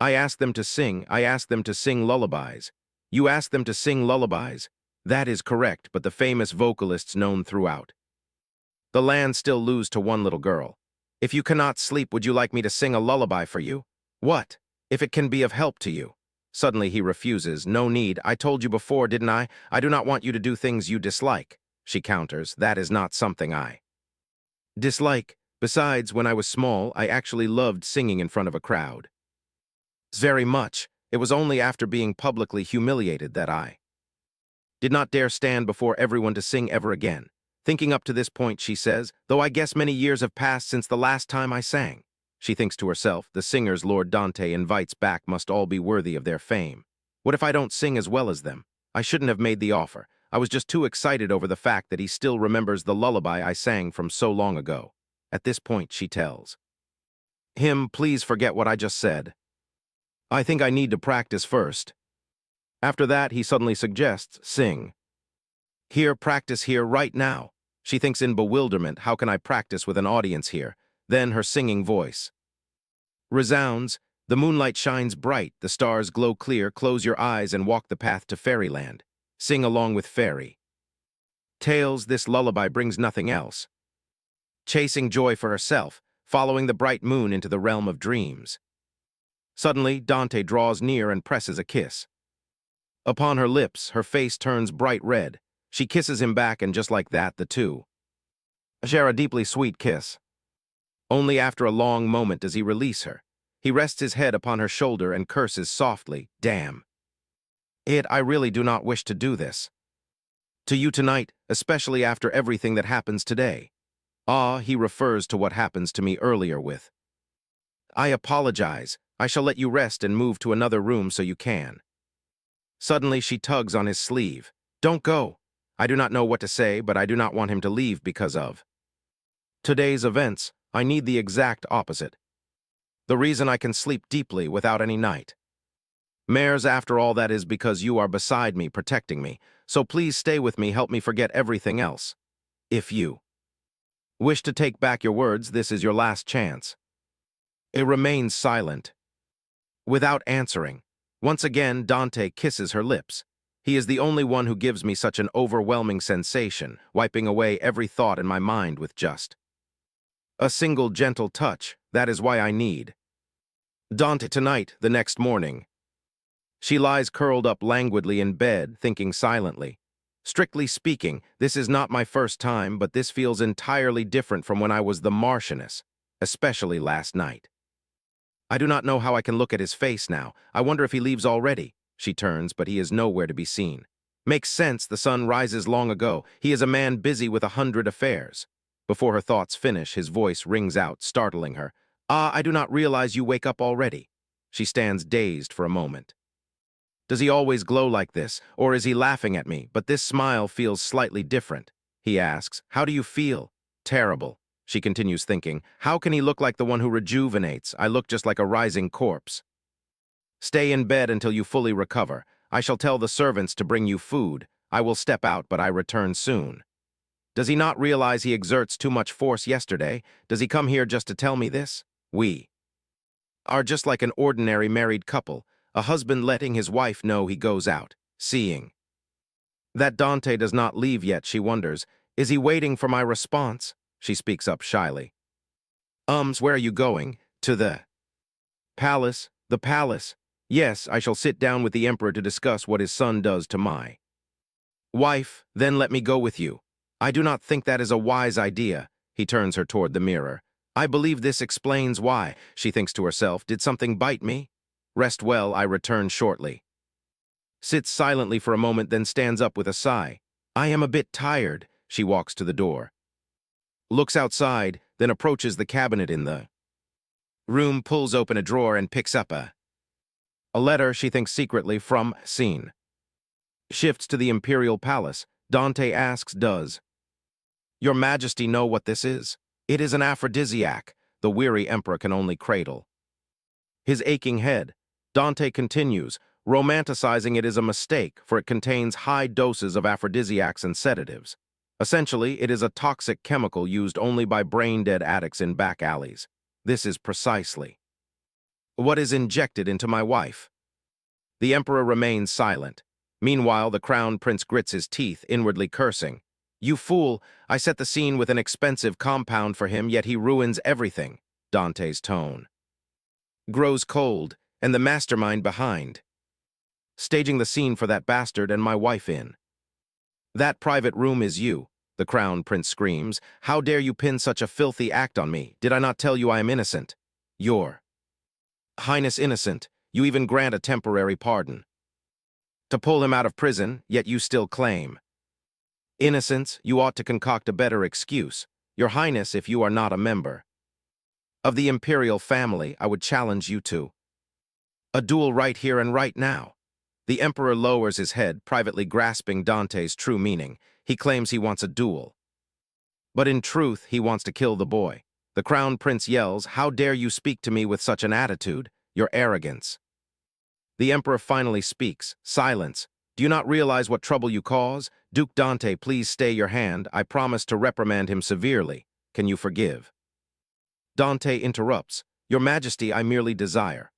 I ask them to sing. I ask them to sing lullabies. You ask them to sing lullabies. That is correct, but the famous vocalists known throughout the land still lose to one little girl. If you cannot sleep, would you like me to sing a lullaby for you? What? If it can be of help to you. Suddenly he refuses. No need. I told you before, didn't I? I do not want you to do things you dislike. She counters. That is not something I dislike. Besides, when I was small, I actually loved singing in front of a crowd. Very much. It was only after being publicly humiliated that I did not dare stand before everyone to sing ever again. Thinking up to this point, she says, though I guess many years have passed since the last time I sang. She thinks to herself, the singers Lord Dante invites back must all be worthy of their fame. What if I don't sing as well as them? I shouldn't have made the offer. I was just too excited over the fact that he still remembers the lullaby I sang from so long ago. At this point, she tells him, please forget what I just said. I think I need to practice first. After that, he suddenly suggests, sing. Here, practice here, right now. She thinks in bewilderment, how can I practice with an audience here? Then her singing voice resounds, The moonlight shines bright, the stars glow clear. Close your eyes and walk the path to fairyland. Sing along with fairy tales. This lullaby brings nothing else. Chasing joy for herself, following the bright moon into the realm of dreams. Suddenly, Dante draws near and presses a kiss. Upon her lips, her face turns bright red. She kisses him back, and just like that, the two share a deeply sweet kiss. Only after a long moment does he release her. He rests his head upon her shoulder and curses softly. Damn. I really do not wish to do this to you tonight, especially after everything that happens today. Ah, he refers to what happens to me earlier with. I apologize. I shall let you rest and move to another room so you can. Suddenly she tugs on his sleeve. Don't go. I do not know what to say, but I do not want him to leave because of today's events. I need the exact opposite. The reason I can sleep deeply without any night. Mares, after all, that is because you are beside me, protecting me. So please stay with me, help me forget everything else. If you wish to take back your words, this is your last chance. It remains silent, without answering. Once again, Dante kisses her lips. He is the only one who gives me such an overwhelming sensation, wiping away every thought in my mind with just a single gentle touch. That is why I need Dante tonight. The next morning, she lies curled up languidly in bed, thinking silently. Strictly speaking, this is not my first time, but this feels entirely different from when I was the Marchioness, especially last night. I do not know how I can look at his face now. I wonder if he leaves already. She turns, but he is nowhere to be seen. Makes sense, the sun rises long ago. He is a man busy with 100 affairs. Before her thoughts finish, his voice rings out, startling her. Ah, I do not realize you wake up already. She stands dazed for a moment. Does he always glow like this, or is he laughing at me? But this smile feels slightly different. He asks, how do you feel? Terrible. She continues thinking, how can he look like the one who rejuvenates? I look just like a rising corpse. Stay in bed until you fully recover. I shall tell the servants to bring you food. I will step out, but I return soon. Does he not realize he exerts too much force yesterday? Does he come here just to tell me this? We are just like an ordinary married couple, a husband letting his wife know he goes out, seeing that Dante does not leave yet. She wonders, is he waiting for my response? She speaks up shyly. Where are you going? To the palace. The palace. Yes, I shall sit down with the emperor to discuss what his son does to my wife, then let me go with you. I do not think that is a wise idea. He turns her toward the mirror. I believe this explains why. She thinks to herself, did something bite me? Rest well, I return shortly. Sits silently for a moment, then stands up with a sigh. I am a bit tired. She walks to the door. Looks outside, then approaches the cabinet in the room, pulls open a drawer and picks up a letter, she thinks secretly, from scene. Shifts to the imperial palace. Dante asks, does Your Majesty know what this is? It is an aphrodisiac. The weary emperor can only cradle his aching head. Dante continues, romanticizing it is a mistake, for it contains high doses of aphrodisiacs and sedatives. Essentially, it is a toxic chemical used only by brain-dead addicts in back alleys. This is precisely what is injected into my wife. The emperor remains silent. Meanwhile, the crown prince grits his teeth, inwardly cursing. You fool, I set the scene with an expensive compound for him, yet he ruins everything. Dante's tone grows cold, and the mastermind behind staging the scene for that bastard and my wife in that private room is you. The crown prince screams. How dare you pin such a filthy act on me? Did I not tell you I am innocent? Your Highness innocent. You even grant a temporary pardon to pull him out of prison, yet you still claim innocence. You ought to concoct a better excuse. Your Highness, if you are not a member of the imperial family, I would challenge you to a duel right here and right now. The emperor lowers his head, privately grasping Dante's true meaning. He claims he wants a duel, but in truth, he wants to kill the boy. The crown prince yells, how dare you speak to me with such an attitude? Your arrogance. The emperor finally speaks. Silence. Do you not realize what trouble you cause? Duke Dante, please stay your hand. I promise to reprimand him severely. Can you forgive? Dante interrupts. Your Majesty, I merely desire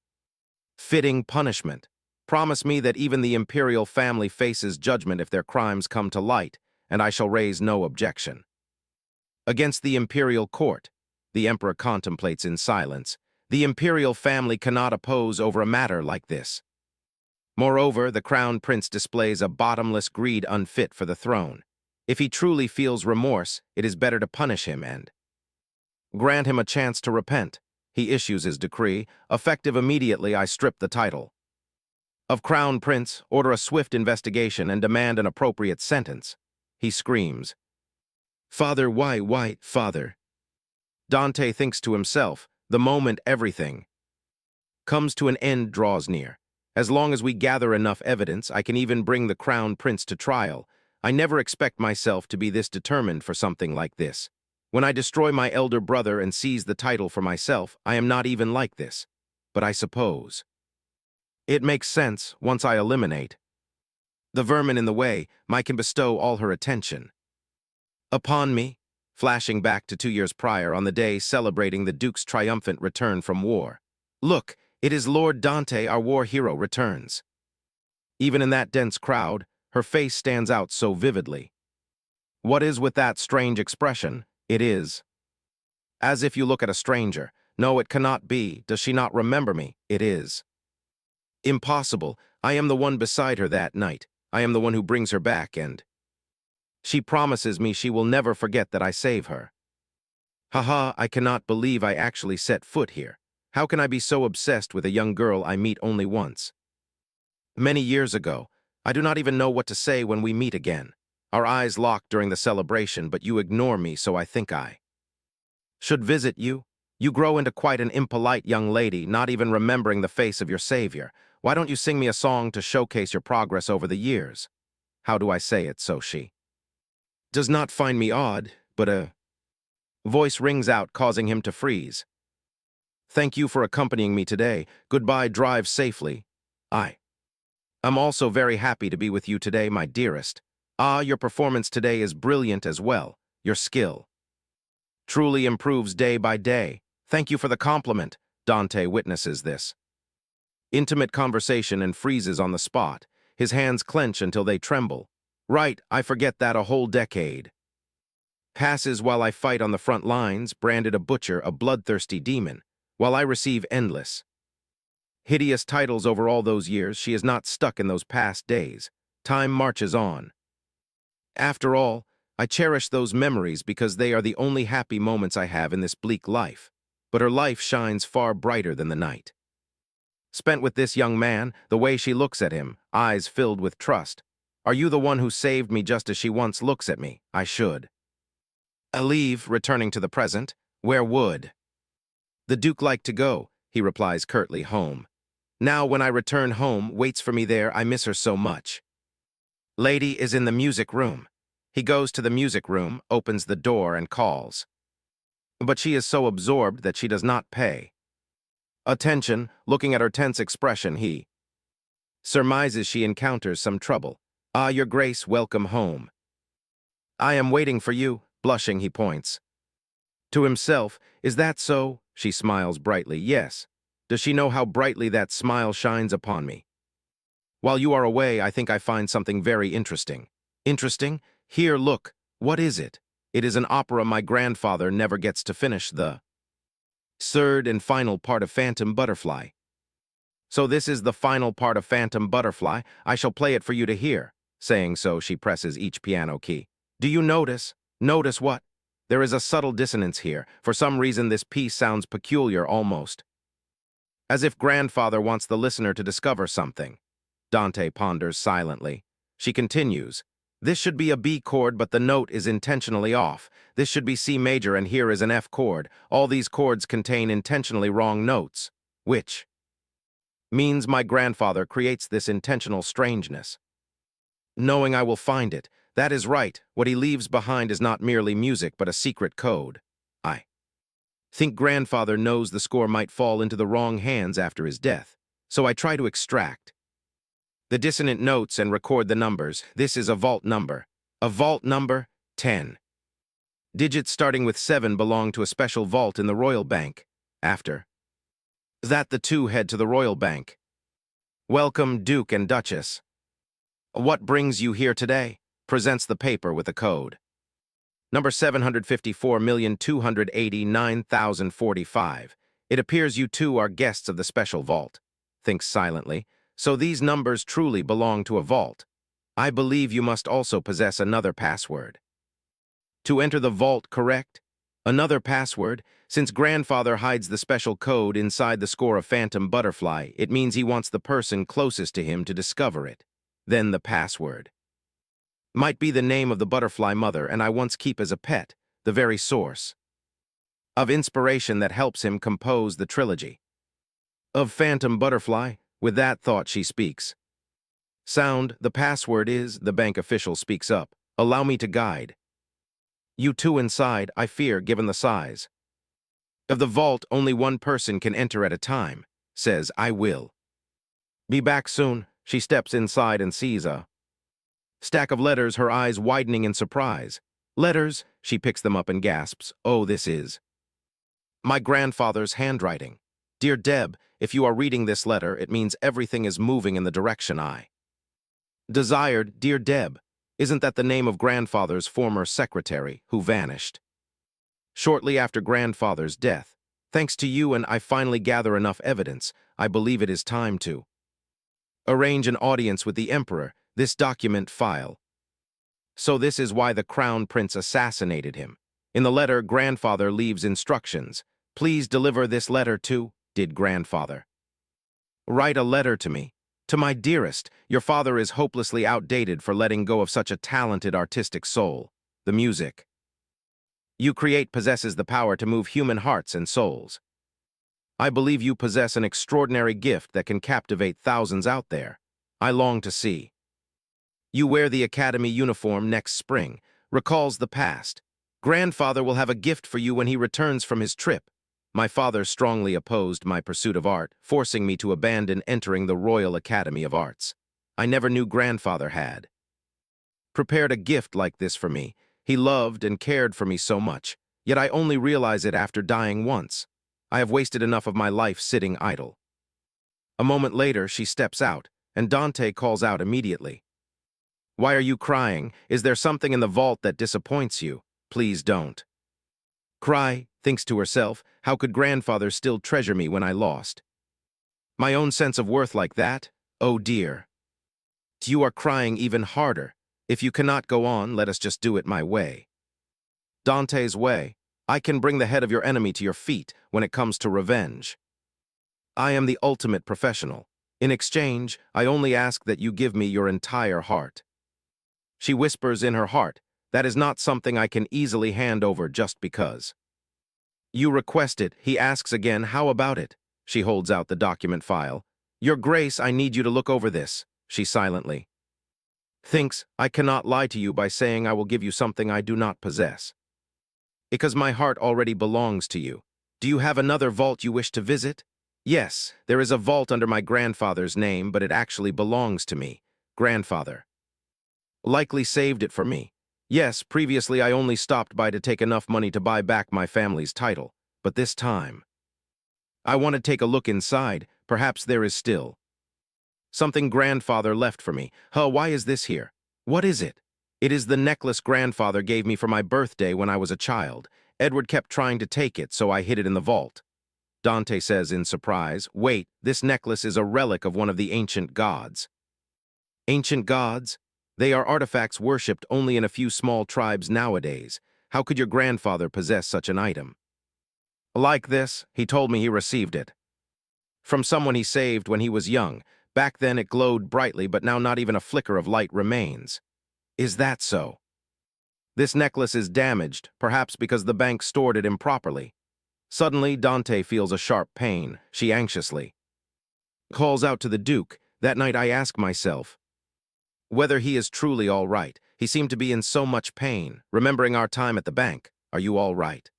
Fitting punishment. Promise me that even the imperial family faces judgment if their crimes come to light, and I shall raise no objection. Against the imperial court, the emperor contemplates in silence. The imperial family cannot oppose over a matter like this. Moreover, the crown prince displays a bottomless greed unfit for the throne. If he truly feels remorse, it is better to punish him and grant him a chance to repent. He issues his decree. Effective immediately, I strip the title of crown prince, order a swift investigation, and demand an appropriate sentence. He screams, "Father, why, father?" Dante thinks to himself, the moment everything comes to an end draws near. As long as we gather enough evidence, I can even bring the crown prince to trial. I never expect myself to be this determined for something like this. When I destroy my elder brother and seize the title for myself, I am not even like this. But I suppose it makes sense once I eliminate the vermin in the way. I can bestow all her attention upon me, flashing back to 2 years prior on the day celebrating the Duke's triumphant return from war. Look, it is Lord Dante, our war hero, returns. Even in that dense crowd, her face stands out so vividly. What is with that strange expression? It is as if you look at a stranger. No, it cannot be. Does she not remember me? It is impossible. I am the one beside her that night. I am the one who brings her back, and she promises me she will never forget that I save her. Haha, I cannot believe I actually set foot here. How can I be so obsessed with a young girl I meet only once? Many years ago, I do not even know what to say when we meet again. Our eyes lock during the celebration, but you ignore me, so I think I should visit you. You grow into quite an impolite young lady, not even remembering the face of your savior. Why don't you sing me a song to showcase your progress over the years? How do I say it so she does not find me odd, but a voice rings out, causing him to freeze. Thank you for accompanying me today. Goodbye, drive safely. I'm also very happy to be with you today, my dearest. Ah, your performance today is brilliant as well. Your skill truly improves day by day. Thank you for the compliment. Dante witnesses this intimate conversation and freezes on the spot. His hands clench until they tremble. Right, I forget that a whole decade passes while I fight on the front lines, branded a butcher, a bloodthirsty demon, while I receive endless hideous titles over all those years. She is not stuck in those past days. Time marches on. After all, I cherish those memories because they are the only happy moments I have in this bleak life. But her life shines far brighter than the night spent with this young man, the way she looks at him, eyes filled with trust. Are you the one who saved me just as she once looks at me? I should leave, returning to the present. Where would the Duke like to go? He replies curtly, home. Now when I return home, waits for me there, I miss her so much. Lady is in the music room. He goes to the music room, opens the door and calls. But she is so absorbed that she does not pay attention. Looking at her tense expression, he surmises she encounters some trouble. Ah, your grace, welcome home. I am waiting for you. Blushing, he points to himself. Is that so? She smiles brightly. Yes. Does she know how brightly that smile shines upon me? While you are away, I think I find something very interesting. Interesting? Here, look. What is it? It is an opera my grandfather never gets to finish, the third and final part of Phantom Butterfly. So this is the final part of Phantom Butterfly. I shall play it for you to hear. Saying so, she presses each piano key. Do you notice? Notice what? There is a subtle dissonance here. For some reason, this piece sounds peculiar, almost as if grandfather wants the listener to discover something. Dante ponders silently. She continues. This should be a B chord, but the note is intentionally off. This should be C major, and here is an F chord. All these chords contain intentionally wrong notes, which means my grandfather creates this intentional strangeness. Knowing I will find it. That is right. What he leaves behind is not merely music, but a secret code. I think grandfather knows the score might fall into the wrong hands after his death, so I try to extract the dissonant notes and record the numbers. This is a vault number. A vault number 10. Digits starting with 7 belong to a special vault in the Royal Bank. After that, the two head to the Royal Bank. Welcome, Duke and Duchess. What brings you here today? Presents the paper with the code. Number 754,289,045. It appears you two are guests of the special vault. Thinks silently. So these numbers truly belong to a vault. I believe you must also possess another password. To enter the vault, correct? Another password? Since grandfather hides the special code inside the score of Phantom Butterfly, it means he wants the person closest to him to discover it. Then the password. Might be the name of the butterfly mother and I once keep as a pet, the very source of inspiration that helps him compose the trilogy. Of Phantom Butterfly, with that thought she speaks. Sound, the password is, the bank official speaks up. Allow me to guide. You two inside, I fear, given the size of the vault, only one person can enter at a time. Says, I will. Be back soon. She steps inside and sees a stack of letters, her eyes widening in surprise. Letters, she picks them up and gasps. Oh, this is my grandfather's handwriting. Dear Deb, if you are reading this letter, it means everything is moving in the direction I desired. Dear Deb, isn't that the name of grandfather's former secretary who vanished shortly after grandfather's death? Thanks to you and I finally gather enough evidence. I believe it is time to arrange an audience with the emperor. This document file. So this is why the crown prince assassinated him. In the letter, grandfather leaves instructions. Please deliver this letter to, did grandfather write a letter to me? To my dearest, your father is hopelessly outdated for letting go of such a talented artistic soul. The music you create possesses the power to move human hearts and souls. I believe you possess an extraordinary gift that can captivate thousands out there. I long to see you wear the academy uniform next spring. Recalls the past. Grandfather will have a gift for you when he returns from his trip. My father strongly opposed my pursuit of art, forcing me to abandon entering the Royal Academy of Arts. I never knew grandfather had prepared a gift like this for me. He loved and cared for me so much, yet I only realize it after dying once. I have wasted enough of my life sitting idle. A moment later, she steps out, and Dante calls out immediately. Why are you crying? Is there something in the vault that disappoints you? Please don't cry, thinks to herself. How could grandfather still treasure me when I lost my own sense of worth like that? Oh dear. You are crying even harder. If you cannot go on, let us just do it my way. Dante's way. I can bring the head of your enemy to your feet when it comes to revenge. I am the ultimate professional. In exchange, I only ask that you give me your entire heart. She whispers in her heart, that is not something I can easily hand over just because you request it. He asks again, how about it? She holds out the document file. Your Grace, I need you to look over this. She silently thinks, I cannot lie to you by saying I will give you something I do not possess. Because my heart already belongs to you. Do you have another vault you wish to visit? Yes, there is a vault under my grandfather's name, but it actually belongs to me. Grandfather likely saved it for me. Yes, previously I only stopped by to take enough money to buy back my family's title, but this time I want to take a look inside. Perhaps there is still something grandfather left for me. Why is this here? What is it? It is the necklace grandfather gave me for my birthday when I was a child. Edward kept trying to take it, so I hid it in the vault. Dante says in surprise, wait, this necklace is a relic of one of the ancient gods. Ancient gods? They are artifacts worshipped only in a few small tribes nowadays. How could your grandfather possess such an item? Like this, he told me he received it from someone he saved when he was young. Back then it glowed brightly, but now not even a flicker of light remains. Is that so? This necklace is damaged, perhaps because the bank stored it improperly. Suddenly, Dante feels a sharp pain. She anxiously calls out to the Duke. That night I ask myself whether he is truly all right. He seemed to be in so much pain. Remembering our time at the bank, are you all right?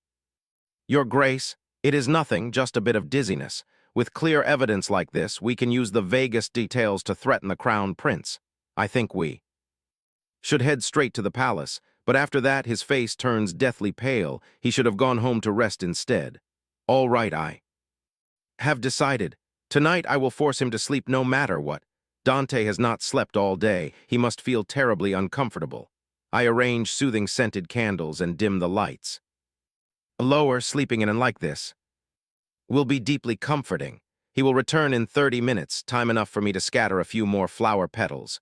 Your Grace, it is nothing, just a bit of dizziness. With clear evidence like this, we can use the vaguest details to threaten the crown prince. I think we should head straight to the palace, but after that his face turns deathly pale. He should have gone home to rest instead. All right, I have decided. Tonight I will force him to sleep no matter what. Dante has not slept all day. He must feel terribly uncomfortable. I arrange soothing scented candles and dim the lights. Lower, sleeping in and like this will be deeply comforting. He will return in 30 minutes, time enough for me to scatter a few more flower petals.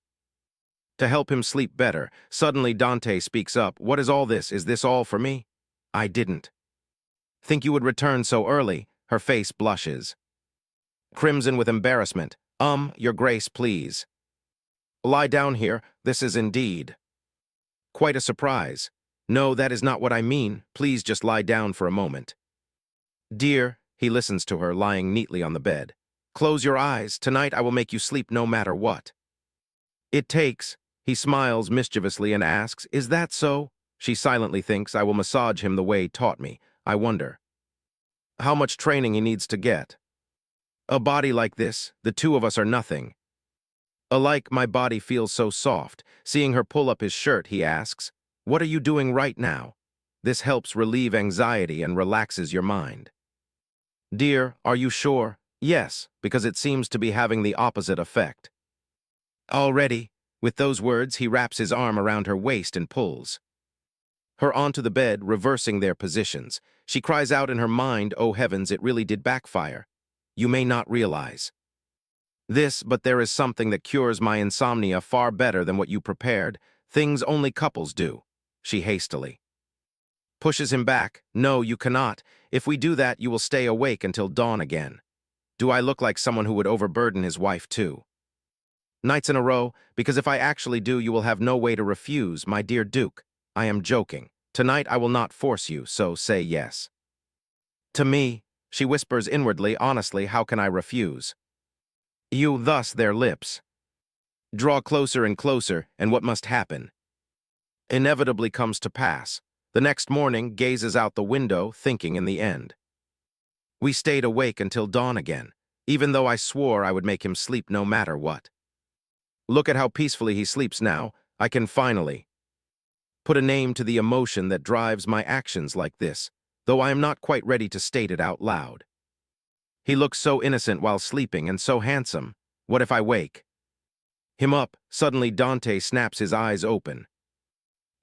To help him sleep better, suddenly Dante speaks up. What is all this? Is this all for me? I didn't think you would return so early. Her face blushes. Crimson with embarrassment. Your Grace, please. Lie down here. This is indeed quite a surprise. No, that is not what I mean. Please just lie down for a moment. Dear, he listens to her, lying neatly on the bed. Close your eyes. Tonight I will make you sleep no matter what. It takes. He smiles mischievously and asks, is that so? She silently thinks, I will massage him the way taught me. I wonder how much training he needs to get. A body like this, the two of us are nothing. Alike, my body feels so soft. Seeing her pull up his shirt, he asks, what are you doing right now? This helps relieve anxiety and relaxes your mind. Dear, are you sure? Yes, because it seems to be having the opposite effect. Already, with those words, he wraps his arm around her waist and pulls her onto the bed, reversing their positions. She cries out in her mind, oh heavens, it really did backfire. You may not realize this, but there is something that cures my insomnia far better than what you prepared. Things only couples do. She hastily pushes him back. No, you cannot. If we do that, you will stay awake until dawn again. Do I look like someone who would overburden his wife too? Nights in a row, because if I actually do, you will have no way to refuse, my dear Duke. I am joking. Tonight I will not force you, so say yes. To me, she whispers inwardly, honestly, how can I refuse? You, thus their lips draw closer and closer, and what must happen inevitably comes to pass. The next morning, gazes out the window, thinking in the end. We stayed awake until dawn again, even though I swore I would make him sleep no matter what. Look at how peacefully he sleeps now. I can finally put a name to the emotion that drives my actions like this, though I am not quite ready to state it out loud. He looks so innocent while sleeping and so handsome. What if I wake him up? Suddenly Dante snaps his eyes open,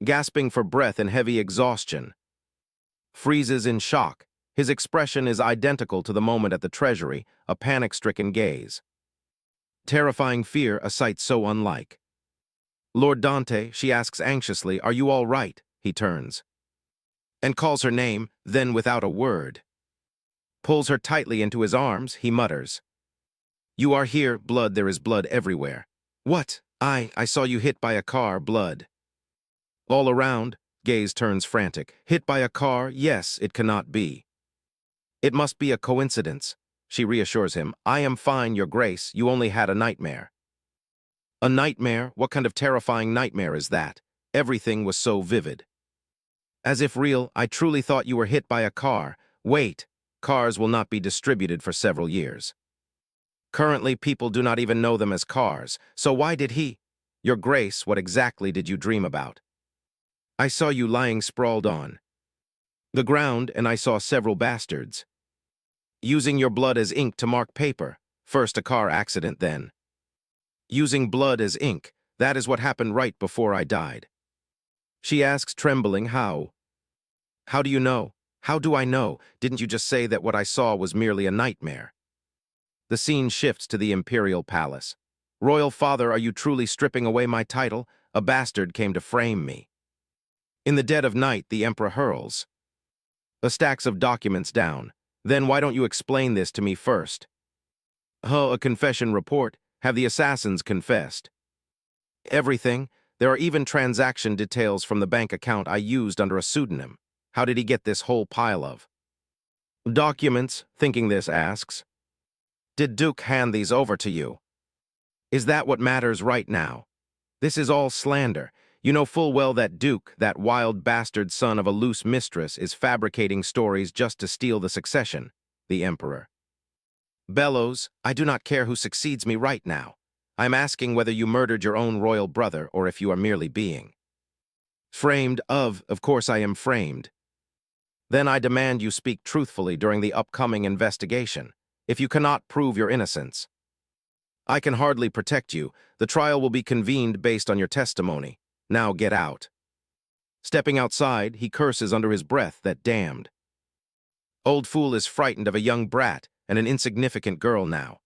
gasping for breath in heavy exhaustion. Freezes in shock. His expression is identical to the moment at the treasury, a panic-stricken gaze. Terrifying fear, a sight so unlike. Lord Dante, she asks anxiously, are you all right? He turns and calls her name, then without a word pulls her tightly into his arms. He mutters, you are here, blood, there is blood everywhere. What? I saw you hit by a car, blood all around. Gaze turns frantic. Hit by a car? Yes, it cannot be. It must be a coincidence. She reassures him, I am fine, Your Grace, you only had a nightmare. A nightmare? What kind of terrifying nightmare is that? Everything was so vivid. As if real, I truly thought you were hit by a car. Wait, cars will not be distributed for several years. Currently, people do not even know them as cars, so why did he? Your Grace, what exactly did you dream about? I saw you lying sprawled on the ground, and I saw several bastards using your blood as ink to mark paper. First a car accident, then using blood as ink. That is what happened right before I died. She asks, trembling, how? How do you know? How do I know? Didn't you just say that what I saw was merely a nightmare? The scene shifts to the imperial palace. Royal father, are you truly stripping away my title? A bastard came to frame me. In the dead of night, the emperor hurls the stacks of documents down. Then why don't you explain this to me first? A confession report. Have the assassins confessed? Everything. There are even transaction details from the bank account I used under a pseudonym. How did he get this whole pile of documents? Thinking this, asks, did Duke hand these over to you? Is that what matters right now? This is all slander. You know full well that Duke, that wild bastard son of a loose mistress, is fabricating stories just to steal the succession. The emperor bellows, I do not care who succeeds me right now. I'm asking whether you murdered your own royal brother or if you are merely being framed. Of course I am framed. Then I demand you speak truthfully during the upcoming investigation. if you cannot prove your innocence. I can hardly protect you. The trial will be convened based on your testimony. Now get out. Stepping outside, he curses under his breath that damned old fool is frightened of a young brat and an insignificant girl now.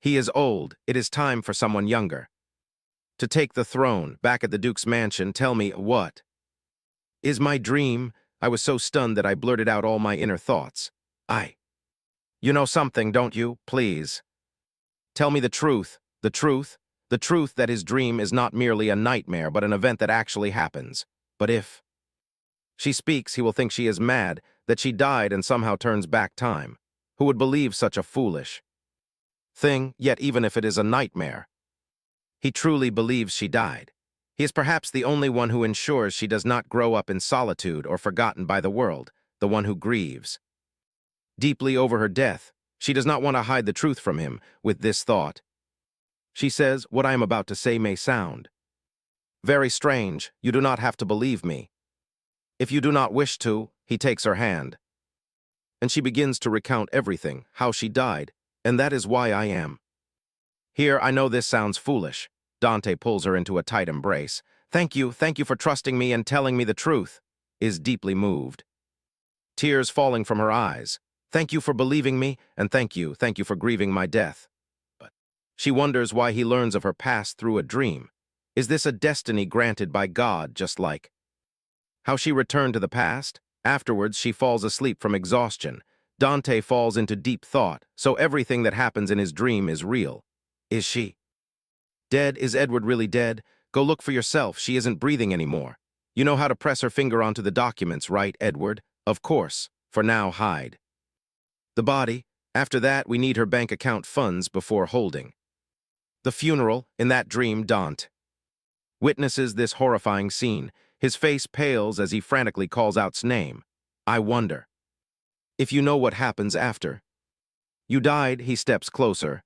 He is old. It is time for someone younger to take the throne. Back at the Duke's mansion, tell me, what is my dream? I was so stunned that I blurted out all my inner thoughts. You know something, don't you? Please. Tell me the truth. The truth. The truth that his dream is not merely a nightmare, but an event that actually happens. But if she speaks, he will think she is mad, that she died and somehow turns back time. Who would believe such a foolish thing? Yet even if it is a nightmare, he truly believes she died. He is perhaps the only one who ensures she does not grow up in solitude or forgotten by the world, the one who grieves deeply over her death. She does not want to hide the truth from him. With this thought, she says, what I am about to say may sound very strange. You do not have to believe me. If you do not wish to, he takes her hand, and she begins to recount everything, how she died, and that is why I am here. I know this sounds foolish. Dante pulls her into a tight embrace. Thank you for trusting me and telling me the truth. Is deeply moved, tears falling from her eyes. Thank you for believing me, and thank you for grieving my death. But she wonders why he learns of her past through a dream. Is this a destiny granted by God, just like how she returned to the past? Afterwards, she falls asleep from exhaustion. Dante falls into deep thought, so everything that happens in his dream is real. Is she dead? Is Edward really dead? Go look for yourself. She isn't breathing anymore. You know how to press her finger onto the documents, right, Edward? Of course. For now, hide the body. After that, we need her bank account funds before holding the funeral. In that dream, Dante witnesses this horrifying scene. His face pales as he frantically calls out's name. I wonder if you know what happens after you died. He steps closer,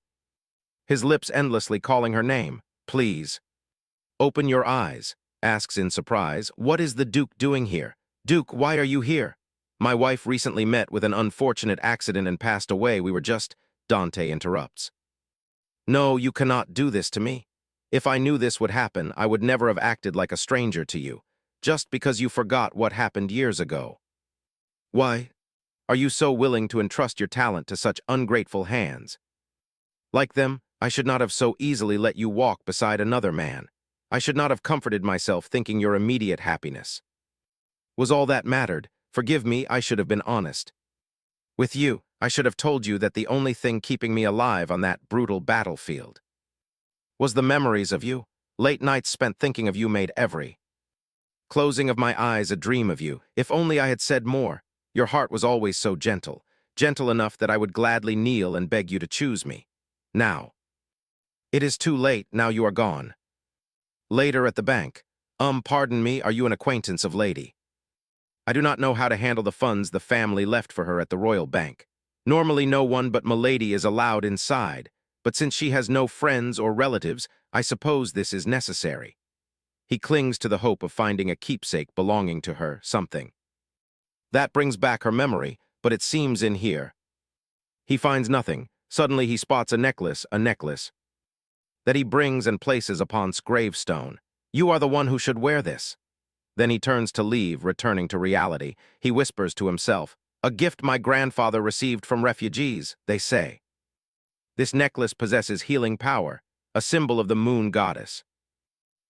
his lips endlessly calling her name. Please, open your eyes, asks in surprise. What is the Duke doing here? Duke, why are you here? My wife recently met with an unfortunate accident and passed away. We were just... Dante interrupts. No, you cannot do this to me. If I knew this would happen, I would never have acted like a stranger to you, just because you forgot what happened years ago. Why are you so willing to entrust your talent to such ungrateful hands? Like them, I should not have so easily let you walk beside another man. I should not have comforted myself thinking your immediate happiness was all that mattered. Forgive me, I should have been honest with you. I should have told you that the only thing keeping me alive on that brutal battlefield was the memories of you. Late nights spent thinking of you made every closing of my eyes a dream of you. If only I had said more. Your heart was always so gentle, gentle enough that I would gladly kneel and beg you to choose me. Now it is too late. Now you are gone. Later at the bank. Pardon me, are you an acquaintance of Lady? I do not know how to handle the funds the family left for her at the Royal Bank. Normally no one but Milady is allowed inside, but since she has no friends or relatives, I suppose this is necessary. He clings to the hope of finding a keepsake belonging to her, something that brings back her memory, but it seems in here he finds nothing. Suddenly he spots a necklace that he brings and places upon gravestone. You are the one who should wear this. Then he turns to leave, returning to reality. He whispers to himself, a gift my grandfather received from refugees, they say. This necklace possesses healing power, a symbol of the moon goddess.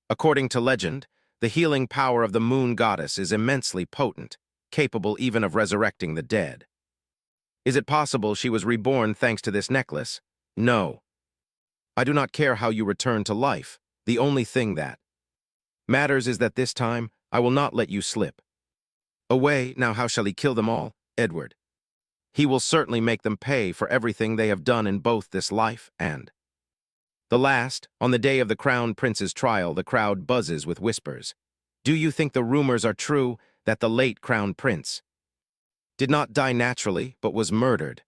According to legend, the healing power of the moon goddess is immensely potent, capable even of resurrecting the dead. Is it possible she was reborn thanks to this necklace? No. I do not care how you return to life. The only thing that matters is that this time, I will not let you slip away. Now how shall he kill them all? Edward. He will certainly make them pay for everything they have done in both this life and the last. On the day of the Crown Prince's trial, the crowd buzzes with whispers. Do you think the rumors are true that the late Crown Prince did not die naturally, but was murdered?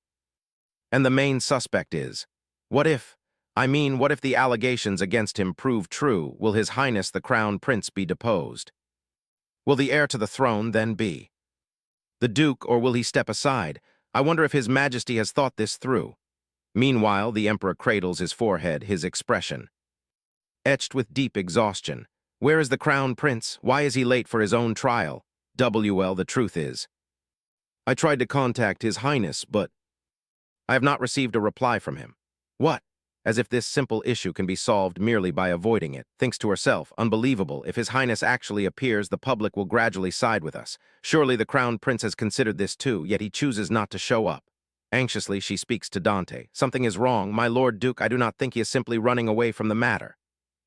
And the main suspect is, what if the allegations against him prove true? Will His Highness the Crown Prince be deposed? Will the heir to the throne then be the Duke, or will he step aside? I wonder if His Majesty has thought this through. Meanwhile, the emperor cradles his forehead, his expression etched with deep exhaustion. Where is the crown prince? Why is he late for his own trial? The truth is, I tried to contact his highness, but I have not received a reply from him. What? As if this simple issue can be solved merely by avoiding it. Thinks to herself, unbelievable. If his highness actually appears, the public will gradually side with us. Surely the crown prince has considered this too, yet he chooses not to show up. Anxiously, she speaks to Dante. Something is wrong, my lord duke. I do not think he is simply running away from the matter.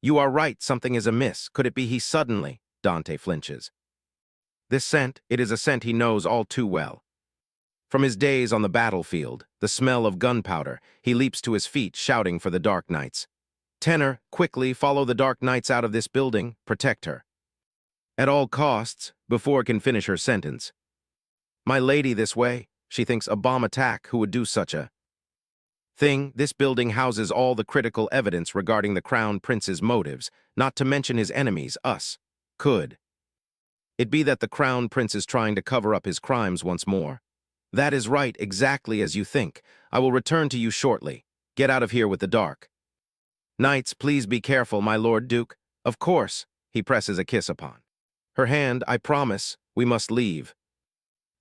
You are right, something is amiss. Could it be he suddenly? Dante flinches. This scent, it is a scent he knows all too well. From his days on the battlefield, the smell of gunpowder, he leaps to his feet, shouting for the Dark Knights. Tenor, quickly follow the Dark Knights out of this building, protect her. At all costs, before can finish her sentence. My lady this way, she thinks a bomb attack, who would do such a thing? This building houses all the critical evidence regarding the crown prince's motives, not to mention his enemies, us. Could it be that the crown prince is trying to cover up his crimes once more? That is right, exactly as you think. I will return to you shortly. Get out of here with the dark. Knights, please be careful, my lord duke. Of course, he presses a kiss upon her hand. I promise, we must leave.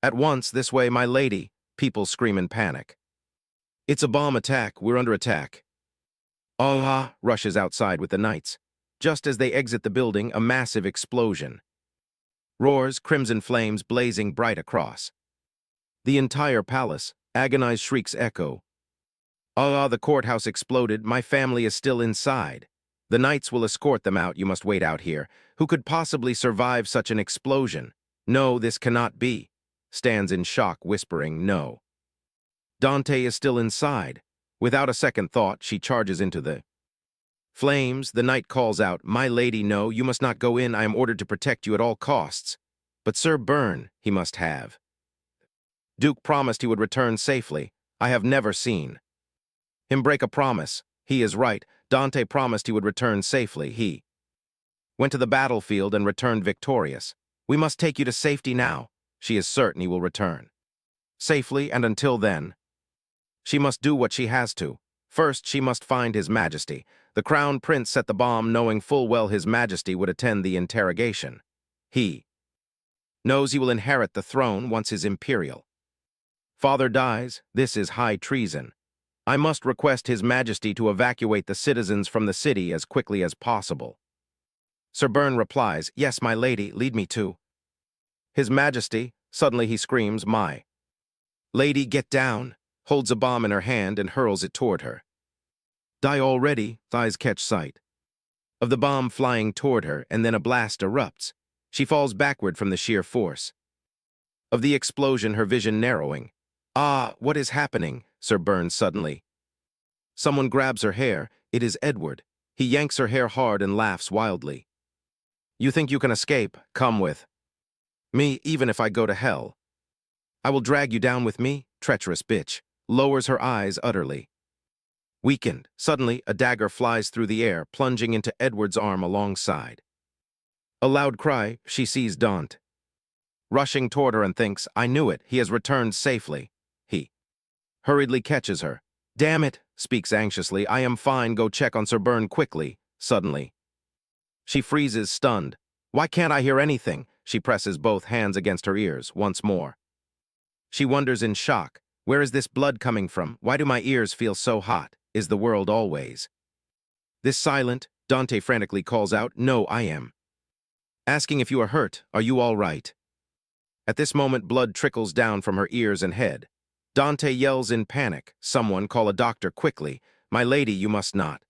At once, this way, my lady. People scream in panic. It's a bomb attack, we're under attack. Allah rushes outside with the knights. Just as they exit the building, a massive explosion roars, crimson flames blazing bright across the entire palace. Agonized shrieks echo. Allah, the courthouse exploded. My family is still inside. The knights will escort them out. You must wait out here. Who could possibly survive such an explosion? No, this cannot be. Stands in shock, whispering, no. Dante is still inside. Without a second thought, she charges into the flames. The knight calls out, my lady, no, you must not go in. I am ordered to protect you at all costs. But Sir Byrne, he must have. Duke promised he would return safely. I have never seen him break a promise. He is right. Dante promised he would return safely. He went to the battlefield and returned victorious. We must take you to safety now. She is certain he will return safely, and until then, she must do what she has to. First, she must find His Majesty. The crown prince set the bomb knowing full well His Majesty would attend the interrogation. He knows he will inherit the throne once his imperial father dies. This is high treason. I must request His Majesty to evacuate the citizens from the city as quickly as possible. Sir Byrne replies, yes, my lady, lead me to His Majesty. Suddenly he screams, my lady, get down, holds a bomb in her hand and hurls it toward her. Die already. Thighs catch sight of the bomb flying toward her, and then a blast erupts. She falls backward from the sheer force of the explosion, her vision narrowing. Ah, what is happening? Sir Byrne suddenly. Someone grabs her hair. It is Edward. He yanks her hair hard and laughs wildly. You think you can escape? Come with me, even if I go to hell. I will drag you down with me, treacherous bitch. Lowers her eyes utterly. Weakened, suddenly a dagger flies through the air, plunging into Edward's arm alongside. A loud cry, she sees Dante rushing toward her and thinks, I knew it, he has returned safely. He hurriedly catches her. Damn it, speaks anxiously, I am fine, go check on Sir Byrne quickly. Suddenly, she freezes, stunned. Why can't I hear anything? She presses both hands against her ears once more. She wonders in shock, where is this blood coming from? Why do my ears feel so hot? Is the world always this silent? Dante frantically calls out, no, I am asking if you are hurt. Are you all right? At this moment, blood trickles down from her ears and head. Dante yells in panic, someone call a doctor quickly. My lady, you must not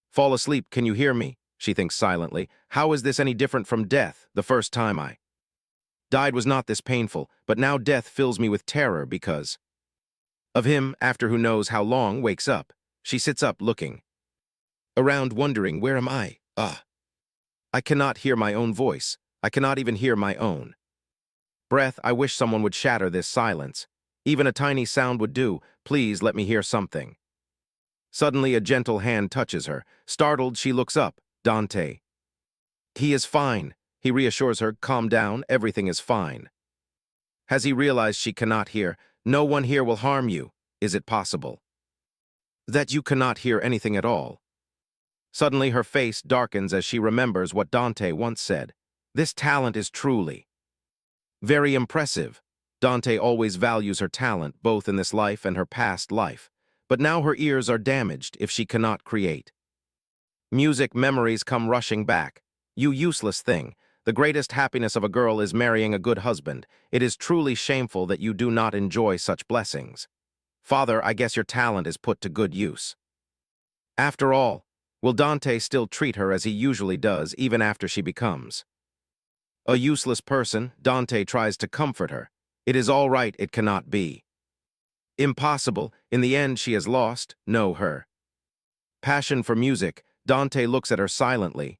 fall asleep. Can you hear me? She thinks silently. How is this any different from death? The first time I died was not this painful, but now death fills me with terror because of him. After who knows how long, wakes up. She sits up, looking around, wondering, where am I? I cannot hear my own voice. I cannot even hear my own breath. I wish someone would shatter this silence. Even a tiny sound would do. Please let me hear something. Suddenly, a gentle hand touches her. Startled, she looks up. Dante. He is fine. He reassures her, calm down, everything is fine. Has he realized she cannot hear? No one here will harm you. Is it possible? That you cannot hear anything at all. Suddenly her face darkens as she remembers what Dante once said. This talent is truly very impressive. Dante always values her talent, both in this life and her past life. But now her ears are damaged if she cannot create. Music memories come rushing back. You useless thing. The greatest happiness of a girl is marrying a good husband. It is truly shameful that you do not enjoy such blessings. Father, I guess your talent is put to good use. After all, will Dante still treat her as he usually does even after she becomes a useless person? Dante tries to comfort her. It is all right, it cannot be. Impossible. In the end she has lost, no her passion for music. Dante looks at her silently,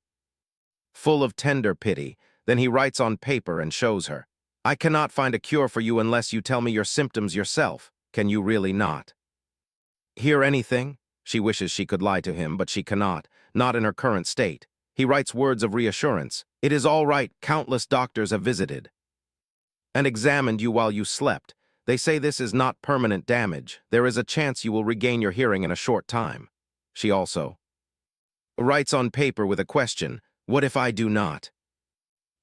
full of tender pity. Then he writes on paper and shows her. I cannot find a cure for you unless you tell me your symptoms yourself. Can you really not hear anything? She wishes she could lie to him, but she cannot, not in her current state. He writes words of reassurance. It is all right. Countless doctors have visited and examined you while you slept. They say this is not permanent damage. There is a chance you will regain your hearing in a short time. She also writes on paper with a question. What if I do not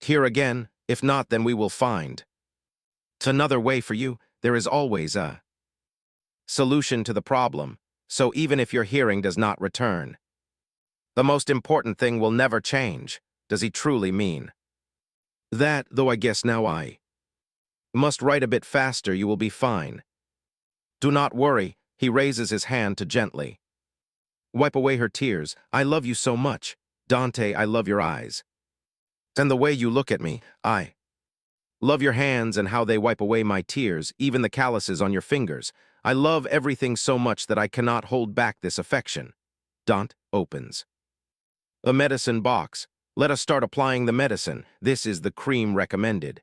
hear again? If not, then we will find another way for you. There is always a solution to the problem. So even if your hearing does not return, the most important thing will never change. Does he truly mean that? Though I guess now I must write a bit faster. You will be fine. Do not worry. He raises his hand to gently wipe away her tears. I love you so much. Dante, I love your eyes. And the way you look at me. I love your hands and how they wipe away my tears, even the calluses on your fingers. I love everything so much that I cannot hold back this affection. Dante opens a medicine box. Let us start applying the medicine. This is the cream recommended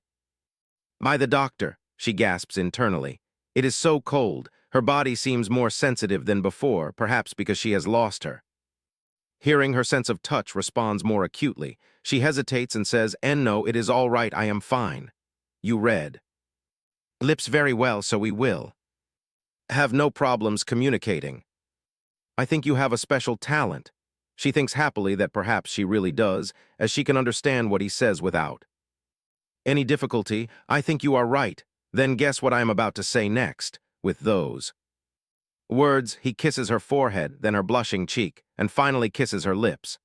by the doctor. She gasps internally. It is so cold. Her body seems more sensitive than before, perhaps because she has lost her hearing. Her sense of touch responds more acutely. She hesitates and says, no, it is all right, I am fine. You read lips very well, so we will have no problems communicating. I think you have a special talent. She thinks happily that perhaps she really does, as she can understand what he says without any difficulty. I think you are right. Then guess what I am about to say next. With those words, he kisses her forehead, then her blushing cheek, and finally kisses her lips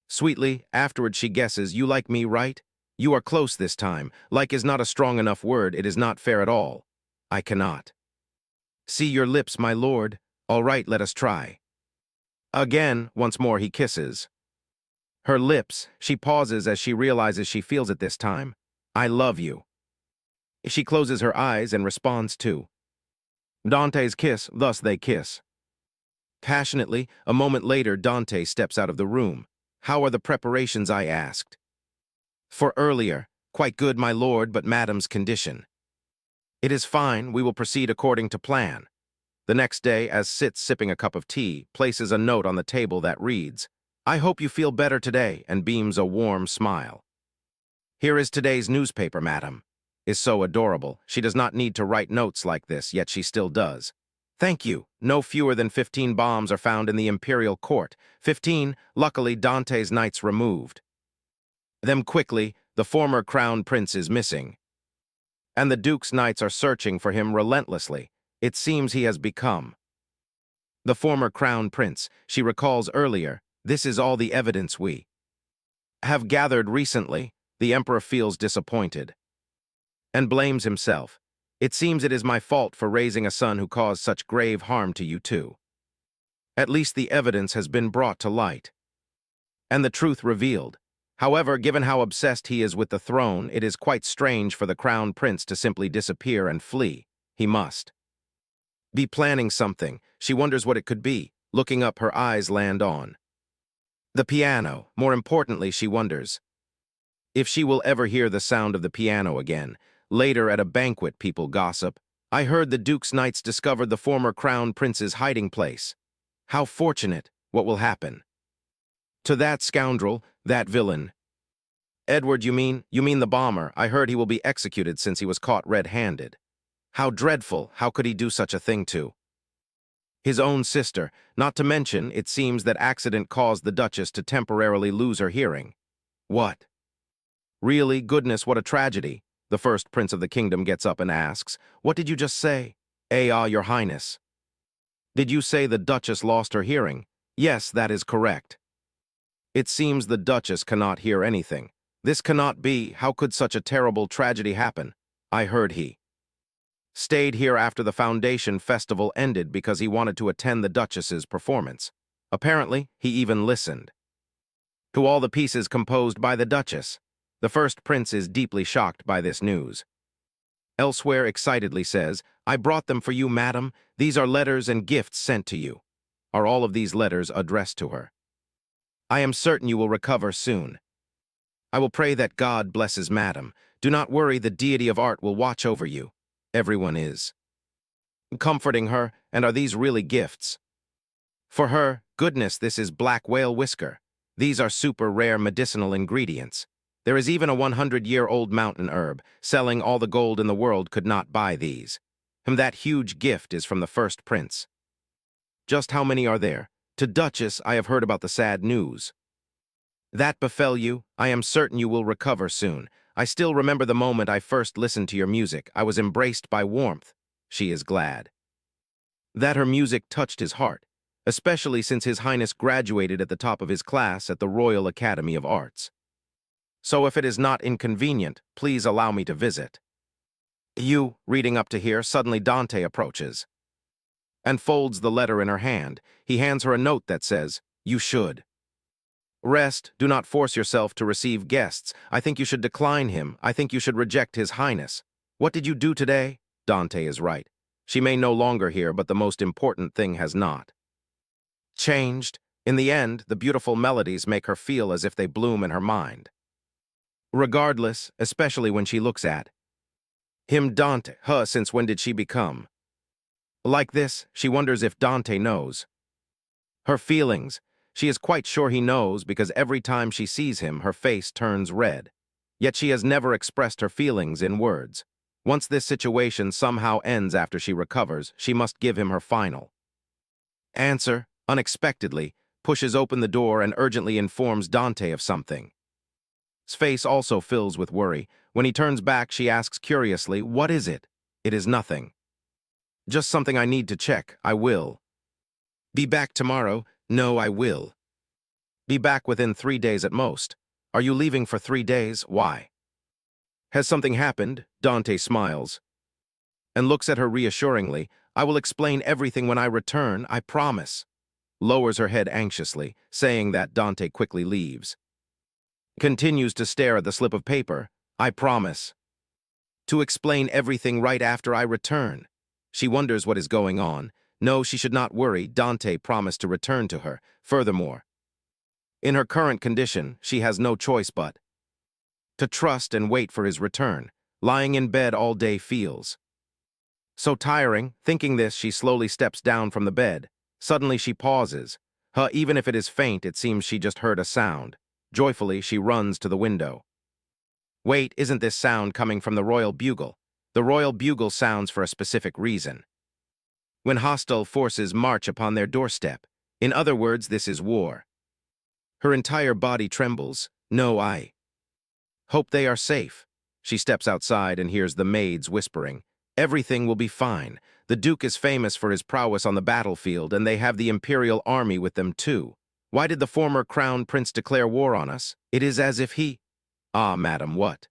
sweetly. Afterward she guesses, you like me, right? You are close this time. Like is not a strong enough word. It is not fair at all. I cannot see your lips, my lord. All right, let us try again. Once more he kisses her lips. She pauses as she realizes she feels it this time. I love you. She closes her eyes and responds to Dante's kiss. Thus they kiss passionately. A moment later, Dante steps out of the room. How are the preparations? I asked. For earlier. Quite good, my lord, but madam's condition. It is fine. We will proceed according to plan. The next day, as sits sipping a cup of tea, places a note on the table that reads, I hope you feel better today, and beams a warm smile. Here is today's newspaper, madam. Is so adorable. She does not need to write notes like this, yet she still does. Thank you. No fewer than 15 bombs are found in the imperial court. 15, luckily Dante's knights removed them quickly. The former crown prince is missing, and the duke's knights are searching for him relentlessly. It seems he has become the former crown prince. She recalls earlier, this is all the evidence we have gathered recently. The emperor feels disappointed and blames himself. It seems it is my fault for raising a son who caused such grave harm to you too. At least the evidence has been brought to light and the truth revealed. However, given how obsessed he is with the throne, it is quite strange for the crown prince to simply disappear and flee. He must be planning something. She wonders what it could be. Looking up, her eyes land on the piano. More importantly, she wonders if she will ever hear the sound of the piano again. Later at a banquet, people gossip. I heard the Duke's knights discovered the former crown prince's hiding place. How fortunate. What will happen to that scoundrel, that villain? Edward, you mean? You mean the bomber. I heard he will be executed since he was caught red-handed. How dreadful. How could he do such a thing to His own sister, not to mention, it seems that accident caused the Duchess to temporarily lose her hearing. What? Really, goodness, what a tragedy. The first prince of the kingdom gets up and asks, "What did you just say?" Your Highness. Did you say the Duchess lost her hearing? Yes, that is correct. It seems the Duchess cannot hear anything. This cannot be. How could such a terrible tragedy happen? I heard he stayed here after the Foundation Festival ended because he wanted to attend the Duchess's performance. Apparently, he even listened to all the pieces composed by the Duchess. The first prince is deeply shocked by this news. Elsewhere excitedly says, "I brought them for you, madam. These are letters and gifts sent to you." Are all of these letters addressed to her? I am certain you will recover soon. I will pray that God blesses madam. Do not worry, the deity of art will watch over you. Everyone is comforting her, and are these really gifts? For her, goodness, this is black whale whisker. These are super rare medicinal ingredients. There is even a 100-year-old mountain herb. Selling all the gold in the world could not buy these. And that huge gift is from the first prince. Just how many are there? To Duchess, I have heard about the sad news. That befell you. I am certain you will recover soon. I still remember the moment I first listened to your music. I was embraced by warmth. She is glad that her music touched his heart, especially since His Highness graduated at the top of his class at the Royal Academy of Arts. So if it is not inconvenient, please allow me to visit. You, reading up to here, suddenly Dante approaches and folds the letter in her hand. He hands her a note that says, "You should rest. Do not force yourself to receive guests. I think you should decline him. I think you should reject His Highness. What did you do today?" Dante is right. She may no longer hear, but the most important thing has not changed. In the end, the beautiful melodies make her feel as if they bloom in her mind. Regardless, especially when she looks at him, Dante, since when did she become like this? She wonders if Dante knows her feelings. She is quite sure he knows because every time she sees him, her face turns red. Yet she has never expressed her feelings in words. Once this situation somehow ends after she recovers, she must give him her final answer. Unexpectedly, pushes open the door and urgently informs Dante of something. His face also fills with worry. When he turns back, she asks curiously, "What is it?" "It is nothing. Just something I need to check. I will be back tomorrow." "No, I will be back within 3 days at most." "Are you leaving for 3 days? Why? Has something happened?" Dante smiles and looks at her reassuringly. "I will explain everything when I return, I promise." Lowers her head anxiously, saying that Dante quickly leaves. Continues to stare at the slip of paper. "I promise to explain everything right after I return." She wonders what is going on. No, she should not worry. Dante promised to return to her. Furthermore, in her current condition, she has no choice but to trust and wait for his return. Lying in bed all day feels so tiring. Thinking this, she slowly steps down from the bed. Suddenly she pauses. Even if it is faint, it seems she just heard a sound. Joyfully, she runs to the window. Wait, isn't this sound coming from the royal bugle? The royal bugle sounds for a specific reason. When hostile forces march upon their doorstep. In other words, this is war. Her entire body trembles. No, I hope they are safe. She steps outside and hears the maids whispering, "Everything will be fine. The Duke is famous for his prowess on the battlefield, and they have the imperial army with them too. Why did the former crown prince declare war on us? It is as if he—" "Ah, madam, what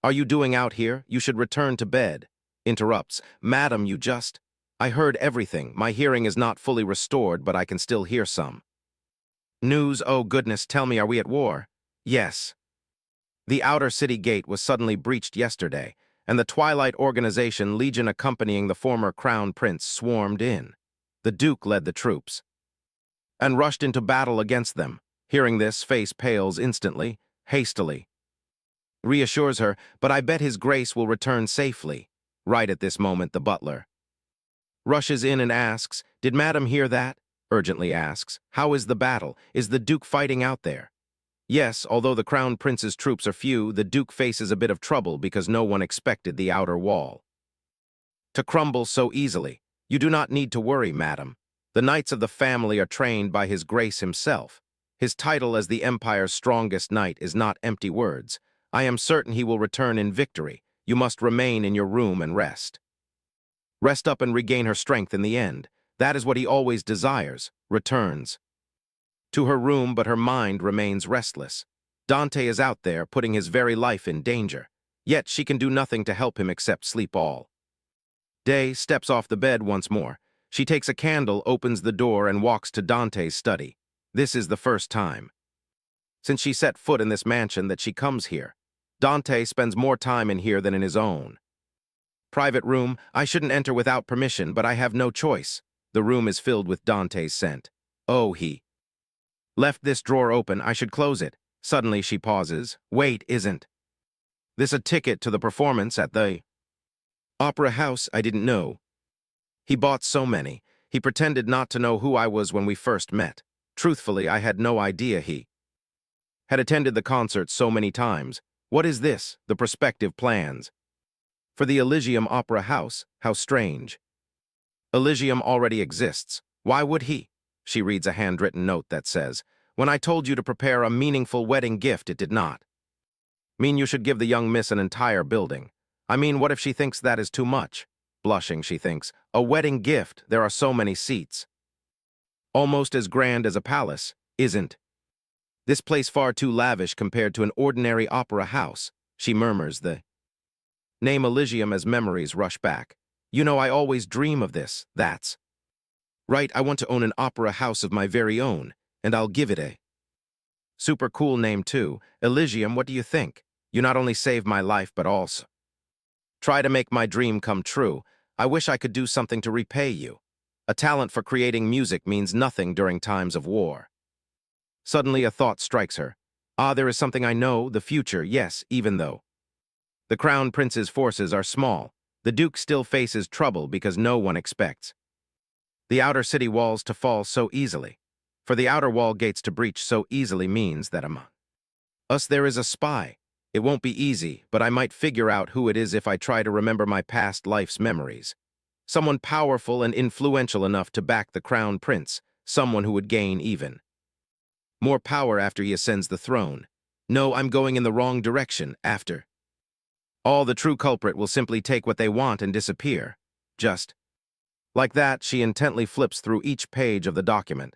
are you doing out here? You should return to bed." Interrupts. "Madam, you just—" "I heard everything. My hearing is not fully restored, but I can still hear some news." "Oh, goodness, tell me, are we at war?" "Yes. The outer city gate was suddenly breached yesterday, and the Twilight Organization Legion accompanying the former crown prince swarmed in. The Duke led the troops and rushed into battle against them." Hearing this, face pales instantly. Hastily reassures her, "But I bet His Grace will return safely." Right at this moment, the butler rushes in and asks, "Did madam hear that?" Urgently asks, "How is the battle? Is the Duke fighting out there?" Yes, although the Crown Prince's troops are few, the Duke faces a bit of trouble because no one expected the outer wall to crumble so easily. You do not need to worry, madam. The knights of the family are trained by His Grace himself. His title as the Empire's strongest knight is not empty words. I am certain he will return in victory. You must remain in your room and rest. Rest up and regain her strength in the end. That is what he always desires, returns to her room, but her mind remains restless. Dante is out there, putting his very life in danger. Yet she can do nothing to help him except sleep all day. Steps off the bed once more. She takes a candle, opens the door, and walks to Dante's study. This is the first time since she set foot in this mansion that she comes here. Dante spends more time in here than in his own private room. I shouldn't enter without permission, but I have no choice. The room is filled with Dante's scent. Oh, he left this drawer open. I should close it. Suddenly she pauses. Wait, isn't this a ticket to the performance at the Opera House? I didn't know. He bought so many. He pretended not to know who I was when we first met. Truthfully, I had no idea he had attended the concert so many times. What is this? The prospective plans for the Elysium Opera House? How strange. Elysium already exists. Why would he? She reads a handwritten note that says, when I told you to prepare a meaningful wedding gift, it did not mean you should give the young miss an entire building. I mean, what if she thinks that is too much? Blushing, she thinks, a wedding gift, there are so many seats. Almost as grand as a palace, isn't this place far too lavish compared to an ordinary opera house? She murmurs the name Elysium as memories rush back. You know, I always dream of this. That's right, I want to own an opera house of my very own, and I'll give it a super cool name too. Elysium, what do you think? You not only saved my life, but also try to make my dream come true. I wish I could do something to repay you. A talent for creating music means nothing during times of war. Suddenly a thought strikes her. Ah, there is something I know, the future, yes, even though the Crown Prince's forces are small, the Duke still faces trouble because no one expects the outer city walls to fall so easily. For the outer wall gates to breach so easily means that among us there is a spy. It won't be easy, but I might figure out who it is if I try to remember my past life's memories. Someone powerful and influential enough to back the Crown Prince, someone who would gain even more power after he ascends the throne. No, I'm going in the wrong direction. After all, the true culprit will simply take what they want and disappear. Just like that, she intently flips through each page of the document,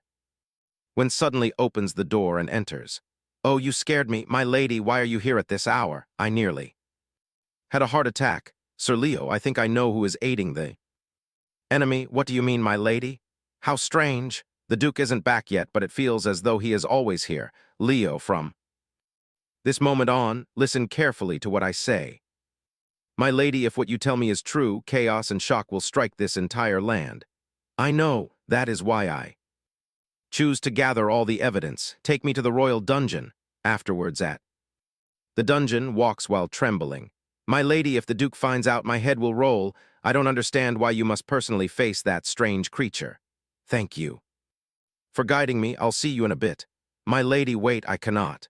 when suddenly opens the door and enters. Oh, you scared me. My lady, why are you here at this hour? I nearly had a heart attack. Sir Leo, I think I know who is aiding the enemy. What do you mean, my lady? How strange. The Duke isn't back yet, but it feels as though he is always here. Leo, from this moment on, listen carefully to what I say. My lady, if what you tell me is true, chaos and shock will strike this entire land. I know, that is why I choose to gather all the evidence. Take me to the royal dungeon. Afterwards at the dungeon, walks while trembling. My lady, if the Duke finds out, my head will roll. I don't understand why you must personally face that strange creature. Thank you for guiding me. I'll see you in a bit. My lady, wait, I cannot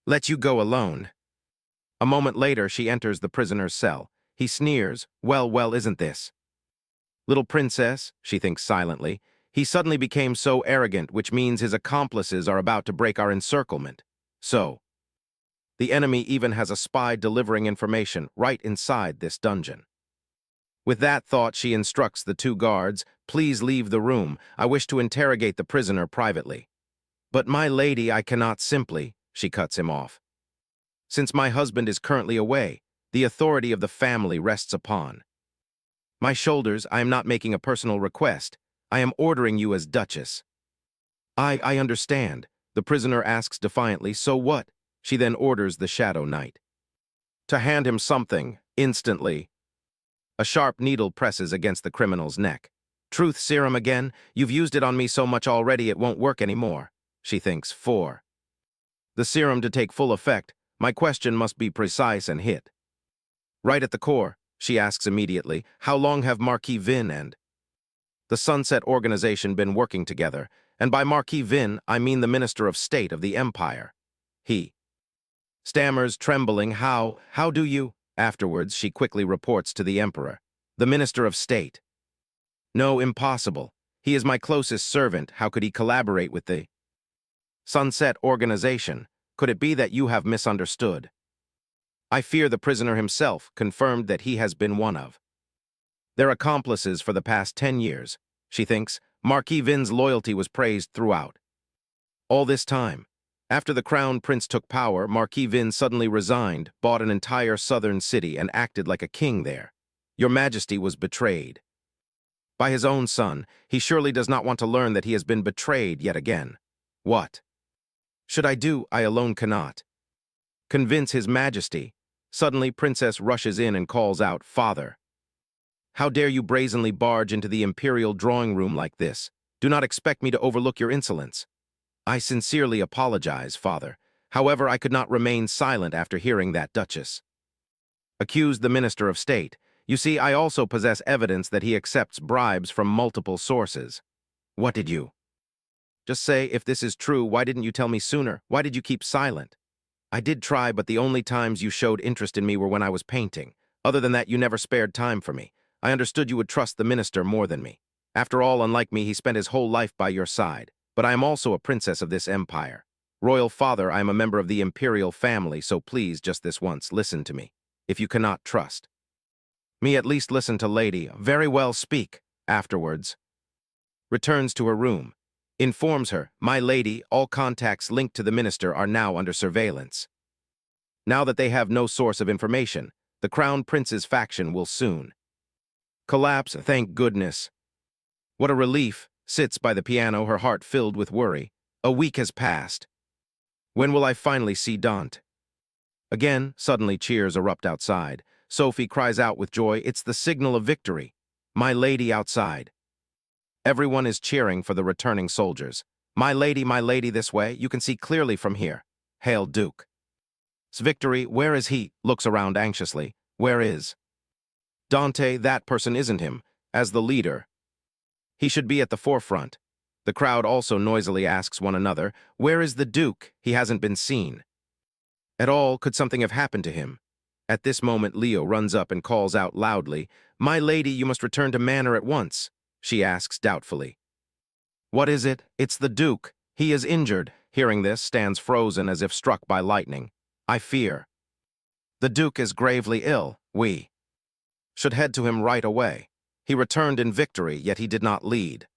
let you go alone. A moment later, she enters the prisoner's cell. He sneers. Well, isn't this little princess? She thinks silently. He suddenly became so arrogant, which means his accomplices are about to break our encirclement. So the enemy even has a spy delivering information right inside this dungeon. With that thought, she instructs the two guards, please leave the room. I wish to interrogate the prisoner privately. But my lady, I cannot simply, she cuts him off. Since my husband is currently away, the authority of the family rests upon my shoulders. I am not making a personal request. I am ordering you as Duchess. I understand. The prisoner asks defiantly, so what? She then orders the Shadow Knight to hand him something. Instantly, a sharp needle presses against the criminal's neck. Truth serum again? You've used it on me so much already it won't work anymore, she thinks. For the serum to take full effect, my question must be precise and hit right at the core. She asks immediately, how long have Marquis Vin and the Sunset Organization been working together? And by Marquis Vin, I mean the Minister of State of the Empire. He stammers, trembling, how do you? Afterwards, she quickly reports to the Emperor. The Minister of State No, impossible. He is my closest servant. How could he collaborate with the Sunset Organization? Could it be that you have misunderstood? I fear the prisoner himself confirmed that he has been one of their accomplices for the past 10 years. She thinks Marquis Vin's loyalty was praised throughout all this time. After the Crown Prince took power, Marquis Vin suddenly resigned, bought an entire southern city, and acted like a king there. Your Majesty was betrayed by his own son. He surely does not want to learn that he has been betrayed yet again. What should I do? I alone cannot convince His Majesty. Suddenly, Princess rushes in and calls out, "Father! How dare you brazenly barge into the imperial drawing room like this? Do not expect me to overlook your insolence." I sincerely apologize, Father. However, I could not remain silent after hearing that, Duchess accused the Minister of State. You see, I also possess evidence that he accepts bribes from multiple sources. What did you just say? If this is true, why didn't you tell me sooner? Why did you keep silent? I did try, but the only times you showed interest in me were when I was painting. Other than that, you never spared time for me. I understood you would trust the minister more than me. After all, unlike me, he spent his whole life by your side. But I am also a princess of this empire. Royal father, I am a member of the imperial family, so please, just this once, listen to me. If you cannot trust me, at least listen to Lady. Very well, speak. Afterwards, returns to her room. Informs her, "My lady, all contacts linked to the minister are now under surveillance. Now that they have no source of information, the Crown Prince's faction will soon collapse." Thank goodness. What a relief. Sits by the piano, her heart filled with worry. A week has passed. When will I finally see Dante again? Suddenly cheers erupt outside. Sophie cries out with joy. It's the signal of victory. My lady outside. Everyone is cheering for the returning soldiers. My lady, this way. You can see clearly from here. Hail, Duke. Victory, where is he? Looks around anxiously. Where is Dante? That person isn't him. As the leader, he should be at the forefront. The crowd also noisily asks one another, where is the Duke? He hasn't been seen at all. Could something have happened to him? At this moment, Leo runs up and calls out loudly, "My lady, you must return to Manor at once." She asks doubtfully, "What is it?" "It's the Duke. He is injured." Hearing this, stands frozen as if struck by lightning. I fear the Duke is gravely ill. We should head to him right away. He returned in victory, yet he did not lead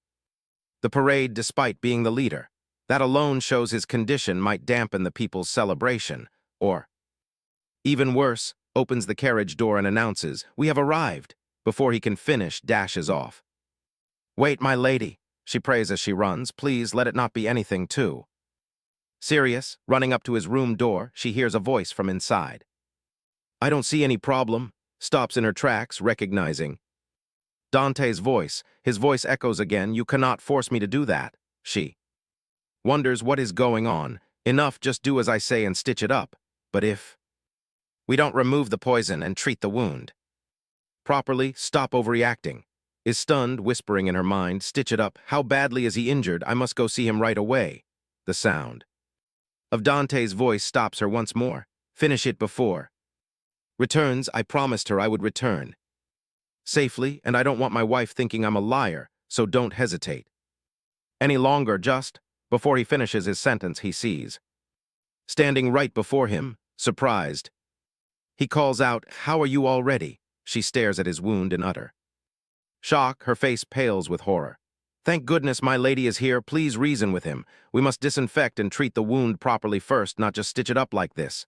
the parade despite being the leader. That alone shows his condition might dampen the people's celebration, or, even worse, opens the carriage door and announces, "We have arrived." Before he can finish, dashes off. "Wait, my lady," she prays as she runs. "Please let it not be anything too serious." Running up to his room door, she hears a voice from inside. "I don't see any problem." Stops in her tracks, recognizing Dante's voice. His voice echoes again. "You cannot force me to do that." She wonders what is going on. "Enough, just do as I say and stitch it up." "But if we don't remove the poison and treat the wound properly, stop overreacting." Is stunned, whispering in her mind, "Stitch it up. How badly is he injured? I must go see him right away." The sound of Dante's voice stops her once more. "Finish it before returns." I promised her I would return safely, and I don't want my wife thinking I'm a liar, so don't hesitate any longer. Just before he finishes his sentence, he sees standing right before him, surprised. He calls out, "How are you already?" She stares at his wound in utter shock. Her face pales with horror. "Thank goodness my lady is here. Please reason with him. We must disinfect and treat the wound properly first, not just stitch it up like this."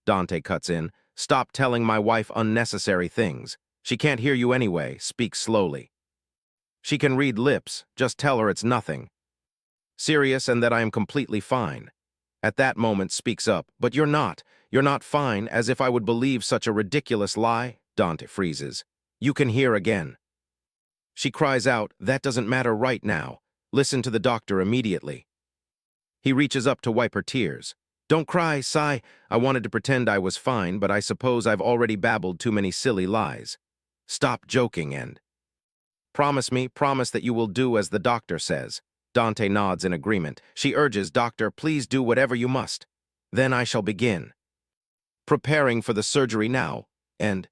Dante cuts in. "Stop telling my wife unnecessary things. She can't hear you anyway. Speak slowly. She can read lips. Just tell her it's nothing serious and that I am completely fine." At that moment speaks up, "But you're not. You're not fine," as if I would believe such a ridiculous lie. Dante freezes. "You can hear again." She cries out, "That doesn't matter right now. Listen to the doctor immediately." He reaches up to wipe her tears. "Don't cry, sigh. I wanted to pretend I was fine, but I suppose I've already babbled too many silly lies. Stop joking and promise that you will do as the doctor says." Dante nods in agreement. She urges, "Doctor, please do whatever you must. Then I shall begin preparing for the surgery now, and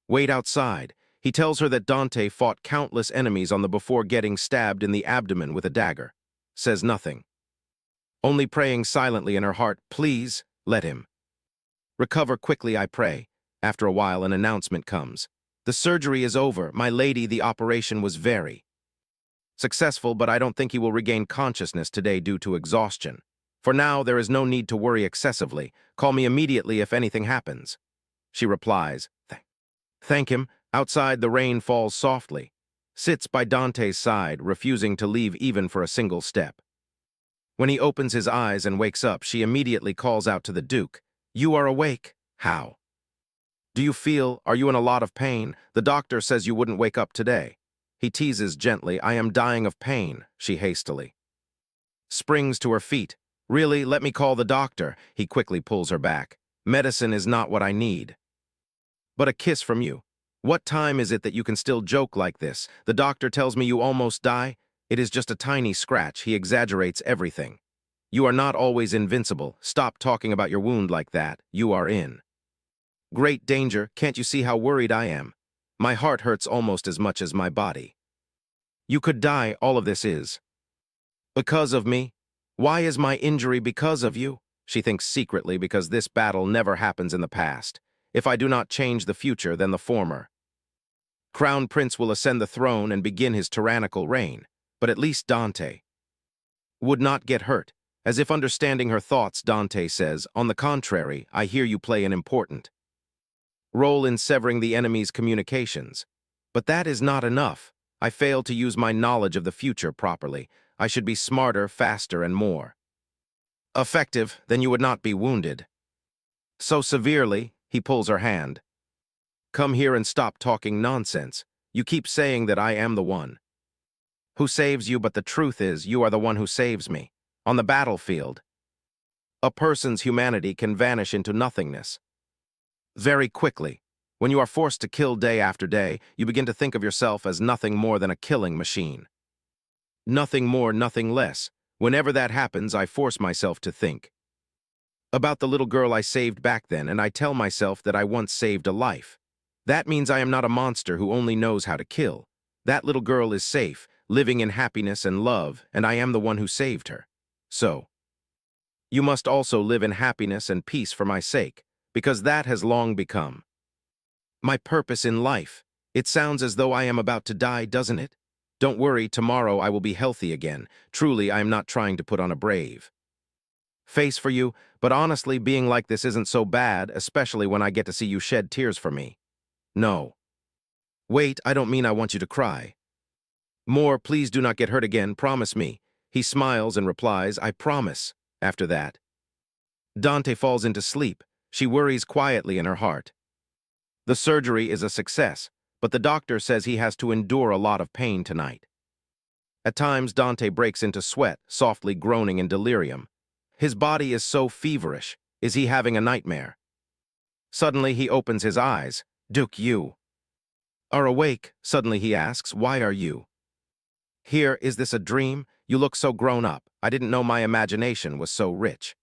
wait outside." He tells her that Dante fought countless enemies on the before getting stabbed in the abdomen with a dagger. Says nothing. Only praying silently in her heart, please, let him. Recover quickly, I pray. After a while, an announcement comes. The surgery is over. My lady, the operation was very successful, but I don't think he will regain consciousness today due to exhaustion. For now, there is no need to worry excessively. Call me immediately if anything happens. She replies, Thank him. Outside, the rain falls softly. Sits by Dante's side, refusing to leave even for a single step. When he opens his eyes and wakes up, she immediately calls out to the Duke, You are awake. How? Do you feel? Are you in a lot of pain? The doctor says you wouldn't wake up today. He teases gently, I am dying of pain, she hastily springs to her feet. Really, let me call the doctor. He quickly pulls her back. Medicine is not what I need. But a kiss from you. What time is it that you can still joke like this? The doctor tells me you almost die. It is just a tiny scratch. He exaggerates everything. You are not always invincible. Stop talking about your wound like that. You are in great danger. Can't you see how worried I am? My heart hurts almost as much as my body. You could die. All of this is because of me. Why is my injury because of you? She thinks secretly because this battle never happens in the past. If I do not change the future, then the former Crown Prince will ascend the throne and begin his tyrannical reign. But at least Dante would not get hurt. As if understanding her thoughts, Dante says, On the contrary, I hear you play an important role in severing the enemy's communications. But that is not enough. I fail to use my knowledge of the future properly. I should be smarter, faster, and more effective, then you would not be wounded so severely. He pulls her hand. Come here and stop talking nonsense. You keep saying that I am the one who saves you, but the truth is you are the one who saves me. On the battlefield, a person's humanity can vanish into nothingness very quickly. When you are forced to kill day after day, you begin to think of yourself as nothing more than a killing machine. Nothing more, nothing less. Whenever that happens, I force myself to think about the little girl I saved back then, and I tell myself that I once saved a life. That means I am not a monster who only knows how to kill. That little girl is safe, living in happiness and love, and I am the one who saved her. So, you must also live in happiness and peace for my sake, because that has long become my purpose in life. It sounds as though I am about to die, doesn't it? Don't worry, tomorrow I will be healthy again. Truly, I am not trying to put on a brave face for you, but honestly, being like this isn't so bad, especially when I get to see you shed tears for me. No. Wait, I don't mean I want you to cry. More, please do not get hurt again, promise me. He smiles and replies, I promise. After that, Dante falls into sleep. She worries quietly in her heart. The surgery is a success, but the doctor says he has to endure a lot of pain tonight. At times, Dante breaks into sweat, softly groaning in delirium. His body is so feverish. Is he having a nightmare? Suddenly, he opens his eyes. Duke, you are awake. Suddenly, he asks, Why are you here? Is this a dream? You look so grown up. I didn't know my imagination was so rich.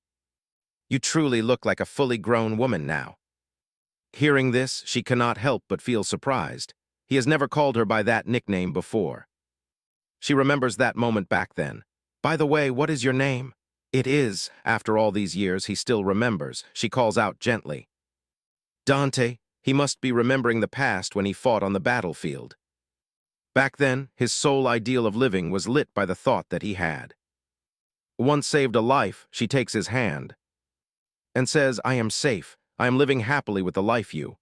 You truly look like a fully grown woman now. Hearing this, she cannot help but feel surprised. He has never called her by that nickname before. She remembers that moment back then. By the way, what is your name? It is. After all these years, he still remembers. She calls out gently. Dante. He must be remembering the past when he fought on the battlefield. Back then, his sole ideal of living was lit by the thought that he had once saved a life. She takes his hand and says, I am safe. I am living happily with the life you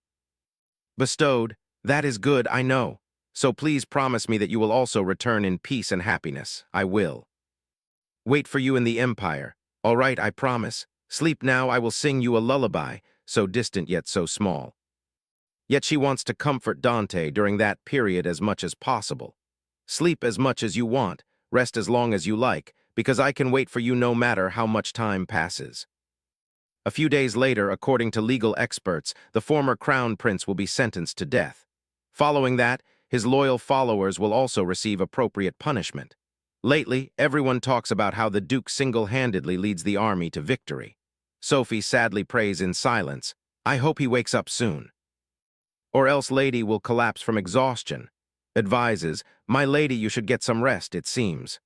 bestowed. That is good, I know. So please promise me that you will also return in peace and happiness. I will wait for you in the empire. All right, I promise. Sleep now, I will sing you a lullaby, so distant yet so small. Yet she wants to comfort Dante during that period as much as possible. Sleep as much as you want, rest as long as you like, because I can wait for you no matter how much time passes. A few days later, according to legal experts, the former crown prince will be sentenced to death. Following that, his loyal followers will also receive appropriate punishment. Lately, everyone talks about how the Duke single-handedly leads the army to victory. Sophie sadly prays in silence, I hope he wakes up soon. or else lady will collapse from exhaustion. Advises, my lady, you should get some rest, it seems.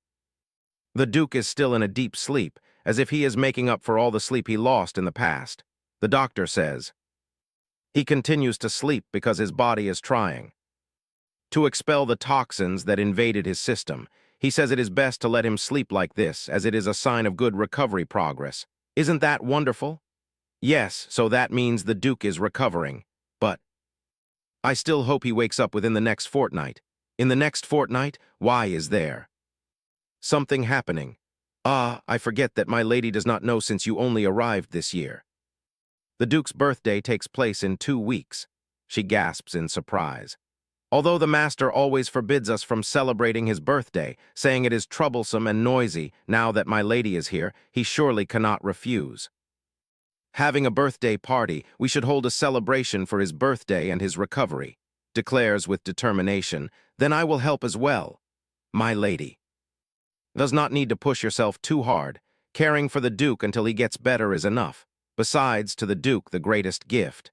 The Duke is still in a deep sleep, as if he is making up for all the sleep he lost in the past. The doctor says. He continues to sleep because his body is trying to expel the toxins that invaded his system. He says it is best to let him sleep like this, as it is a sign of good recovery progress. Isn't that wonderful? Yes, so that means the Duke is recovering. But I still hope he wakes up within the next fortnight. In the next fortnight, why is there something happening? Ah, I forget that my lady does not know since you only arrived this year. The Duke's birthday takes place in 2 weeks. She gasps in surprise. Although the master always forbids us from celebrating his birthday, saying it is troublesome and noisy, now that my lady is here, he surely cannot refuse. Having a birthday party, we should hold a celebration for his birthday and his recovery. Declares with determination, then I will help as well. My lady does not need to push yourself too hard. Caring for the Duke until he gets better is enough. Besides, to the Duke, the greatest gift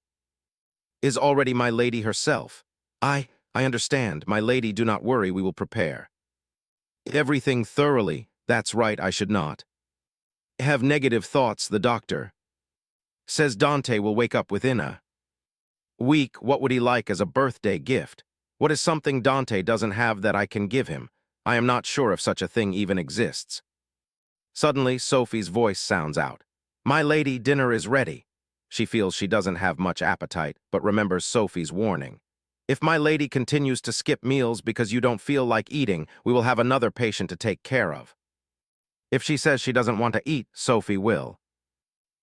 is already my lady herself. I understand. My lady, do not worry, we will prepare everything thoroughly. That's right, I should not have negative thoughts, the doctor says. Dante will wake up within a week. What would he like as a birthday gift? What is something Dante doesn't have that I can give him? I am not sure if such a thing even exists. Suddenly, Sophie's voice sounds out. My lady, dinner is ready. She feels she doesn't have much appetite, but remembers Sophie's warning. If my lady continues to skip meals because you don't feel like eating, we will have another patient to take care of. If she says she doesn't want to eat, Sophie will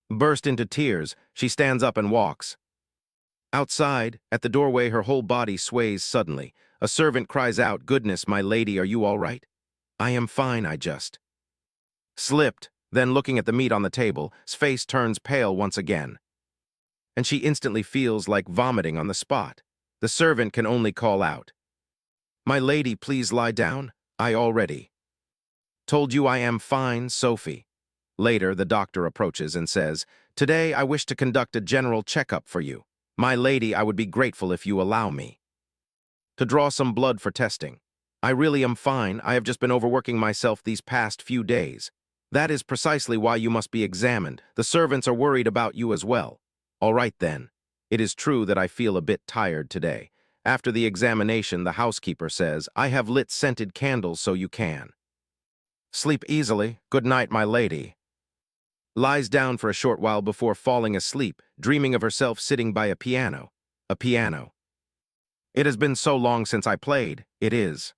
burst into tears. She stands up and walks. Outside, at the doorway, her whole body sways suddenly. A servant cries out, goodness, my lady, are you all right? I am fine, I just slipped. Then, looking at the meat on the table, his face turns pale once again, and she instantly feels like vomiting on the spot. The servant can only call out, my lady, please lie down. I already told you I am fine, Sophie. Later, the doctor approaches and says, today I wish to conduct a general checkup for you. My lady, I would be grateful if you allow me to draw some blood for testing. I really am fine. I have just been overworking myself these past few days. That is precisely why you must be examined. The servants are worried about you as well. All right then. It is true that I feel a bit tired today. After the examination, the housekeeper says, I have lit scented candles so you can sleep easily. Good night, my lady. Lies down for a short while before falling asleep, dreaming of herself sitting by a piano. A piano. It has been so long since I played. It is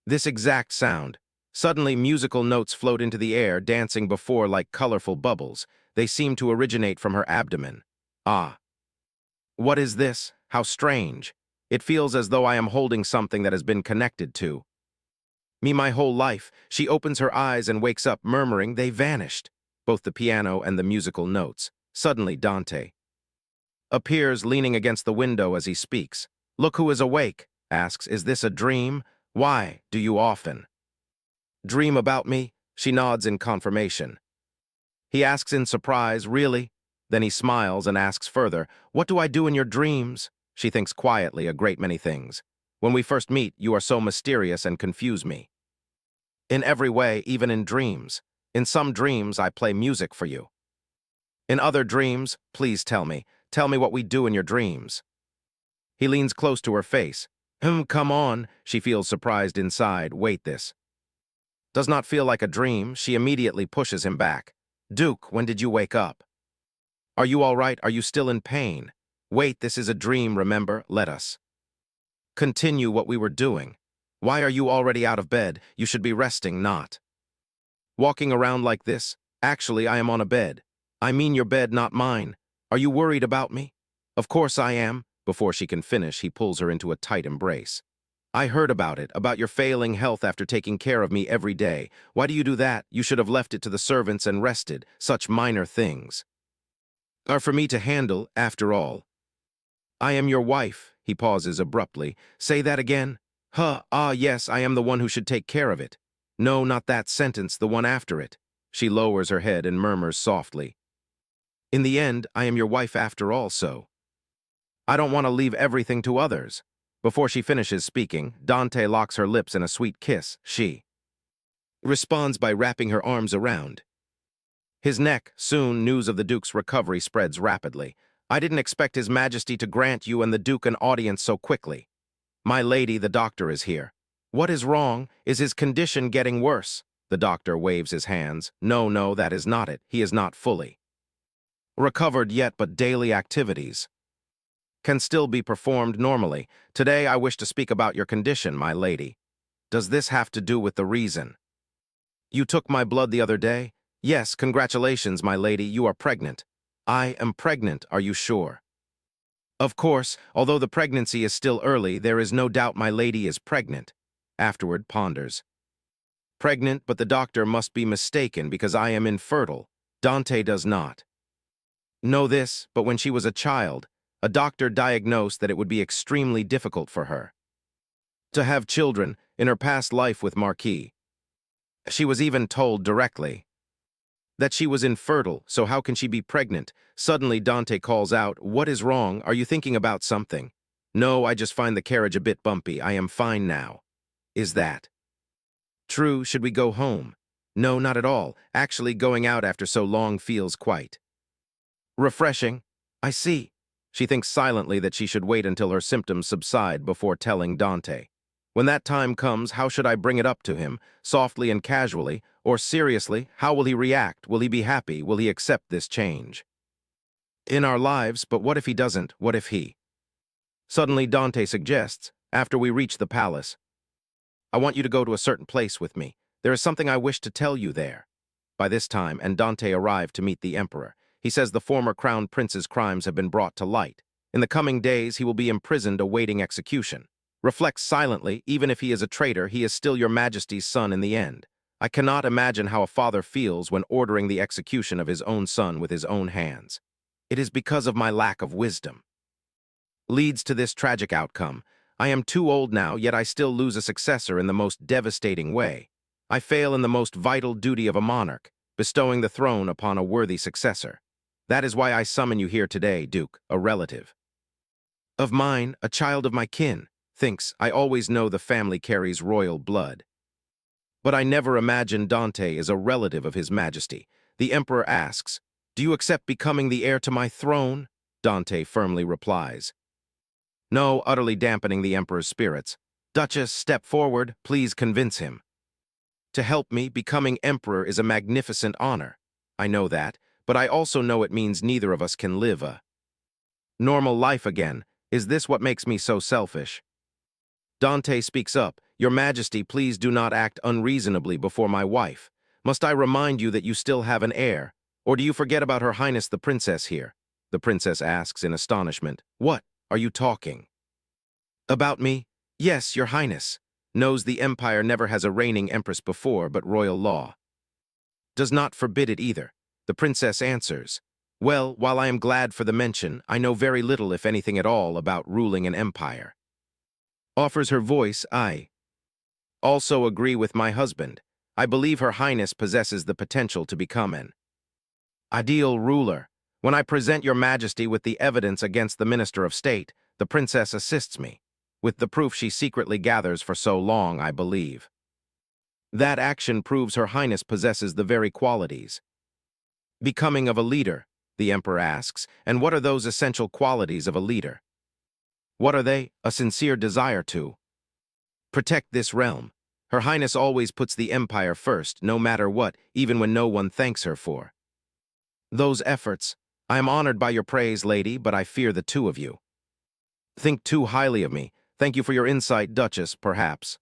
this exact sound. Suddenly, musical notes float into the air, dancing before like colorful bubbles. They seem to originate from her abdomen. Ah. What is this? How strange. It feels as though I am holding something that has been connected to me my whole life. She opens her eyes and wakes up, murmuring, they vanished. Both the piano and the musical notes. Suddenly, Dante appears, leaning against the window as he speaks. Look who is awake, asks, is this a dream? Why do you often dream about me? She nods in confirmation. He asks in surprise, really? Then he smiles and asks further, what do I do in your dreams? She thinks quietly a great many things. When we first meet, you are so mysterious and confuse me. In every way, even in dreams. In some dreams, I play music for you. In other dreams, please tell me what we do in your dreams. He leans close to her face. Come on, she feels surprised inside. Wait, this does not feel like a dream. She immediately pushes him back. Duke, when did you wake up? Are you all right? Are you still in pain? Wait, this is a dream, remember? Let us continue what we were doing. Why are you already out of bed? You should be resting, not walking around like this. Actually, I am on a bed. I mean your bed, not mine. Are you worried about me? Of course I am. Before she can finish, he pulls her into a tight embrace. I heard about it, about your failing health after taking care of me every day. Why do you do that? You should have left it to the servants and rested. Such minor things are for me to handle, after all. I am your wife. He pauses abruptly. Say that again? Yes, I am the one who should take care of it. No, not that sentence, the one after it. She lowers her head and murmurs softly. In the end, I am your wife after all, so I don't want to leave everything to others. Before she finishes speaking, Dante locks her lips in a sweet kiss. She responds by wrapping her arms around his neck. Soon, news of the Duke's recovery spreads rapidly. I didn't expect His Majesty to grant you and the Duke an audience so quickly. My lady, the doctor is here. What is wrong? Is his condition getting worse? The doctor waves his hands. No, no, that is not it. He is not fully recovered yet, but daily activities can still be performed normally. Today I wish to speak about your condition, my lady. Does this have to do with the reason you took my blood the other day? Yes, congratulations, my lady, you are pregnant. I am pregnant, are you sure? Of course, although the pregnancy is still early, there is no doubt my lady is pregnant. Afterward ponders. Pregnant, but the doctor must be mistaken because I am infertile. Dante does not know this, but when she was a child, a doctor diagnosed that it would be extremely difficult for her to have children in her past life with Marquis. She was even told directly that she was infertile, so how can she be pregnant? Suddenly Dante calls out, "What is wrong? Are you thinking about something?" "No, I just find the carriage a bit bumpy. I am fine now." "Is that true? Should we go home?" "No, not at all. Actually, going out after so long feels quite refreshing." "I see." She thinks silently that she should wait until her symptoms subside before telling Dante. When that time comes, how should I bring it up to him? Softly and casually, or seriously? How will he react? Will he be happy? Will he accept this change in our lives? But what if he doesn't? What if he? Suddenly Dante suggests, after we reach the palace, "I want you to go to a certain place with me. There is something I wish to tell you there." By this time, and Dante arrived to meet the emperor. He says the former crown prince's crimes have been brought to light. In the coming days, he will be imprisoned awaiting execution. Reflects silently, even if he is a traitor, he is still your majesty's son in the end. I cannot imagine how a father feels when ordering the execution of his own son with his own hands. It is because of my lack of wisdom leads to this tragic outcome. I am too old now, yet I still lose a successor in the most devastating way. I fail in the most vital duty of a monarch, bestowing the throne upon a worthy successor. That is why I summon you here today, Duke, a relative of mine, a child of my kin. Thinks, I always know the family carries royal blood. But I never imagined Dante is a relative of His Majesty. The emperor asks, "Do you accept becoming the heir to my throne?" Dante firmly replies, "No," utterly dampening the emperor's spirits. "Duchess, step forward, please convince him. To help me, becoming emperor is a magnificent honor. I know that, but I also know it means neither of us can live a normal life again. Is this what makes me so selfish?" Dante speaks up, "Your Majesty, please do not act unreasonably before my wife. Must I remind you that you still have an heir? Or do you forget about Her Highness the Princess here?" The princess asks in astonishment, "What? Are you talking about me?" "Yes, Your Highness. Knows the empire never has a reigning empress before, but royal law does not forbid it either." The princess answers, "Well, while I am glad for the mention, I know very little, if anything at all, about ruling an empire." Offers her voice, "I also agree with my husband. I believe Her Highness possesses the potential to become an ideal ruler. When I present Your Majesty with the evidence against the Minister of State, the princess assists me with the proof she secretly gathers for so long, I believe. That action proves Her Highness possesses the very qualities becoming of a leader." The emperor asks, "And what are those essential qualities of a leader?" "What are they? A sincere desire to protect this realm. Her Highness always puts the empire first, no matter what, even when no one thanks her for those efforts. I am honored by your praise, lady, but I fear the two of you think too highly of me. Thank you for your insight, Duchess, perhaps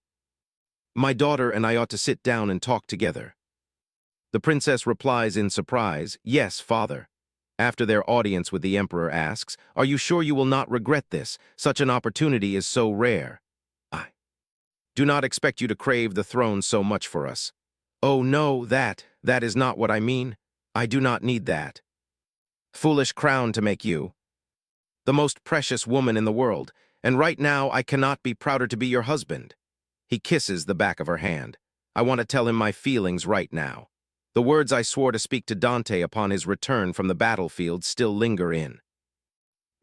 my daughter and I ought to sit down and talk together." The princess replies in surprise, "Yes, father." After their audience with the emperor asks, "Are you sure you will not regret this? Such an opportunity is so rare. I do not expect you to crave the throne so much for us." "Oh no, that is not what I mean. I do not need that foolish crown to make you the most precious woman in the world, and right now I cannot be prouder to be your husband." He kisses the back of her hand. "I want to tell him my feelings right now. The words I swore to speak to Dante upon his return from the battlefield still linger in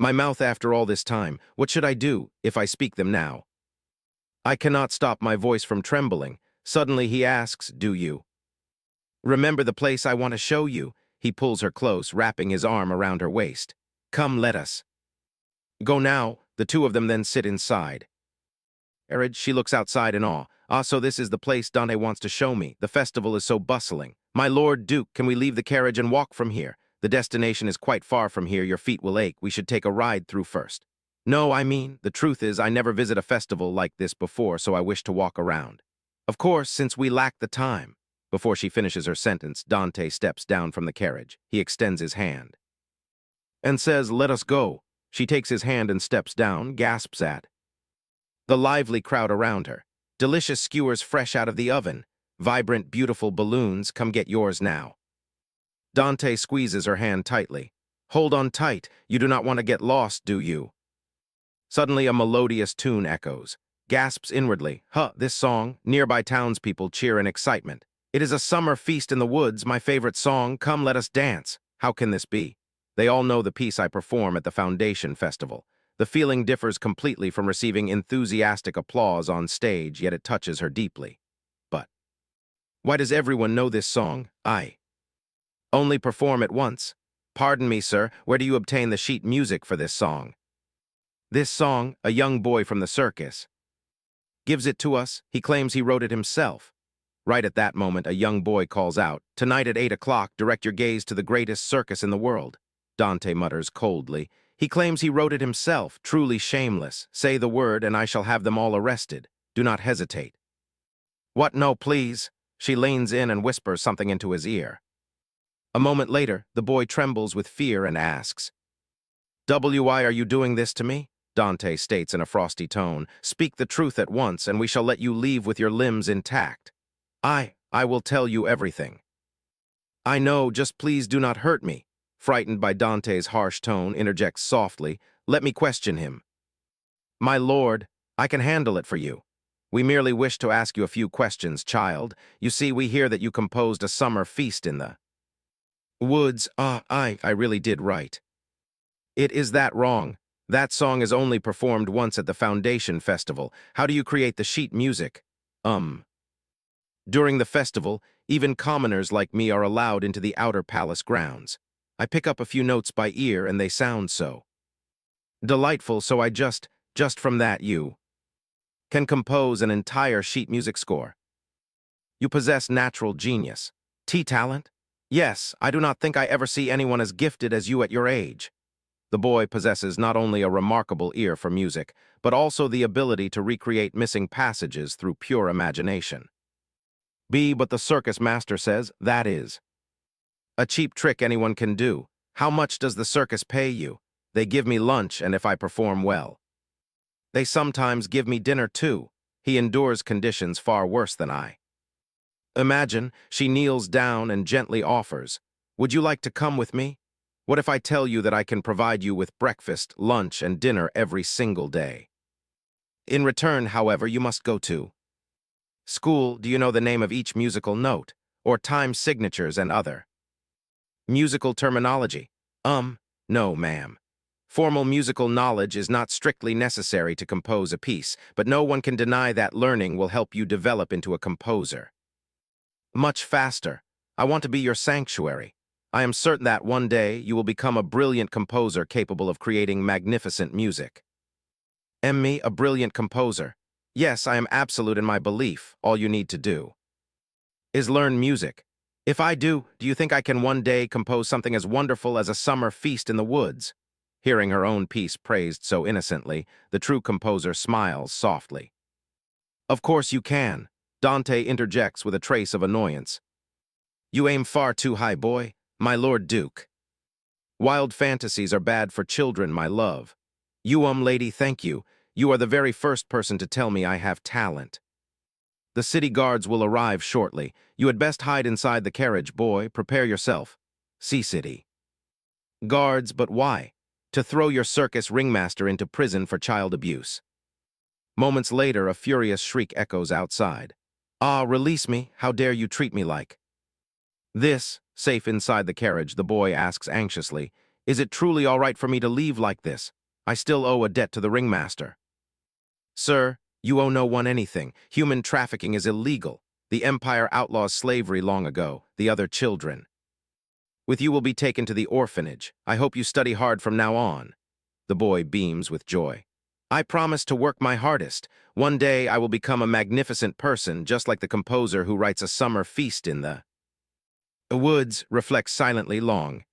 My mouth after all this time, what should I do if I speak them now? I cannot stop my voice from trembling. Suddenly he asks, do you remember the place I want to show you? He pulls her close, wrapping his arm around her waist. Come, let us go now. The two of them then sit inside. Arid, she looks outside in awe. Ah, so this is the place Dante wants to show me. The festival is so bustling. My Lord Duke, can we leave the carriage and walk from here? The destination is quite far from here. Your feet will ache. We should take a ride through first. No, I mean, the truth is I never visit a festival like this before, so I wish to walk around. Of course, since we lack the time. Before she finishes her sentence, Dante steps down from the carriage. He extends his hand and says, let us go. She takes his hand and steps down, gasps at the lively crowd around her. Delicious skewers fresh out of the oven. Vibrant, beautiful balloons. Come get yours now. Dante squeezes her hand tightly. Hold on tight. You do not want to get lost, do you? Suddenly a melodious tune echoes. Gasps inwardly. Huh, this song. Nearby townspeople cheer in excitement. It is a summer feast in the woods, my favorite song. Come, let us dance. How can this be? They all know the piece I perform at the Foundation Festival. The feeling differs completely from receiving enthusiastic applause on stage, yet it touches her deeply. But why does everyone know this song? I only perform it once. Pardon me, sir, where do you obtain the sheet music for this song? This song, a young boy from the circus gives it to us. He claims he wrote it himself. Right at that moment, a young boy calls out, tonight at 8 o'clock, direct your gaze to the greatest circus in the world. Dante mutters coldly. He claims he wrote it himself, truly shameless. Say the word and I shall have them all arrested. Do not hesitate. What, no, please? She leans in and whispers something into his ear. A moment later, the boy trembles with fear and asks, why are you doing this to me? Dante states in a frosty tone, speak the truth at once and we shall let you leave with your limbs intact. I will tell you everything. I know, just please do not hurt me. Frightened by Dante's harsh tone, interjects softly, let me question him. My lord, I can handle it for you. We merely wish to ask you a few questions, child. You see, we hear that you composed a summer feast in the woods. I really did right. It is that wrong. That song is only performed once at the Foundation Festival. How do you create the sheet music? During the festival, even commoners like me are allowed into the outer palace grounds. I pick up a few notes by ear and they sound so delightful, so I just from that you can compose an entire sheet music score. You possess natural genius. Talent? Yes, I do not think I ever see anyone as gifted as you at your age. The boy possesses not only a remarkable ear for music, but also the ability to recreate missing passages through pure imagination. But the circus master says, that is a cheap trick anyone can do. How much does the circus pay you? They give me lunch, and if I perform well, they sometimes give me dinner too. He endures conditions far worse than I. Imagine, she kneels down and gently offers, would you like to come with me? What if I tell you that I can provide you with breakfast, lunch, and dinner every single day? In return, however, you must go to school. Do you know the name of each musical note, or time signatures and other musical terminology? No, ma'am. Formal musical knowledge is not strictly necessary to compose a piece, but no one can deny that learning will help you develop into a composer much faster. I want to be your sanctuary. I am certain that one day you will become a brilliant composer capable of creating magnificent music. Me, a brilliant composer? Yes, I am absolute in my belief. All you need to do is learn music. If I do you think I can one day compose something as wonderful as a summer feast in the woods? Hearing her own piece praised so innocently, the true composer smiles softly. Of course you can. Dante interjects with a trace of annoyance. You aim far too high, boy, my Lord Duke. Wild fantasies are bad for children, my love. You, lady, thank you. You are the very first person to tell me I have talent. The city guards will arrive shortly. You had best hide inside the carriage, boy. Prepare yourself. See city guards, but why? To throw your circus ringmaster into prison for child abuse. Moments later, a furious shriek echoes outside. Release me. How dare you treat me like this? Safe inside the carriage, the boy asks anxiously, Is it truly all right for me to leave like this? I still owe a debt to the ringmaster. Sir, you owe no one anything. Human trafficking is illegal. The Empire outlaws slavery long ago. The other children. With you will be taken to the orphanage. I hope you study hard from now on. The boy beams with joy. I promise to work my hardest. One day I will become a magnificent person, just like the composer who writes a summer feast in the woods. Reflects silently long.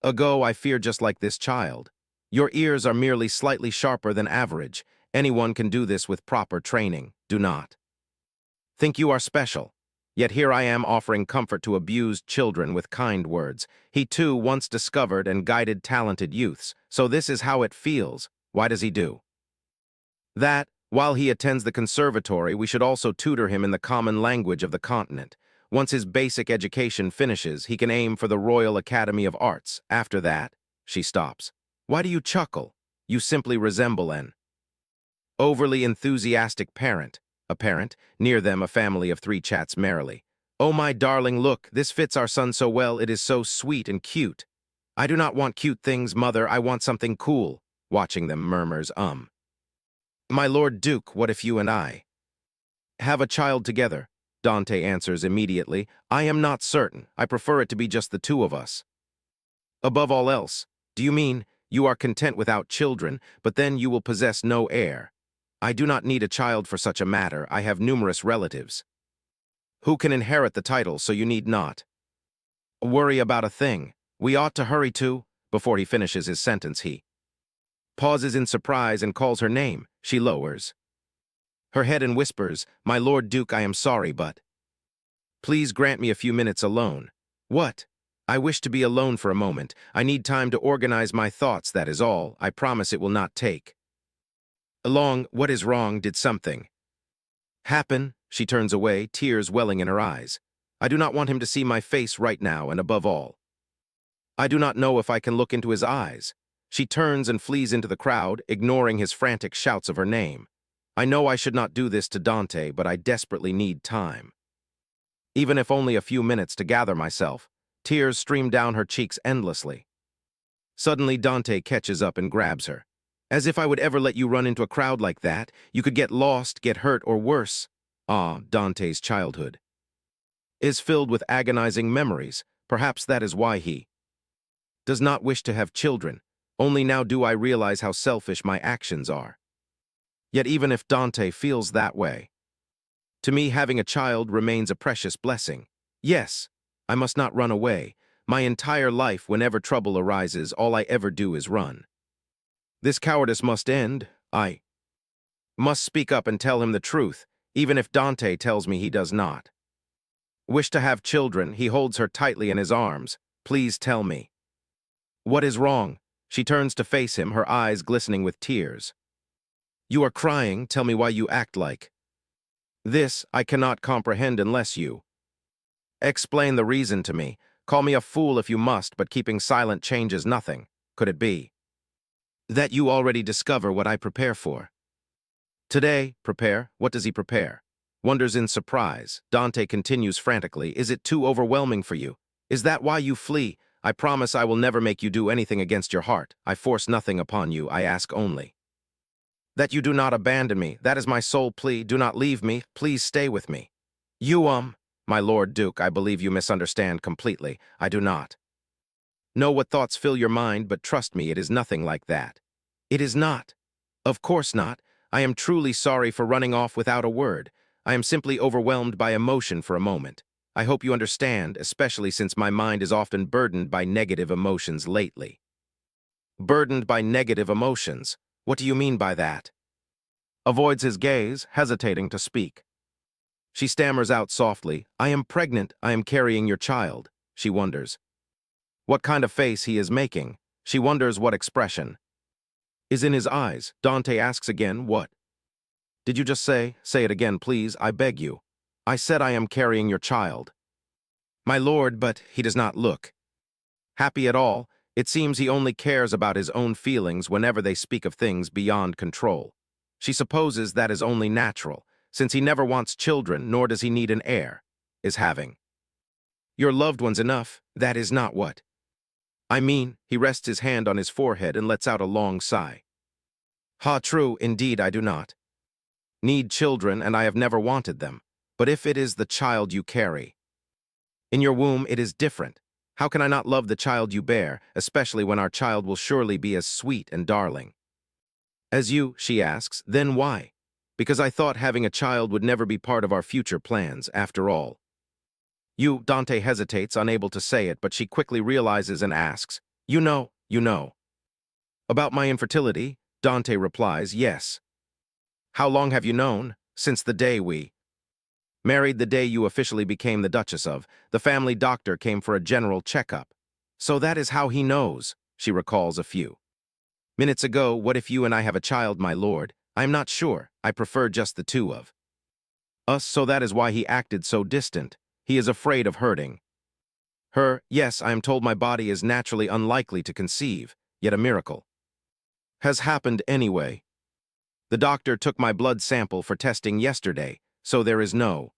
Ago I feared just like this child. Your ears are merely slightly sharper than average. Anyone can do this with proper training. Do not think you are special. Yet here I am offering comfort to abused children with kind words. He too once discovered and guided talented youths. So this is how it feels. Why does he do that? While he attends the conservatory, we should also tutor him in the common language of the continent. Once his basic education finishes, he can aim for the Royal Academy of Arts. After that, she stops. Why do you chuckle? You simply resemble an overly enthusiastic parent. A parent, near them a family of 3 chats merrily. Oh my darling, look, this fits our son so well, it is so sweet and cute. I do not want cute things, mother, I want something cool. Watching them murmurs, My Lord Duke, what if you and I have a child together? Dante answers immediately, I am not certain. I prefer it to be just the 2 of us. Above all else, do you mean you are content without children, but then you will possess no heir? I do not need a child for such a matter. I have numerous relatives who can inherit the title, so you need not worry about a thing. We ought to hurry to. Before he finishes his sentence, he pauses in surprise and calls her name. She lowers her head and whispers, My Lord Duke, I am sorry, but please grant me a few minutes alone. What? I wish to be alone for a moment. I need time to organize my thoughts, that is all. I promise it will not take long. What is wrong? Did something happen? She turns away, tears welling in her eyes. I do not want him to see my face right now, and above all, I do not know if I can look into his eyes. She turns and flees into the crowd, ignoring his frantic shouts of her name. I know I should not do this to Dante, but I desperately need time. Even if only a few minutes to gather myself. Tears stream down her cheeks endlessly. Suddenly Dante catches up and grabs her. As if I would ever let you run into a crowd like that. You could get lost, get hurt, or worse. Dante's childhood is filled with agonizing memories. Perhaps that is why he does not wish to have children. Only now do I realize how selfish my actions are. Yet even if Dante feels that way, to me having a child remains a precious blessing. Yes, I must not run away. My entire life, whenever trouble arises, all I ever do is run. This cowardice must end. I must speak up and tell him the truth, even if Dante tells me he does not wish to have children. He holds her tightly in his arms. Please tell me. What is wrong? She turns to face him, her eyes glistening with tears. You are crying. Tell me why you act like this. I cannot comprehend unless you explain the reason to me. Call me a fool if you must, but keeping silent changes nothing. Could it be that you already discover what I prepare for? Today, prepare? What does he prepare? Wonders in surprise. Dante continues frantically. Is it too overwhelming for you? Is that why you flee? I promise I will never make you do anything against your heart. I force nothing upon you. I ask only that you do not abandon me. That is my sole plea. Do not leave me. Please stay with me. You, my Lord Duke, I believe you misunderstand completely. I do not know what thoughts fill your mind, but trust me, it is nothing like that. It is not. Of course not. I am truly sorry for running off without a word. I am simply overwhelmed by emotion for a moment. I hope you understand, especially since my mind is often burdened by negative emotions lately. Burdened by negative emotions? What do you mean by that? Avoids his gaze, hesitating to speak. She stammers out softly, I am pregnant, I am carrying your child. She wonders what kind of face he is making. She wonders what expression is in his eyes. Dante asks again, what did you just say? Say it again, please, I beg you. I said I am carrying your child. My lord, but he does not look happy at all. It seems he only cares about his own feelings whenever they speak of things beyond control. She supposes that is only natural, since he never wants children, nor does he need an heir. Is having your loved ones enough? That is not what I mean, he rests his hand on his forehead and lets out a long sigh. Ha, true, indeed I do not. Need children, and I have never wanted them. But if it is the child you carry, in your womb it is different. How can I not love the child you bear, especially when our child will surely be as sweet and darling? As you, she asks, then why? Because I thought having a child would never be part of our future plans, after all. You, Dante hesitates, unable to say it, but she quickly realizes and asks, you know. About my infertility? Dante replies, yes. How long have you known? Since the day we married, the day you officially became the Duchess of. The family doctor came for a general checkup. So that is how he knows, she recalls a few minutes ago. What if you and I have a child, my lord? I am not sure. I prefer just the two of us, so that is why he acted so distant. He is afraid of hurting her. Yes, I am told my body is naturally unlikely to conceive, yet a miracle has happened anyway. The doctor took my blood sample for testing yesterday, so there is no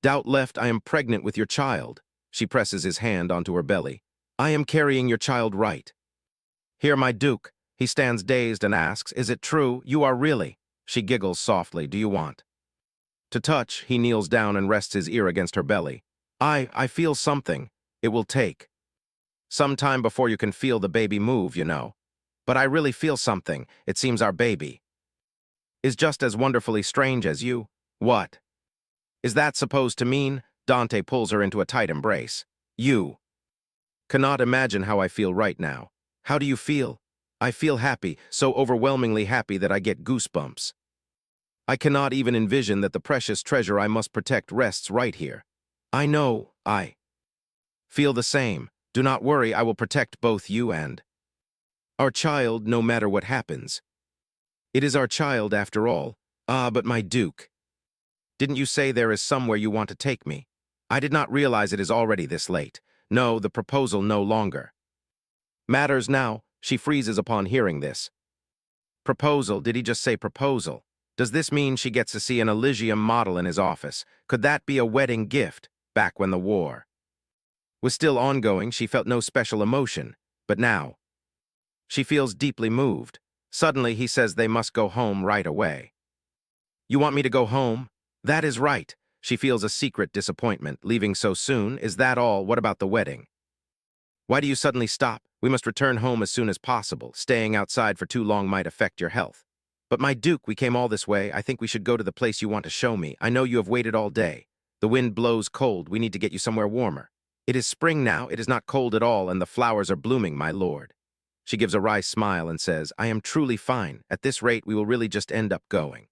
doubt left. I am pregnant with your child. She presses his hand onto her belly. I am carrying your child right here, my duke. He stands dazed and asks, is it true? You are really? She giggles softly. Do you want to touch? He kneels down and rests his ear against her belly. I feel something. It will take some time before you can feel the baby move, you know. But I really feel something. It seems our baby is just as wonderfully strange as you. What is that supposed to mean? Dante pulls her into a tight embrace. You cannot imagine how I feel right now. How do you feel? I feel happy, so overwhelmingly happy that I get goosebumps. I cannot even envision that the precious treasure I must protect rests right here. I know, I feel the same. Do not worry, I will protect both you and our child, no matter what happens. It is our child after all. Ah, but my duke, didn't you say there is somewhere you want to take me? I did not realize it is already this late. No, the proposal no longer matters now. She freezes upon hearing this. Proposal? Did he just say proposal? Does this mean she gets to see an Elysium model in his office? Could that be a wedding gift? Back when the war was still ongoing, she felt no special emotion. But now, she feels deeply moved. Suddenly, he says they must go home right away. You want me to go home? That is right. She feels a secret disappointment. Leaving so soon? Is that all? What about the wedding? Why do you suddenly stop? We must return home as soon as possible. Staying outside for too long might affect your health. But my duke, we came all this way. I think we should go to the place you want to show me. I know you have waited all day. The wind blows cold. We need to get you somewhere warmer. It is spring now. It is not cold at all, and the flowers are blooming, my lord. She gives a wry smile and says, I am truly fine. At this rate, we will really just end up going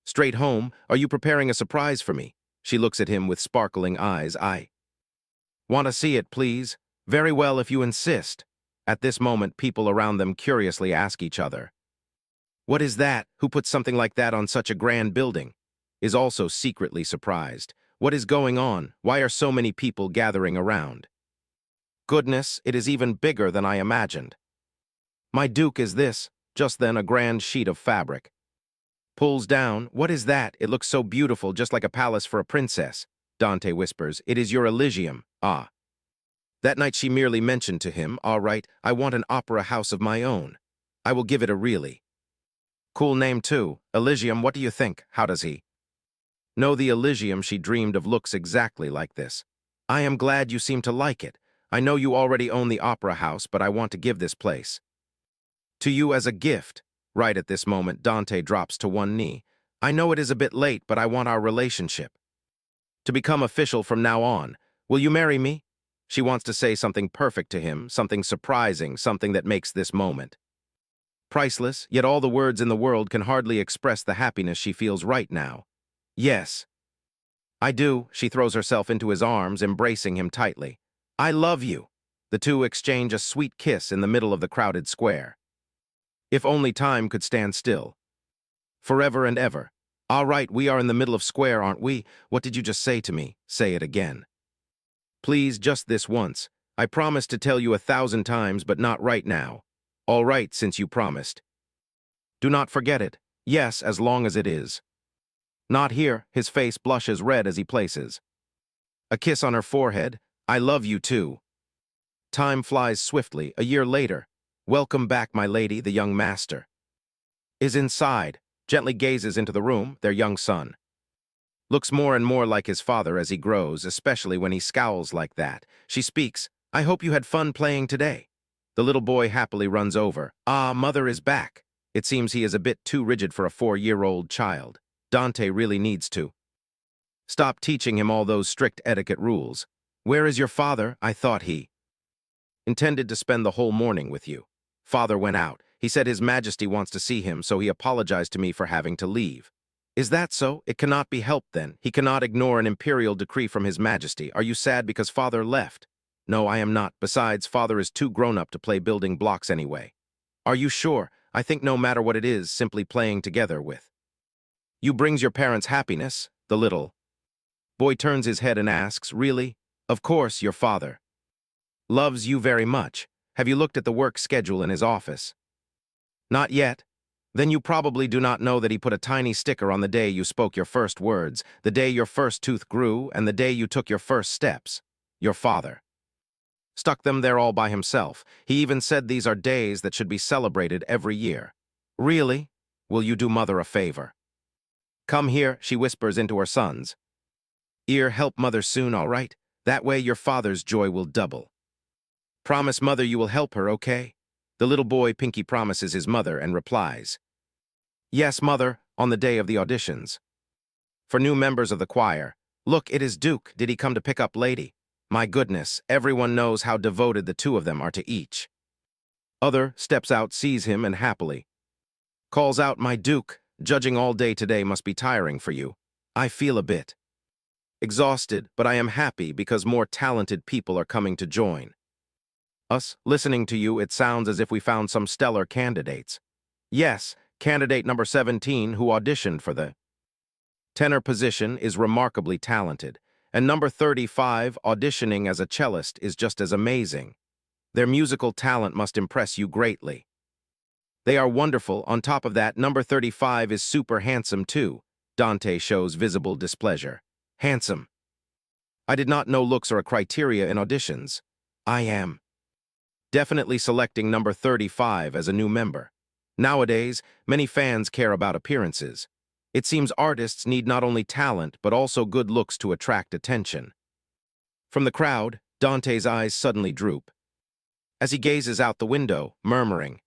straight home. Are you preparing a surprise for me? She looks at him with sparkling eyes. I want to see it, please. Very well, if you insist. At this moment, people around them curiously ask each other, what is that? Who put something like that on such a grand building? Is also secretly surprised. What is going on? Why are so many people gathering around? Goodness, it is even bigger than I imagined. My duke, is this? Just then a grand sheet of fabric pulls down. What is that? It looks so beautiful, just like a palace for a princess. Dante whispers, it is your Elysium. Ah. That night she merely mentioned to him, all right, I want an opera house of my own. I will give it a really cool name too. Elysium, what do you think? How does he know the Elysium she dreamed of looks exactly like this? I am glad you seem to like it. I know you already own the opera house, but I want to give this place to you as a gift. Right at this moment, Dante drops to one knee. I know it is a bit late, but I want our relationship to become official from now on. Will you marry me? She wants to say something perfect to him, something surprising, something that makes this moment priceless, yet all the words in the world can hardly express the happiness she feels right now. Yes, I do. She throws herself into his arms, embracing him tightly. I love you. The two exchange a sweet kiss in the middle of the crowded square. If only time could stand still. Forever and ever. All right, we are in the middle of square, aren't we? What did you just say to me? Say it again. Please, just this once. I promised to tell you 1,000 times, but not right now. All right, since you promised. Do not forget it. Yes, as long as it is. Not here. His face blushes red as he places a kiss on her forehead. I love you too. Time flies swiftly, a year later. Welcome back, my lady, the young master is inside, gently gazes into the room, their young son. Looks more and more like his father as he grows, especially when he scowls like that. She speaks, I hope you had fun playing today. The little boy happily runs over. Ah, mother is back. It seems he is a bit too rigid for a 4-year-old child. Dante really needs to stop teaching him all those strict etiquette rules. Where is your father? I thought he intended to spend the whole morning with you. Father went out. He said His Majesty wants to see him, so he apologized to me for having to leave. Is that so? It cannot be helped then. He cannot ignore an imperial decree from His Majesty. Are you sad because Father left? No, I am not. Besides, Father is too grown up to play building blocks anyway. Are you sure? I think no matter what it is, simply playing together with you brings your parents happiness. The little boy turns his head and asks, really? Of course, your father loves you very much. Have you looked at the work schedule in his office? Not yet. Then you probably do not know that he put a tiny sticker on the day you spoke your first words, the day your first tooth grew, and the day you took your first steps. Your father stuck them there all by himself. He even said these are days that should be celebrated every year. Really? Will you do mother a favor? Come here, she whispers into her son's ear. Help mother soon, all right? That way your father's joy will double. Promise mother you will help her, okay? The little boy Pinky promises his mother and replies, yes, mother, on the day of the auditions. For new members of the choir, look, it is Duke. Did he come to pick up Lady? My goodness, everyone knows how devoted the two of them are to each other. Steps out, sees him, and happily calls out, my Duke, judging all day today must be tiring for you. I feel a bit exhausted, but I am happy because more talented people are coming to join us. Listening to you, it sounds as if we found some stellar candidates. Yes, candidate number 17 who auditioned for the tenor position is remarkably talented, and number 35 auditioning as a cellist is just as amazing. Their musical talent must impress you greatly. They are wonderful. On top of that, number 35 is super handsome too. Dante shows visible displeasure. Handsome. I did not know looks are a criteria in auditions. I am definitely selecting number 35 as a new member. Nowadays, many fans care about appearances. It seems artists need not only talent, but also good looks to attract attention. From the crowd, Dante's eyes suddenly droop as he gazes out the window, murmuring,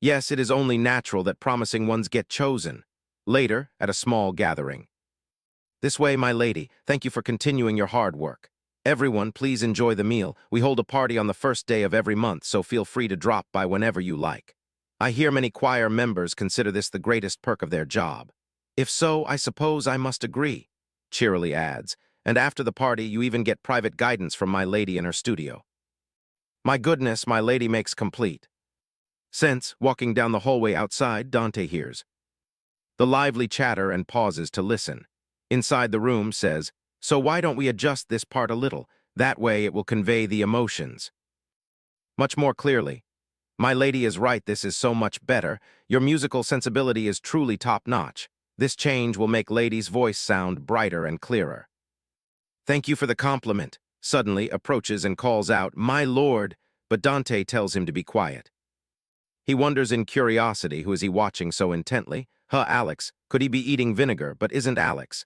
yes, it is only natural that promising ones get chosen. Later, at a small gathering. This way, my lady, thank you for continuing your hard work. Everyone, please enjoy the meal. We hold a party on the first day of every month, so feel free to drop by whenever you like. I hear many choir members consider this the greatest perk of their job. If so, I suppose I must agree, cheerily adds, and after the party you even get private guidance from my lady in her studio. My goodness, my lady makes complete sense. Walking down the hallway outside, Dante hears the lively chatter and pauses to listen. Inside the room says, so why don't we adjust this part a little? That way it will convey the emotions much more clearly. My lady is right, this is so much better. Your musical sensibility is truly top-notch. This change will make Lady's voice sound brighter and clearer. Thank you for the compliment. Suddenly approaches and calls out, my lord, but Dante tells him to be quiet. He wonders in curiosity, who is he watching so intently? Alex, could he be eating vinegar, but isn't Alex?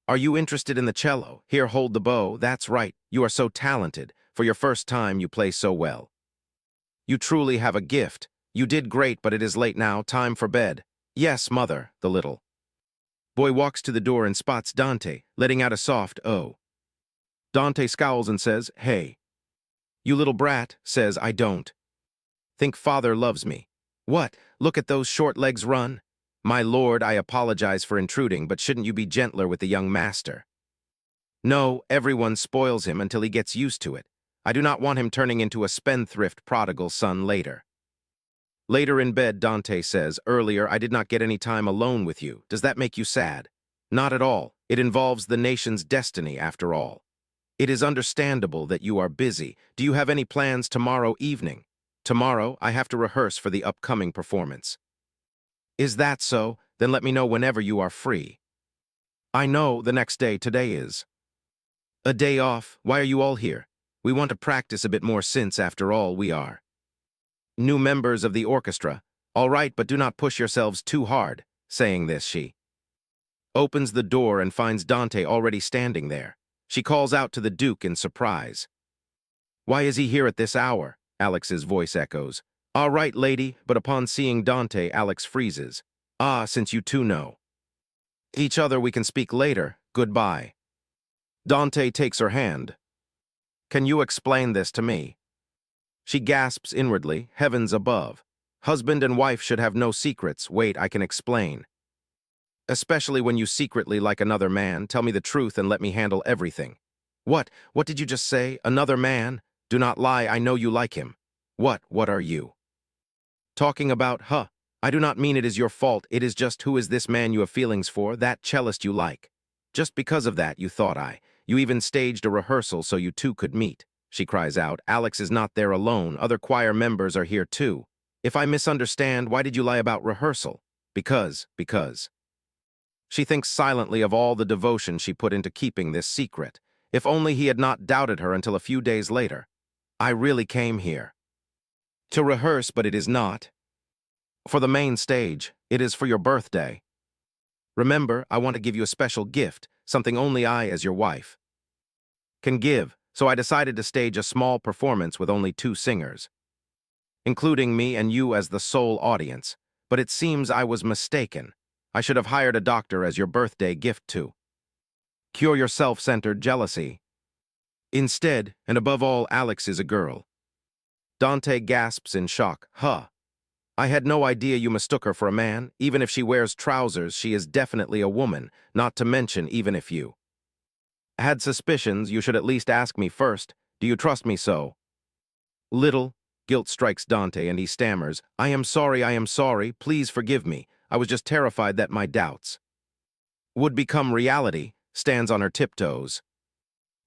Are you interested in the cello? Here, hold the bow. That's right, you are so talented. For your first time, you play so well. You truly have a gift. You did great, but it is late now, time for bed. Yes, mother, the little boy walks to the door and spots Dante, letting out a soft oh. Dante scowls and says, hey. You little brat, says, I don't think father loves me. What? Look at those short legs run. My lord, I apologize for intruding, but shouldn't you be gentler with the young master? No, everyone spoils him until he gets used to it. I do not want him turning into a spendthrift prodigal son later. Later in bed, Dante says, earlier I did not get any time alone with you. Does that make you sad? Not at all. It involves the nation's destiny, after all. It is understandable that you are busy. Do you have any plans tomorrow evening? Tomorrow, I have to rehearse for the upcoming performance. Is that so? Then let me know whenever you are free. I know the next day. Today is a day off. Why are you all here? We want to practice a bit more since, after all, we are new members of the orchestra. All right, but do not push yourselves too hard. Saying this, she opens the door and finds Dante already standing there. She calls out to the Duke in surprise. Why is he here at this hour? Alex's voice echoes. All right, lady, but upon seeing Dante, Alex freezes. Ah, since you two know each other, we can speak later. Goodbye. Dante takes her hand. Can you explain this to me? She gasps inwardly, heavens above. Husband and wife should have no secrets. Wait, I can explain. Especially when you secretly like another man, tell me the truth and let me handle everything. What? What did you just say? Another man? Do not lie, I know you like him. What are you talking about? Huh? I do not mean it is your fault, it is just who is this man you have feelings for, that cellist you like. Just because of that, you thought you even staged a rehearsal so you two could meet. She cries out, Alex is not there alone, other choir members are here too. If I misunderstand, why did you lie about rehearsal? Because. She thinks silently of all the devotion she put into keeping this secret. If only he had not doubted her until a few days later. I really came here to rehearse, but it is not for the main stage. It is for your birthday. Remember, I want to give you a special gift, something only I, as your wife, can give, so I decided to stage a small performance with only 2 singers, including me and you as the sole audience. But it seems I was mistaken. I should have hired a doctor as your birthday gift to cure your self-centered jealousy. Instead, and above all, Alex is a girl. Dante gasps in shock. Huh. I had no idea you mistook her for a man. Even if she wears trousers, she is definitely a woman, not to mention even if you had suspicions, you should at least ask me first. Do you trust me so? Little guilt strikes Dante and he stammers, I am sorry, please forgive me. I was just terrified that my doubts would become reality. Stands on her tiptoes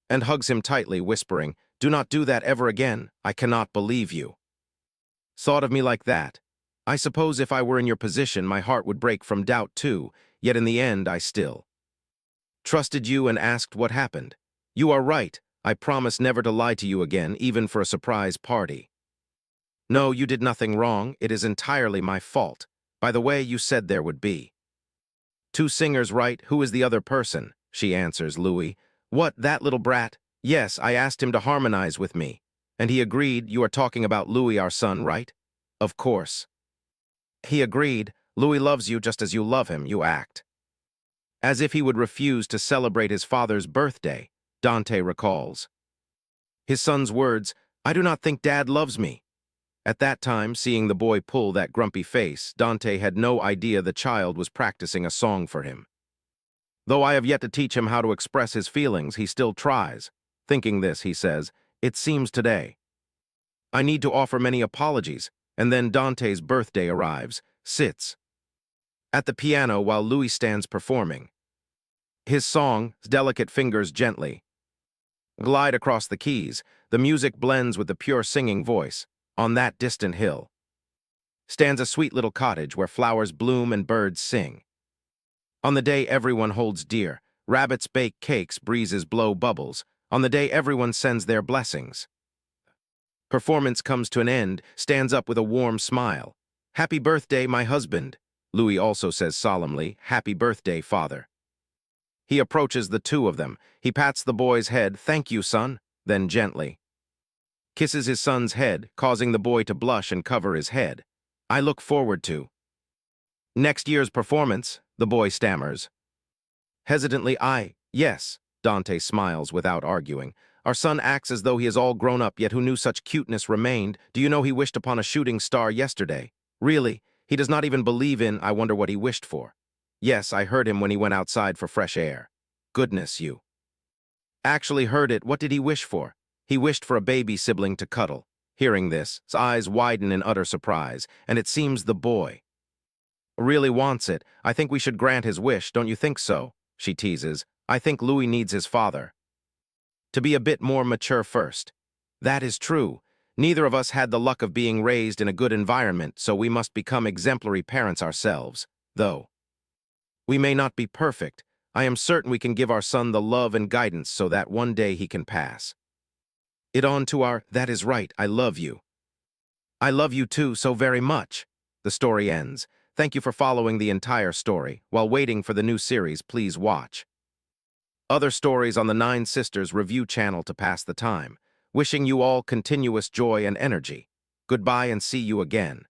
and hugs him tightly, whispering, do not do that ever again. I cannot believe you thought of me like that. I suppose if I were in your position, my heart would break from doubt too, yet in the end I still trusted you and asked what happened. You are right. I promise never to lie to you again, even for a surprise party. No, you did nothing wrong. It is entirely my fault. By the way, you said there would be 2 singers, right? Who is the other person? She answers, Louis. What, that little brat? Yes, I asked him to harmonize with me. And he agreed. You are talking about Louis, our son, right? Of course. He agreed. Louis loves you just as you love him, you act as if he would refuse to celebrate his father's birthday, Dante recalls his son's words, I do not think Dad loves me. At that time, seeing the boy pull that grumpy face, Dante had no idea the child was practicing a song for him. Though I have yet to teach him how to express his feelings, he still tries. Thinking this, he says, it seems today I need to offer many apologies, and then Dante's birthday arrives, sits at the piano while Louis stands performing. His song, delicate fingers gently glide across the keys. The music blends with the pure singing voice. On that distant hill stands a sweet little cottage where flowers bloom and birds sing. On the day everyone holds dear, rabbits bake cakes, breezes blow bubbles. On the day everyone sends their blessings. Performance comes to an end, stands up with a warm smile. Happy birthday, my husband. Louis also says solemnly, Happy birthday, father. He approaches the 2 of them. He pats the boy's head, Thank you, son, then gently kisses his son's head, causing the boy to blush and cover his head. I look forward to next year's performance, the boy stammers. Hesitantly, yes, Dante smiles without arguing. Our son acts as though he is all grown up, yet who knew such cuteness remained? Do you know he wished upon a shooting star yesterday? Really? He does not even believe in, I wonder what he wished for. Yes, I heard him when he went outside for fresh air. Goodness, you actually heard it. What did he wish for? He wished for a baby sibling to cuddle. Hearing this, his eyes widen in utter surprise, and it seems the boy really wants it. I think we should grant his wish, don't you think so? She teases. I think Louis needs his father to be a bit more mature first. That is true. Neither of us had the luck of being raised in a good environment, so we must become exemplary parents ourselves. Though we may not be perfect, I am certain we can give our son the love and guidance so that one day he can pass It on to our, that is right, I love you. I love you too so very much. The story ends. Thank you for following the entire story. While waiting for the new series, please watch other stories on the Nine Sisters review channel to pass the time. Wishing you all continuous joy and energy. Goodbye and see you again.